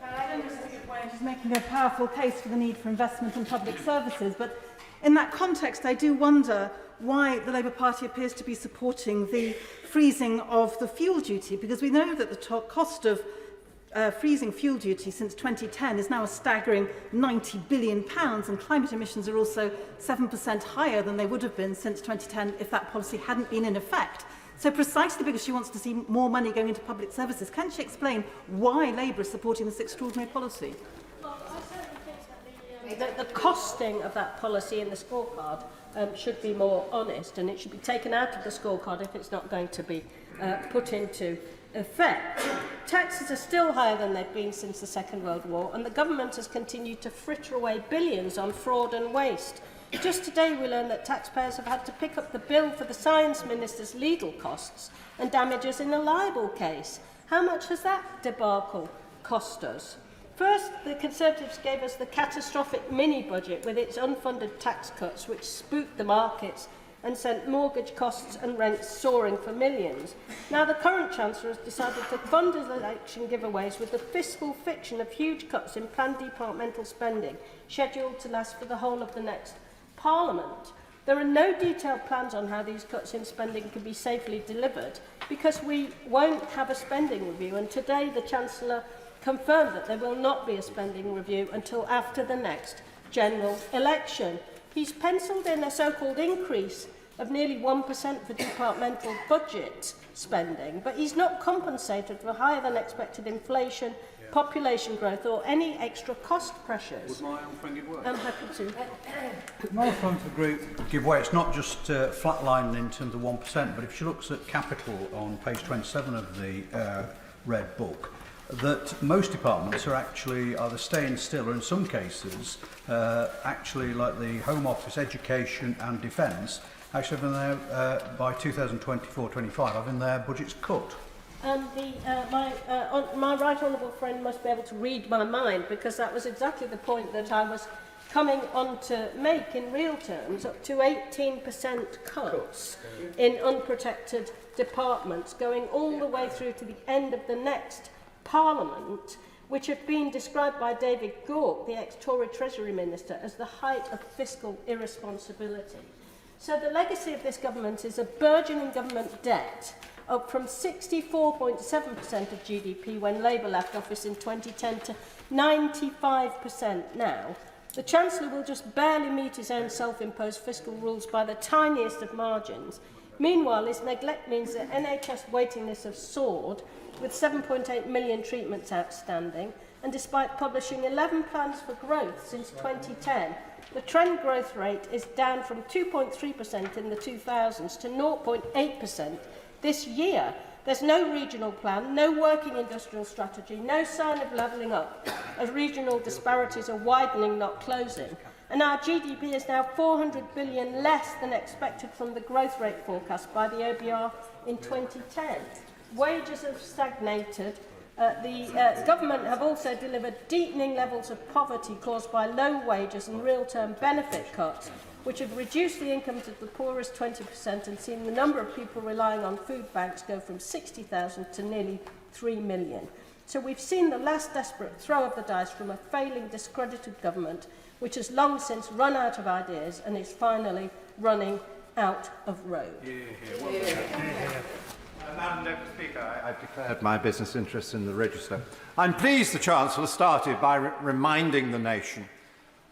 I think this is a good way. She's making a powerful case for the need for investment in public services, but in that context I do wonder why the Labour Party appears to be supporting the freezing of the fuel duty, because we know that the cost of freezing fuel duty since 2010 is now a staggering £90 billion, and climate emissions are also 7% higher than they would have been since 2010 if that policy hadn't been in effect. So precisely because she wants to see more money going into public services, can she explain why Labour is supporting this extraordinary policy? Well, I certainly think that the costing of that policy in the scorecard should be more honest, and it should be taken out of the scorecard if it's not going to be put into effect. Taxes are still higher than they've been since the Second World War, and the government has continued to fritter away billions on fraud and waste. Just today we learned that taxpayers have had to pick up the bill for the Science Minister's legal costs and damages in a libel case. How much has that debacle cost us? First, the Conservatives gave us the catastrophic mini-budget with its unfunded tax cuts, which spooked the markets and sent mortgage costs and rents soaring for millions. Now the current Chancellor has decided to fund his election giveaways with the fiscal fiction of huge cuts in planned departmental spending, scheduled to last for the whole of the next Parliament. There are no detailed plans on how these cuts in spending can be safely delivered, because we won't have a spending review, and today the Chancellor confirmed that there will not be a spending review until after the next general election. He's pencilled in a so-called increase of nearly 1% for departmental budget spending, but he's not compensated for higher than expected inflation, population growth or any extra cost pressures. Would my friendly work? I'm happy to. My friend for the group give way. It's not just flatlining in terms of 1%, but if she looks at capital on page 27 of the Red Book, that most departments are actually either staying still or in some cases actually, like the Home Office, Education and Defence, actually having their by 2024-25 having their budgets cut. And my right honourable friend must be able to read my mind, because that was exactly the point that I was coming on to make in real terms. Up to 18% cuts in unprotected departments, going all the way through to the end of the next Parliament, which have been described by David Gauke, the ex-Tory Treasury Minister, as the height of fiscal irresponsibility. So the legacy of this government is a burgeoning government debt, up from 64.7% of GDP when Labour left office in 2010 to 95% now. The Chancellor will just barely meet his own self-imposed fiscal rules by the tiniest of margins. Meanwhile, his neglect means that NHS waiting lists have soared, with 7.8 million treatments outstanding, and despite publishing 11 plans for growth since 2010, the trend growth rate is down from 2.3% in the 2000s to 0.8% this year. There's no regional plan, no working industrial strategy, no sign of levelling up, as regional disparities are widening, not closing. And our GDP is now 400 billion less than expected from the growth rate forecast by the OBR in 2010. Wages have stagnated. The government have also delivered deepening levels of poverty caused by low wages and real-term benefit cuts, which have reduced the incomes of the poorest 20% and seen the number of people relying on food banks go from 60,000 to nearly 3 million. So we've seen the last desperate throw of the dice from a failing, discredited government, which has long since run out of ideas and is finally running out of road. Madam Deputy Speaker, I've declared my business interests in the register. I'm pleased the Chancellor started by reminding the nation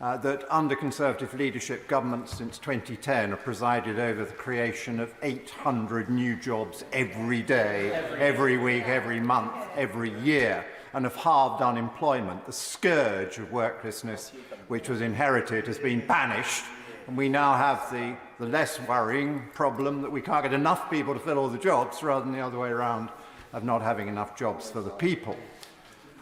that under Conservative leadership, governments since 2010 have presided over the creation of 800 new jobs every day, every week, every month, every year, and have halved unemployment. The scourge of worklessness, which was inherited, has been banished, and we now have the less worrying problem that we can't get enough people to fill all the jobs, rather than the other way around of not having enough jobs for the people.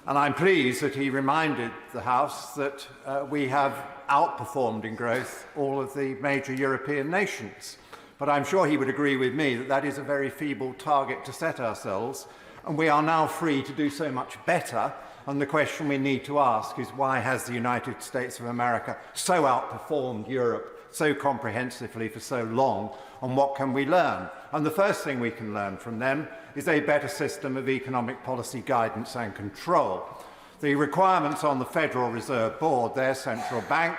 And I'm pleased that he reminded the House that we have outperformed in growth all of the major European nations. But I'm sure he would agree with me that that is a very feeble target to set ourselves, and we are now free to do so much better. And the question we need to ask is, why has the United States of America so outperformed Europe so comprehensively for so long, and what can we learn? And the first thing we can learn from them is a better system of economic policy guidance and control. The requirements on the Federal Reserve Board, their central bank,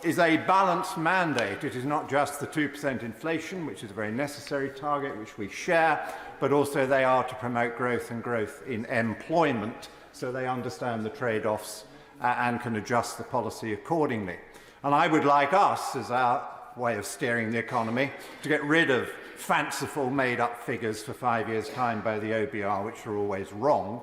is a balanced mandate. It is not just the 2% inflation, which is a very necessary target, which we share, but also they are to promote growth and growth in employment, so they understand the trade-offs and can adjust the policy accordingly. And I would like us, as our way of steering the economy, to get rid of fanciful made-up figures for 5 years' time by the OBR, which are always wrong,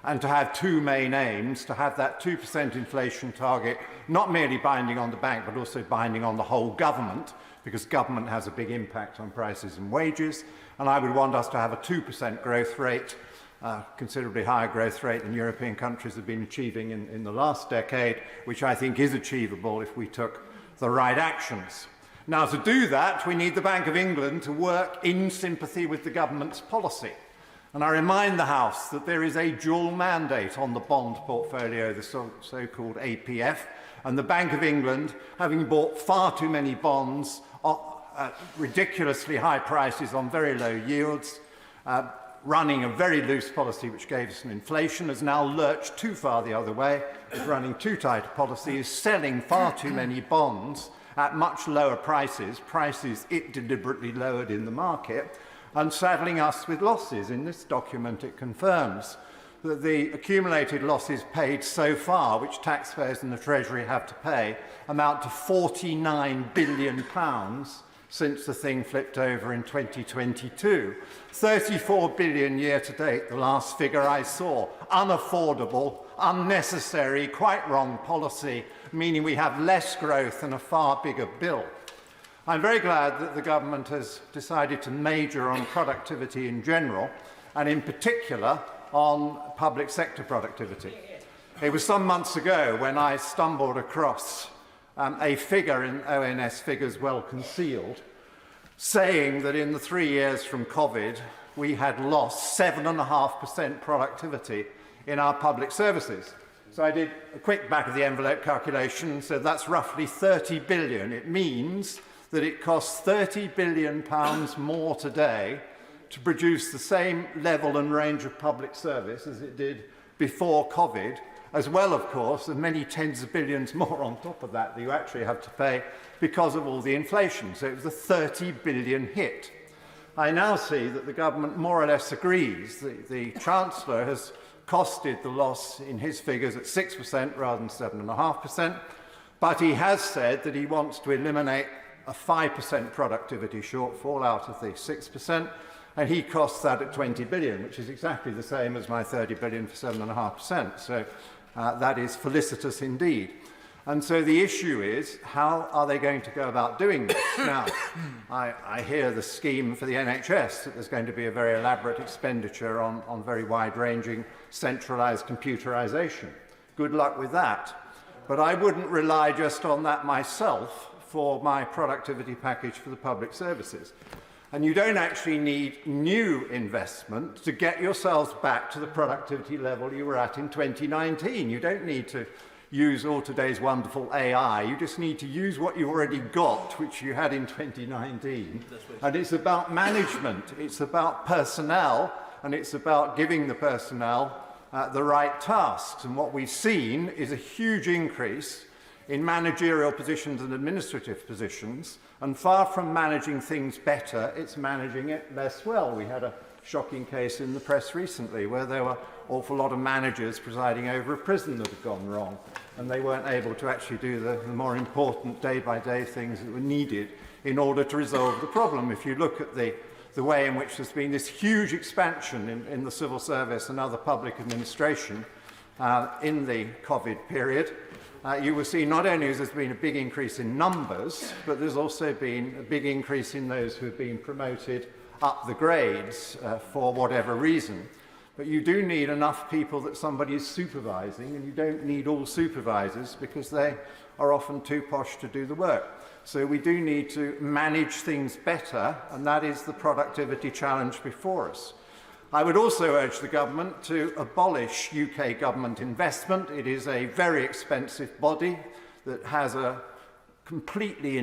and to have two main aims: to have that 2% inflation target not merely binding on the bank, but also binding on the whole government, because government has a big impact on prices and wages. And I would want us to have a 2% growth rate, considerably higher growth rate than European countries have been achieving in the last decade, which I think is achievable if we took the right actions. Now, to do that, we need the Bank of England to work in sympathy with the government's policy. And I remind the House that there is a dual mandate on the bond portfolio, the so-called APF, and the Bank of England, having bought far too many bonds ridiculously high prices on very low yields, running a very loose policy which gave us an inflation, has now lurched too far the other way, is running too tight a policy, is selling far too many bonds at much lower prices, prices it deliberately lowered in the market, and saddling us with losses. In this document it confirms that the accumulated losses paid so far, which taxpayers and the Treasury have to pay, amount to £49 billion since the thing flipped over in 2022. 34 billion year to date, the last figure I saw. Unaffordable, unnecessary, quite wrong policy, meaning we have less growth and a far bigger bill. I'm very glad that the government has decided to major on productivity in general, and in particular on public sector productivity. It was some months ago when I stumbled across a figure in ONS figures well concealed, saying that in the 3 years from COVID, we had lost 7.5% productivity in our public services. So I did a quick back-of-the-envelope calculation and said that's roughly 30 billion. It means that it costs £30 billion more today to produce the same level and range of public service as it did before COVID, as well, of course, as many tens of billions more on top of that that you actually have to pay because of all the inflation. So it was a 30 billion hit. I now see that the government more or less agrees. The Chancellor has costed the loss in his figures at 6% rather than 7.5%, but he has said that he wants to eliminate a 5% productivity shortfall out of the 6%, and he costs that at 20 billion, which is exactly the same as my 30 billion for 7.5%. So that is felicitous indeed. And so the issue is, how are they going to go about doing this? Now, I hear the scheme for the NHS, that there's going to be a very elaborate expenditure on very wide-ranging centralised computerisation. Good luck with that. But I wouldn't rely just on that myself for my productivity package for the public services. And you don't actually need new investment to get yourselves back to the productivity level you were at in 2019. You don't need to use all today's wonderful AI. You just need to use what you already got, which you had in 2019. And it's about management, it's about personnel, and it's about giving the personnel the right tasks. And what we've seen is a huge increase in managerial positions and administrative positions, and far from managing things better, it's managing it less well. We had a shocking case in the press recently where there were an awful lot of managers presiding over a prison that had gone wrong, and they weren't able to actually do the more important day-by-day things that were needed in order to resolve the problem. If you look at the way in which there's been this huge expansion in the civil service and other public administration in the COVID period, you will see not only has there been a big increase in numbers, but there's also been a big increase in those who have been promoted up the grades for whatever reason. But you do need enough people that somebody is supervising, and you don't need all supervisors because they are often too posh to do the work. So we do need to manage things better, and that is the productivity challenge before us. I would also urge the government to abolish UK government investment. It is a very expensive body that has a completely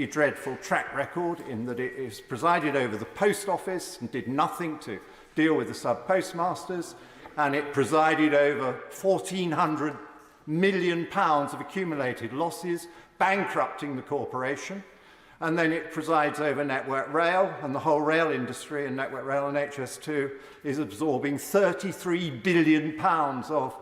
dreadful track record in that it is presided over the post office and did nothing to deal with the sub-postmasters, and it presided over £1,400 million of accumulated losses, bankrupting the corporation. And then it presides over Network Rail, and the whole rail industry, and Network Rail and HS2 is absorbing £33 billion of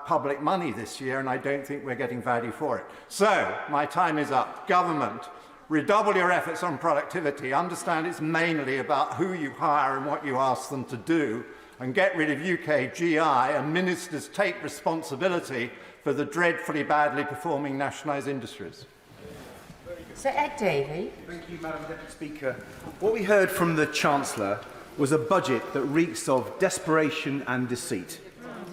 public money this year, and I don't think we're getting value for it. So, my time is up. Government, redouble your efforts on productivity. Understand it's mainly about who you hire and what you ask them to do, and get rid of UK GI, and ministers take responsibility for the dreadfully badly performing nationalised industries. Sir Ed Davey. Thank you, Madam Deputy Speaker. What we heard from the Chancellor was a budget that reeks of desperation and deceit,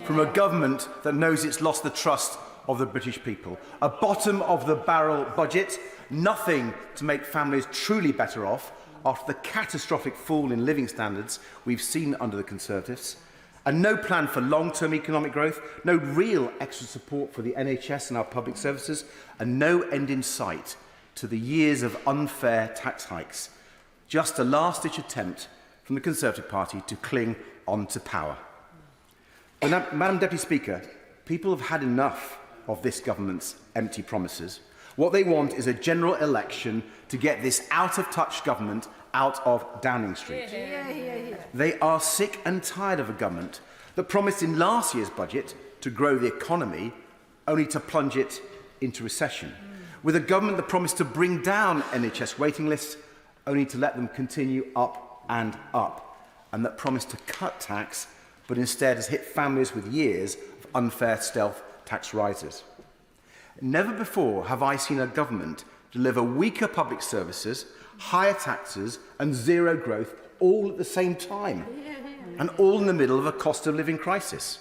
from a government that knows it's lost the trust of the British people. A bottom-of-the-barrel budget, nothing to make families truly better off after the catastrophic fall in living standards we've seen under the Conservatives, and no plan for long-term economic growth, no real extra support for the NHS and our public services, and no end in sight to the years of unfair tax hikes, just a last-ditch attempt from the Conservative Party to cling on to power. But, Madam Deputy Speaker, people have had enough of this government's empty promises. What they want is a general election to get this out-of-touch government out of Downing Street. They are sick and tired of a government that promised in last year's budget to grow the economy, only to plunge it into recession. With a government that promised to bring down NHS waiting lists, only to let them continue up and up, and that promised to cut tax, but instead has hit families with years of unfair stealth tax rises. Never before have I seen a government deliver weaker public services, higher taxes and zero growth all at the same time, and all in the middle of a cost of living crisis.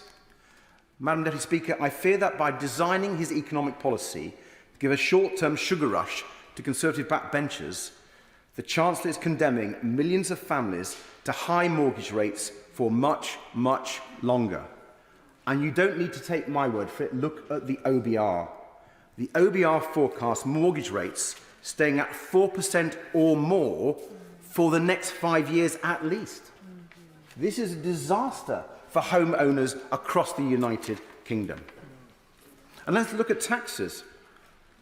Madam Deputy Speaker, I fear that by designing his economic policy to give a short-term sugar rush to Conservative backbenchers, the Chancellor is condemning millions of families to high mortgage rates for much, much longer. And you don't need to take my word for it. Look at the OBR. The OBR forecasts mortgage rates staying at 4% or more for the next 5 years at least. This is a disaster for homeowners across the United Kingdom. And let's look at taxes.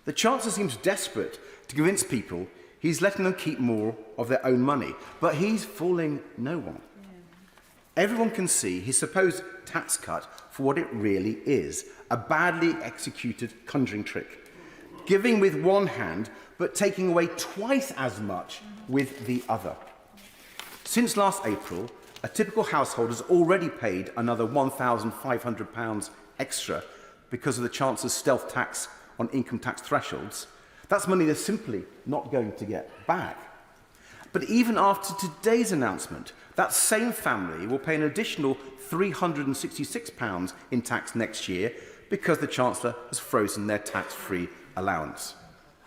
The Chancellor seems desperate to convince people he's letting them keep more of their own money, but he's fooling no one. Everyone can see his supposed tax cut for what it really is, a badly executed conjuring trick. Giving with one hand, but taking away twice as much with the other. Since last April, a typical household has already paid another £1,500 extra because of the Chancellor's stealth tax on income tax thresholds. That's money they're simply not going to get back. But even after today's announcement, that same family will pay an additional £366 in tax next year because the Chancellor has frozen their tax-free allowance.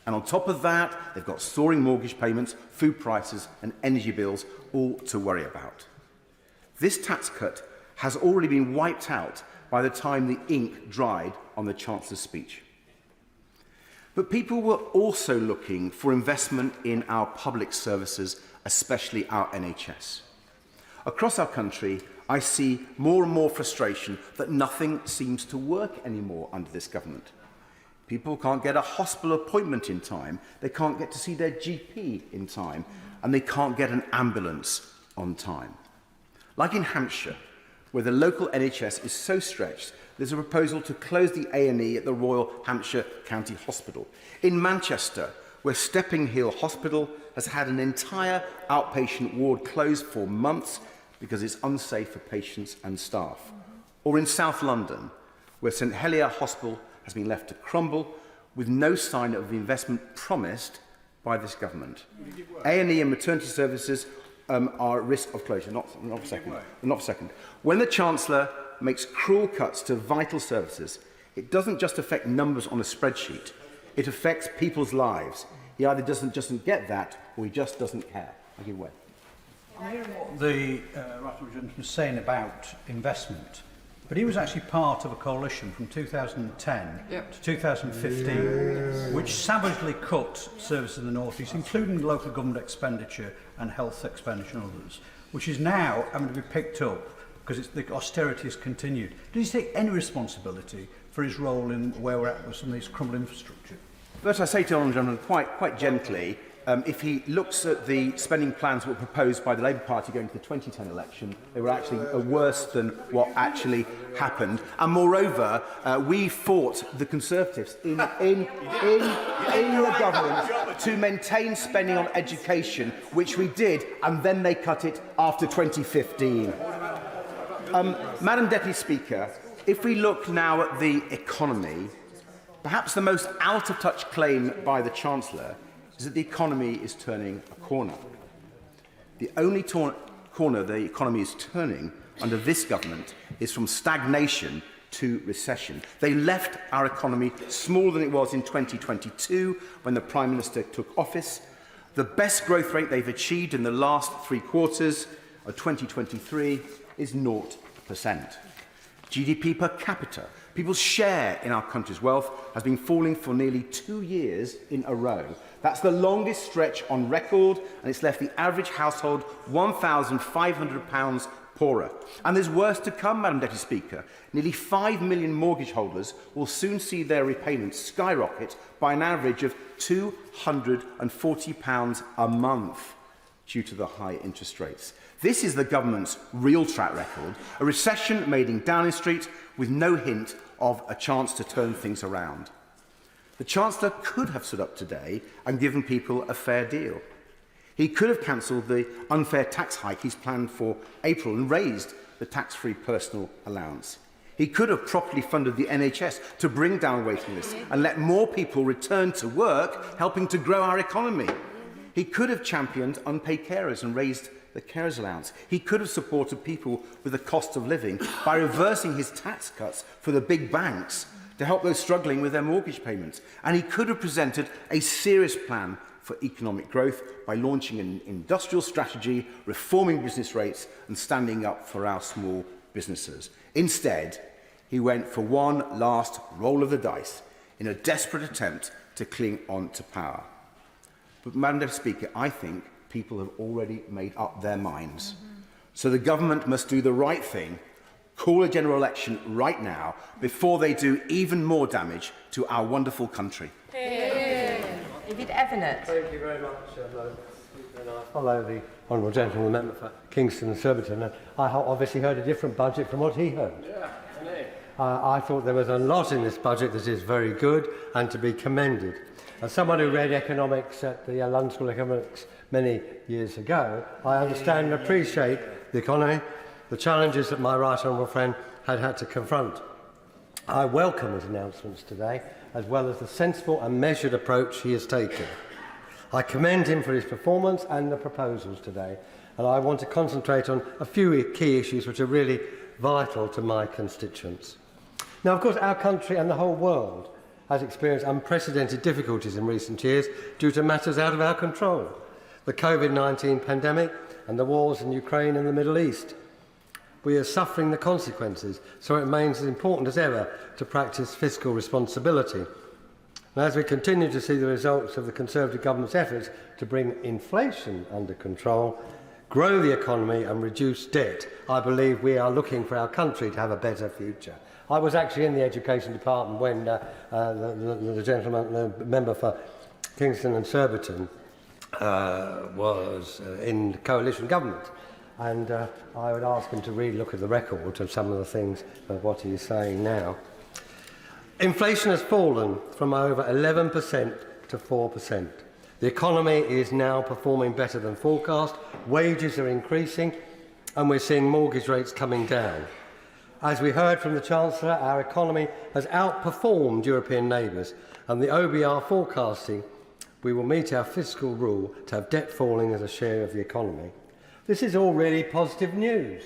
And on top of that, they've got soaring mortgage payments, food prices and energy bills all to worry about. This tax cut has already been wiped out by the time the ink dried on the Chancellor's speech. But people were also looking for investment in our public services, especially our NHS. Across our country, I see more and more frustration that nothing seems to work anymore under this government. People can't get a hospital appointment in time, they can't get to see their GP in time, and they can't get an ambulance on time. Like in Hampshire, where the local NHS is so stretched, there's a proposal to close the A&E at the Royal Hampshire County Hospital. In Manchester, where Stepping Hill Hospital has had an entire outpatient ward closed for months because it's unsafe for patients and staff. Or in South London, where St Helier Hospital has been left to crumble with no sign of the investment promised by this government. A&E and maternity services are at risk of closure. Not for a second. When the Chancellor makes cruel cuts to vital services, it doesn't just affect numbers on a spreadsheet. It affects people's lives. He either doesn't get that, or he just doesn't care. I give way. I hear what the Gentleman was saying about investment, but he was actually part of a coalition from 2010 to 2015, which savagely cut services in the North East, including local government expenditure and health expenditure and others, which is now having to be picked up because the austerity has continued. Does he take any responsibility for his role in where we're at with some of these crumbling infrastructure? But I say to the Honourable Gentleman quite gently, if he looks at the spending plans that were proposed by the Labour Party going to the 2010 election, they were actually worse than what actually happened. And moreover, we fought the Conservatives in the government to maintain spending on education, which we did, and then they cut it after 2015. Madam Deputy Speaker, if we look now at the economy, perhaps the most out-of-touch claim by the Chancellor is that the economy is turning a corner. The only corner the economy is turning under this government is from stagnation to recession. They left our economy smaller than it was in 2022 when the Prime Minister took office. The best growth rate they've achieved in the last 3 quarters of 2023 is 0%. GDP per capita, people's share in our country's wealth, has been falling for nearly 2 years in a row. That's the longest stretch on record, and it's left the average household £1,500 poorer. And there's worse to come, Madam Deputy Speaker. Nearly 5 million mortgage holders will soon see their repayments skyrocket by an average of £240 a month due to the high interest rates. This is the government's real track record, a recession made in Downing Street with no hint of a chance to turn things around. The Chancellor could have stood up today and given people a fair deal. He could have cancelled the unfair tax hike he's planned for April and raised the tax-free personal allowance. He could have properly funded the NHS to bring down waiting lists and let more people return to work, helping to grow our economy. He could have championed unpaid carers and raised the carers allowance. He could have supported people with the cost of living by reversing his tax cuts for the big banks to help those struggling with their mortgage payments. And he could have presented a serious plan for economic growth by launching an industrial strategy, reforming business rates and standing up for our small businesses. Instead, he went for one last roll of the dice in a desperate attempt to cling on to power. But, Madam Deputy Speaker, I think people have already made up their minds. So the government must do the right thing, call a general election right now before they do even more damage to our wonderful country. David Evans. Thank you very much, Madam Speaker. And I follow the honourable gentleman, member for Kingston and Surbiton, and I obviously heard a different budget from what he heard. I thought there was a lot in this budget that is very good and to be commended. As someone who read economics at the London School of Economics many years ago, I understand and appreciate the economy, the challenges that my right honourable friend had to confront. I welcome his announcements today, as well as the sensible and measured approach he has taken. I commend him for his performance and the proposals today, and I want to concentrate on a few key issues which are really vital to my constituents. Now, of course, our country and the whole world has experienced unprecedented difficulties in recent years due to matters out of our control. The COVID-19 pandemic and the wars in Ukraine and the Middle East. We are suffering the consequences, so it remains as important as ever to practice fiscal responsibility. And as we continue to see the results of the Conservative government's efforts to bring inflation under control, grow the economy and reduce debt, I believe we are looking for our country to have a better future. I was actually in the Education Department when the gentleman, the member for Kingston and Surbiton, was in coalition government. And I would ask him to really look at the record of some of the things of what he is saying now. Inflation has fallen from over 11% to 4%. The economy is now performing better than forecast, wages are increasing, and we're seeing mortgage rates coming down. As we heard from the Chancellor, our economy has outperformed European neighbours, and the OBR forecasting we will meet our fiscal rule to have debt falling as a share of the economy. This is all really positive news,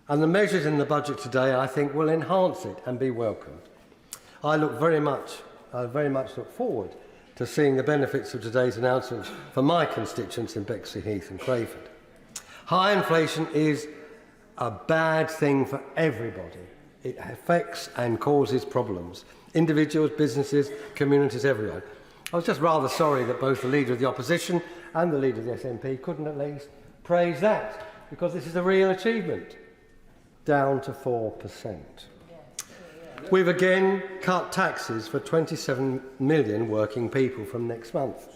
and the measures in the budget today, I think, will enhance it and be welcomed. I very much look forward to seeing the benefits of today's announcements for my constituents in Bexleyheath and Crayford. High inflation is a bad thing for everybody. It affects and causes problems. Individuals, businesses, communities, everyone. I was just rather sorry that both the Leader of the Opposition and the Leader of the SNP couldn't at least praise that, because this is a real achievement. Down to 4%. We've again cut taxes for 27 million working people from next month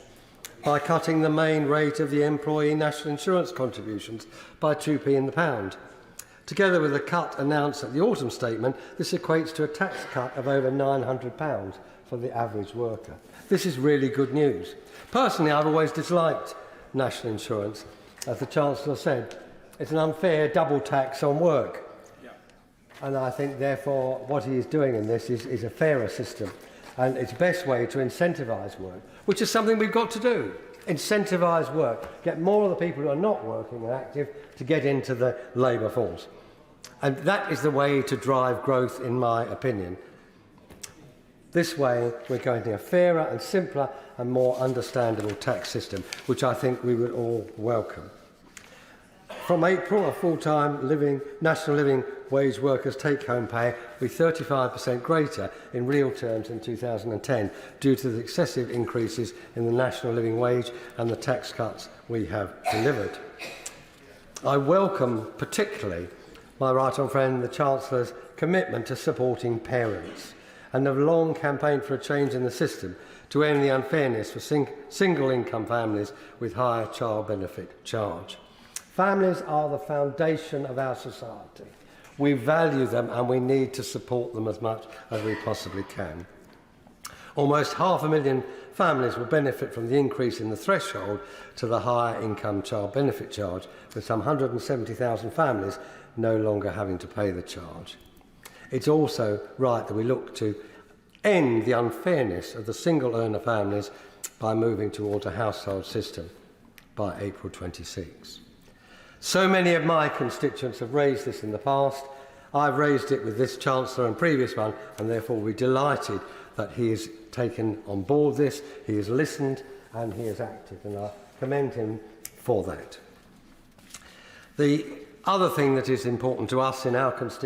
by cutting the main rate of the employee national insurance contributions by 2p in the pound. Together with the cut announced at the autumn statement, this equates to a tax cut of over £900 for the average worker. This is really good news. Personally, I've always disliked national insurance. As the Chancellor said, it's an unfair double tax on work. And I think, therefore, what he is doing in this is a fairer system. And it's the best way to incentivise work, which is something we've got to do. Incentivise work. Get more of the people who are not working and active to get into the labour force. And that is the way to drive growth, in my opinion. This way, we're going to a fairer and simpler and more understandable tax system, which I think we would all welcome. From April, a full-time national living wage workers' take-home pay will be 35% greater in real terms in 2010 due to the excessive increases in the national living wage and the tax cuts we have delivered. I welcome particularly my right honourable friend, the Chancellor's commitment to supporting parents, and have long campaigned for a change in the system to end the unfairness for single-income families with higher child benefit charge. Families are the foundation of our society. We value them and we need to support them as much as we possibly can. Almost 500,000 families will benefit from the increase in the threshold to the higher income child benefit charge, with some 170,000 families no longer having to pay the charge. It's also right that we look to end the unfairness of the single earner families by moving towards a household system by April 26. So many of my constituents have raised this in the past. I've raised it with this Chancellor and previous one, and therefore we're delighted that he has taken on board this, he has listened and he has acted, and I commend him for that. The other thing that is important to us in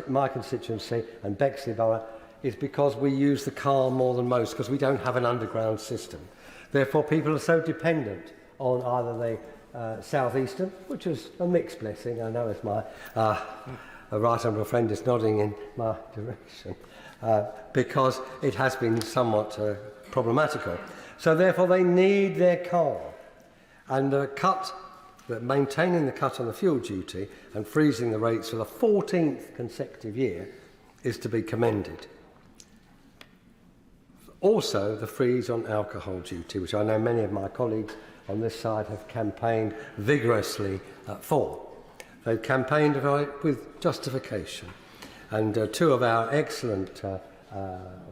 my constituency and Bexley Borough is because we use the car more than most, because we don't have an underground system. Therefore, people are so dependent on either the South Eastern, which is a mixed blessing. I know as my right honourable friend is nodding in my direction, because it has been somewhat problematical. So therefore they need their car. And maintaining the cut on the fuel duty and freezing the rates for the 14th consecutive year is to be commended. Also, the freeze on alcohol duty, which I know many of my colleagues on this side have campaigned vigorously for. They've campaigned with justification. And two of our excellent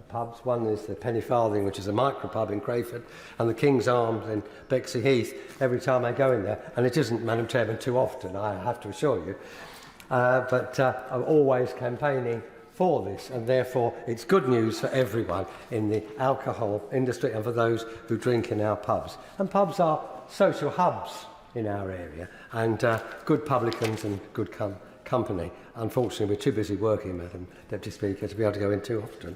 pubs, one is the Penny Farthing, which is a micro pub in Crayford, and the King's Arms in Bexley Heath, every time I go in there, and it isn't, Madam Chairman, too often, I have to assure you, but I'm always campaigning for this, and therefore it's good news for everyone in the alcohol industry and for those who drink in our pubs. And pubs are social hubs in our area, and good publicans and good company. Unfortunately, we're too busy working, Madam Deputy Speaker, to be able to go in too often.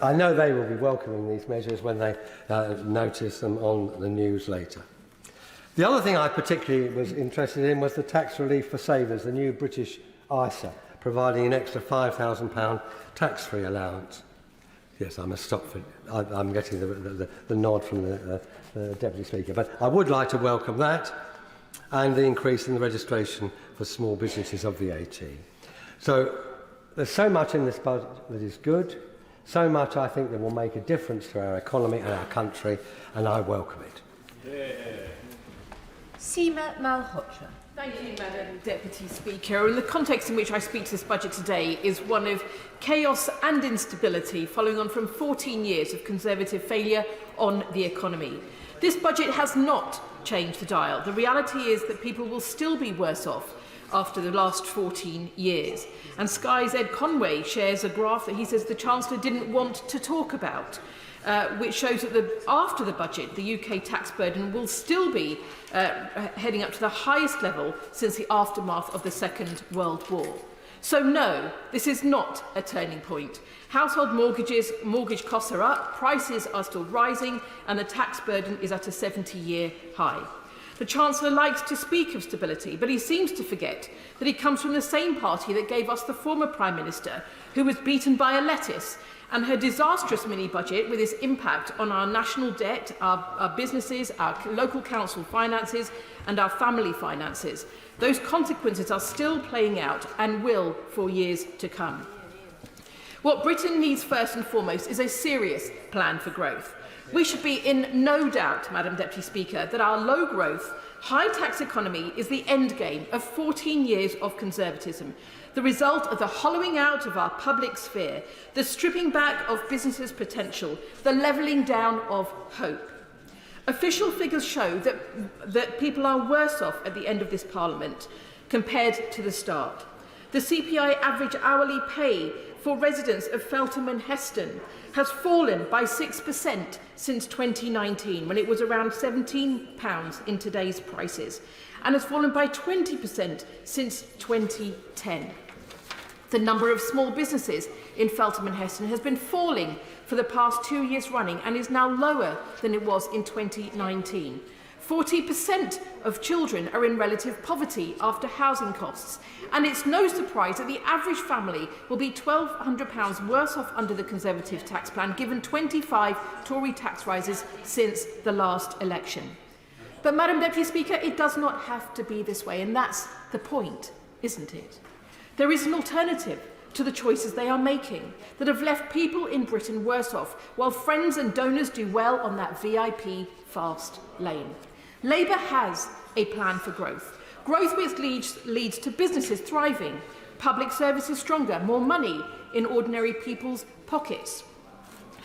I know they will be welcoming these measures when they notice them on the news later. The other thing I particularly was interested in was the tax relief for savers, the new British ISA, providing an extra £5,000 tax-free allowance. Yes, I must stop. I'm getting the nod from the Deputy Speaker. But I would like to welcome that and the increase in the registration for small businesses of VAT. So there's so much in this budget that is good, so much I think that will make a difference to our economy and our country, and I welcome it. Yeah. Seema Malhotra. Thank you, Madam Deputy Speaker. And the context in which I speak to this budget today is one of chaos and instability following on from 14 years of Conservative failure on the economy. This budget has not changed the dial. The reality is that people will still be worse off after the last 14 years. And Sky's Ed Conway shares a graph that he says the Chancellor didn't want to talk about, which shows that after the budget, the UK tax burden will still be heading up to the highest level since the aftermath of the Second World War. So no, this is not a turning point. Household mortgage costs are up, prices are still rising, and the tax burden is at a 70-year high. The Chancellor likes to speak of stability, but he seems to forget that he comes from the same party that gave us the former Prime Minister, who was beaten by a lettuce, and her disastrous mini-budget with its impact on our national debt, our businesses, our local council finances and our family finances. Those consequences are still playing out and will for years to come. What Britain needs first and foremost is a serious plan for growth. We should be in no doubt, Madam Deputy Speaker, that our low-growth, high-tax economy is the endgame of 14 years of conservatism, the result of the hollowing out of our public sphere, the stripping back of businesses' potential, the levelling down of hope. Official figures show that people are worse off at the end of this Parliament compared to the start. The CPI average hourly pay for residents of Feltham and Heston has fallen by 6% since 2019, when it was around £17 in today's prices, and has fallen by 20% since 2010. The number of small businesses in Feltham and Heston has been falling for the past 2 years running and is now lower than it was in 2019. 40% of children are in relative poverty after housing costs, and it's no surprise that the average family will be £1,200 worse off under the Conservative tax plan, given 25 Tory tax rises since the last election. But, Madam Deputy Speaker, it does not have to be this way, and that's the point, isn't it? There is an alternative to the choices they are making that have left people in Britain worse off, while friends and donors do well on that VIP fast lane. Labour has a plan for growth. Growth which leads to businesses thriving, public services stronger, more money in ordinary people's pockets,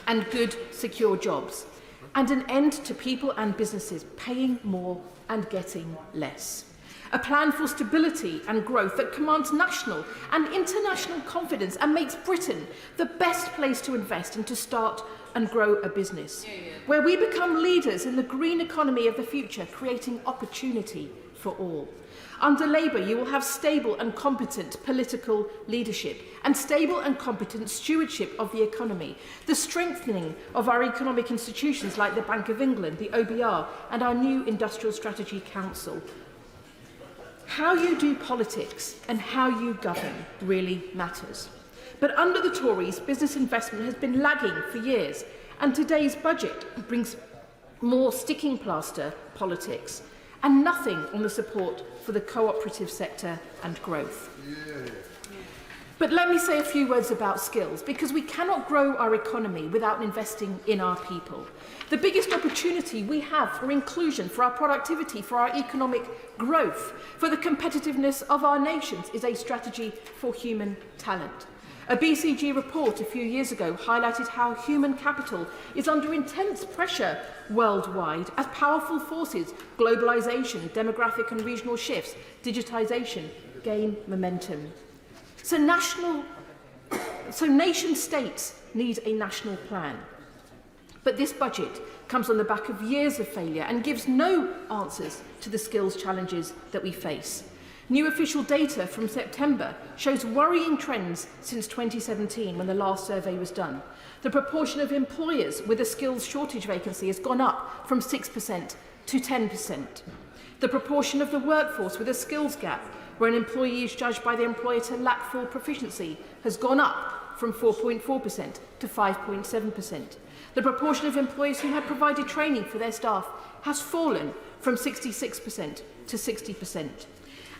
and good, secure jobs, and an end to people and businesses paying more and getting less. A plan for stability and growth that commands national and international confidence and makes Britain the best place to invest and to start and grow a business, where we become leaders in the green economy of the future, creating opportunity for all. Under Labour, you will have stable and competent political leadership and stable and competent stewardship of the economy, the strengthening of our economic institutions like the Bank of England, the OBR, and our new Industrial Strategy Council. How you do politics and how you govern really matters. But under the Tories, business investment has been lagging for years, and today's budget brings more sticking plaster politics and nothing on the support for the cooperative sector and growth. But let me say a few words about skills, because we cannot grow our economy without investing in our people. The biggest opportunity we have for inclusion, for our productivity, for our economic growth, for the competitiveness of our nations is a strategy for human talent. A BCG report a few years ago highlighted how human capital is under intense pressure worldwide as powerful forces, globalisation, demographic and regional shifts, digitisation, gain momentum. So nation states need a national plan. But this budget comes on the back of years of failure and gives no answers to the skills challenges that we face. New official data from September shows worrying trends since 2017, when the last survey was done. The proportion of employers with a skills shortage vacancy has gone up from 6% to 10%. The proportion of the workforce with a skills gap, where an employee is judged by the employer to lack full proficiency, has gone up from 4.4% to 5.7%. The proportion of employers who have provided training for their staff has fallen from 66% to 60%.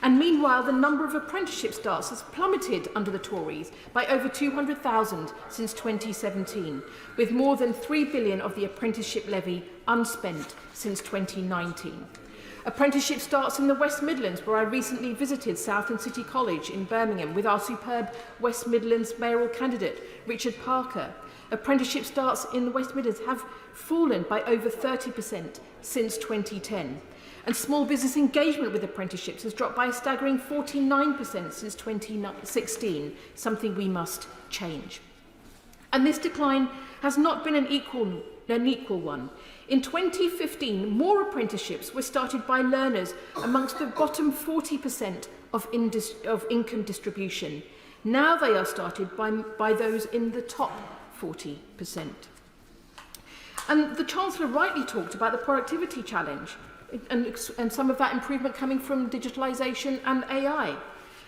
And meanwhile, the number of apprenticeship starts has plummeted under the Tories by over 200,000 since 2017, with more than £3 billion of the apprenticeship levy unspent since 2019. Apprenticeship starts in the West Midlands, where I recently visited Southend City College in Birmingham with our superb West Midlands mayoral candidate, Richard Parker. Apprenticeship starts in the West Midlands have fallen by over 30% since 2010. And small business engagement with apprenticeships has dropped by a staggering 49% since 2016, something we must change. And this decline has not been an equal one. In 2015, more apprenticeships were started by learners amongst the bottom 40% of income distribution. Now they are started by those in the top 40%. And the Chancellor rightly talked about the productivity challenge, and some of that improvement coming from digitalisation and AI.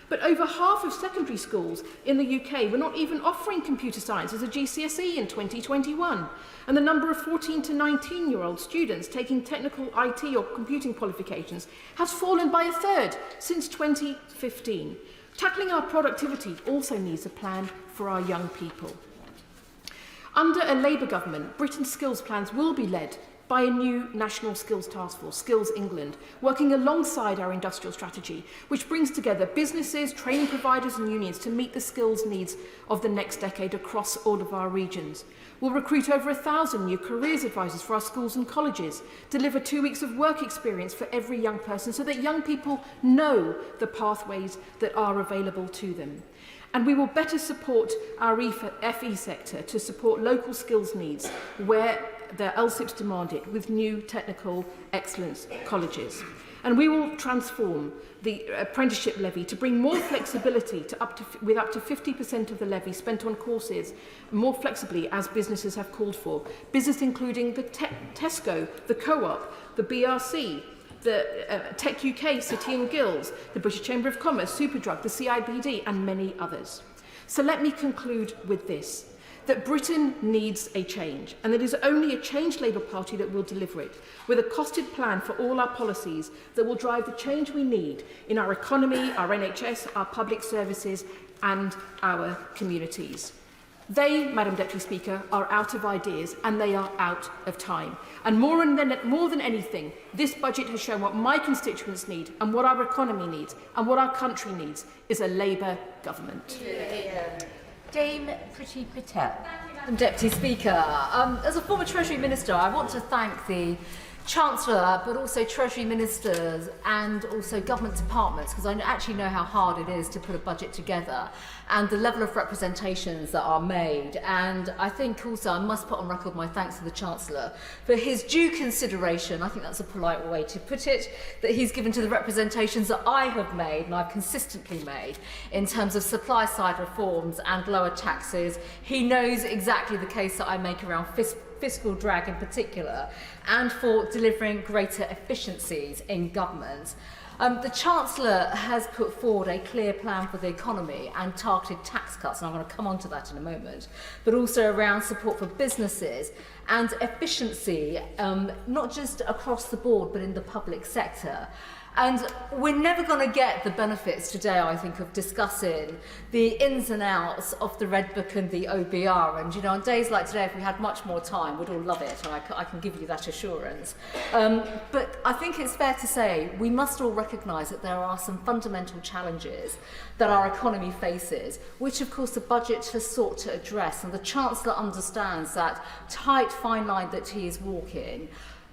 But over half of secondary schools in the UK were not even offering computer science as a GCSE in 2021. And the number of 14 to 19-year-old students taking technical IT or computing qualifications has fallen by a third since 2015. Tackling our productivity also needs a plan for our young people. Under a Labour government, Britain's skills plans will be led by a new national skills task force, Skills England, working alongside our industrial strategy, which brings together businesses, training providers and unions to meet the skills needs of the next decade across all of our regions. We'll recruit over 1,000 new careers advisors for our schools and colleges, deliver 2 weeks of work experience for every young person so that young people know the pathways that are available to them. And we will better support our FE sector to support local skills needs where their LSIPs demand it with new technical excellence colleges. And we will transform the apprenticeship levy to bring more flexibility to with up to 50% of the levy spent on courses more flexibly as businesses have called for. Business including the Tesco, the Co-op, the BRC, the Tech UK, City and Guilds, the British Chamber of Commerce, Superdrug, the CIBD and many others. So let me conclude with this, that Britain needs a change, and it is only a changed Labour Party that will deliver it, with a costed plan for all our policies that will drive the change we need in our economy, our NHS, our public services and our communities. They, Madam Deputy Speaker, are out of ideas and they are out of time. And more than anything, this budget has shown what my constituents need and what our economy needs and what our country needs is a Labour government. Dame Priti Patel. Madam Deputy Speaker, as a former Treasury Minister, I want to thank the Chancellor, but also Treasury Ministers and also government departments, because I actually know how hard it is to put a budget together and the level of representations that are made. And I think also I must put on record my thanks to the Chancellor for his due consideration, I think that's a polite way to put it, that he's given to the representations that I have made and I've consistently made in terms of supply side reforms and lower taxes. He knows exactly the case that I make around fiscal drag in particular, and for delivering greater efficiencies in government. The Chancellor has put forward a clear plan for the economy and targeted tax cuts, and I'm going to come on to that in a moment, but also around support for businesses and efficiency, not just across the board, but in the public sector. And we're never going to get the benefits today, I think, of discussing the ins and outs of the Red Book and the OBR. And, you know, on days like today, if we had much more time, we'd all love it. And I can give you that assurance. But I think it's fair to say we must all recognise that there are some fundamental challenges that our economy faces, which, of course, the budget has sought to address. And the Chancellor understands that tight, fine line that he is walking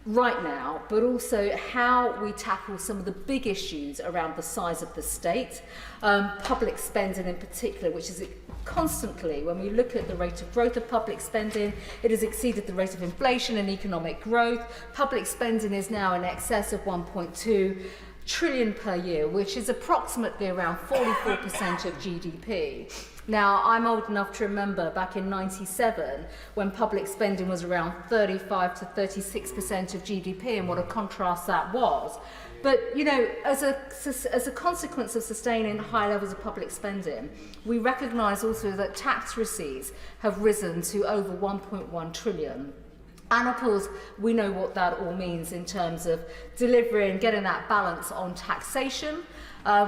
right now, but also how we tackle some of the big issues around the size of the state, public spending in particular, which is constantly, when we look at the rate of growth of public spending, it has exceeded the rate of inflation and economic growth. Public spending is now in excess of 1.2 trillion per year, which is approximately around 44% of GDP. Now, I'm old enough to remember back in '97 when public spending was around 35 to 36% of GDP, and what a contrast that was. But, you know, as a consequence of sustaining high levels of public spending, we recognise also that tax receipts have risen to over 1.1 trillion. And of course, we know what that all means in terms of delivering, getting that balance on taxation,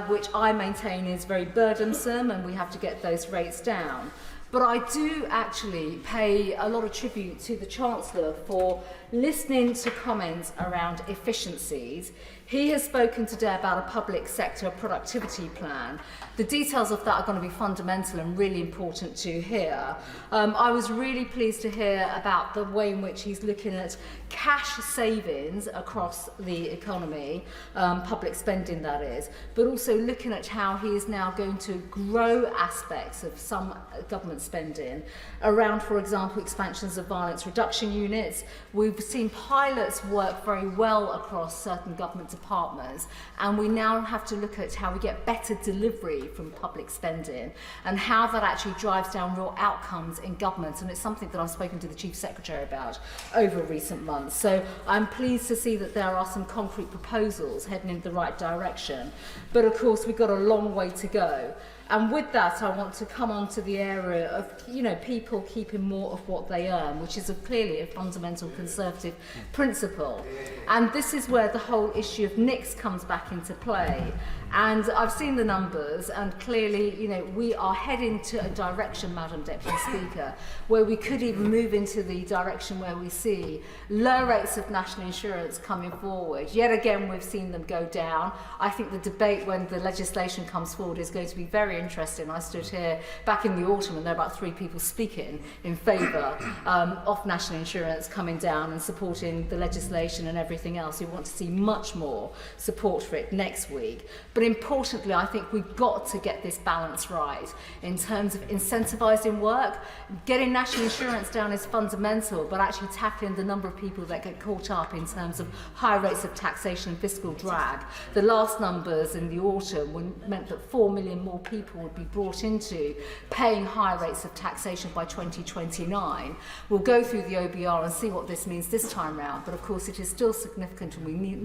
which I maintain is very burdensome, and we have to get those rates down. But I do actually pay a lot of tribute to the Chancellor for listening to comments around efficiencies. He has spoken today about a public sector productivity plan. The details of that are going to be fundamental and really important to hear. I was really pleased to hear about the way in which he's looking at cash savings across the economy, public spending that is, but also looking at how he is now going to grow aspects of some government spending around, for example, expansions of violence reduction units. We've seen pilots work very well across certain government departments, and we now have to look at how we get better delivery from public spending and how that actually drives down real outcomes in government. And it's something that I've spoken to the Chief Secretary about over recent months. So I'm pleased to see that there are some concrete proposals heading in the right direction. But of course, we've got a long way to go. And with that, I want to come on to the area of, you know, people keeping more of what they earn, which is clearly a fundamental Conservative principle. And this is where the whole issue of NICs comes back into play. And I've seen the numbers, and clearly, we are heading to a direction, Madam Deputy Speaker, where we could even move into the direction where we see low rates of national insurance coming forward. Yet again, we've seen them go down. I think the debate when the legislation comes forward is going to be very interesting. I stood here back in the autumn, and there were about 3 people speaking in favour of national insurance coming down and supporting the legislation and everything else. We want to see much more support for it next week. But importantly, I think we've got to get this balance right in terms of incentivising work. Getting national insurance down is fundamental, but actually tackling the number of people that get caught up in terms of high rates of taxation and fiscal drag. The last numbers in the autumn meant that 4 million more people would be brought into paying high rates of taxation by 2029. We'll go through the OBR and see what this means this time round, but of course it is still significant, and we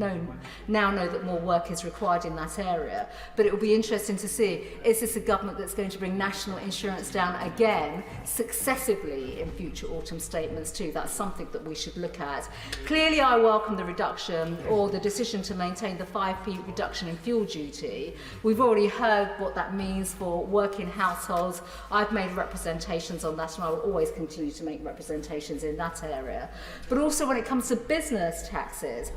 now know that more work is required in that area. But it will be interesting to see, is this a government that's going to bring national insurance down again successively in future autumn statements too? That's something that we should look at. Clearly I welcome the reduction, or the decision to maintain the 5p reduction in fuel duty. We've already heard what that means for working households. I've made representations on that, and I will always continue to make representations in that area. But also when it comes to business taxes,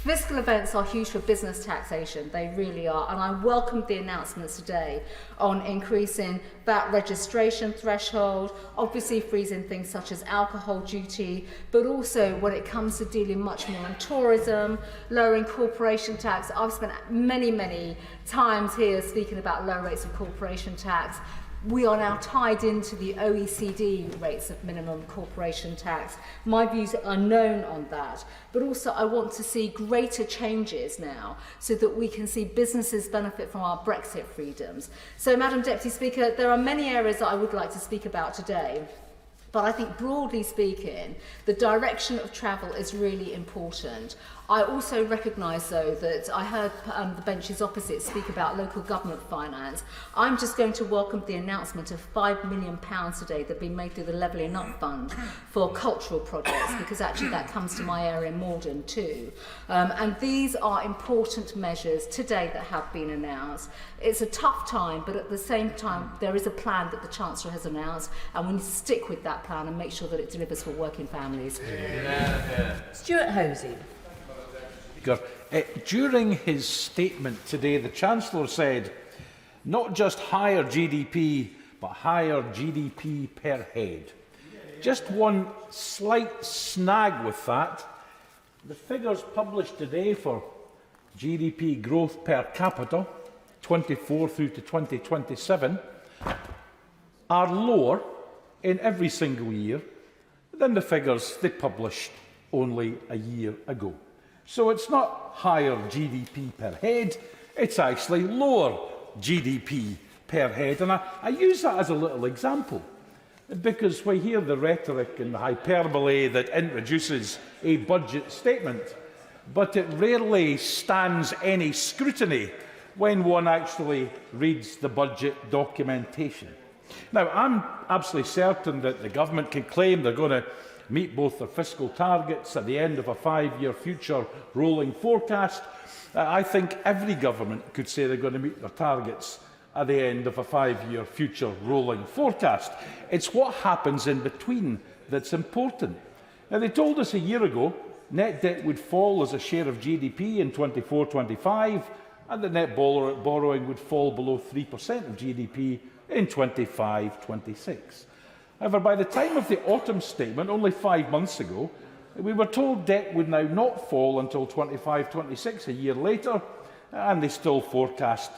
fiscal events are huge for business taxation, they really are, and I welcome the announcements today on increasing that registration threshold, obviously freezing things such as alcohol duty, but also when it comes to dealing much more on tourism, lowering corporation tax. I've spent many times here speaking about low rates of corporation tax. We are now tied into the OECD rates of minimum corporation tax. My views are known on that, but also I want to see greater changes now so that we can see businesses benefit from our Brexit freedoms. So, Madam Deputy Speaker, there are many areas that I would like to speak about today. But I think broadly speaking, the direction of travel is really important. I also recognise, though, that I heard the benches opposite speak about local government finance. I'm just going to welcome the announcement of £5 million today that have been made through the Levelling Up Fund for cultural projects, because actually that comes to my area in Morden too. And these are important measures today that have been announced. It's a tough time, but at the same time, there is a plan that the Chancellor has announced, and we need to stick with that plan and make sure that it delivers for working families. Stuart Hosey. During his statement today, the Chancellor said not just higher GDP, but higher GDP per head. Just one slight snag with that. The figures published today for GDP growth per capita, 24 through to 2027, are lower in every single year than the figures they published only a year ago. So it's not higher GDP per head, it's actually lower GDP per head. And I use that as a little example, because we hear the rhetoric and the hyperbole that introduces a budget statement, but it rarely stands any scrutiny when one actually reads the budget documentation. Now, I'm absolutely certain that the government can claim they're going to meet both their fiscal targets at the end of a 5-year future rolling forecast. I think every government could say they're going to meet their targets at the end of a 5-year future rolling forecast. It's what happens in between that's important. Now, they told us a year ago net debt would fall as a share of GDP in 24-25, and the net borrowing would fall below 3% of GDP in 25-26. However, by the time of the autumn statement, only 5 months ago, we were told debt would now not fall until 25-26, a year later, and they still forecast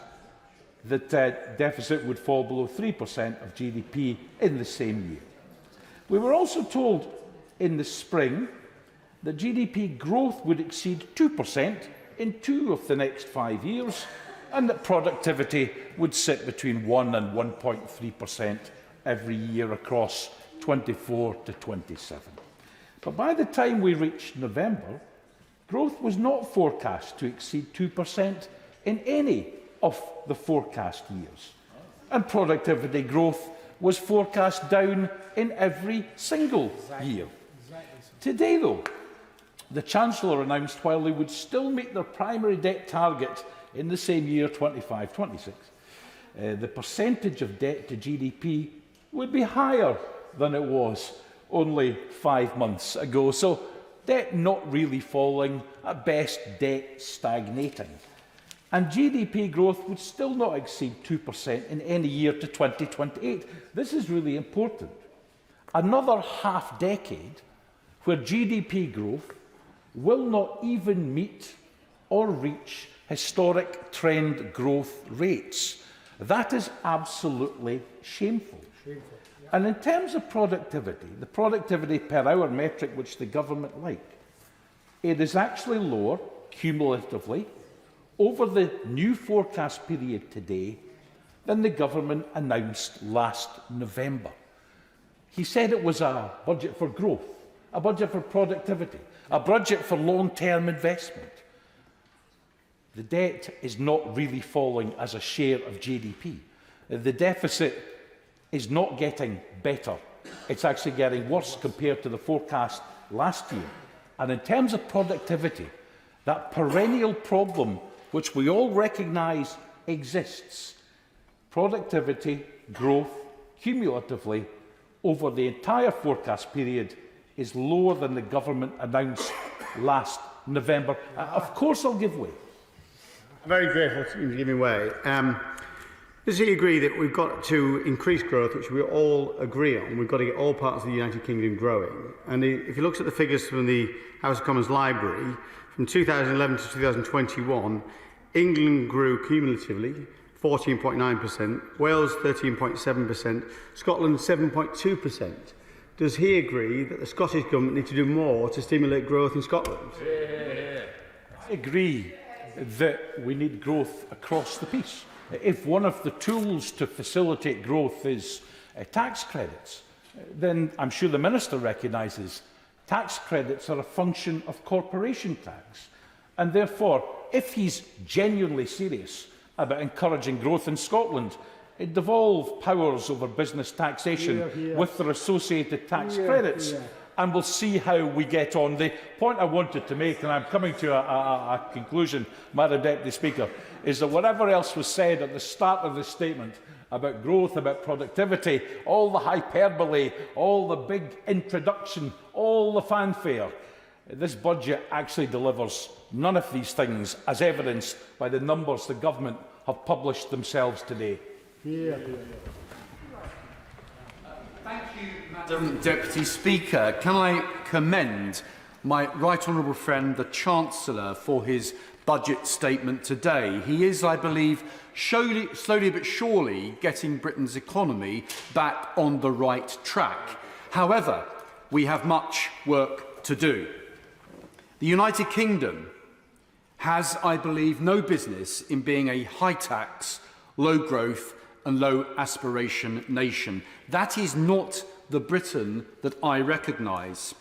that deficit would fall below 3% of GDP in the same year. We were also told in the spring that GDP growth would exceed 2% in 2 of the next 5 years, and that productivity would sit between 1 and 1.3% every year across 24 to 27. But by the time we reached November, growth was not forecast to exceed 2% in any of the forecast years, and productivity growth was forecast down in every single year. Today, though, the Chancellor announced while they would still meet their primary debt target in the same year, 25-26, the percentage of debt to GDP would be higher than it was only 5 months ago. So debt not really falling, at best debt stagnating. And GDP growth would still not exceed 2% in any year to 2028. This is really important. Another half-decade where GDP growth will not even meet or reach historic trend growth rates. That is absolutely shameful. And in terms of productivity, the productivity per hour metric which the government like, it is actually lower cumulatively over the new forecast period today than the government announced last November. He said it was a budget for growth, a budget for productivity, a budget for long-term investment. The debt is not really falling as a share of GDP. The deficit is not getting better. It's actually getting worse compared to the forecast last year. And in terms of productivity, that perennial problem which we all recognise exists, productivity growth cumulatively over the entire forecast period is lower than the government announced last November. Of course I'll give way. I'm very grateful to you giving way. Does he agree that we've got to increase growth, which we all agree on? We've got to get all parts of the United Kingdom growing. And if he looks at the figures from the House of Commons Library, from 2011 to 2021, England grew cumulatively 14.9%, Wales 13.7%, Scotland 7.2%. Does he agree that the Scottish Government need to do more to stimulate growth in Scotland? I agree that we need growth across the piece. If one of the tools to facilitate growth is tax credits, then I'm sure the Minister recognises tax credits are a function of corporation tax. And therefore, if he's genuinely serious about encouraging growth in Scotland, devolve powers over business taxation with their associated tax credits, and we'll see how we get on. The point I wanted to make, and I'm coming to a conclusion, Madam Deputy Speaker, is that whatever else was said at the start of this statement about growth, about productivity, all the hyperbole, all the big introduction, all the fanfare, this budget actually delivers none of these things, as evidenced by the numbers the government have published themselves today. Thank you, Madam Deputy Speaker. Can I commend my right honourable friend, the Chancellor, for his budget statement today? He is, I believe, slowly but surely getting Britain's economy back on the right track. However, we have much work to do. The United Kingdom has, I believe, no business in being a high-tax, low-growth and low-aspiration nation. That is not the Britain that I recognise.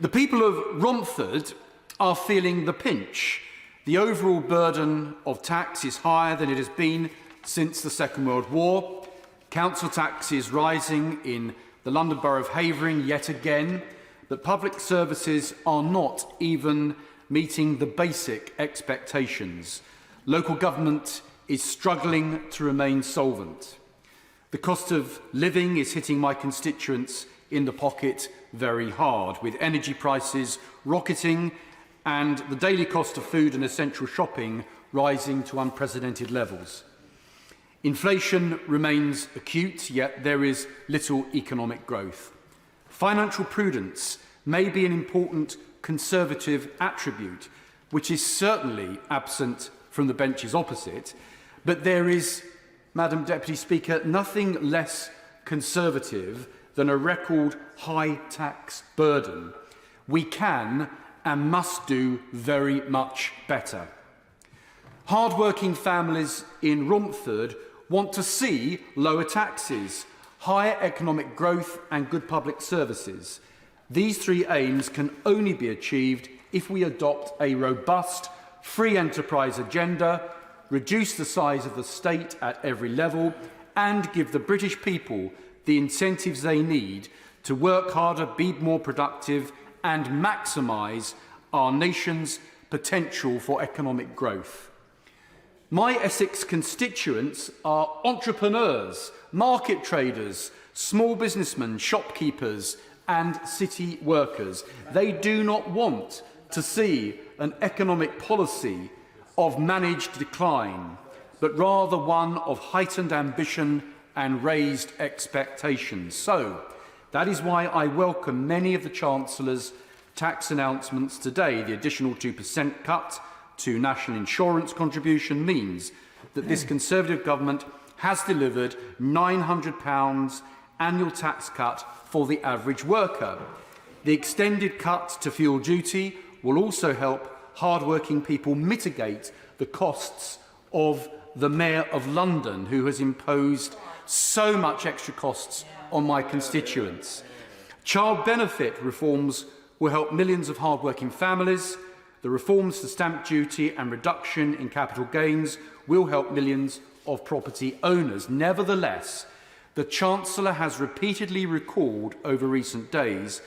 The people of Romford are feeling the pinch. The overall burden of tax is higher than it has been since the Second World War. Council tax is rising in the London Borough of Havering yet again. That public services are not even meeting the basic expectations. Local government is struggling to remain solvent. The cost of living is hitting my constituents in the pocket very hard, with energy prices rocketing and the daily cost of food and essential shopping rising to unprecedented levels. Inflation remains acute, yet there is little economic growth. Financial prudence may be an important Conservative attribute, which is certainly absent from the benches opposite, but there is, Madam Deputy Speaker, nothing less Conservative than a record high tax burden. We can and must do very much better. Hard-working families in Romford want to see lower taxes, higher economic growth and good public services. These three aims can only be achieved if we adopt a robust, free enterprise agenda, reduce the size of the state at every level, and give the British people the incentives they need to work harder, be more productive, and maximise our nation's potential for economic growth. My Essex constituents are entrepreneurs, market traders, small businessmen, shopkeepers and city workers. They do not want to see an economic policy of managed decline, but rather one of heightened ambition and raised expectations. So, that is why I welcome many of the Chancellor's tax announcements today. The additional 2% cut to national insurance contribution means that this Conservative government has delivered £900 annual tax cut for the average worker. The extended cut to fuel duty will also help hard-working people mitigate the costs of the Mayor of London, who has imposed so much extra costs on my constituents. Child benefit reforms will help millions of hard-working families. The reforms to stamp duty and reduction in capital gains will help millions of property owners. Nevertheless, the Chancellor has repeatedly recalled over recent days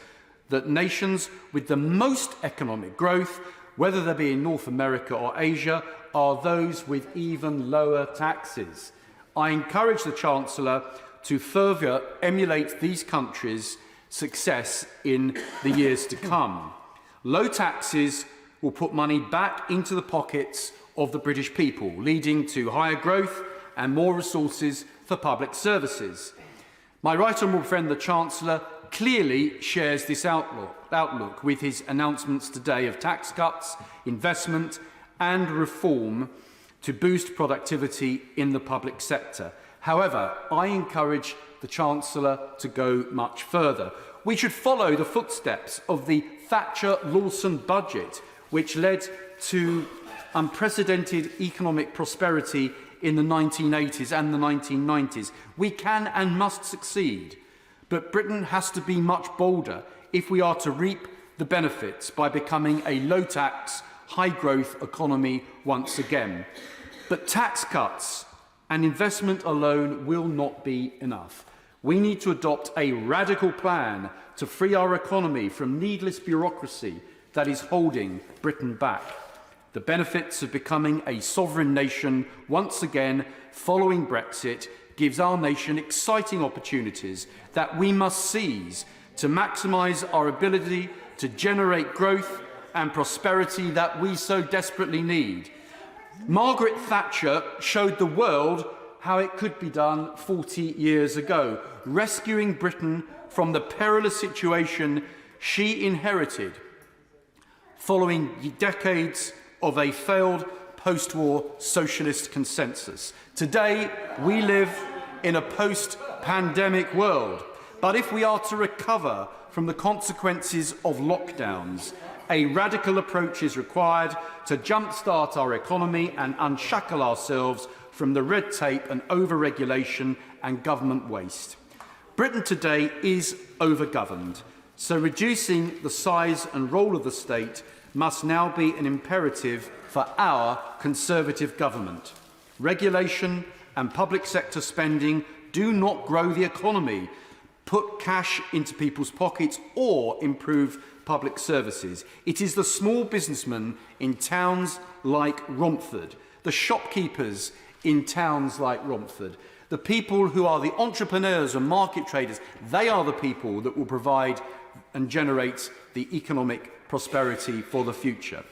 that nations with the most economic growth, whether they be in North America or Asia, are those with even lower taxes. I encourage the Chancellor to further emulate these countries' success in the years to come. Low taxes will put money back into the pockets of the British people, leading to higher growth and more resources for public services. My right honourable friend, the Chancellor, clearly shares this outlook with his announcements today of tax cuts, investment and reform to boost productivity in the public sector. However, I encourage the Chancellor to go much further. We should follow the footsteps of the Thatcher-Lawson budget, which led to unprecedented economic prosperity in the 1980s and the 1990s. We can and must succeed, but Britain has to be much bolder if we are to reap the benefits by becoming a low-tax, high-growth economy once again. But tax cuts and investment alone will not be enough. We need to adopt a radical plan to free our economy from needless bureaucracy that is holding Britain back. The benefits of becoming a sovereign nation once again following Brexit gives our nation exciting opportunities that we must seize to maximise our ability to generate growth and prosperity that we so desperately need. Margaret Thatcher showed the world how it could be done 40 years ago, rescuing Britain from the perilous situation she inherited following decades of a failed post-war socialist consensus. Today, we live in a post-pandemic world, but if we are to recover from the consequences of lockdowns, a radical approach is required to jumpstart our economy and unshackle ourselves from the red tape and over-regulation and government waste. Britain today is over-governed, so reducing the size and role of the state must now be an imperative for our Conservative government. Regulation and public sector spending do not grow the economy, put cash into people's pockets or improve public services. It is the small businessmen in towns like Romford, the shopkeepers in towns like Romford, the people who are the entrepreneurs and market traders, they are the people that will provide and generate the economic prosperity for the future.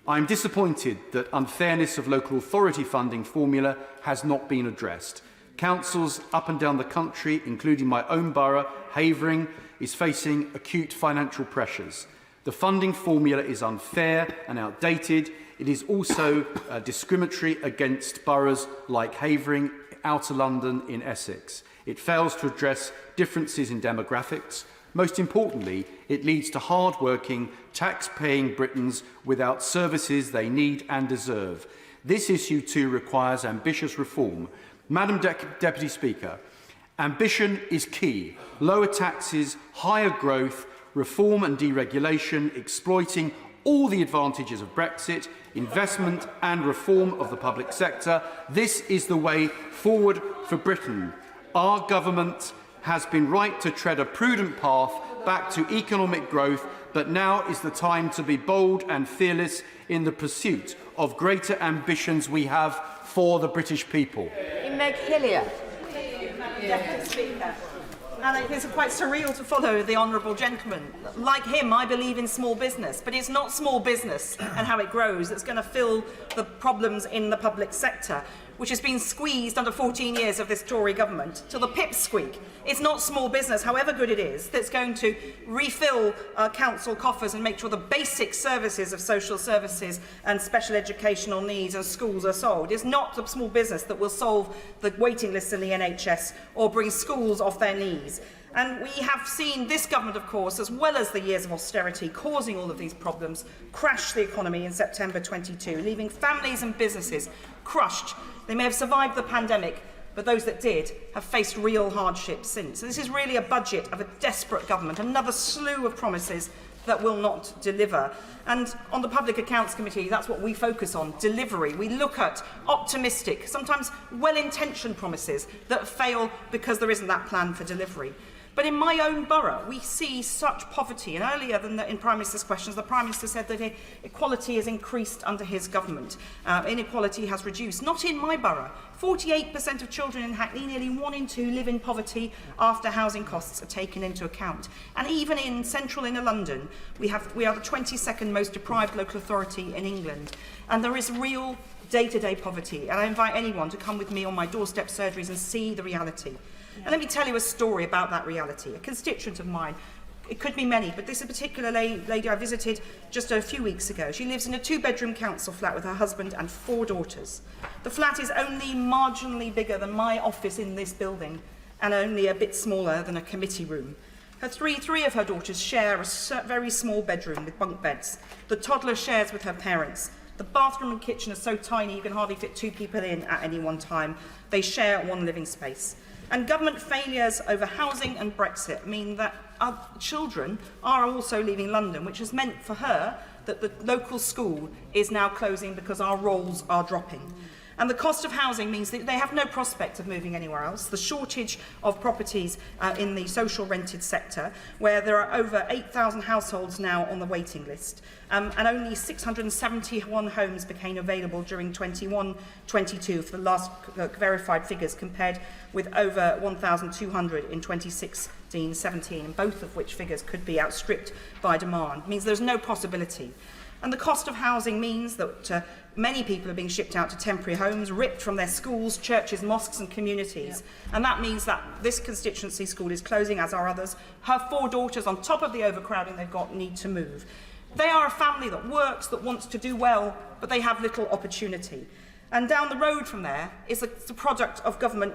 I am disappointed that unfairness of local authority funding formula has not been addressed. Councils up and down the country, including my own borough, Havering, is facing acute financial pressures. The funding formula is unfair and outdated. It is also discriminatory against boroughs like Havering, Outer London in Essex. It fails to address differences in demographics. Most importantly, it leads to hard-working, tax-paying Britons without services they need and deserve. This issue too requires ambitious reform. Madam Deputy Speaker, ambition is key. Lower taxes, higher growth, reform and deregulation, exploiting all the advantages of Brexit, investment and reform of the public sector. This is the way forward for Britain. Our government has been right to tread a prudent path back to economic growth, but now is the time to be bold and fearless in the pursuit of greater ambitions we have for the British people. Meg Hillier. Deputy Speaker. And it is quite surreal to follow the honourable gentleman. Like him, I believe in small business, but it's not small business and how it grows that's going to fill the problems in the public sector, which has been squeezed under 14 years of this Tory government till the pip squeak. It's not small business, however good it is, that's going to refill council coffers and make sure the basic services of social services and special educational needs and schools are solved. It's not the small business that will solve the waiting lists in the NHS or bring schools off their knees. And we have seen this government, of course, as well as the years of austerity causing all of these problems, crash the economy in September 22, leaving families and businesses crushed. They may have survived the pandemic, but those that did have faced real hardship since. So this is really a budget of a desperate government, another slew of promises that will not deliver. And on the Public Accounts Committee, that's what we focus on, delivery. We look at optimistic, sometimes well-intentioned promises that fail because there isn't that plan for delivery. But in my own borough, we see such poverty. And earlier than in Prime Minister's questions, the Prime Minister said that equality has increased under his government. Inequality has reduced. Not in my borough. 48% of children in Hackney, nearly 1 in 2, live in poverty after housing costs are taken into account. And even in central inner London, we are the 22nd most deprived local authority in England. And there is real day-to-day poverty. And I invite anyone to come with me on my doorstep surgeries and see the reality. And let me tell you a story about that reality. A constituent of mine, it could be many, but this is a particular lady I visited just a few weeks ago. She lives in a 2-bedroom council flat with her husband and 4 daughters. The flat is only marginally bigger than my office in this building and only a bit smaller than a committee room. Three of her daughters share a very small bedroom with bunk beds. The toddler shares with her parents. The bathroom and kitchen are so tiny you can hardly fit 2 people in at any one time. They share one living space. And government failures over housing and Brexit mean that our children are also leaving London, which has meant for her that the local school is now closing because our rolls are dropping. And the cost of housing means that they have no prospect of moving anywhere else. The shortage of properties in the social rented sector, where there are over 8,000 households now on the waiting list, and only 671 homes became available during 21-22 for the last verified figures, compared with over 1,200 in 2016-17, and both of which figures could be outstripped by demand. It means there's no possibility. And the cost of housing means that many people are being shipped out to temporary homes, ripped from their schools, churches, mosques and communities. Yeah. And that means that this constituency school is closing, as are others. Her 4 daughters, on top of the overcrowding they've got, need to move. They are a family that works, that wants to do well, but they have little opportunity. And down the road from there is the product of government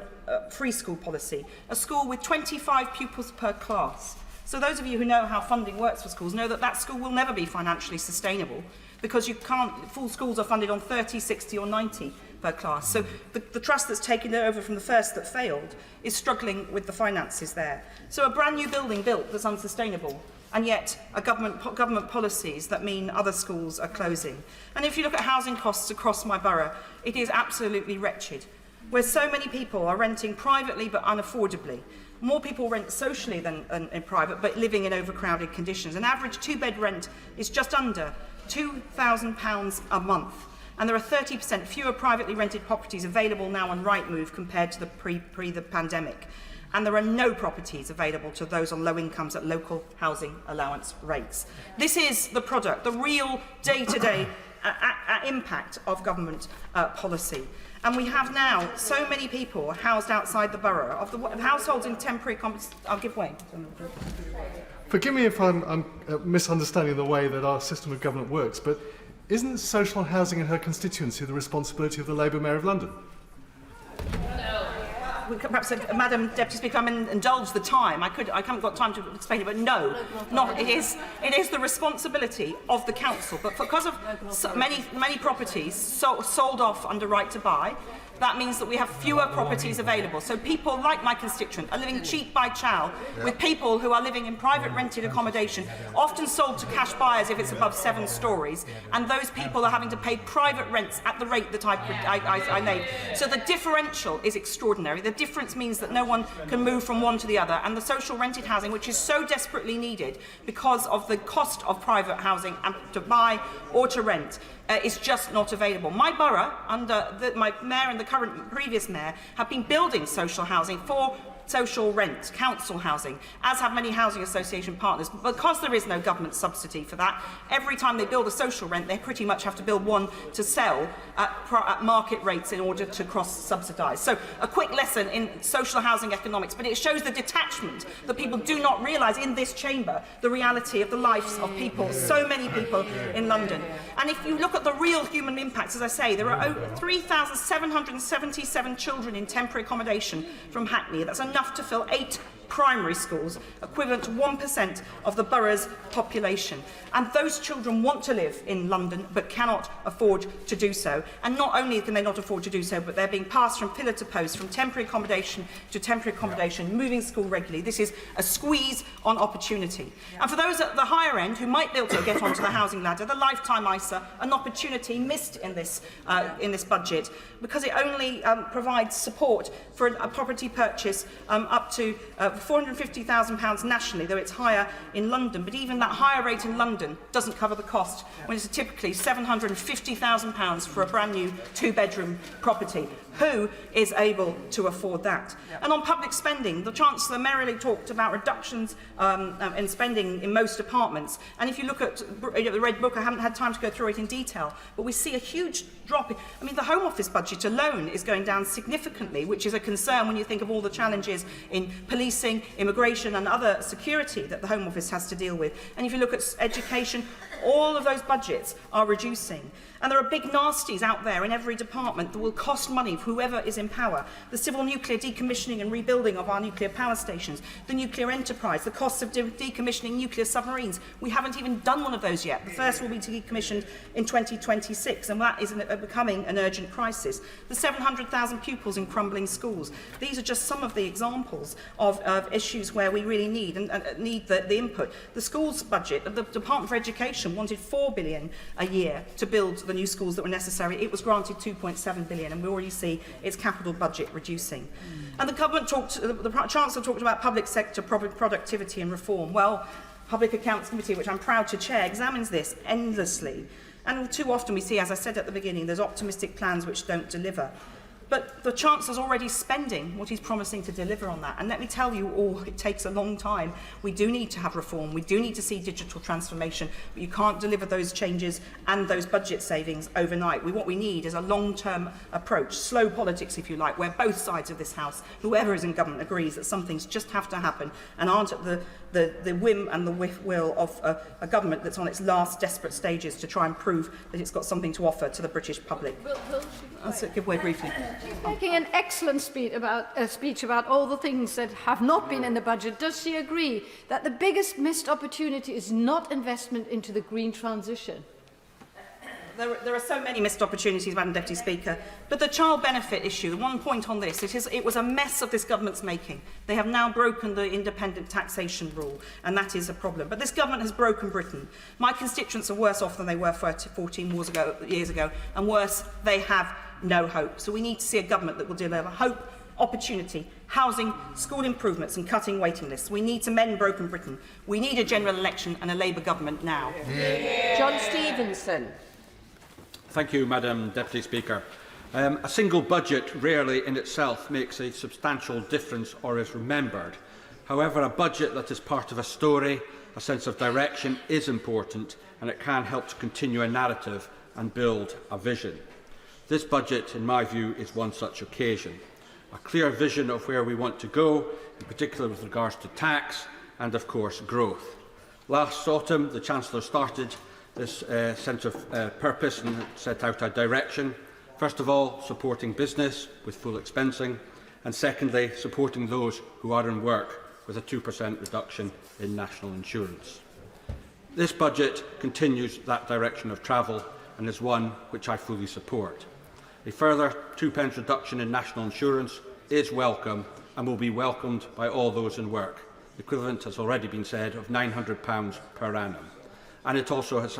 free school policy, a school with 25 pupils per class. So those of you who know how funding works for schools know that that school will never be financially sustainable, because you can't, full schools are funded on 30, 60 or 90 per class. So the trust that's taken it over from the first that failed is struggling with the finances there. So a brand new building built that's unsustainable, and yet a government policies that mean other schools are closing. And if you look at housing costs across my borough, it is absolutely wretched, where so many people are renting privately but unaffordably. More people rent socially than in private, but living in overcrowded conditions. An average 2-bed rent is just under £2,000 a month. And there are 30% fewer privately rented properties available now on Rightmove compared to the pre the pandemic. And there are no properties available to those on low incomes at local housing allowance rates. This is the product, the real day-to-day impact of government policy. And we have now so many people housed outside the borough. Of the households in temporary I'll give way. Forgive me if I'm misunderstanding the way that our system of government works, but isn't social housing in her constituency the responsibility of the Labour Mayor of London? Perhaps, Madam Deputy Speaker, I'm indulged the time. I haven't got time to explain it, but no, not. It is the responsibility of the council. But because of many properties sold off under right to buy, that means that we have fewer properties available. So people like my constituent are living cheek by jowl with people who are living in private rented accommodation, often sold to cash buyers if it's above 7 stories, and those people are having to pay private rents at the rate that I made. So the differential is extraordinary. The difference means that no one can move from one to the other, and the social rented housing, which is so desperately needed because of the cost of private housing and to buy or to rent, is just not available. My borough, under my mayor and the previous mayor, have been building social housing for social rent, council housing, as have many housing association partners. But because there is no government subsidy for that, every time they build a social rent, they pretty much have to build one to sell at market rates in order to cross-subsidise. So a quick lesson in social housing economics, but it shows the detachment that people do not realise in this chamber, the reality of the lives of people, so many people in London. And if you look at the real human impacts, as I say, there are over 3,777 children in temporary accommodation from Hackney. That's enough to fill 8 primary schools, equivalent to 1% of the borough's population. And those children want to live in London but cannot afford to do so. And not only can they not afford to do so, but they're being passed from pillar to post, from temporary accommodation to temporary accommodation, moving school regularly. This is a squeeze on opportunity. And for those at the higher end who might be able to get onto the housing ladder, the lifetime ISA, an opportunity missed in this budget, because it only provides support for a property purchase up to £450,000 nationally, though it's higher in London. But even that higher rate in London doesn't cover the cost, when it's typically £750,000 for a brand new 2-bedroom property. Who is able to afford that? And on public spending, the Chancellor merrily talked about reductions in spending in most departments. And if you look at the Red Book, I haven't had time to go through it in detail, but we see a huge drop. I mean, the Home Office budget alone is going down significantly, which is a concern when you think of all the challenges in policing, immigration and other security that the Home Office has to deal with. And if you look at education, all of those budgets are reducing. And there are big nasties out there in every department that will cost money for whoever is in power. The civil nuclear decommissioning and rebuilding of our nuclear power stations, the nuclear enterprise, the costs of decommissioning nuclear submarines. We haven't even done one of those yet. The first will be decommissioned in 2026, and that is becoming an urgent crisis. The 700,000 pupils in crumbling schools. These are just some of the examples of issues where we really need the input. The schools budget, the Department for Education wanted £4 billion a year to build the new schools that were necessary. It was granted £2.7 billion, and we already see its capital budget reducing. And the Chancellor talked about public sector productivity and reform. Well, Public Accounts Committee, which I'm proud to chair, examines this endlessly. And too often we see, as I said at the beginning, there's optimistic plans which don't deliver. But the Chancellor's already spending what he's promising to deliver on that. And let me tell you all, it takes a long time. We do need to have reform. We do need to see digital transformation. But you can't deliver those changes and those budget savings overnight. What we need is a long-term approach, slow politics, if you like, where both sides of this House, whoever is in government, agrees that some things just have to happen and aren't at the whim and the will of a government that's on its last desperate stages to try and prove that it's got something to offer to the British public. I'll give way briefly. She's making an excellent speech about all the things that have not been in the budget. Does she agree that the biggest missed opportunity is not investment into the green transition? There are so many missed opportunities, Madam Deputy Speaker. But the child benefit issue, one point on this, it was a mess of this government's making. They have now broken the independent taxation rule, and that is a problem. But this government has broken Britain. My constituents are worse off than they were 14 years ago, and worse, they have no hope. So we need to see a government that will deliver hope, opportunity, housing, school improvements and cutting waiting lists. We need to mend broken Britain. We need a general election and a Labour government now. John Stevenson. Thank you, Madam Deputy Speaker. A single budget rarely in itself makes a substantial difference or is remembered. However, a budget that is part of a story, a sense of direction, is important, and it can help to continue a narrative and build a vision. This budget, in my view, is one such occasion. A clear vision of where we want to go, in particular with regards to tax and, of course, growth. Last autumn, the Chancellor started this sense of purpose and set out a direction. First of all, supporting business with full expensing, and secondly, supporting those who are in work with a 2% reduction in national insurance. This budget continues that direction of travel and is one which I fully support. A further 2p reduction in national insurance is welcome and will be welcomed by all those in work. The equivalent has already been said of £900 per annum. And it also has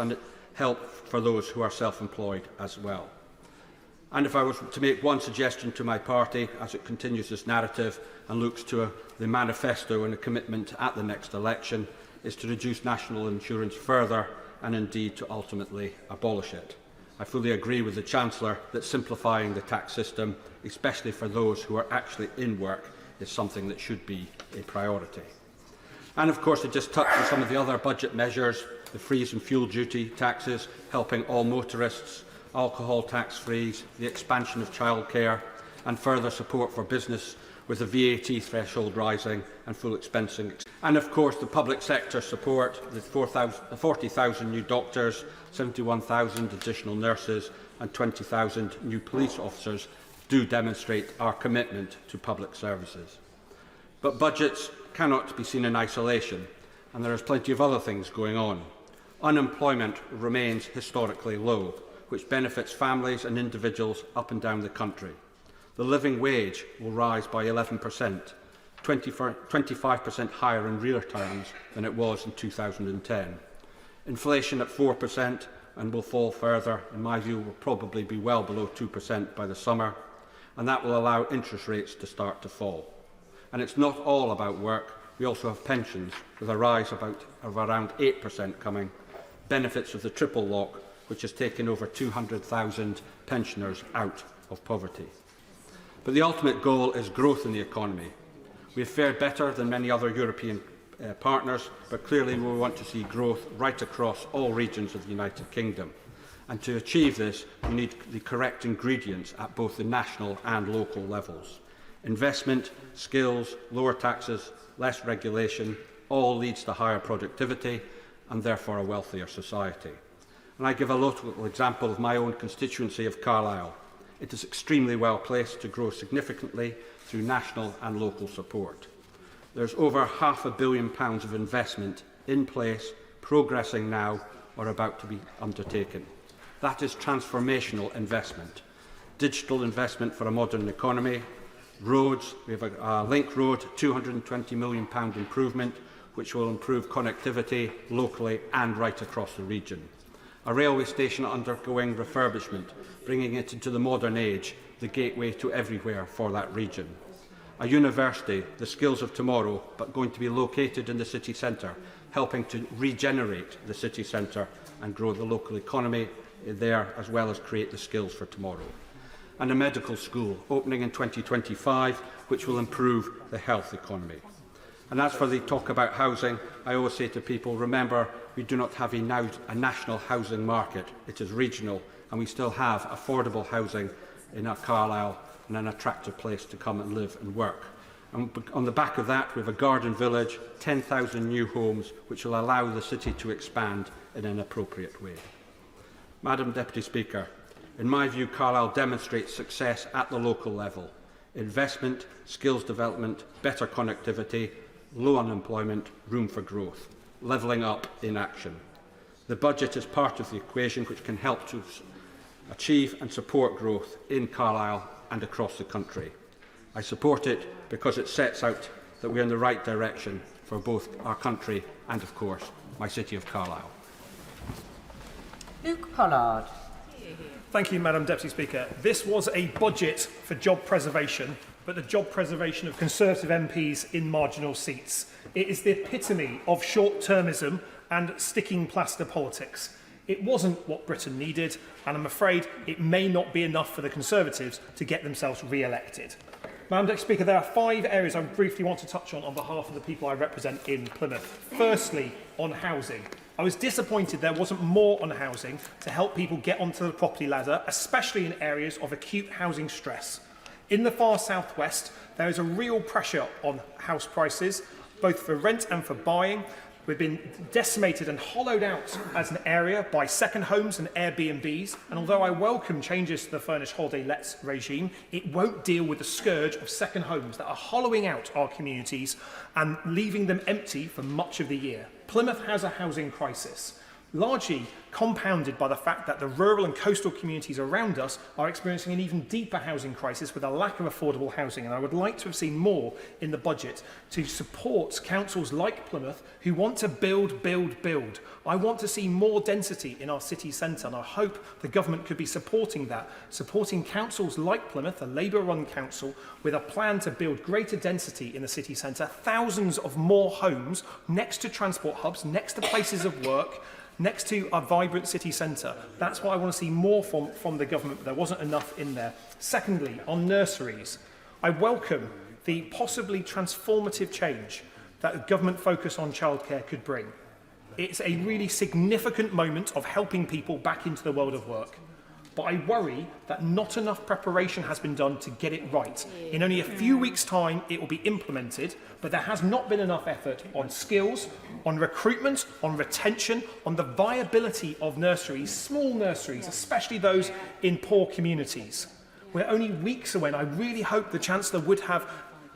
help for those who are self-employed as well. And if I was to make one suggestion to my party as it continues this narrative and looks to the manifesto and a commitment at the next election, is to reduce national insurance further and indeed to ultimately abolish it. I fully agree with the Chancellor that simplifying the tax system, especially for those who are actually in work, is something that should be a priority. And of course, to just touch on some of the other budget measures, the freeze and fuel duty taxes, helping all motorists, alcohol tax freeze, the expansion of childcare, and further support for business with the VAT threshold rising and full expensing. And of course, the public sector support, the 40,000 new doctors, 71,000 additional nurses, and 20,000 new police officers do demonstrate our commitment to public services. But budgets cannot be seen in isolation, and there is plenty of other things going on. Unemployment remains historically low, which benefits families and individuals up and down the country. The living wage will rise by 11%, 25% higher in real terms than it was in 2010. Inflation at 4% and will fall further, in my view, will probably be well below 2% by the summer, and that will allow interest rates to start to fall. And it's not all about work. We also have pensions, with a rise of around 8% coming, benefits of the triple lock, which has taken over 200,000 pensioners out of poverty. But the ultimate goal is growth in the economy. We have fared better than many other European partners, but clearly we want to see growth right across all regions of the United Kingdom. And to achieve this, we need the correct ingredients at both the national and local levels. Investment, skills, lower taxes, less regulation, all leads to higher productivity and therefore a wealthier society. And I give a local example of my own constituency of Carlisle. It is extremely well placed to grow significantly through national and local support. There's over £500 million of investment in place, progressing now or about to be undertaken. That is transformational investment. Digital investment for a modern economy. Roads, we have a link road, £220 million improvement, which will improve connectivity locally and right across the region. A railway station undergoing refurbishment, bringing it into the modern age, the gateway to everywhere for that region. A university, the skills of tomorrow, but going to be located in the city centre, helping to regenerate the city centre and grow the local economy there, as well as create the skills for tomorrow. And a medical school opening in 2025, which will improve the health economy. And as for the talk about housing, I always say to people, remember, we do not have a national housing market. It is regional, and we still have affordable housing in our Carlisle and an attractive place to come and live and work. And on the back of that, we have a garden village, 10,000 new homes, which will allow the city to expand in an appropriate way. Madam Deputy Speaker, in my view, Carlisle demonstrates success at the local level. Investment, skills development, better connectivity, low unemployment, room for growth. Levelling up in action. The budget is part of the equation which can help to achieve and support growth in Carlisle and across the country. I support it because it sets out that we are in the right direction for both our country and, of course, my city of Carlisle. Luke Pollard. Thank you, Madam Deputy Speaker. This was a budget for job preservation, but the job preservation of Conservative MPs in marginal seats. It is the epitome of short-termism and sticking plaster politics. It wasn't what Britain needed, and I'm afraid it may not be enough for the Conservatives to get themselves re-elected. Madam Deputy Speaker, there are 5 areas I briefly want to touch on behalf of the people I represent in Plymouth. Firstly, on housing. I was disappointed there wasn't more on housing to help people get onto the property ladder, especially in areas of acute housing stress. In the far southwest, there is a real pressure on house prices, both for rent and for buying. We've been decimated and hollowed out as an area by second homes and Airbnbs, and although I welcome changes to the furnished holiday lets regime, it won't deal with the scourge of second homes that are hollowing out our communities and leaving them empty for much of the year. Plymouth has a housing crisis. largely compounded by the fact that the rural and coastal communities around us are experiencing an even deeper housing crisis with a lack of affordable housing. And I would like to have seen more in the budget to support councils like Plymouth who want to build, build, build. I want to see more density in our city centre, and I hope the government could be supporting that, supporting councils like Plymouth, a Labour-run council, with a plan to build greater density in the city centre, thousands of more homes next to transport hubs, next to places of work, next to a vibrant city centre. That's what I want to see more from the government, but there wasn't enough in there. Secondly, on nurseries, I welcome the possibly transformative change that a government focus on childcare could bring. It's a really significant moment of helping people back into the world of work. But I worry that not enough preparation has been done to get it right. In only a few weeks' time, it will be implemented, but there has not been enough effort on skills, on recruitment, on retention, on the viability of nurseries, small nurseries, especially those in poor communities. We're only weeks away, and I really hope the Chancellor would have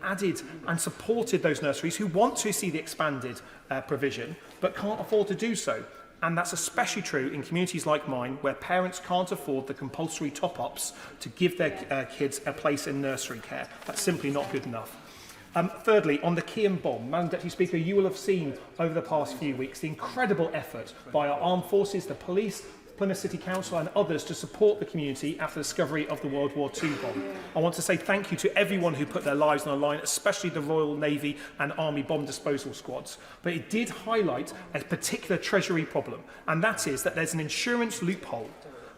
added and supported those nurseries who want to see the expanded provision, but can't afford to do so. And that's especially true in communities like mine, where parents can't afford the compulsory top-ups to give their kids a place in nursery care. That's simply not good enough. Thirdly, on the Kian bomb, Madam Deputy Speaker, you will have seen over the past few weeks the incredible effort by our armed forces, the police, Plymouth City Council and others to support the community after the discovery of the World War II bomb. I want to say thank you to everyone who put their lives on the line, especially the Royal Navy and Army bomb disposal squads. But it did highlight a particular Treasury problem, and that is that there's an insurance loophole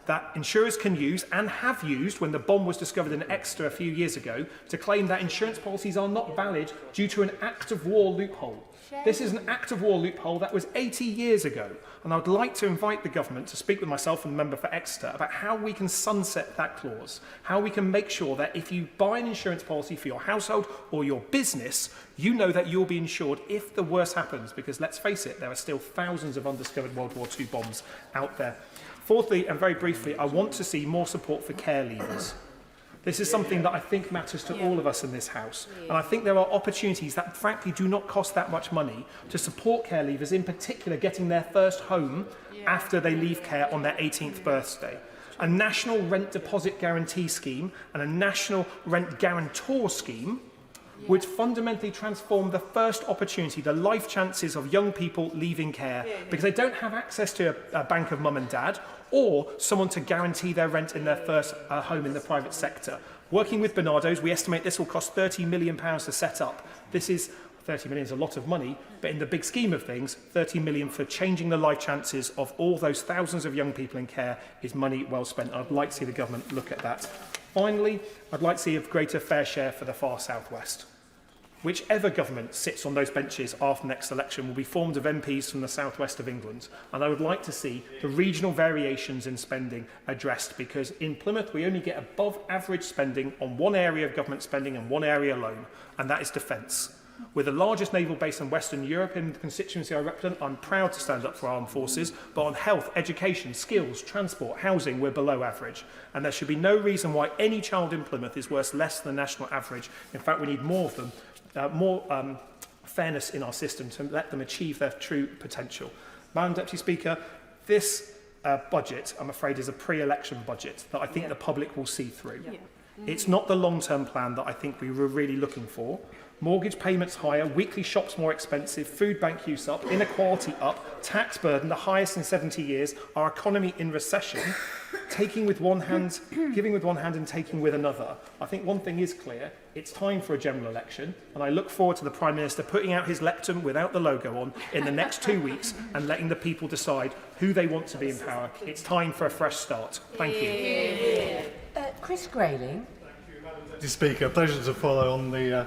that insurers can use and have used when the bomb was discovered in Exeter a few years ago to claim that insurance policies are not valid due to an act of war loophole. This is an act of war loophole that was 80 years ago, and I would like to invite the government to speak with myself and the member for Exeter about how we can sunset that clause, how we can make sure that if you buy an insurance policy for your household or your business, you know that you'll be insured if the worst happens, because let's face it, there are still thousands of undiscovered World War II bombs out there. Fourthly, and very briefly, I want to see more support for care leavers. This is something that I think matters to all of us in this House. And I think there are opportunities that frankly do not cost that much money to support care leavers, in particular getting their first home after they leave care on their 18th birthday. A national rent deposit guarantee scheme and a national rent guarantor scheme would fundamentally transform the first opportunity, the life chances of young people leaving care, because they don't have access to a bank of mum and dad or someone to guarantee their rent in their first home in the private sector. Working with Bernardo's, we estimate this will cost £30 million to set up. This is 30 million is a lot of money, but in the big scheme of things, 30 million for changing the life chances of all those thousands of young people in care is money well spent. I'd like to see the government look at that. Finally, I'd like to see a greater fair share for the far southwest. Whichever government sits on those benches after the next election will be formed of MPs from the southwest of England, and I would like to see the regional variations in spending addressed, because in Plymouth we only get above average spending on one area of government spending and one area alone, and that is defence. We're the largest naval base in Western Europe. In the constituency I represent, I'm proud to stand up for armed forces, but on health, education, skills, transport, housing, we're below average. And there should be no reason why any child in Plymouth is worth less than the national average. In fact, we need more of them, more fairness in our system to let them achieve their true potential. Madam Deputy Speaker, this budget, I'm afraid, is a pre-election budget that I think the public will see through. It's not the long-term plan that I think we were really looking for. Mortgage payments higher, weekly shops more expensive, food bank use up, inequality up, tax burden the highest in 70 years, our economy in recession, taking with one hand, giving with one hand and taking with another. I think one thing is clear, it's time for a general election, and I look forward to the Prime Minister putting out his lectern without the logo on in the next 2 weeks and letting the people decide who they want to be in power. It's time for a fresh start. Thank you. Chris Grayling. Mr. Speaker, pleasure to follow on the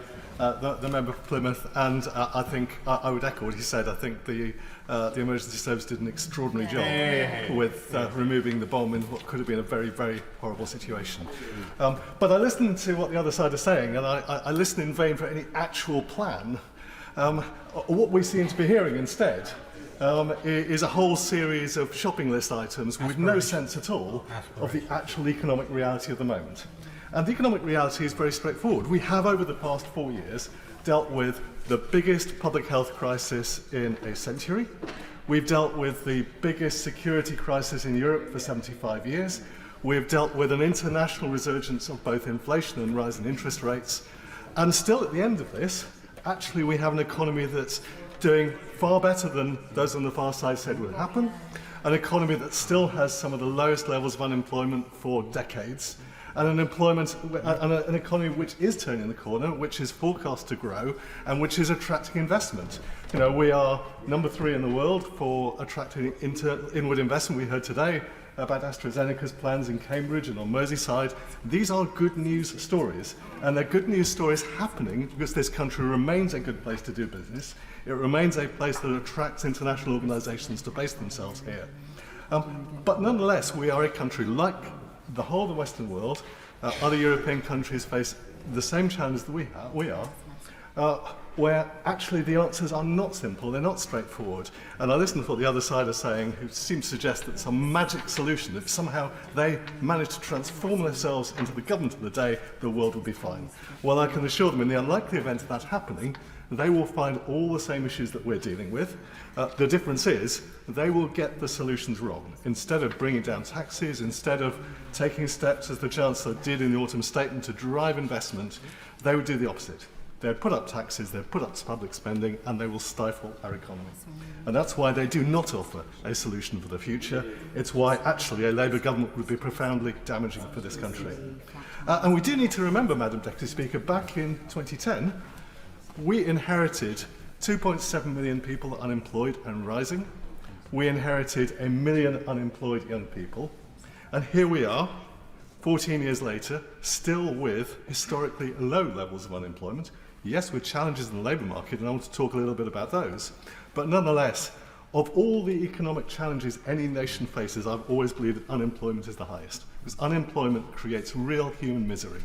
member for Plymouth, and I think I would echo what he said. I think the emergency service did an extraordinary job with removing the bomb in what could have been a very, very horrible situation. But I listened to what the other side is saying, and I listened in vain for any actual plan. What we seem to be hearing instead is a whole series of shopping list items with no sense at all of the actual economic reality of the moment. And the economic reality is very straightforward. We have, over the past 4 years, dealt with the biggest public health crisis in a century. We've dealt with the biggest security crisis in Europe for 75 years. We've dealt with an international resurgence of both inflation and rising interest rates. And still at the end of this, actually we have an economy that's doing far better than those on the far side said would happen. An economy that still has some of the lowest levels of unemployment for decades. And an economy which is turning the corner, which is forecast to grow, and which is attracting investment. You know, we are number 3 in the world for attracting inward investment. We heard today about AstraZeneca's plans in Cambridge and on Merseyside. These are good news stories, and they're good news stories happening because this country remains a good place to do business. It remains a place that attracts international organisations to base themselves here. But nonetheless, we are a country like the whole of the Western world. Other European countries face the same challenge that we are, where actually the answers are not simple, they're not straightforward. And I listen to what the other side are saying, who seem to suggest that some magic solution, that somehow they manage to transform themselves into the government of the day, the world will be fine. Well, I can assure them, in the unlikely event of that happening, they will find all the same issues that we're dealing with. The difference is they will get the solutions wrong. Instead of bringing down taxes, instead of taking steps, as the Chancellor did in the autumn statement, to drive investment, they would do the opposite. They'd put up taxes, they'd put up public spending, and they will stifle our economy. And that's why they do not offer a solution for the future. It's why actually a Labour government would be profoundly damaging for this country. And we do need to remember, Madam Deputy Speaker, back in 2010, we inherited 2.7 million people unemployed and rising. We inherited 1 million unemployed young people. And here we are, 14 years later, still with historically low levels of unemployment. Yes, with challenges in the labour market, and I want to talk a little bit about those. But nonetheless, of all the economic challenges any nation faces, I've always believed that unemployment is the highest. Because unemployment creates real human misery.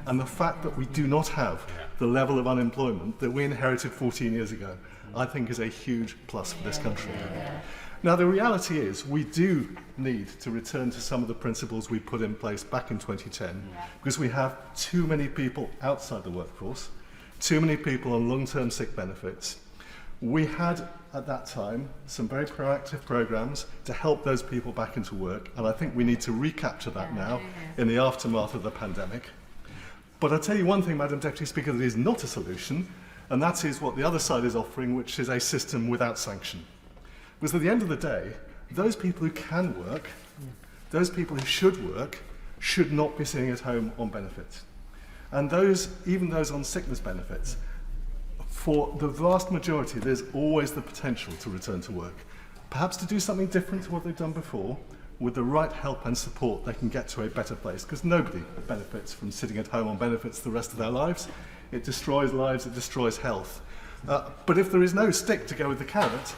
And the fact that we do not have the level of unemployment that we inherited 14 years ago, I think is a huge plus for this country. Now, the reality is we do need to return to some of the principles we put in place back in 2010, because we have too many people outside the workforce, too many people on long-term sick benefits. We had, at that time, some very proactive programs to help those people back into work, and I think we need to recapture that now in the aftermath of the pandemic. But I'll tell you one thing, Madam Deputy Speaker, that is not a solution, and that is what the other side is offering, which is a system without sanction. Because at the end of the day, those people who can work, those people who should work, should not be sitting at home on benefits. And those, even those on sickness benefits, for the vast majority, there's always the potential to return to work. Perhaps to do something different to what they've done before. With the right help and support, they can get to a better place, because nobody benefits from sitting at home on benefits the rest of their lives. It destroys lives, it destroys health. But if there is no stick to go with the carrot,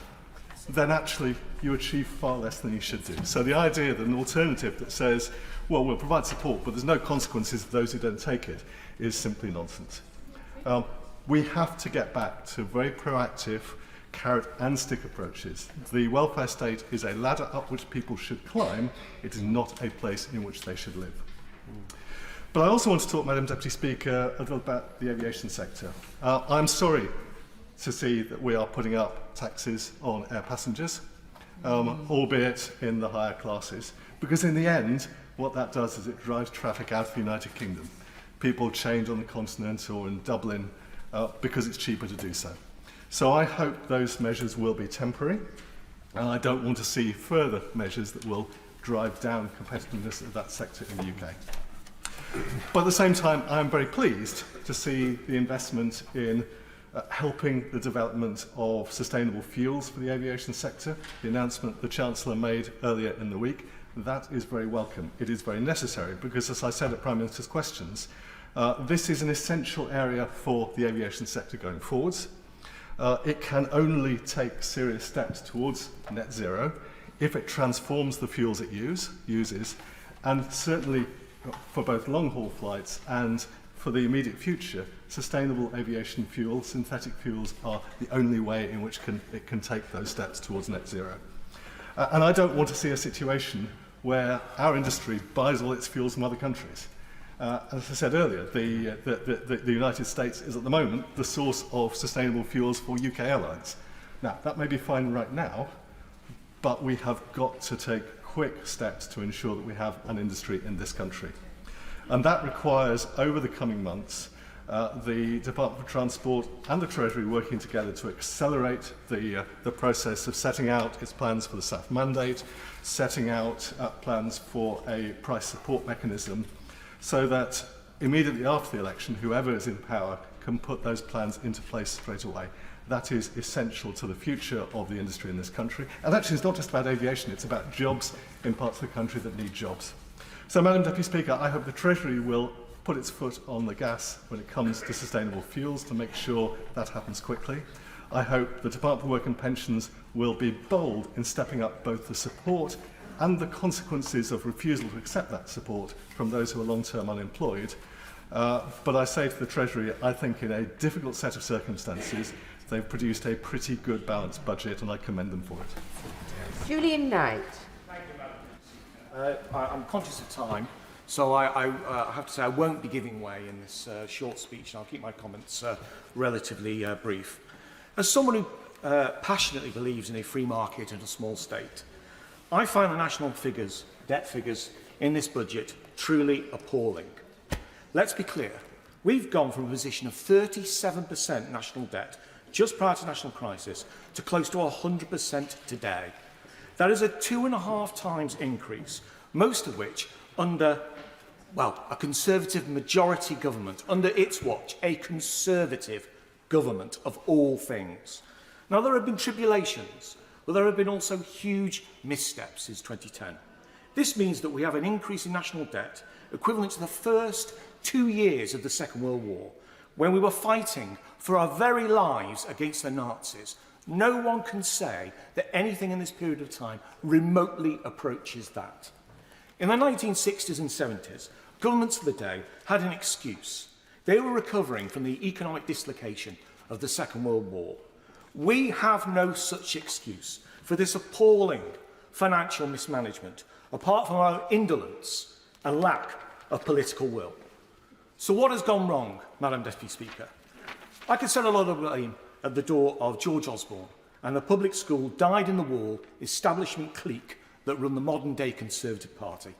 then actually you achieve far less than you should do. So the idea that an alternative that says, well, we'll provide support, but there's no consequences for those who don't take it, is simply nonsense. We have to get back to very proactive carrot and stick approaches. The welfare state is a ladder up which people should climb. It is not a place in which they should live. But I also want to talk, Madam Deputy Speaker, a little about the aviation sector. I'm sorry to see that we are putting up taxes on air passengers, albeit in the higher classes, because in the end, what that does is it drives traffic out of the United Kingdom. People change on the continent or in Dublin because it's cheaper to do so. So I hope those measures will be temporary, and I don't want to see further measures that will drive down competitiveness of that sector in the UK. But at the same time, I am very pleased to see the investment in helping the development of sustainable fuels for the aviation sector. The announcement the Chancellor made earlier in the week, that is very welcome. It is very necessary because, as I said at Prime Minister's questions, this is an essential area for the aviation sector going forwards. It can only take serious steps towards net zero if it transforms the fuels it uses, and certainly for both long-haul flights and for the immediate future, sustainable aviation fuel, synthetic fuels, are the only way in which it can take those steps towards net zero. And I don't want to see a situation where our industry buys all its fuels from other countries. As I said earlier, the United States is at the moment the source of sustainable fuels for UK airlines. Now, that may be fine right now, but we have got to take quick steps to ensure that we have an industry in this country. And that requires, over the coming months, the Department for Transport and the Treasury working together to accelerate the process of setting out its plans for the SAF mandate, setting out plans for a price support mechanism, so that immediately after the election, whoever is in power can put those plans into place straight away. That is essential to the future of the industry in this country. And actually, it's not just about aviation, it's about jobs in parts of the country that need jobs. So, Madam Deputy Speaker, I hope the Treasury will put its foot on the gas when it comes to sustainable fuels to make sure that happens quickly. I hope the Department for Work and Pensions will be bold in stepping up both the support and the consequences of refusal to accept that support from those who are long-term unemployed. But I say to the Treasury, I think in a difficult set of circumstances, they've produced a pretty good balanced budget, and I commend them for it. Julian Knight. I'm conscious of time, so I have to say I won't be giving way in this short speech, and I'll keep my comments relatively brief. As someone who passionately believes in a free market and a small state, I find the national figures, debt figures, in this budget truly appalling. Let's be clear. We've gone from a position of 37% national debt just prior to national crisis to close to 100% today. That is a 2.5 times increase, most of which under, well, a Conservative majority government, under its watch, a Conservative government of all things. Now, there have been tribulations, but there have been also huge missteps since 2010. This means that we have an increase in national debt equivalent to the first 2 years of the Second World War, when we were fighting for our very lives against the Nazis. No one can say that anything in this period of time remotely approaches that. In the 1960s and 70s, governments of the day had an excuse. They were recovering from the economic dislocation of the Second World War. We have no such excuse for this appalling financial mismanagement, apart from our indolence and lack of political will. So what has gone wrong, Madam Deputy Speaker? I could set a lot of blame at the door of George Osborne and the public school dyed-in-the-wall establishment clique that run the modern-day Conservative Party.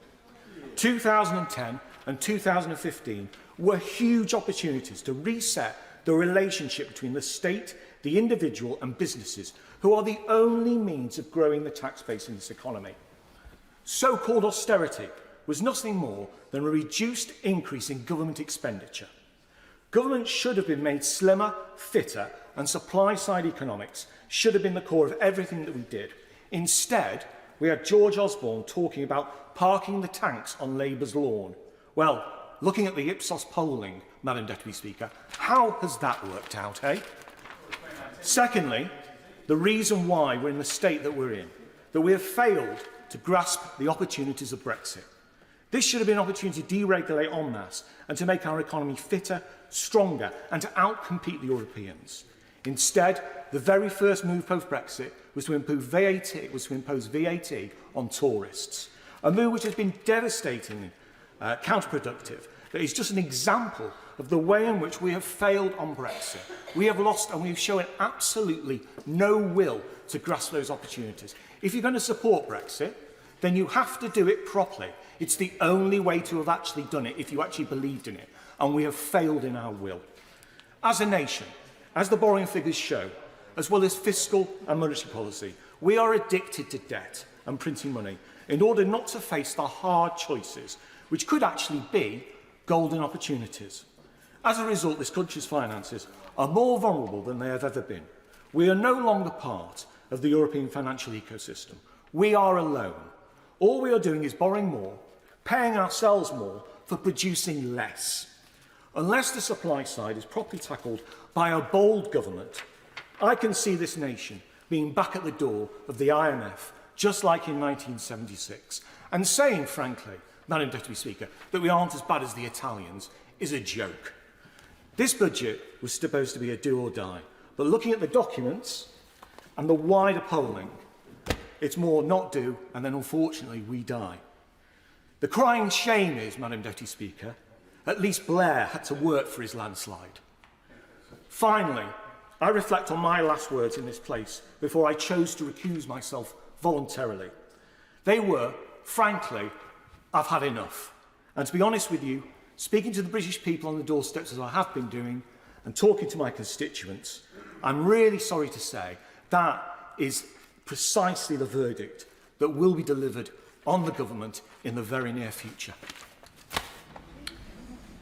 2010 and 2015 were huge opportunities to reset the relationship between the state, the individual and businesses, who are the only means of growing the tax base in this economy. So-called austerity was nothing more than a reduced increase in government expenditure. Government should have been made slimmer, fitter, and supply-side economics should have been the core of everything that we did. Instead, we had George Osborne talking about parking the tanks on Labour's lawn. Well, looking at the Ipsos polling, Madam Deputy Speaker, how has that worked out, eh? Secondly, the reason why we're in the state that we're in, that we have failed to grasp the opportunities of Brexit. This should have been an opportunity to deregulate en masse and to make our economy fitter, stronger and to outcompete the Europeans. Instead, the very first move post-Brexit was to impose VAT on tourists, a move which has been devastatingly counterproductive. That is just an example of the way in which we have failed on Brexit. We have lost and we've shown absolutely no will to grasp those opportunities. If you're going to support Brexit, then you have to do it properly. It's the only way to have actually done it if you actually believed in it, and we have failed in our will. As a nation, as the borrowing figures show, as well as fiscal and monetary policy, we are addicted to debt and printing money in order not to face the hard choices, which could actually be golden opportunities. As a result, this country's finances are more vulnerable than they have ever been. We are no longer part of the European financial ecosystem. We are alone. All we are doing is borrowing more, paying ourselves more for producing less. Unless the supply side is properly tackled by a bold government, I can see this nation being back at the door of the IMF, just like in 1976, and saying, frankly, Madam Deputy Speaker, that we aren't as bad as the Italians is a joke. This budget was supposed to be a do or die, but looking at the documents and the wider polling, it's more not do, and then unfortunately we die. The crying shame is, Madam Deputy Speaker, at least Blair had to work for his landslide. Finally, I reflect on my last words in this place before I chose to recuse myself voluntarily. They were, frankly, I've had enough. And to be honest with you, speaking to the British people on the doorsteps as I have been doing and talking to my constituents, I'm really sorry to say that is precisely the verdict that will be delivered on the government in the very near future.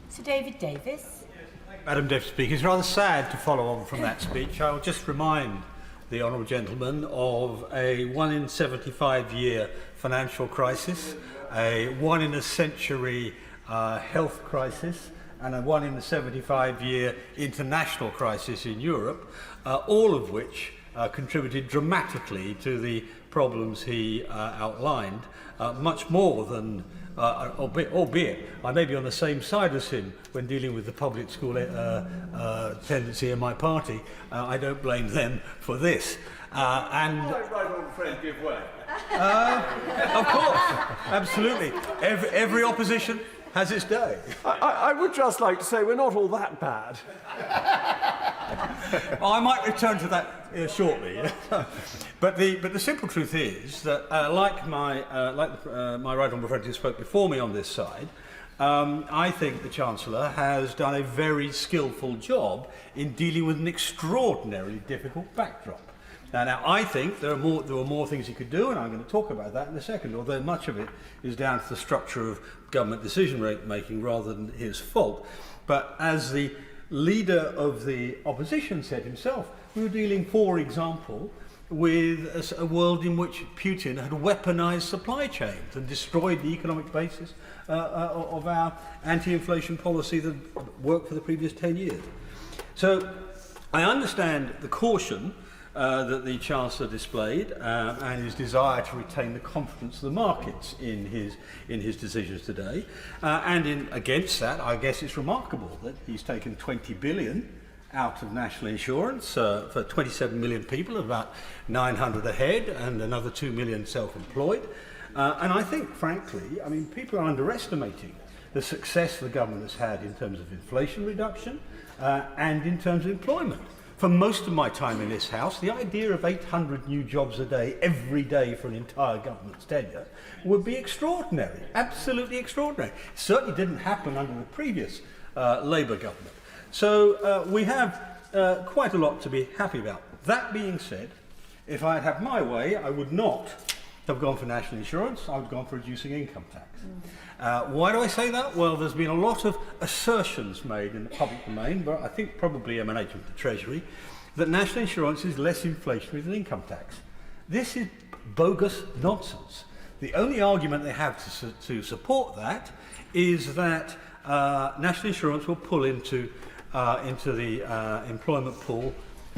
Sir David Davis. Madam Deputy Speaker, it's rather sad to follow on from that speech. I will just remind the honourable gentleman of a 1 in 75 year financial crisis, a 1 in a century health crisis, and a 1 in a 75 year international crisis in Europe, all of which contributed dramatically to the problems he outlined, much more than, albeit I may be on the same side as him when dealing with the public school tendency in my party. I don't blame them for this. Give way. Of course, absolutely. Every opposition has its day. I would just like to say we're not all that bad. I might return to that shortly. But the simple truth is that, like my right honourable friend who spoke before me on this side, I think the Chancellor has done a very skillful job in dealing with an extraordinarily difficult backdrop. Now I think there were more things he could do, and I'm going to talk about that in a second, although much of it is down to the structure of government decision-making rather than his fault. But as the leader of the opposition said himself, we were dealing, for example, with a world in which Putin had weaponized supply chains and destroyed the economic basis of our anti-inflation policy that worked for the previous 10 years. So I understand the caution that the Chancellor displayed and his desire to retain the confidence of the markets in his decisions today. Against that, I guess it's remarkable that he's taken 20 billion out of national insurance for 27 million people, about 900 a head, and another 2 million self-employed. And I think, frankly, I mean, people are underestimating the success the government has had in terms of inflation reduction and in terms of employment. For most of my time in this House, the idea of 800 new jobs a day, every day for an entire government's tenure, would be extraordinary, absolutely extraordinary. It certainly didn't happen under the previous Labour government. So we have quite a lot to be happy about. That being said, if I had had my way, I would not have gone for national insurance, I would have gone for reducing income tax. Why do I say that? Well, there's been a lot of assertions made in the public domain, but I think probably emanating from the Treasury, that national insurance is less inflationary than income tax. This is bogus nonsense. The only argument they have to support that is that national insurance will pull into the employment pool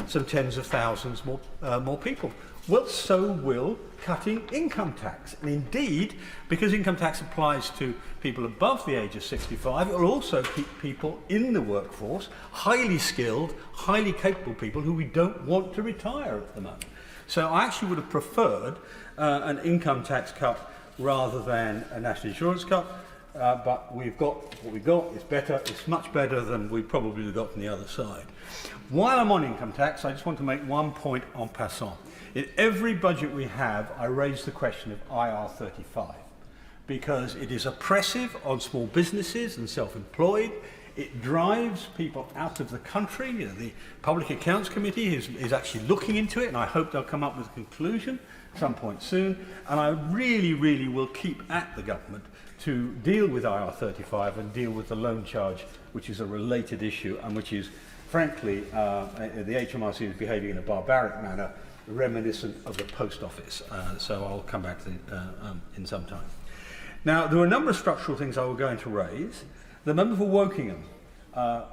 some tens of thousands more people. Well, so will cutting income tax. And indeed, because income tax applies to people above the age of 65, it will also keep people in the workforce, highly skilled, highly capable people who we don't want to retire at the moment. So I actually would have preferred an income tax cut rather than a national insurance cut. But we've got what we've got. It's better. It's much better than we probably would have got from the other side. While I'm on income tax, I just want to make one point en passant. In every budget we have, I raise the question of IR35 because it is oppressive on small businesses and self-employed. It drives people out of the country. You know, the Public Accounts Committee is actually looking into it, and I hope they'll come up with a conclusion at some point soon. And I really, really will keep at the government to deal with IR35 and deal with the loan charge, which is a related issue and which is, frankly, the HMRC is behaving in a barbaric manner, reminiscent of the post office. So I'll come back to in some time. Now, there were a number of structural things I was going to raise. The member for Wokingham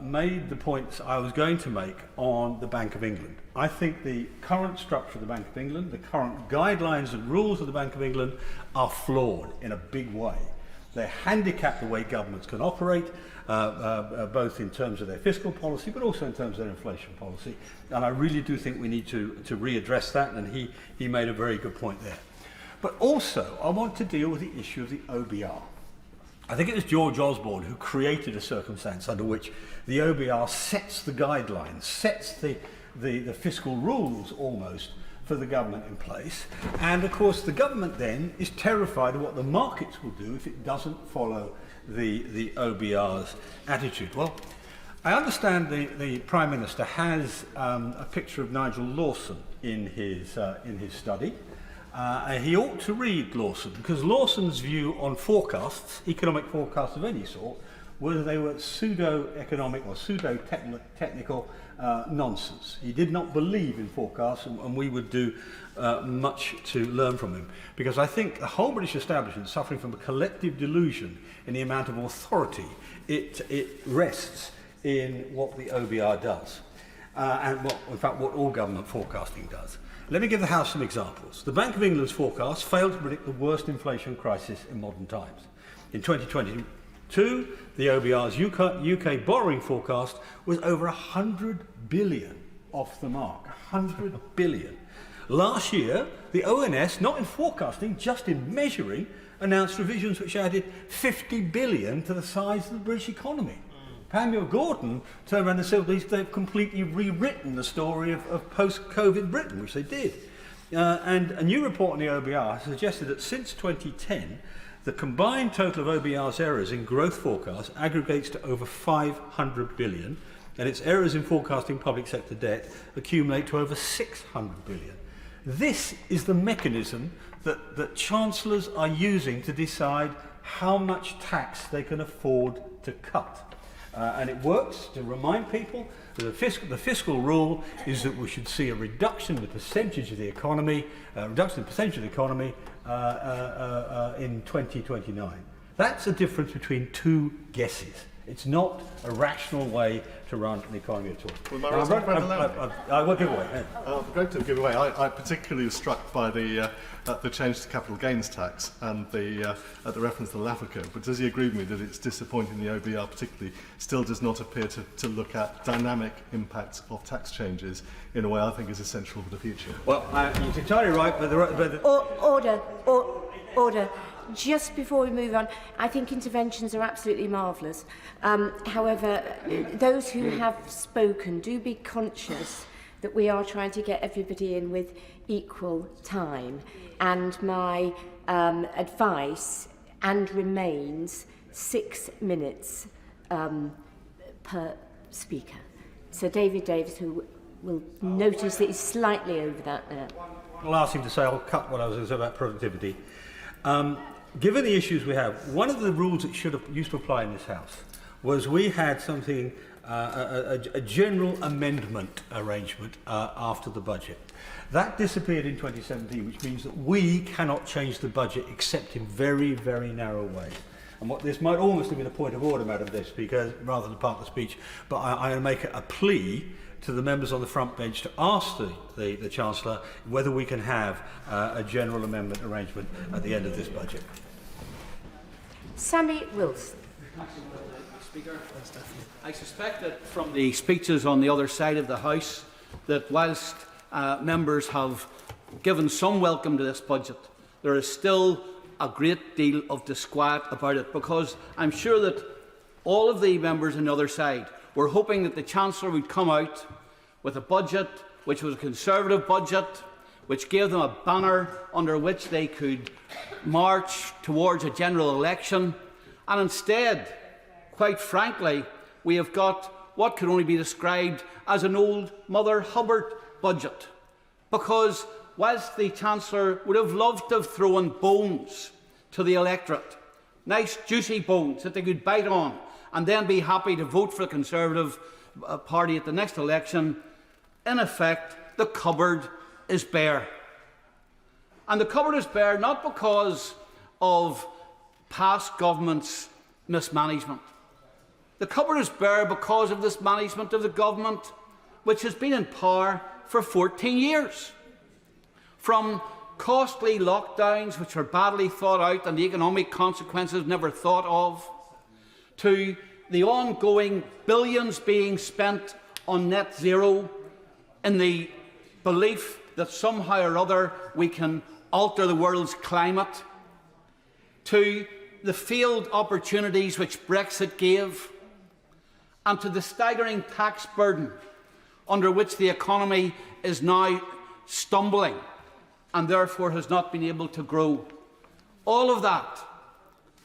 made the points I was going to make on the Bank of England. I think the current structure of the Bank of England, the current guidelines and rules of the Bank of England are flawed in a big way. They handicap the way governments can operate, both in terms of their fiscal policy, but also in terms of their inflation policy. And I really do think we need to readdress that, and he made a very good point there. But also, I want to deal with the issue of the OBR. I think it was George Osborne who created a circumstance under which the OBR sets the guidelines, sets the fiscal rules almost for the government in place. And of course the government then is terrified of what the markets will do if it doesn't follow the OBR's attitude. Well, I understand the Prime Minister has a picture of Nigel Lawson in his study. He ought to read Lawson, because Lawson's view on forecasts, economic forecasts of any sort, was they were pseudo-economic or pseudo-technical nonsense. He did not believe in forecasts, and we would do much to learn from him. Because I think the whole British establishment is suffering from a collective delusion in the amount of authority it rests in what the OBR does, and in fact what all government forecasting does. Let me give the House some examples. The Bank of England's forecast failed to predict the worst inflation crisis in modern times. In 2022, the OBR's UK borrowing forecast was over 100 billion off the mark. 100 billion. Last year, the ONS, not in forecasting, just in measuring, announced revisions which added 50 billion to the size of the British economy. Pamela Gordon turned around and said they've completely rewritten the story of post-COVID Britain, which they did. And a new report on the OBR suggested that since 2010, the combined total of OBR's errors in growth forecasts aggregates to over 500 billion, and its errors in forecasting public sector debt accumulate to over 600 billion. This is the mechanism that chancellors are using to decide how much tax they can afford to cut. And it works to remind people that the fiscal rule is that we should see a reduction in the percentage of the economy, in 2029. That's a difference between two guesses. It's not a rational way to run an economy at all. Well, I will give away. Great to give away. I particularly was struck by the change to capital gains tax and the reference to LAFCO. But does he agree with me that it's disappointing the OBR particularly still does not appear to look at dynamic impacts of tax changes in a way I think is essential for the future? Well, you're entirely right, but Order. Just before we move on, I think interventions are absolutely marvellous. However, those who have spoken, do be conscious that we are trying to get everybody in with equal time. And my advice remains 6 minutes per speaker. So David Davis, who will notice that he's slightly over that now. I'll ask him to say, I'll cut what I was going to say about productivity. Given the issues we have, one of the rules that used to apply in this House was we had something, a general amendment arrangement after the budget. That disappeared in 2017, which means that we cannot change the budget except in very, very narrow ways. And what this might almost have been a point of order, Madam Deputy Speaker, rather than part of the speech, but I'm going to make a plea to the members on the front bench to ask the Chancellor whether we can have a general amendment arrangement at the end of this budget. Sammy Wilson. Speaker, I suspect that from the speeches on the other side of the House that whilst members have given some welcome to this budget, there is still a great deal of disquiet about it, because I'm sure that all of the members on the other side were hoping that the Chancellor would come out with a budget which was a Conservative budget, which gave them a banner under which they could march towards a general election. And instead, quite frankly, we have got what could only be described as an old Mother Hubbard budget. Because whilst the Chancellor would have loved to have thrown bones to the electorate, nice juicy bones that they could bite on, and then be happy to vote for the Conservative Party at the next election, in effect, the cupboard is bare. And the cupboard is bare not because of past governments' mismanagement. The cupboard is bare because of this management of the government which has been in power for 14 years. From costly lockdowns which were badly thought out and the economic consequences never thought of, to the ongoing billions being spent on net zero in the belief that somehow or other we can alter the world's climate, to the failed opportunities which Brexit gave, and to the staggering tax burden under which the economy is now stumbling and therefore has not been able to grow. All of that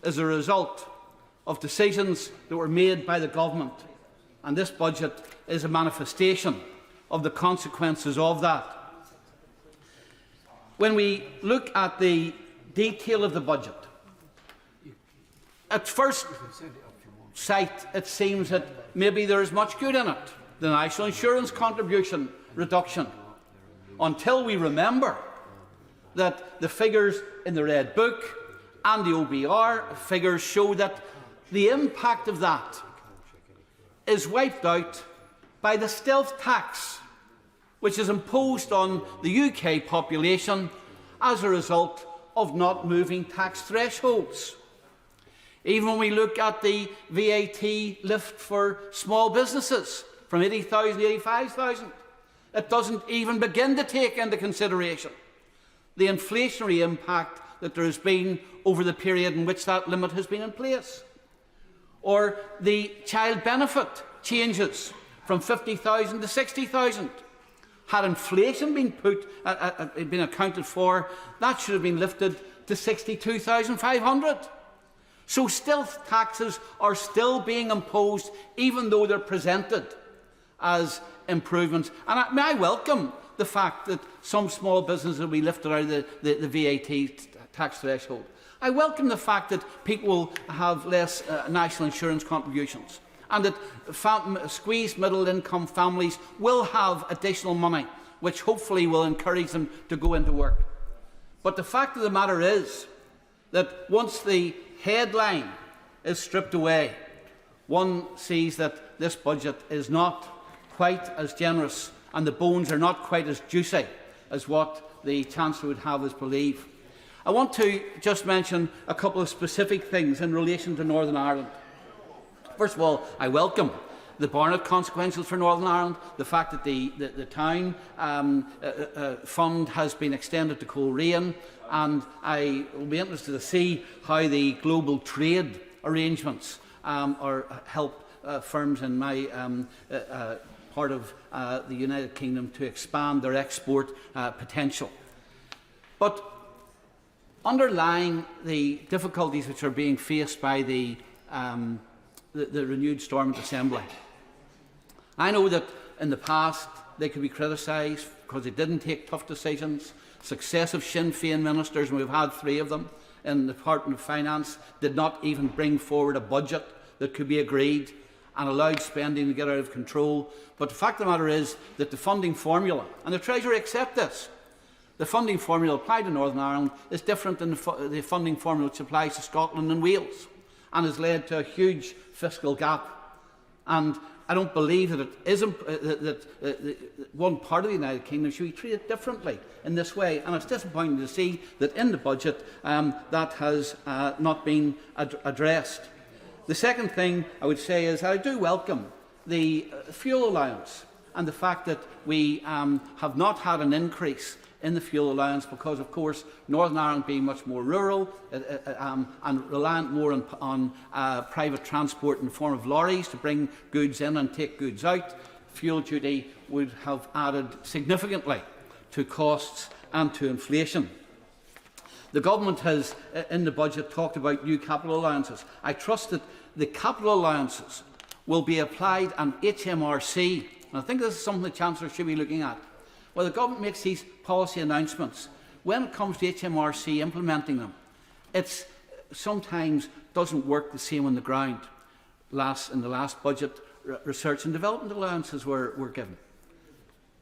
is a result of decisions that were made by the government, and this budget is a manifestation of the consequences of that. When we look at the detail of the budget, at first sight it seems that maybe there is much good in it. The national insurance contribution reduction, until we remember that the figures in the Red Book and the OBR figures show that the impact of that is wiped out by the stealth tax, which is imposed on the UK population as a result of not moving tax thresholds. Even when we look at the VAT lift for small businesses from 80,000 to 85,000, it doesn't even begin to take into consideration the inflationary impact that there has been over the period in which that limit has been in place. Or the child benefit changes from 50,000 to 60,000. Had inflation been been accounted for, that should have been lifted to 62,500. So stealth taxes are still being imposed, even though they're presented as improvements. And I welcome the fact that some small businesses will be lifted out of the VAT tax threshold. I welcome the fact that people will have less national insurance contributions, and that squeezed middle-income families will have additional money, which hopefully will encourage them to go into work. But the fact of the matter is that once the headline is stripped away, one sees that this budget is not quite as generous and the bones are not quite as juicy as what the Chancellor would have us believe. I want to just mention a couple of specific things in relation to Northern Ireland. First of all, I welcome the Barnett consequences for Northern Ireland, the fact that the town fund has been extended to Coleraine, and I will be interested to see how the global trade arrangements help firms in my part of the United Kingdom to expand their export potential. But underlying the difficulties which are being faced by the renewed Stormont Assembly, I know that in the past they could be criticised because they didn't take tough decisions. Successive Sinn Féin ministers, and we've had 3 of them in the Department of Finance, did not even bring forward a budget that could be agreed and allowed spending to get out of control. But the fact of the matter is that the funding formula, and the Treasury accept this, the funding formula applied to Northern Ireland is different than the funding formula which applies to Scotland and Wales, and has led to a huge fiscal gap. And I don't believe that it is that one part of the United Kingdom should be treated differently in this way. And it's disappointing to see that in the budget that has not been addressed. The second thing I would say is I do welcome the fuel allowance and the fact that we have not had an increase in the fuel allowance because, of course, Northern Ireland being much more rural and reliant more on private transport in the form of lorries to bring goods in and take goods out, fuel duty would have added significantly to costs and to inflation. The government has, in the budget, talked about new capital allowances. I trust that the capital allowances will be applied on HMRC. And I think this is something the Chancellor should be looking at. Well, the government makes these policy announcements. When it comes to HMRC implementing them, it sometimes doesn't work the same on the ground. In the last budget, research and development allowances were given.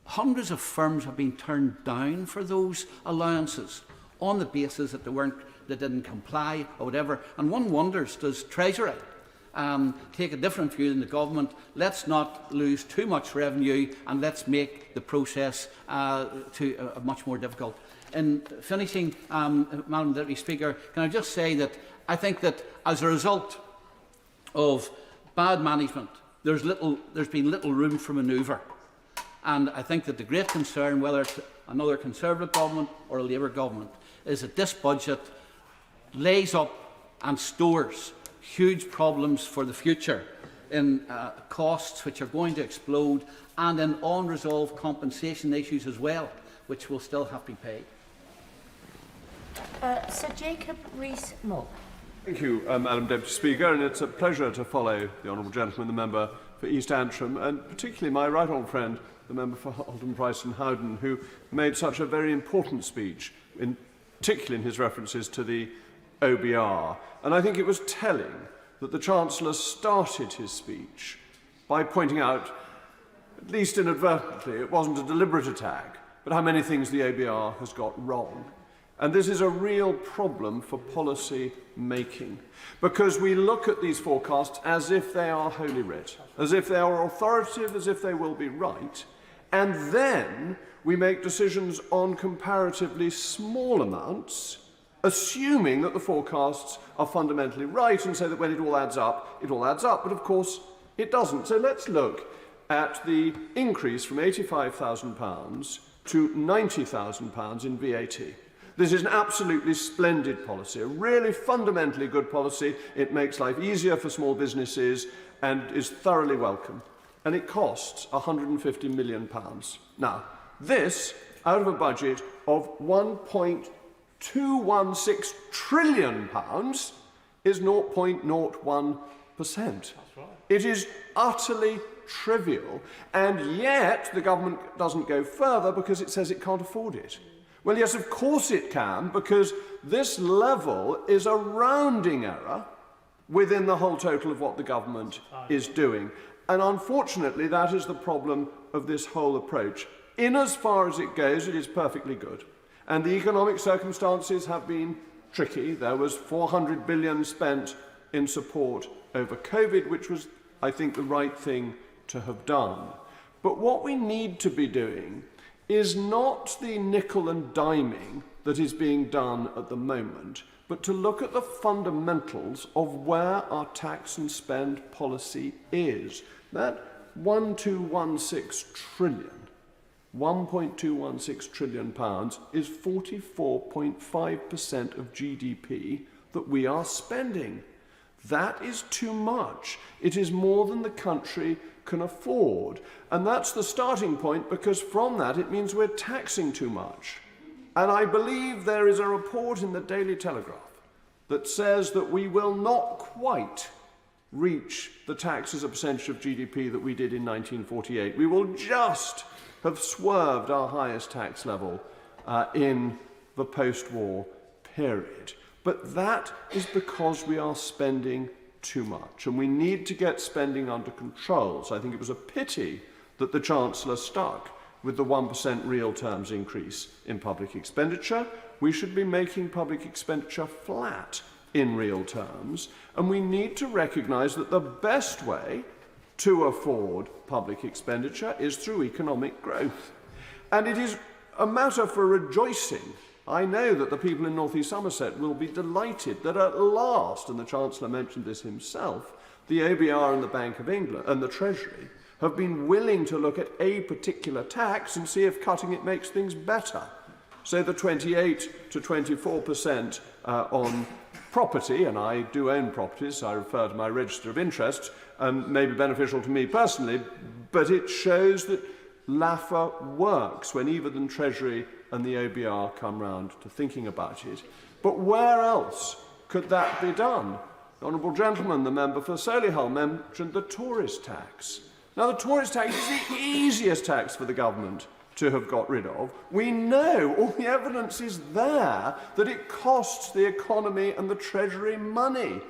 Hundreds of firms have been turned down for those allowances on the basis that they didn't comply or whatever. And one wonders, does Treasury take a different view than the government? Let's not lose too much revenue and let's make the process much more difficult. In finishing, Madam Deputy Speaker, can I just say that I think that as a result of bad management, there's been little room for manoeuvre. And I think that the great concern, whether it's another Conservative government or a Labour government, is that this budget lays up and stores huge problems for the future in costs which are going to explode and in unresolved compensation issues as well, which will still have to be paid. Sir Jacob Rees-Mogg. Thank you, Madam Deputy Speaker, and it's a pleasure to follow the honourable gentleman, the member for East Antrim, and particularly my right honourable friend, the member for Oldham Price and Howden, who made such a very important speech, particularly in his references to the OBR. And I think it was telling that the Chancellor started his speech by pointing out, at least inadvertently, it wasn't a deliberate attack, but how many things the OBR has got wrong. And this is a real problem for policy making, because we look at these forecasts as if they are holy writ, as if they are authoritative, as if they will be right, and then we make decisions on comparatively small amounts, assuming that the forecasts are fundamentally right, and so that when it all adds up, it all adds up. But of course, it doesn't. So let's look at the increase from £85,000 to £90,000 in VAT. This is an absolutely splendid policy, a really fundamentally good policy. It makes life easier for small businesses and is thoroughly welcome. And it costs £150 million. Now, this, out of a budget of £1.216 trillion, is 0.01%. It is utterly trivial, and yet the government doesn't go further because it says it can't afford it. Well, yes, of course it can, because this level is a rounding error within the whole total of what the government is doing. And unfortunately, that is the problem of this whole approach. In as far as it goes, it is perfectly good. And the economic circumstances have been tricky. There was £400 billion spent in support over COVID, which was, I think, the right thing to have done. But what we need to be doing is not the nickel and diming that is being done at the moment, but to look at the fundamentals of where our tax and spend policy is. That 1.216 trillion pounds is 44.5% of GDP that we are spending. That is too much. It is more than the country can afford. And that's the starting point, because from that it means we're taxing too much. And I believe there is a report in the Daily Telegraph that says that we will not quite reach the tax as a percentage of GDP that we did in 1948. We will just have swerved our highest tax level in the post-war period. But that is because we are spending too much, and we need to get spending under control. So I think it was a pity that the Chancellor stuck with the 1% real terms increase in public expenditure. We should be making public expenditure flat in real terms, and we need to recognise that the best way to afford public expenditure is through economic growth. And it is a matter for rejoicing. I know that the people in North East Somerset will be delighted that at last, and the Chancellor mentioned this himself, the OBR and the Bank of England and the Treasury have been willing to look at a particular tax and see if cutting it makes things better. So the 28 to 24% on property, and I do own properties, so I refer to my register of interest, may be beneficial to me personally, but it shows that LAFA works when even the Treasury and the OBR come round to thinking about it. But where else could that be done? The honourable gentleman, the member for Solihull, mentioned the tourist tax. Now, the tourist tax is the easiest tax for the government to have got rid of. We know, all the evidence is there, that it costs the economy and the Treasury money.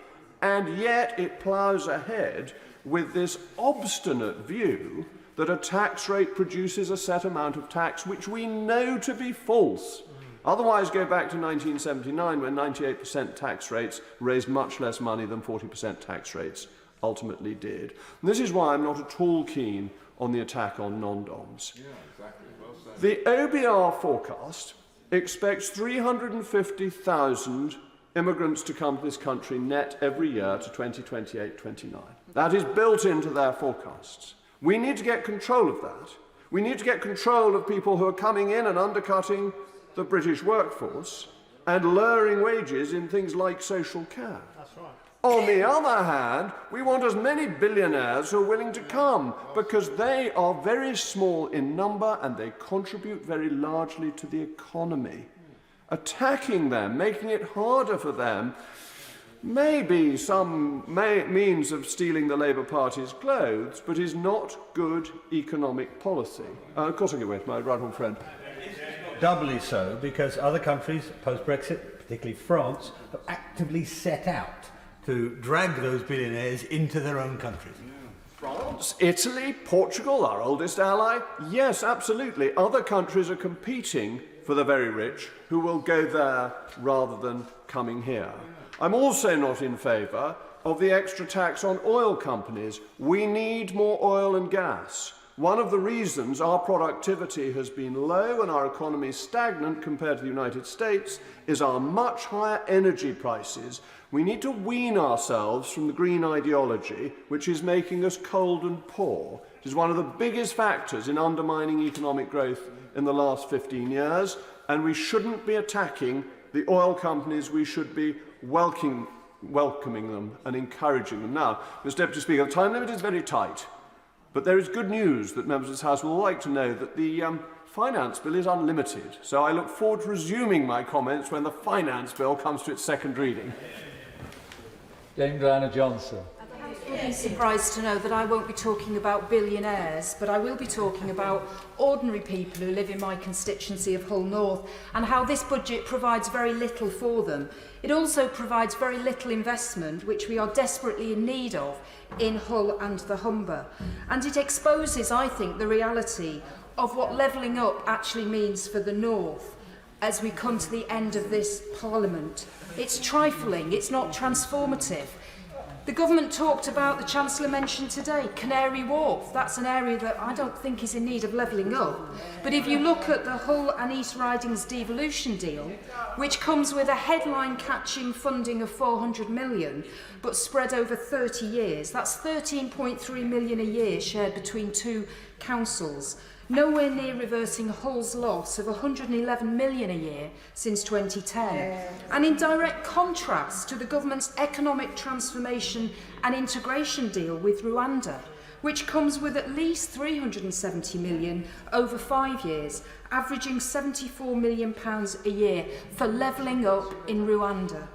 And yet it ploughs ahead with this obstinate view that a tax rate produces a set amount of tax which we know to be false. Otherwise, go back to 1979, when 98% tax rates raised much less money than 40% tax rates ultimately did. And this is why I'm not at all keen on the attack on non-doms. Yeah, exactly. Well said. The OBR forecast expects 350,000 immigrants to come to this country net every year to 2028-29. That is built into their forecasts. We need to get control of that. We need to get control of people who are coming in and undercutting the British workforce and lowering wages in things like social care. That's right. On the other hand, we want as many billionaires who are willing to come because they are very small in number and they contribute very largely to the economy. Attacking them, making it harder for them, may be some means of stealing the Labour Party's clothes, but is not good economic policy. Of course I give way to my right-hand friend. Doubly so because other countries, post-Brexit, particularly France, have actively set out to drag those billionaires into their own countries. France, Italy, Portugal, our oldest ally. Yes, absolutely. Other countries are competing for the very rich who will go there rather than coming here. I'm also not in favour of the extra tax on oil companies. We need more oil and gas. One of the reasons our productivity has been low and our economy stagnant compared to the United States is our much higher energy prices. We need to wean ourselves from the green ideology, which is making us cold and poor. It is one of the biggest factors in undermining economic growth in the last 15 years, and we shouldn't be attacking the oil companies. We should be welcoming them and encouraging them. Now, Mr. Deputy Speaker, the time limit is very tight, but there is good news that members of this House will like to know that the finance bill is unlimited. So I look forward to resuming my comments when the finance bill comes to its second reading. Dame Diana Johnson. You'll be surprised to know that I won't be talking about billionaires, but I will be talking about ordinary people who live in my constituency of Hull North and how this budget provides very little for them. It also provides very little investment, which we are desperately in need of in Hull and the Humber. And it exposes, I think, the reality of what levelling up actually means for the North as we come to the end of this Parliament. It's trifling, it's not transformative. The government talked about, the Chancellor mentioned today, Canary Wharf. That's an area that I don't think is in need of levelling up. But if you look at the Hull and East Riding's devolution deal, which comes with a headline-catching funding of 400 million, but spread over 30 years, that's 13.3 million a year shared between two councils. Nowhere near reversing Hull's loss of 111 million a year since 2010. And in direct contrast to the government's economic transformation and integration deal with Rwanda, which comes with at least 370 million over 5 years, averaging £74 million a year for levelling up in Rwanda.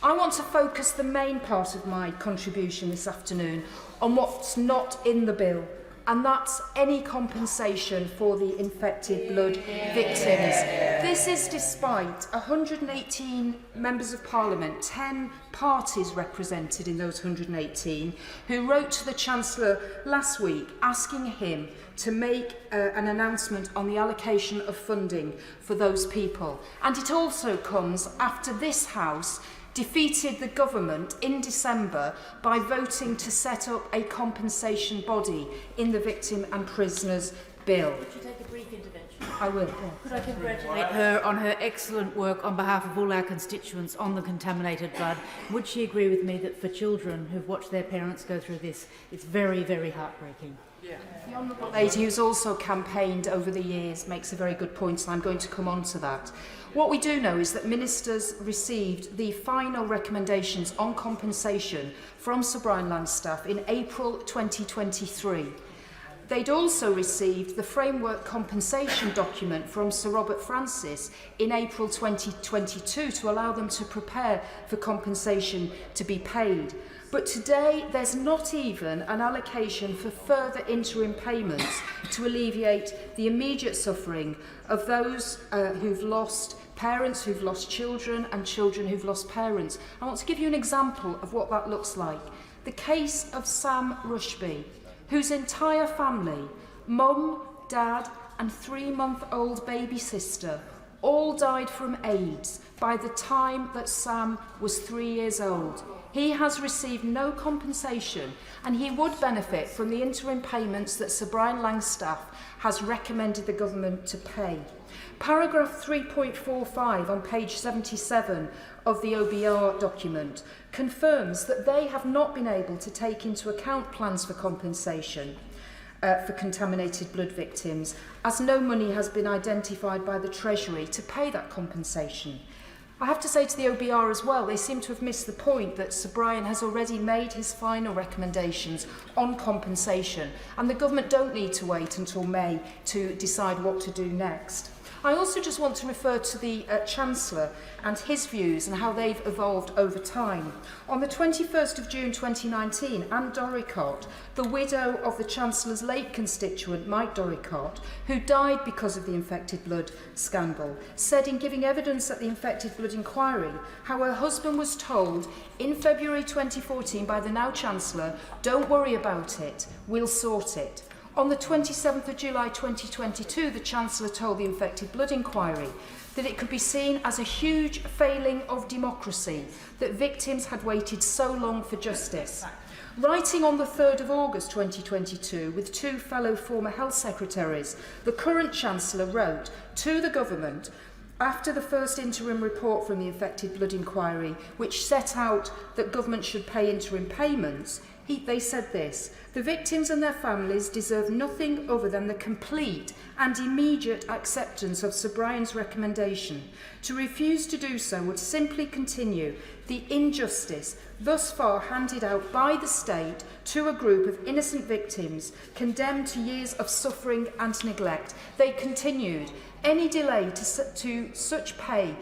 I want to focus the main part of my contribution this afternoon on what's not in the bill, and that's any compensation for the infected blood victims. This is despite 118 members of Parliament, 10 parties represented in those 118, who wrote to the Chancellor last week asking him to make an announcement on the allocation of funding for those people. And it also comes after this House defeated the government in December by voting to set up a compensation body in the Victim and Prisoners Bill. Could you take a brief intervention? I will. Could I congratulate her on her excellent work on behalf of all our constituents on the contaminated blood? Would she agree with me that for children who've watched their parents go through this, it's very, very heartbreaking? Yeah. The Honourable Lady, who's also campaigned over the years, makes a very good point, and I'm going to come on to that. What we do know is that ministers received the final recommendations on compensation from Sir Brian Langstaff in April 2023. They'd also received the framework compensation document from Sir Robert Francis in April 2022 to allow them to prepare for compensation to be paid. But today, there's not even an allocation for further interim payments to alleviate the immediate suffering of those who've lost parents, who've lost children, and children who've lost parents. I want to give you an example of what that looks like. The case of Sam Rushby, whose entire family, mum, dad, and 3-month-old baby sister, all died from AIDS by the time that Sam was 3 years old. He has received no compensation, and he would benefit from the interim payments that Sir Brian Langstaff has recommended the government to pay. Paragraph 3.45 on page 77 of the OBR document confirms that they have not been able to take into account plans for compensation for contaminated blood victims, as no money has been identified by the Treasury to pay that compensation. I have to say to the OBR as well, they seem to have missed the point that Sir Brian has already made his final recommendations on compensation, and the government don't need to wait until May to decide what to do next. I also just want to refer to the Chancellor and his views and how they've evolved over time. On the 21st of June 2019, Anne Doricott, the widow of the Chancellor's late constituent Mike Doricott, who died because of the infected blood scandal, said in giving evidence at the infected blood inquiry how her husband was told in February 2014 by the now Chancellor, "Don't worry about it, we'll sort it." On the 27th of July 2022, the Chancellor told the infected blood inquiry that it could be seen as a huge failing of democracy that victims had waited so long for justice. Writing on the 3rd of August 2022 with two fellow former health secretaries, the current Chancellor wrote to the government after the first interim report from the infected blood inquiry, which set out that government should pay interim payments, they said this: "The victims and their families deserve nothing other than the complete and immediate acceptance of Sir Brian's recommendation. To refuse to do so would simply continue the injustice thus far handed out by the state to a group of innocent victims condemned to years of suffering and neglect." They continued, any delay to pay,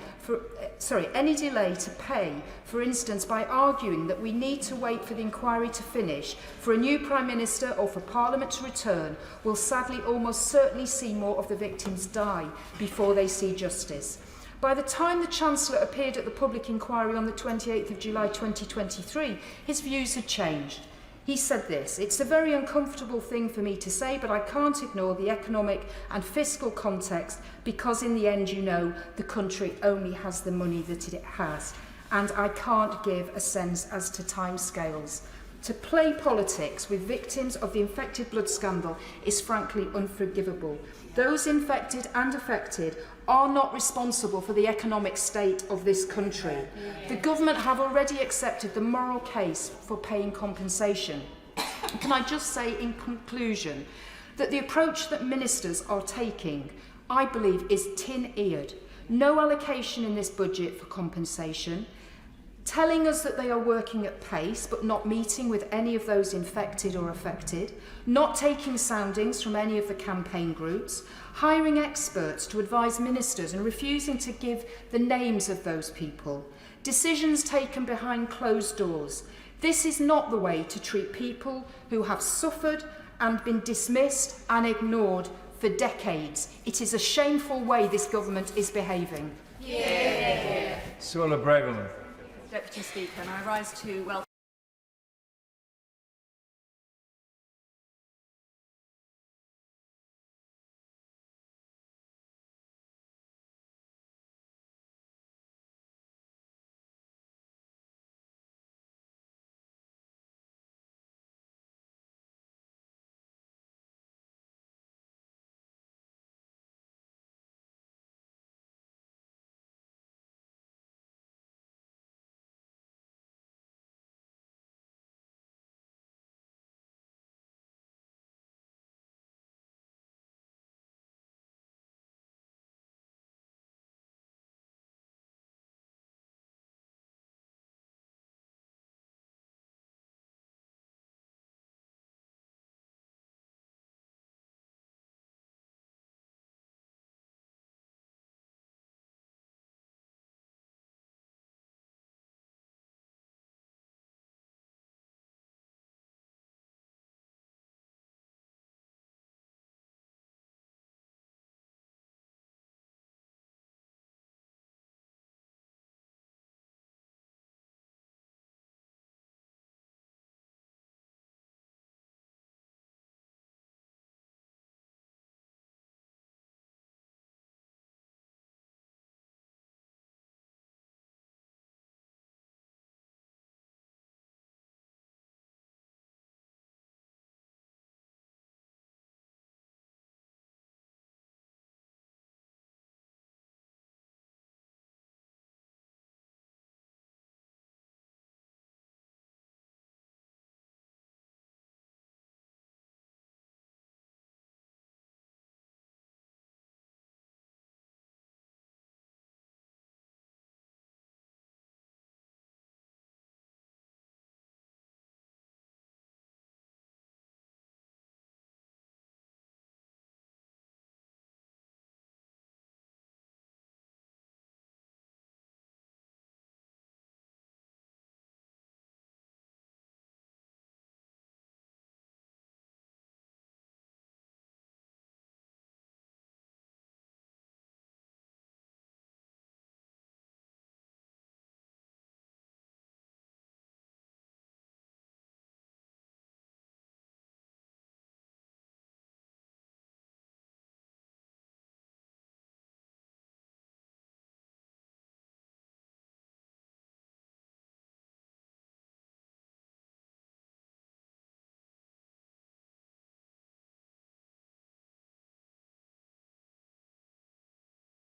for instance, by arguing that we need to wait for the inquiry to finish, for a new Prime Minister or for Parliament to return, will sadly almost certainly see more of the victims die before they see justice. By the time the Chancellor appeared at the public inquiry on the 28th of July 2023, his views had changed. He said this: "It's a very uncomfortable thing for me to say, but I can't ignore the economic and fiscal context because in the end, you know, the country only has the money that it has. And I can't give a sense as to timescales. To play politics with victims of the infected blood scandal is frankly unforgivable. Those infected and affected are not responsible for the economic state of this country. The government have already accepted the moral case for paying compensation." Can I just say in conclusion that the approach that ministers are taking, I believe, is tin-eared. No allocation in this budget for compensation, telling us that they are working at pace but not meeting with any of those infected or affected, not taking soundings from any of the campaign groups, hiring experts to advise ministers and refusing to give the names of those people, decisions taken behind closed doors. This is not the way to treat people who have suffered and been dismissed and ignored for decades. It is a shameful way this government is behaving. Suella Braverman. Deputy Speaker, and I rise to welcome